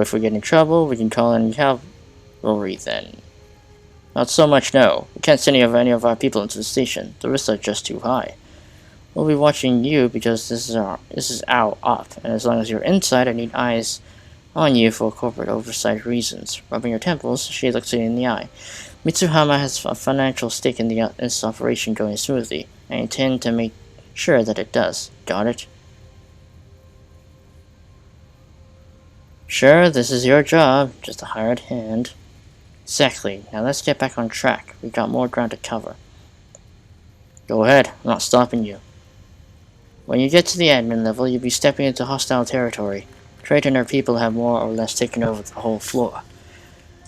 if we get in trouble, we can call in cavalry then. Not so much, no. We can't send any of our people into the station. The risks are just too high. We'll be watching you because this is our op, and as long as you're inside, I need eyes on you for corporate oversight reasons. Rubbing her temples, she looks you in the eye. Mitsuhama has a financial stake in this operation going smoothly. I intend to make sure that it does. Got it? Sure, this is your job, just a hired hand. Exactly. Now let's get back on track. We've got more ground to cover. Go ahead, I'm not stopping you. When you get to the admin level, you'll be stepping into hostile territory. Crate and her people have more or less taken over the whole floor.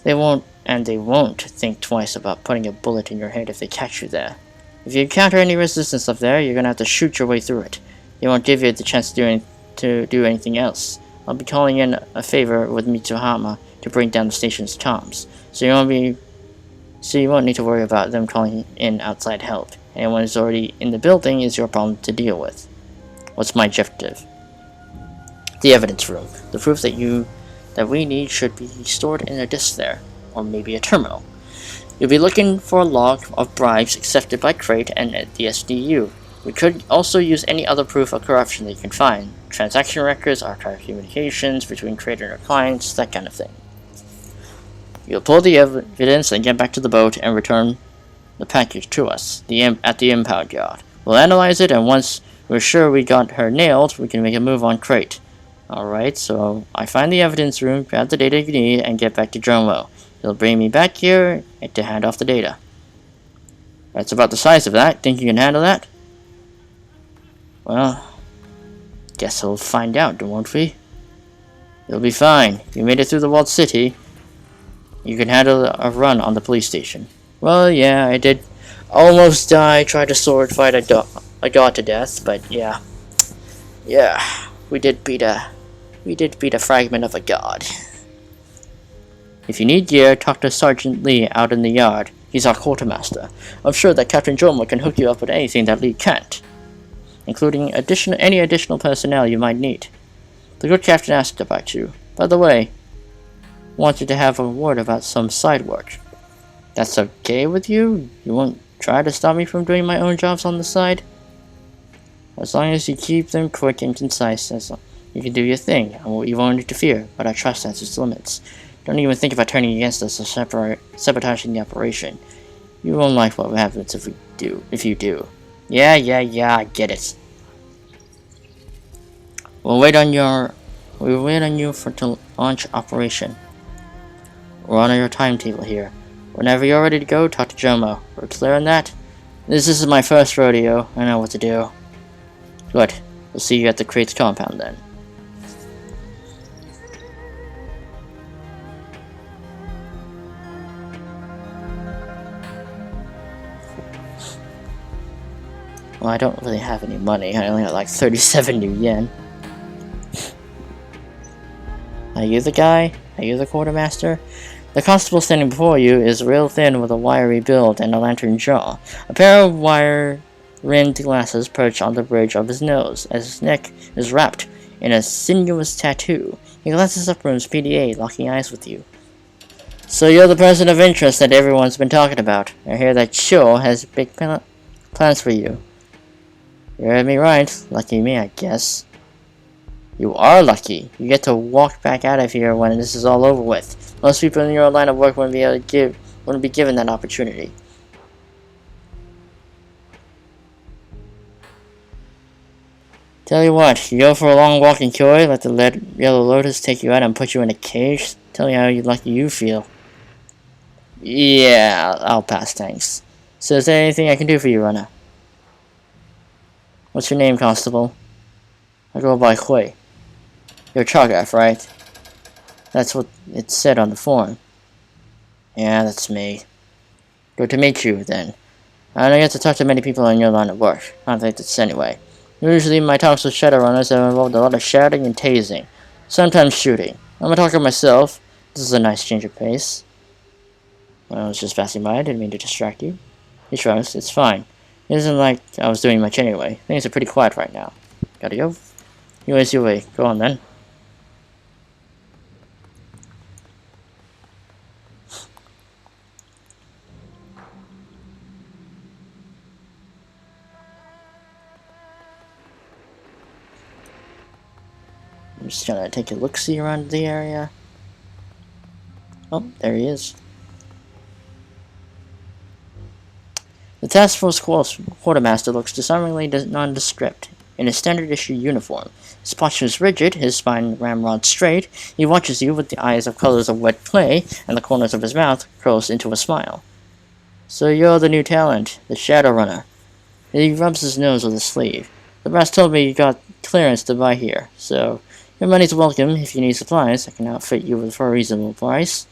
They won't think twice about putting a bullet in your head if they catch you there. If you encounter any resistance up there, you're gonna have to shoot your way through it. They won't give you the chance to do anything else. I'll be calling in a favor with Mitsuhama to bring down the station's comms, so you won't need to worry about them calling in outside help. Anyone who's already in the building is your problem to deal with. What's my objective? The evidence room. The proof that we need should be stored in a disk there, or maybe a terminal. You'll be looking for a log of bribes accepted by Crate and the SDU. We could also use any other proof of corruption that you can find. Transaction records, archived communications between Crate and our clients, that kind of thing. You'll pull the evidence and get back to the boat and return the package to us at the impound yard. We'll analyze it, and once we're sure we got her nailed, we can make a move on Crate. Alright, so I find the evidence room, grab the data you need, and get back to Jomo. He'll bring me back here to hand off the data. That's about the size of that. Think you can handle that? Well, guess we'll find out, won't we? You'll be fine. You made it through the walled city. You can handle a run on the police station. Well, yeah, I did almost die, tried to sword fight a god to death, but yeah. Yeah, we did beat a fragment of a god. If you need gear, talk to Sergeant Lee out in the yard. He's our quartermaster. I'm sure that Captain Jomo can hook you up with anything that Lee can't, including any additional personnel you might need. The good captain asked about you. By the way, wanted to have a word about some side work. That's okay with you? You won't try to stop me from doing my own jobs on the side? As long as you keep them quick and concise, you can do your thing. You won't interfere, but I trust that's its limits. Don't even think about turning against us or sabotaging the operation. You won't like what happens if you do. Yeah, I get it. We'll wait on you to launch operation. We're on your timetable here. Whenever you're ready to go, talk to Jomo. We're clear on that? This is my first rodeo. I know what to do. Good. We'll see you at the Crate's compound then. Well, I don't really have any money. I only got like 37 new yen. Are you the guy? Are you the quartermaster? The constable standing before you is real thin with a wiry build and a lantern jaw. A pair of wire-rimmed glasses perch on the bridge of his nose, as his neck is wrapped in a sinuous tattoo. He glances up from his PDA, locking eyes with you. So you're the person of interest that everyone's been talking about. I hear that Cho has big plans for you. You heard me right. Lucky me, I guess. You are lucky. You get to walk back out of here when this is all over with. Most people in your line of work wouldn't be given that opportunity. Tell you what, you go for a long walk in Kyoto, let the Yellow Lotus take you out and put you in a cage. Tell me how lucky you feel. Yeah, I'll pass, thanks. So is there anything I can do for you, Runner? What's your name, Constable? I go by Hui. You're Chagath, right? That's what it said on the form. Yeah, that's me. Good to meet you, then. I don't get to talk to many people in your line of work. I don't think that's anyway. Usually my talks with Shadowrunners have involved a lot of shouting and tasing. Sometimes shooting. I'm a talker myself. This is a nice change of pace. Well, I was just passing by. I didn't mean to distract you. He shrugs. It's fine. It isn't like I was doing much anyway. Things are pretty quiet right now. Gotta go? You waste your way. Go on then. I'm just gonna take a look-see around the area. Oh, there he is. The task force quartermaster looks disarmingly nondescript in his standard-issue uniform. His posture is rigid, his spine ramrod straight. He watches you with the eyes of colors of wet clay, and the corners of his mouth curls into a smile. So you're the new talent, the Shadowrunner. He rubs his nose with his sleeve. The brass told me you got clearance to buy here, so your money's welcome. If you need supplies, I can outfit you for a reasonable price.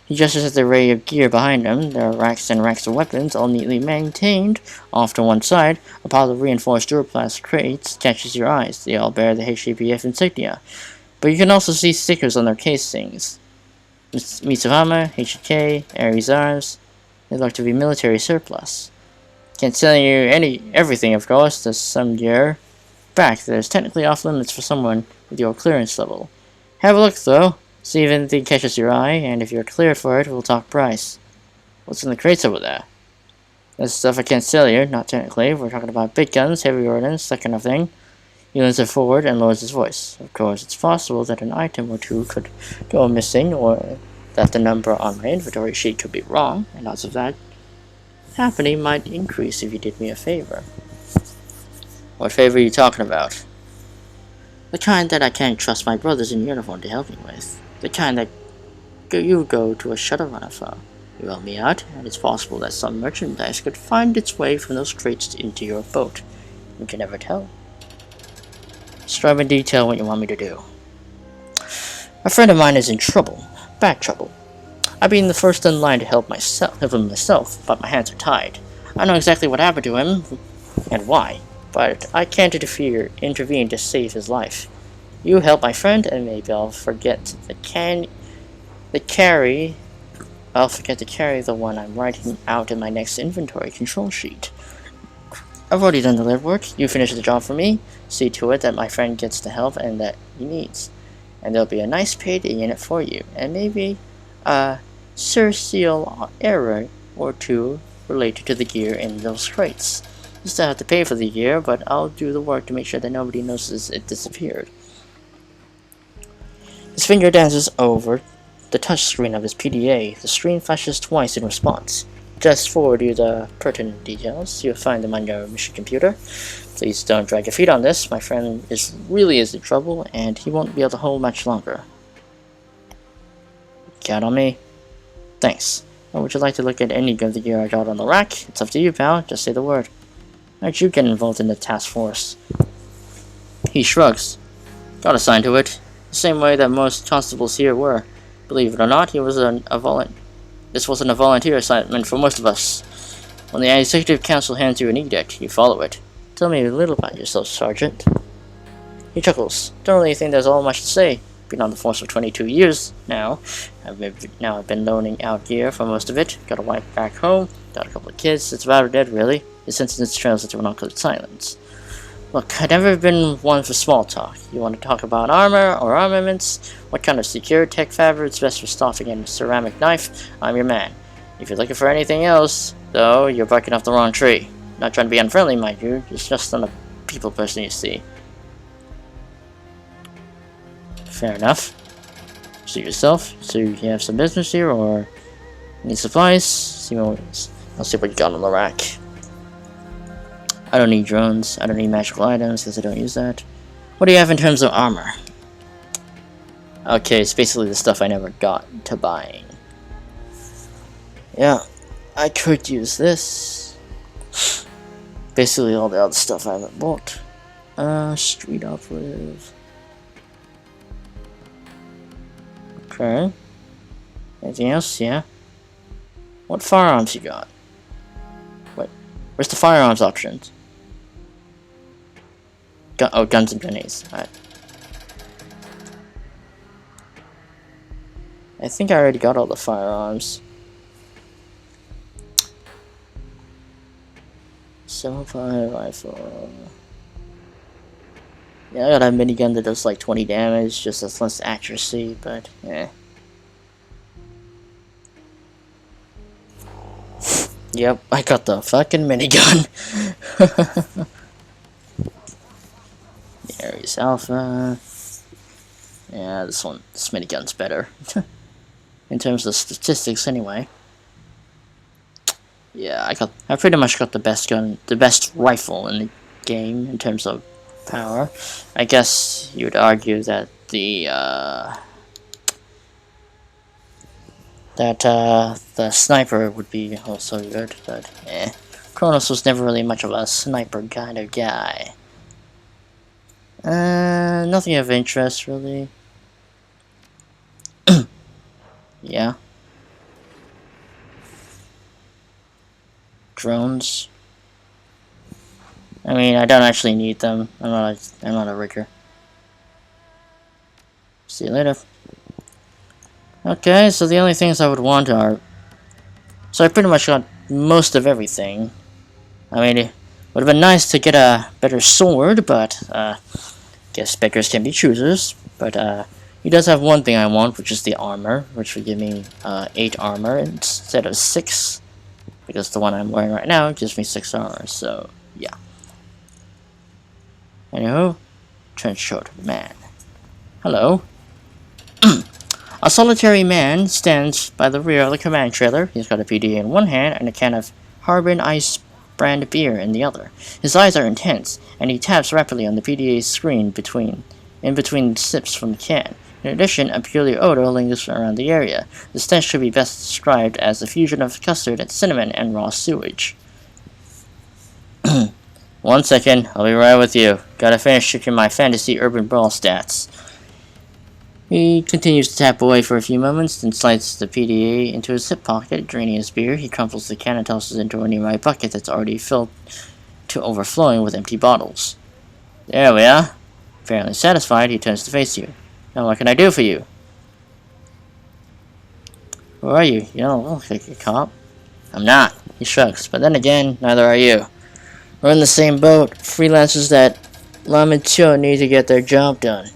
He gestures at the array of gear behind him. There are racks and racks of weapons, all neatly maintained. Off to one side, a pile of reinforced Duraplast crates catches your eyes. They all bear the HAPF insignia, but you can also see stickers on their casings. Mitsuhama, HK, Ares Arms. They look to be military surplus. Can't tell you everything, of course. There's some gear back that is technically off limits for someone with your clearance level. Have a look, though. See if anything catches your eye, and if you're clear for it, we'll talk price. What's in the crates over there? That's stuff I can't sell you, not technically. We're talking about big guns, heavy ordnance, that kind of thing. He leans it forward and lowers his voice. Of course, it's possible that an item or two could go missing, or that the number on my inventory sheet could be wrong, and odds of that happening might increase if you did me a favor. What favor are you talking about? The kind that I can't trust my brothers in uniform to help me with. The kind that you go to a Shadowrun for. You help me out, and it's possible that some merchandise could find its way from those crates into your boat. You can never tell. Describe in detail what you want me to do. A friend of mine is in trouble. Bad trouble. I've been the first in line to help him myself, but my hands are tied. I know exactly what happened to him, and why, but I can't intervene to save his life. You help my friend, and maybe I'll forget to carry the one I'm writing out in my next inventory control sheet. I've already done the legwork. You finish the job for me. See to it that my friend gets the help and that he needs. And there'll be a nice payday in it for you, and maybe a serial error or two related to the gear in those crates. You still have to pay for the gear, but I'll do the work to make sure that nobody notices it disappeared. His finger dances over the touchscreen of his PDA. The screen flashes twice in response. Just forward you the pertinent details. You'll find them on your mission computer. Please don't drag your feet on this. My friend really is in trouble, and he won't be able to hold much longer. Count on me. Thanks. Or would you like to look at any of the gear I got on the rack? It's up to you, pal. Just say the word. How'd you get involved in the task force? He shrugs. Got assigned to it. The same way that most constables here were. Believe it or not, this wasn't a volunteer assignment for most of us. When the Executive Council hands you an edict, you follow it. Tell me a little about yourself, Sergeant. He chuckles. Don't really think there's all much to say. Been on the force for 22 years now. I've been loaning out gear for most of it. Got a wife back home. Got a couple of kids. It's about dead, really. His sentence trails into an awkward silence. Look, I've never been one for small talk. You want to talk about armor or armaments? What kind of secure tech fabric's best for stopping a ceramic knife? I'm your man. If you're looking for anything else, though, you're barking off the wrong tree. Not trying to be unfriendly, mind you. It's just not a people person, you see. Fair enough. So yourself. So you have some business here, or need supplies? I'll see what you got on the rack. I don't need drones. I don't need magical items because I don't use that. What do you have in terms of armor? Okay, it's basically the stuff I never got to buying. Yeah, I could use this. Basically all the other stuff I haven't bought. Street operative. Okay. Anything else? Yeah. What firearms you got? Wait, where's the firearms options? Guns and grenades. Alright. I think I already got all the firearms. 7.5 rifle. Yeah, I got a minigun that does like 20 damage, just has less accuracy, but eh. Yep, I got the fucking minigun. Ares Alpha. Yeah, this minigun's better. In terms of statistics, anyway. Yeah, I pretty much got the best rifle in the game in terms of power. I guess you would argue that the sniper would be also good, but eh. Kronos was never really much of a sniper kind of guy. Nothing of interest, really. Yeah. Drones. I mean, I don't actually need them. I'm not a rigger. See you later. Okay, so the only things I would want are... So I pretty much got most of everything. I mean, it would have been nice to get a better sword, but, Guess beggars can be choosers, but he does have one thing I want, which is the armor, which would give me 8 armor instead of 6, because the one I'm wearing right now gives me 6 armor, so yeah. Anywho, trenchcoat man. Hello. A solitary man stands by the rear of the command trailer. He's got a PDA in one hand and a can of Harbin Ice brand beer in the other. His eyes are intense, and he taps rapidly on the PDA screen in between sips from the can. In addition, a peculiar odor lingers around the area. The stench could be best described as a fusion of custard and cinnamon and raw sewage. 1 second, I'll be right with you. Gotta finish checking my fantasy urban brawl stats. He continues to tap away for a few moments, then slides the PDA into his hip pocket, draining his beer. He crumples the can and tosses it into a nearby bucket that's already filled to overflowing with empty bottles. There we are. Apparently satisfied, he turns to face you. Now what can I do for you? Who are you? You don't look like a cop. I'm not, he shrugs, but then again, neither are you. We're in the same boat, freelancers that Lam and Cho need to get their job done.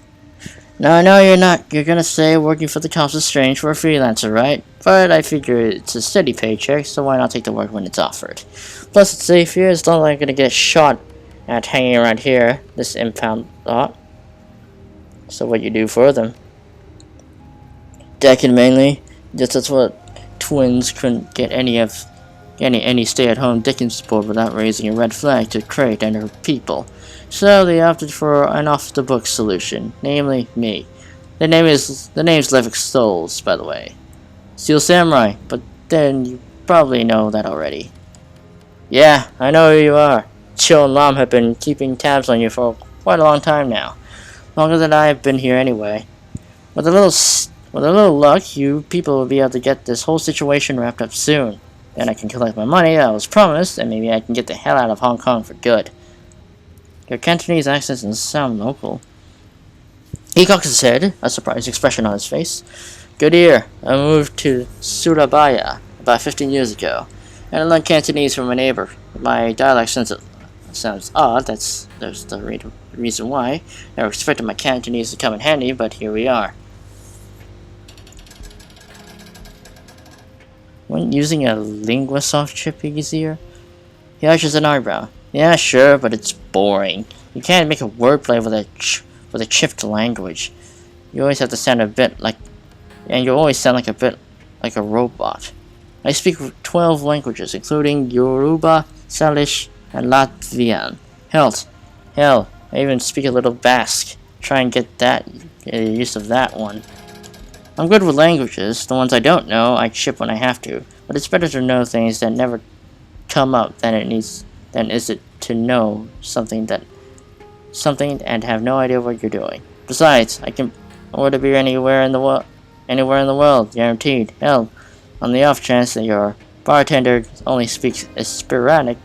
Now I know you're not. You're gonna say working for the cops is strange for a freelancer, right? But I figure it's a steady paycheck, so why not take the work when it's offered? Plus it's safe here, it's not like I'm gonna get shot at hanging around here, this impound thought. So what you do for them? Decking mainly. Just that's what twins couldn't get any stay-at-home decking support without raising a red flag to Crate and her people. So they opted for an off-the-book solution, namely me. The name's Levick Stoles, by the way. Steel Samurai, but then you probably know that already. Yeah, I know who you are. Chill and Lam have been keeping tabs on you for quite a long time now. Longer than I have been here anyway. With a little luck, you people will be able to get this whole situation wrapped up soon. Then I can collect my money that I was promised, and maybe I can get the hell out of Hong Kong for good. Your Cantonese accent doesn't sound local. He cocks his head, a surprised expression on his face. Good ear. I moved to Surabaya about 15 years ago, and I learned Cantonese from a neighbor. My dialect sounds odd, there's the reason why. Never expected my Cantonese to come in handy, but here we are. Wouldn't using a LinguaSoft chip be easier? He arches an eyebrow. Yeah, sure, but it's boring. You can't make a wordplay with a chipped language. You always have to sound a bit like, and you always sound like a bit like a robot. I speak 12 languages, including Yoruba, Salish, and Latvian. Hell, I even speak a little Basque. Try and get use of that one. I'm good with languages. The ones I don't know, I chip when I have to. But it's better to know things that never come up than is it to know something and have no idea what you're doing. Besides, I can order beer anywhere in the world, guaranteed. Hell, on the off chance that your bartender only speaks Esperanto,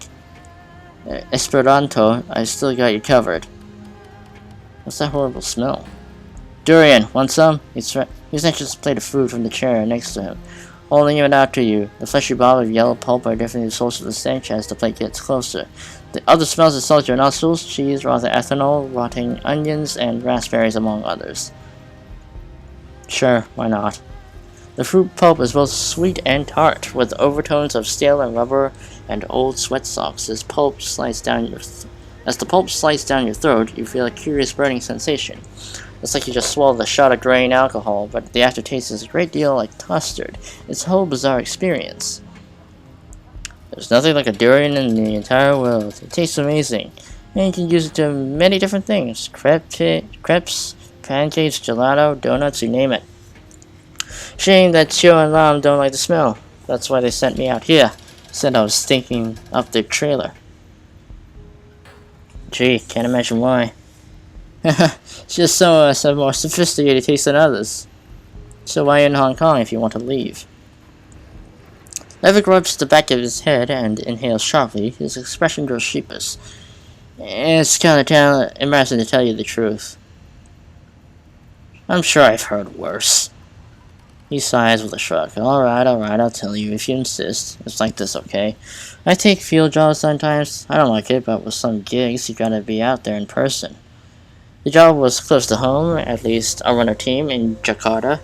I still got you covered. What's that horrible smell? Durian, want some? He's anxious to plate of food from the chair next to him, holding it out to you. The fleshy ball of yellow pulp are definitely the source of the stench as the plate gets closer. The other smells assault your nostrils: cheese, raw ethanol, rotting onions, and raspberries, among others. Sure, why not? The fruit pulp is both sweet and tart, with overtones of stale and rubber and old sweat socks. As the pulp slides down your throat, you feel a curious burning sensation. It's like you just swallowed a shot of drain alcohol, but the aftertaste is a great deal like custard. It's a whole bizarre experience. There's nothing like a durian in the entire world. It tastes amazing, and you can use it to many different things. Crepes, pancakes, gelato, donuts, you name it. Shame that Chio and Lam don't like the smell. That's why they sent me out here. Said I was stinking up their trailer. Gee, can't imagine why. It's just some of us have more sophisticated taste than others. So why in Hong Kong if you want to leave? Levick rubs the back of his head and inhales sharply. His expression grows sheepish. It's kind of embarrassing to tell you the truth. I'm sure I've heard worse. He sighs with a shrug. Alright, I'll tell you if you insist. It's like this, okay? I take field jobs sometimes. I don't like it, but with some gigs, you gotta be out there in person. The job was close to home, at least our runner team in Jakarta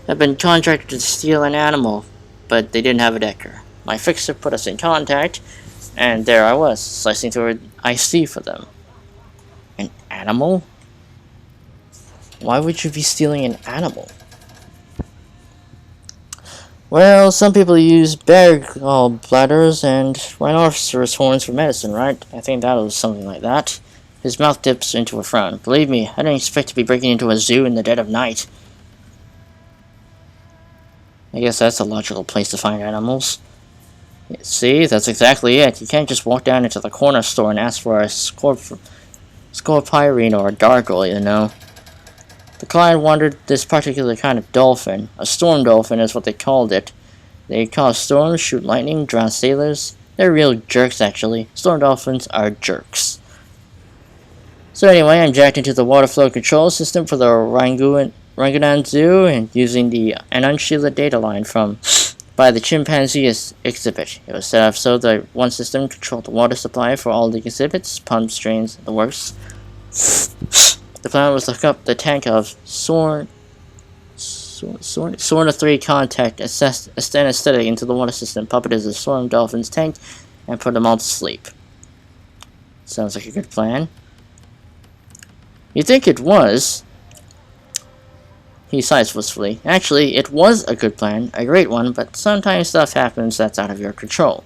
had been contracted to steal an animal, but they didn't have a decker. My fixer put us in contact, and there I was, slicing through an IC for them. An animal? Why would you be stealing an animal? Well, some people use bear bladders and rhinoceros horns for medicine, right? I think that was something like that. His mouth dips into a frown. Believe me, I didn't expect to be breaking into a zoo in the dead of night. I guess that's a logical place to find animals. See, that's exactly it. You can't just walk down into the corner store and ask for a scorpirine or a gargoyle, you know. The client wanted this particular kind of dolphin. A storm dolphin is what they called it. They cause storms, shoot lightning, drown sailors. They're real jerks, actually. Storm dolphins are jerks. So anyway, I'm jacked into the water flow control system for the Rangunan Zoo and using an unshielded data line by the chimpanzee exhibit. It was set up so that one system controlled the water supply for all the exhibits, pumps, drains, the works. The plan was to hook up the tank of Sorna 3 contact anesthetic into the water system, puppeted the storm dolphin's tank, and put them all to sleep. Sounds like a good plan. You'd think it was. He sighs wistfully. Actually, it was a good plan, a great one, but sometimes stuff happens that's out of your control.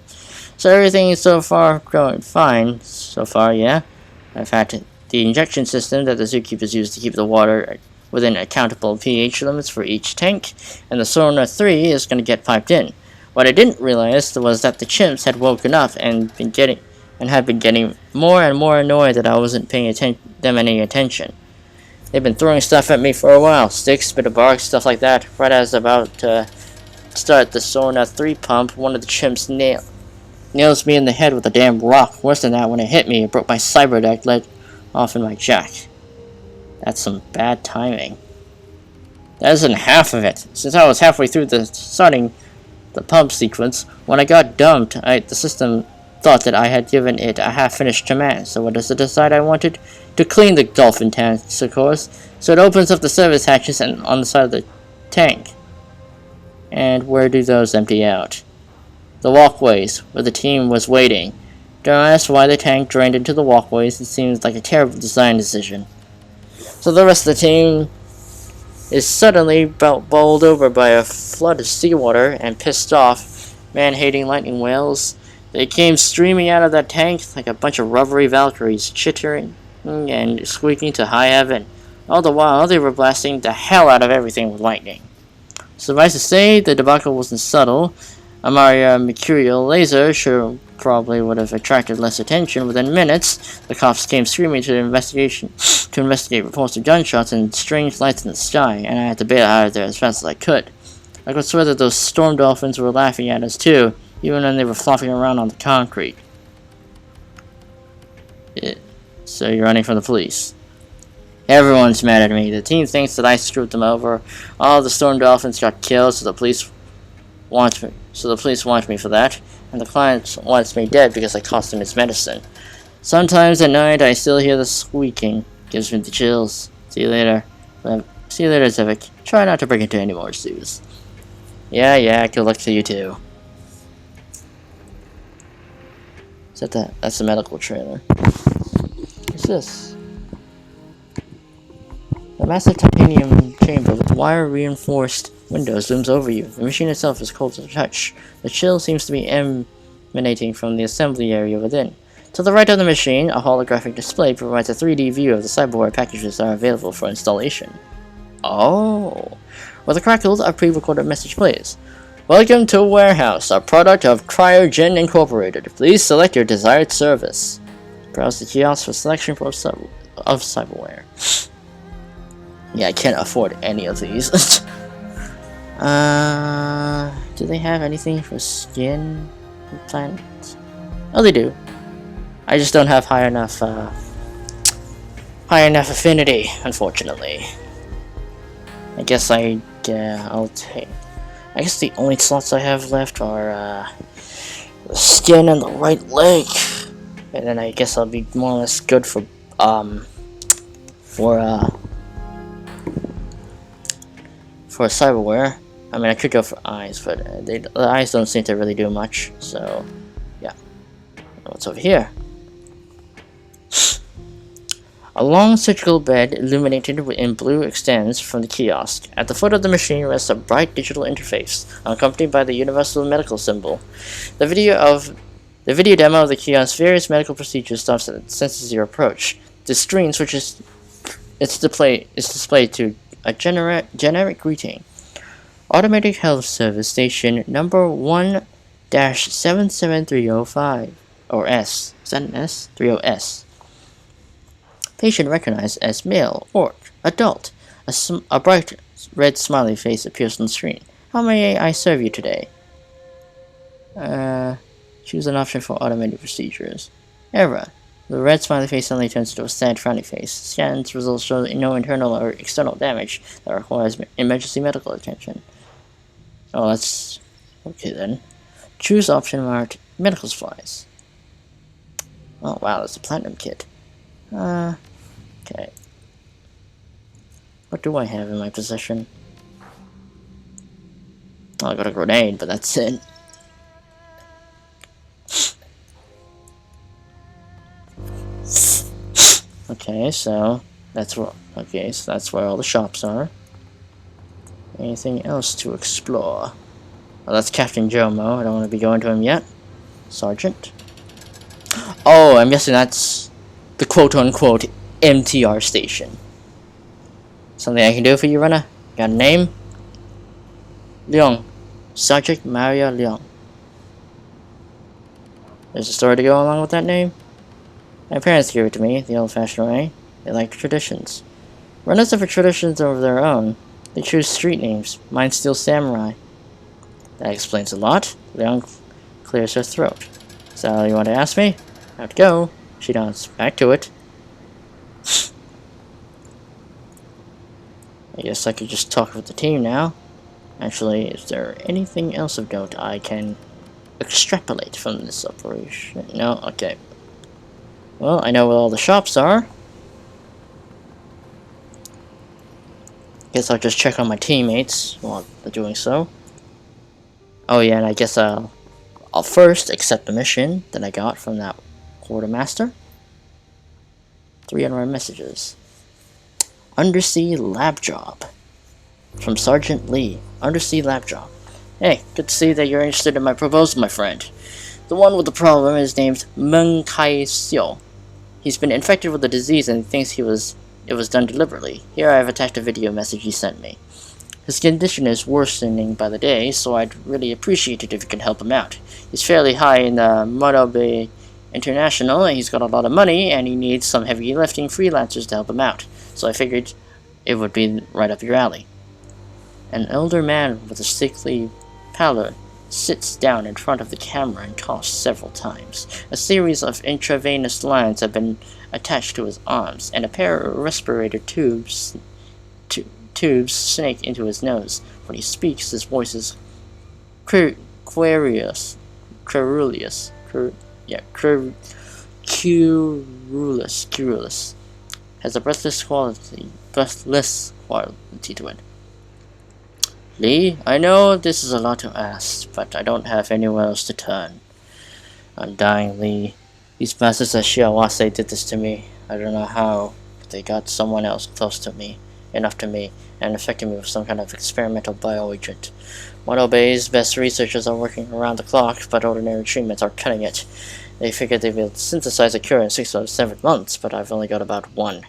So everything is so far going fine. So far, yeah. I've had the injection system that the zookeepers use to keep the water within accountable pH limits for each tank, and the Sorna 3 is going to get piped in. What I didn't realize was that the chimps had woken up and had been getting more and more annoyed that I wasn't paying them any attention. They've been throwing stuff at me for a while, sticks, bit of bark, stuff like that. Right as I was about to start the Sorna 3 pump, one of the chimps nails me in the head with a damn rock. Worse than that, when it hit me, it broke my cyber deck, led off in my jack. That's some bad timing. That isn't half of it. Since I was halfway through starting the pump sequence, when I got dumped, the system thought that I had given it a half-finished command. So what does it decide I wanted? To clean the dolphin tanks, of course. So it opens up the service hatches and on the side of the tank. And where do those empty out? The walkways, where the team was waiting. Don't ask why the tank drained into the walkways. It seems like a terrible design decision. So the rest of the team is suddenly bowled over by a flood of seawater and pissed off, man-hating lightning whales. They came streaming out of that tank like a bunch of rubbery Valkyries, chittering and squeaking to high heaven. All the while, they were blasting the hell out of everything with lightning. Suffice to say, the debacle wasn't subtle. A Maria mercurial laser probably would have attracted less attention. Within minutes, the cops came screaming to investigate reports of gunshots and strange lights in the sky, and I had to bail out of there as fast as I could. I could swear that those storm dolphins were laughing at us too, even when they were flopping around on the concrete. So you're running from the police. Everyone's mad at me. The team thinks that I screwed them over. All the storm dolphins got killed, so the police want me for that, and the client wants me dead because I cost him his medicine. Sometimes at night I still hear the squeaking. Gives me the chills. See you later. See you later, Zivik. Try not to break into any more zoos. Yeah, good luck to you too. Is that that's the medical trailer. What's this? A massive titanium chamber with wire-reinforced windows looms over you. The machine itself is cold to the touch. The chill seems to be emanating from the assembly area within. To the right of the machine, a holographic display provides a 3D view of the cyberware packages that are available for installation. Oh! With a crackled, a pre-recorded message plays. Welcome to Warehouse, a product of Cryogen Incorporated. Please select your desired service. Browse the kiosk for selection of cyberware. Yeah, I can't afford any of these. Do they have anything for skin implants? Oh, they do. I just don't have high enough affinity, unfortunately. I guess I'll take. I guess the only slots I have left are the skin and the right leg, and then I guess I'll be more or less good for for cyberware. I mean, I could go for eyes, but the eyes don't seem to really do much. So, yeah. What's over here? A long surgical bed illuminated in blue extends from the kiosk. At the foot of the machine rests a bright digital interface, accompanied by the universal medical symbol. The video demo of the kiosk's various medical procedures stops and senses your approach. The screen switches its display to a generic greeting. Automatic Health Service Station number 1-77305 or S. Is that an S? 30S. Patient recognized as male or adult. A bright red smiley face appears on the screen. How may I serve you today? Choose an option for automated procedures. Error. The red smiley face suddenly turns into a sad frowny face. Scans results show no internal or external damage that requires emergency medical attention. Oh, that's okay then. Choose option marked medical supplies. Oh wow, that's a platinum kit. Okay. What do I have in my possession? Oh, I got a grenade, but that's it. Okay, so that's where all the shops are. Anything else to explore? Well, that's Captain Jomo. I don't want to be going to him yet. Sergeant. Oh, I'm guessing that's the quote-unquote MTR station. Something I can do for you, Renna? Got a name? Leong. Sergeant Mario Leong. There's a story to go along with that name? My parents gave it to me, the old-fashioned way. They like traditions. Runners have traditions of their own. They choose street names. Mine's still Samurai. That explains a lot. Leong clears her throat. So, you want to ask me? I have to go. She nods. Back to it. I guess I could just talk with the team now. Actually, is there anything else of note I can extrapolate from this operation? No? Okay. Well, I know where all the shops are. Guess I'll just check on my teammates while they're doing so. Oh yeah, and I guess I'll first accept the mission that I got from that quartermaster. 3 unread messages. Undersea lab job. From Sergeant Lee. Undersea lab job. Hey, good to see that you're interested in my proposal, my friend. The one with the problem is named Meng Kai Xiu. He's been infected with the disease and thinks it was done deliberately. Here I have attached a video message he sent me. His condition is worsening by the day, so I'd really appreciate it if you can help him out. He's fairly high in the Monobe International, and he's got a lot of money, and he needs some heavy lifting freelancers to help him out. So I figured it would be right up your alley. An elder man with a sickly pallor sits down in front of the camera and coughs several times. A series of intravenous lines have been attached to his arms, and a pair of respirator tubes snake into his nose. When he speaks, his voice is querulous. Has a breathless quality to it. Lee, I know this is a lot to ask, but I don't have anywhere else to turn. I'm dying, Lee. These bastards at Shiawase did this to me. I don't know how, but they got someone else close to me, enough to me, and infected me with some kind of experimental bioagent. Mono Bay's best researchers are working around the clock, but ordinary treatments are cutting it. They figured they'd be able to synthesize a cure in 6 or 7 months, but I've only got about 1.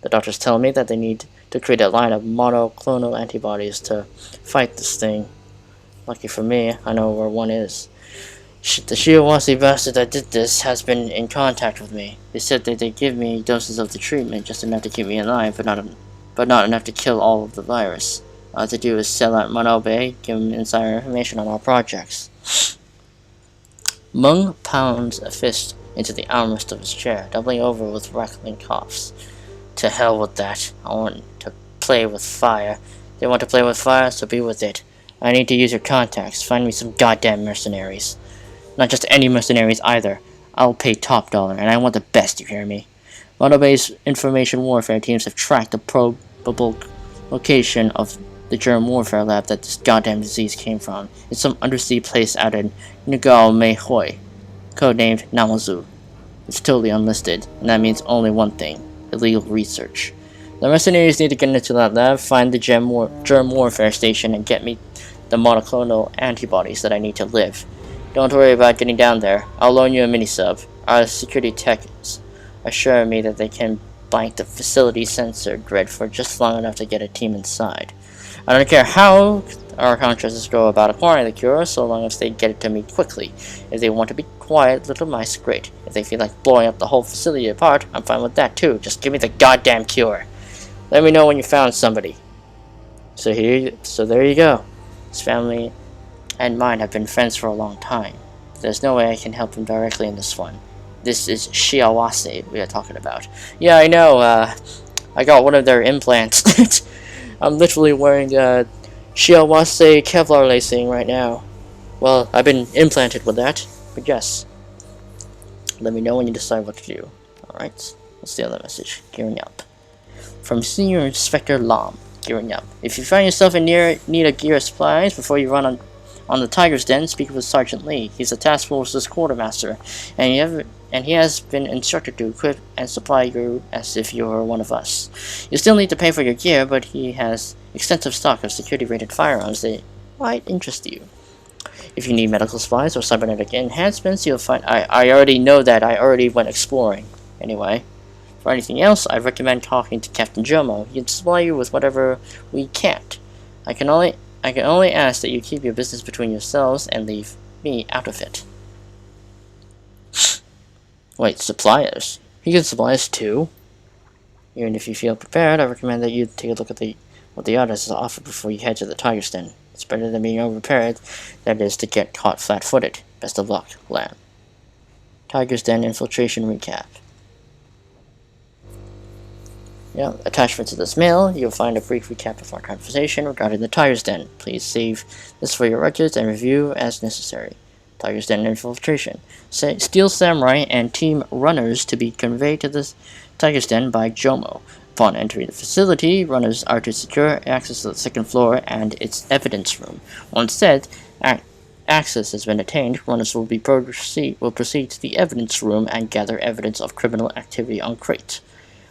The doctors tell me that they need to create a line of monoclonal antibodies to fight this thing. Lucky for me, I know where one is. The Shiawase bastard that did this has been in contact with me. They said that they'd give me doses of the treatment, just enough to keep me alive, but not enough to kill all of the virus. All I have to do is sell out Monobe, give them insider information on our projects. Meng pounds a fist into the armrest of his chair, doubling over with rattling coughs. To hell with that. I want to play with fire. They want to play with fire, so be with it. I need to use your contacts. Find me some goddamn mercenaries. Not just any mercenaries either. I'll pay top dollar, and I want the best, you hear me? Model-based information warfare teams have tracked the probable location of the germ warfare lab that this goddamn disease came from. It's some undersea place out in Nugal Mehoi, codenamed Namazu. It's totally unlisted, and that means only one thing: illegal research. The mercenaries need to get into that lab, find the germ warfare station, and get me the monoclonal antibodies that I need to live. Don't worry about getting down there. I'll loan you a mini-sub. Our security techs assure me that they can blank the facility sensor grid for just long enough to get a team inside. I don't care how our contractors go about acquiring the cure, so long as they get it to me quickly. If they want to be quiet little mice, great. If they feel like blowing up the whole facility apart, I'm fine with that too. Just give me the goddamn cure. Let me know when you found somebody. So there you go. His family and mine have been friends for a long time. There's no way I can help him directly in this one. This is Shiawase we are talking about. Yeah, I know. I got one of their implants. I'm literally wearing Shiawase Kevlar lacing right now. Well, I've been implanted with that, but yes. Let me know when you decide what to do. Alright, let's see the other message. Gearing up. From Senior Inspector Lam. Gearing up. If you find yourself in need of gear supplies before you run on the Tiger's Den, speak with Sergeant Lee. He's the task force's quartermaster, and he has been instructed to equip and supply you as if you were one of us. You still need to pay for your gear, but he has extensive stock of security-rated firearms that might interest you. If you need medical supplies or cybernetic enhancements, you'll find... I already know that. I already went exploring. Anyway, for anything else, I recommend talking to Captain Jomo. He can supply you with whatever we can't. I can only ask that you keep your business between yourselves and leave me out of it. Wait, suppliers? He can supply us too? Even if you feel prepared, I recommend that you take a look at what the others offer before you head to the Tiger's Den. It's better than being unprepared, that is, to get caught flat-footed. Best of luck, Lam. Tiger's Den infiltration recap. Yeah, attachment to this mail, you'll find a brief recap of our conversation regarding the Tiger's Den. Please save this for your records and review as necessary. Tiger's Den infiltration. Steel Samurai and team runners to be conveyed to the Tiger's Den by Jomo. Upon entering the facility, runners are to secure access to the second floor and its evidence room. Once said access has been attained, runners will proceed to the evidence room and gather evidence of criminal activity on crate.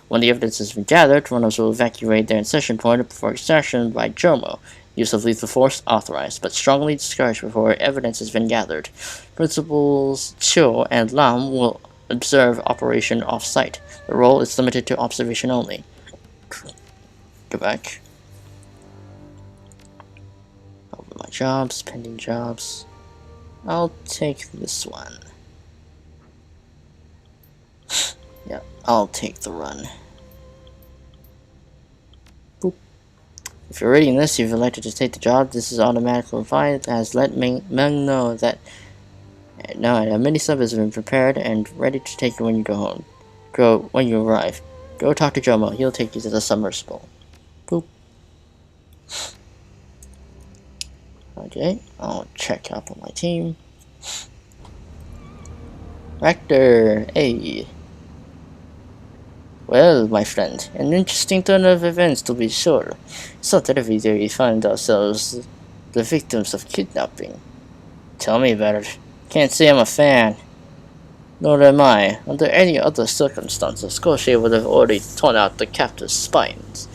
When the evidence has been gathered, runners will evacuate their insertion point before extraction by Jomo. Use of lethal force authorized, but strongly discouraged before evidence has been gathered. Principals Cho and Lam will observe operation off-site. The role is limited to observation only. Go back. Open my jobs, pending jobs. I'll take this one. Yeah, I'll take the run. Boop. If you're reading this, you've elected to take the job. This is automatically replied as let Meng know that a mini-sub has been prepared and ready to take you when you go home. When you arrive. Go talk to Jomo. He'll take you to the submersible. Boop. Okay, I'll check up on my team. Rector, hey. Well, my friend, an interesting turn of events to be sure. It's not every day we find ourselves the victims of kidnapping. Tell me about it. Can't say I'm a fan. Nor am I. Under any other circumstances, Koshi would have already torn out the captor's spines.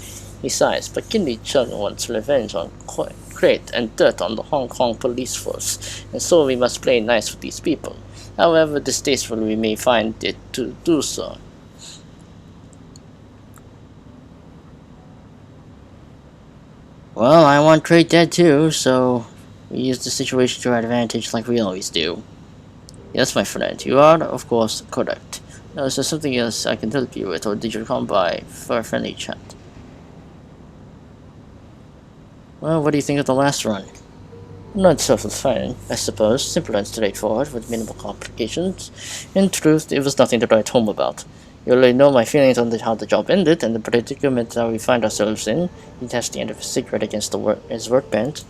Besides, Bakini-chan wants revenge on Crate and dirt on the Hong Kong police force, and so we must play nice with these people, however distasteful we may find it to do so. Well, I want Crate dead too, so we use the situation to our advantage like we always do. Yes, my friend, you are, of course, correct. Now, is there something else I can help you with, or did you come by for a friendly chat? Well, what do you think of the last run? Not so fun, I suppose. Simple and straightforward, with minimal complications. In truth, it was nothing to write home about. You already know my feelings on how the job ended, and the predicament that we find ourselves in. He tapped the end of his cigarette against his workbench,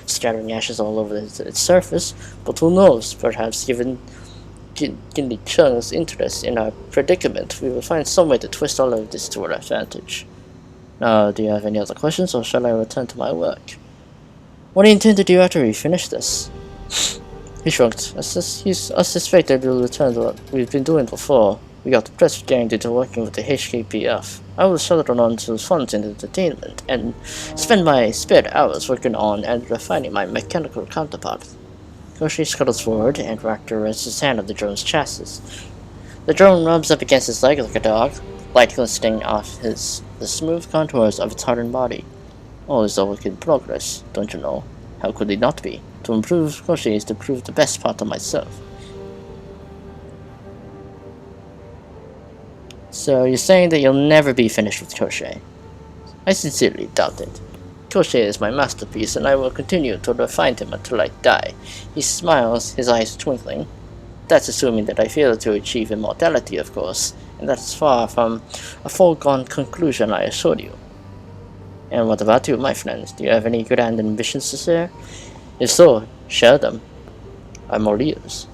scattering ashes all over its surface. But who knows? Perhaps given Ginny Chung's interest in our predicament, we will find some way to twist all of this to our advantage. Now, do you have any other questions, or shall I return to my work? What do you intend to do after we finish this? He shrugged. I suspect that we'll return to what we've been doing before. We got the press gang into working with the HKPF. I will shuttle on to funds and entertainment, and spend my spare hours working on and refining my mechanical counterpart. Koshi scuttles forward, and Raptor rests his hand on the drone's chassis. The drone rubs up against his leg like a dog, light glistening off the smooth contours of its hardened body. All is a work in progress, don't you know? How could it not be? To improve Koshi is to prove the best part of myself. So you're saying that you'll never be finished with Koshi? I sincerely doubt it. Koshi is my masterpiece, and I will continue to refine him until I die. He smiles, his eyes twinkling. That's assuming that I fail to achieve immortality, of course, and that's far from a foregone conclusion, I assure you. And what about you, my friend? Do you have any grand ambitions to share? If so, share them. I'm all ears.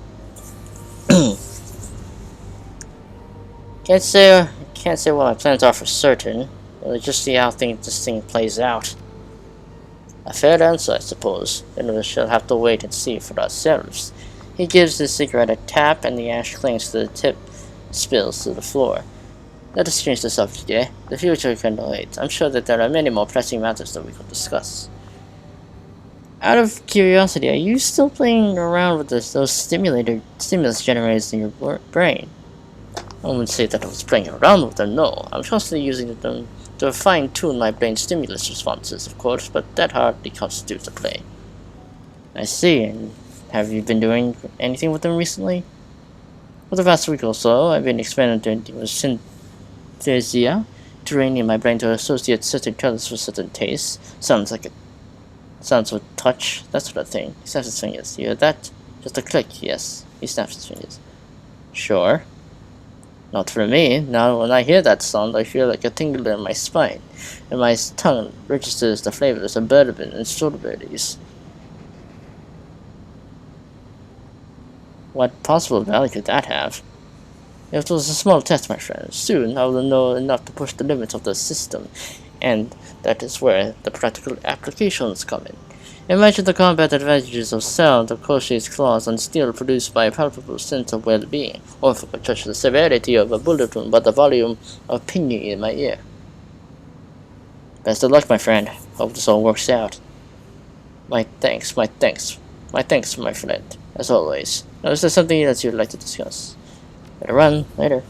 Can't say what my plans are for certain. We'll just see how this thing plays out. A fair answer, I suppose. Then we shall have to wait and see for ourselves. He gives his cigarette a tap, and the ash clings to the tip, spills to the floor. Let us change the subject, eh? The future can wait. I'm sure that there are many more pressing matters that we could discuss. Out of curiosity, are you still playing around with those stimulus generators in your brain? I wouldn't say that I was playing around with them, no. I'm constantly using them to fine-tune my brain's stimulus responses, of course, but that hardly constitutes a play. I see, and have you been doing anything with them recently? For the past week or so, I've been experimenting with synthesia, training my brain to associate certain colors with certain tastes. Sounds with touch, that sort of thing. He snaps his fingers. You hear that? Just a click, yes. He snaps his fingers. Sure. Not for me. Now when I hear that sound, I feel like a tingle in my spine, and my tongue registers the flavors of bourbon and strawberries. What possible value could that have? It was a small test, my friend. Soon I will know enough to push the limits of the system, and that is where the practical applications come in. Imagine the combat advantages of sound of Koshi's claws on steel produced by a palpable sense of well-being, or if I could touch the severity of a bullet wound by the volume of pinging in my ear. Best of luck, my friend. Hope this all works out. My thanks, my friend, as always. Now, is there something else you'd like to discuss? Better run, later.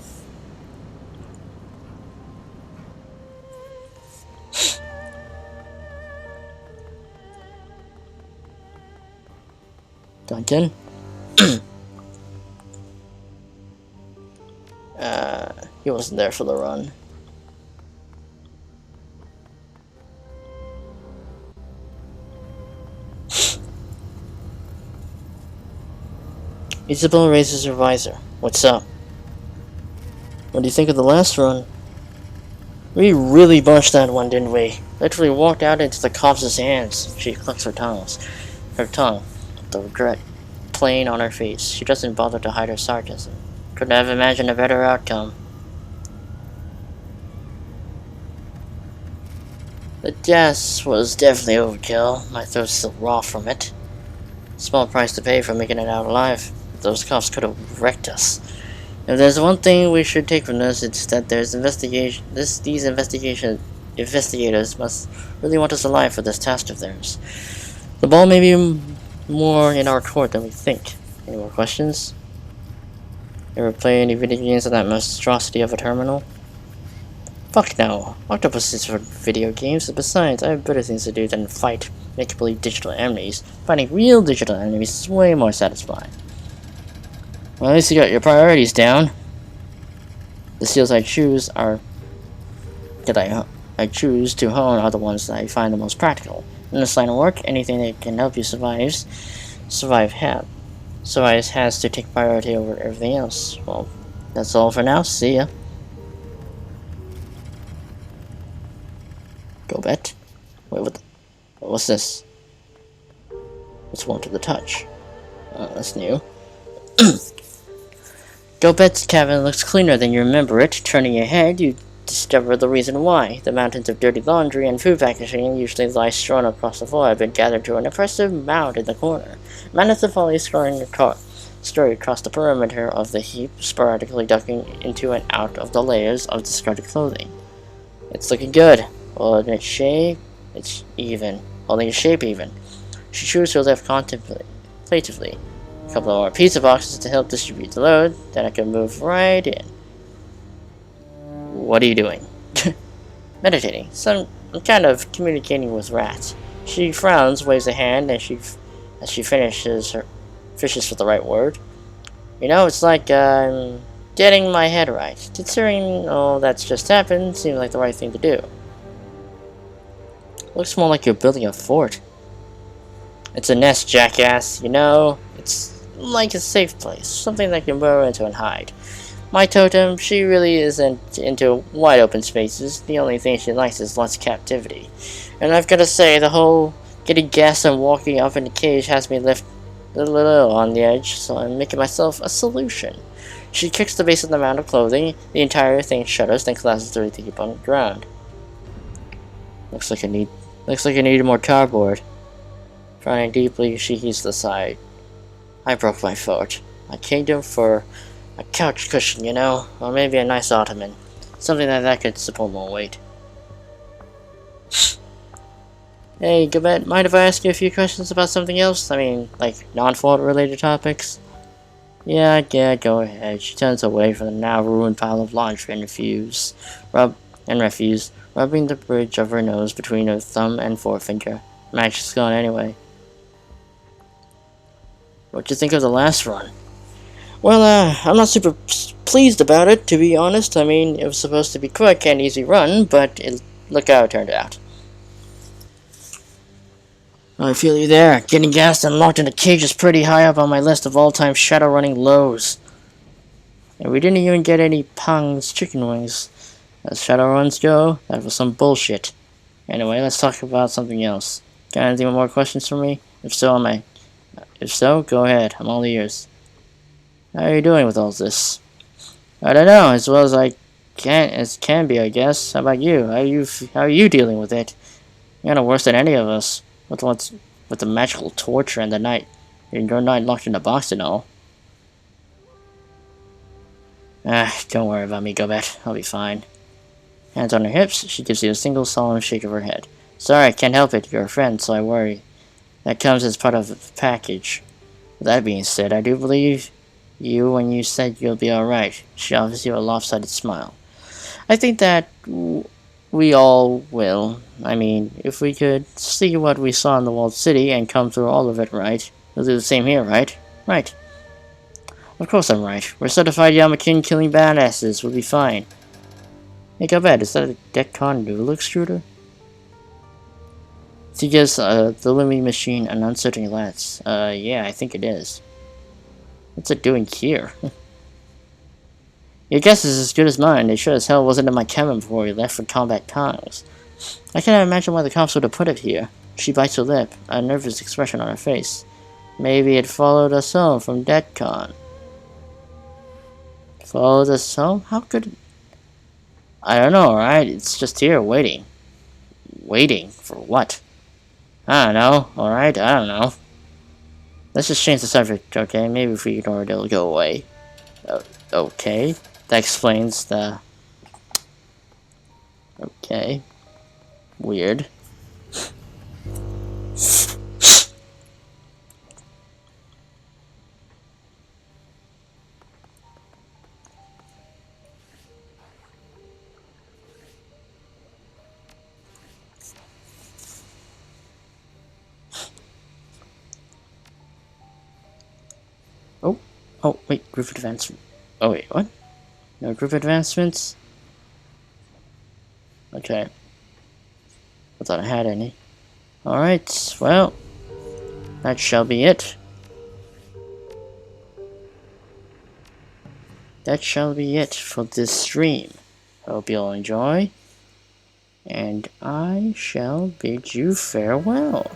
Duncan? He wasn't there for the run. Isabel raises her visor. What's up? What do you think of the last run? We really bunched that one, didn't we? Literally walked out into the cops' hands. She clucks her tongue, the regret plain on her face. She doesn't bother to hide her sarcasm. Couldn't have imagined a better outcome. The death was definitely overkill. My throat's still raw from it. Small price to pay for making it out alive. Those cops could have wrecked us. If there's one thing we should take from this, it's that these investigators must really want us alive for this task of theirs. The ball may be more in our court than we think. Any more questions? Ever play any video games on that monstrosity of a terminal? Fuck no. Octopus is for video games, and besides, I have better things to do than fight make-believe digital enemies. Fighting real digital enemies is way more satisfying. Well, at least you got your priorities down. The skills I choose to hone are the ones that I find the most practical. In this line of work, anything that can help you survive has to take priority over everything else. Well, that's all for now. See ya. Go bet. Wait, what's this? It's one to the touch. Oh, that's new. Gobet's cabin looks cleaner than you remember it. Turning your head, you discover the reason why. The mountains of dirty laundry and food packaging usually lie strewn across the floor have been gathered to an impressive mound in the corner. Mountains of folly story across the perimeter of the heap, sporadically ducking into and out of the layers of discarded clothing. It's looking good. Holding its shape even. She chews her lip contemplatively. A couple more pizza boxes to help distribute the load, then I can move right in. What are you doing? Meditating. I'm kind of communicating with rats. She frowns, waves a hand, and as she fishes for the right word. You know, it's like I'm getting my head right. Considering all that's just happened, seems like the right thing to do. Looks more like you're building a fort. It's a nest, jackass. You know, it's like a safe place, something that you can burrow into and hide. My totem, she really isn't into wide open spaces. The only thing she likes is less captivity. And I've got to say, the whole getting gas and walking up in the cage has me left a little on the edge, so I'm making myself a solution. She kicks the base of the mound of clothing. The entire thing shudders, then collapses to the heap on the ground. Looks like I need more cardboard. Frowning deeply, she heaves to the side. I broke my fort. My kingdom for a couch cushion, you know? Or maybe a nice ottoman. Something that could support more weight. Hey, Gabet, mind if I ask you a few questions about something else? I mean, like, non-fort related topics? Yeah, go ahead. She turns away from the now ruined pile of laundry and refuse, rubbing the bridge of her nose between her thumb and forefinger. Match is gone anyway. What'd you think of the last run? Well, I'm not super pleased about it, to be honest. I mean, it was supposed to be quick and easy run, but look how it turned out. I feel you there. Getting gassed and locked in a cage is pretty high up on my list of all-time Shadowrunning lows. And we didn't even get any Pong's chicken wings. As Shadowruns go, that was some bullshit. Anyway, let's talk about something else. Got anything more questions for me? If so, go ahead. I'm all ears. How are you doing with all this? I don't know, as well as can be, I guess. How about you? How are you dealing with it? You're no worse than any of us. With the magical torture and your night locked in a box and all. Don't worry about me, Gobet. I'll be fine. Hands on her hips, she gives you a single solemn shake of her head. Sorry, I can't help it. You're a friend, so I worry. That comes as part of the package. With that being said, I do believe you when you said you'll be alright. She offers you a lopsided smile. I think that we all will. I mean, if we could see what we saw in the walled city and come through all of it right, we'll do the same here, right? Right. Of course I'm right. We're certified Yamakin killing badasses. We'll be fine. Hey, Gobet, is that a Decon noodle extruder? She gives the looming machine an uncertain glance. Yeah, I think it is. What's it doing here? Your guess is as good as mine. They sure as hell wasn't in my cabin before we left for combat times. I cannot imagine why the cops would have put it here. She bites her lip, a nervous expression on her face. Maybe it followed us home from DETCON. Followed us home? How could it? I don't know, right? It's just here, waiting. Waiting? For what? I don't know, alright? I don't know. Let's just change the subject, okay? Maybe if we ignore it, it'll go away. Okay. That explains the... Okay. Weird. Oh, wait, group advancement. Oh, wait, what? No group advancements? Okay. I thought I had any. Alright, well, that shall be it. That shall be it for this stream. Hope you'll enjoy. And I shall bid you farewell.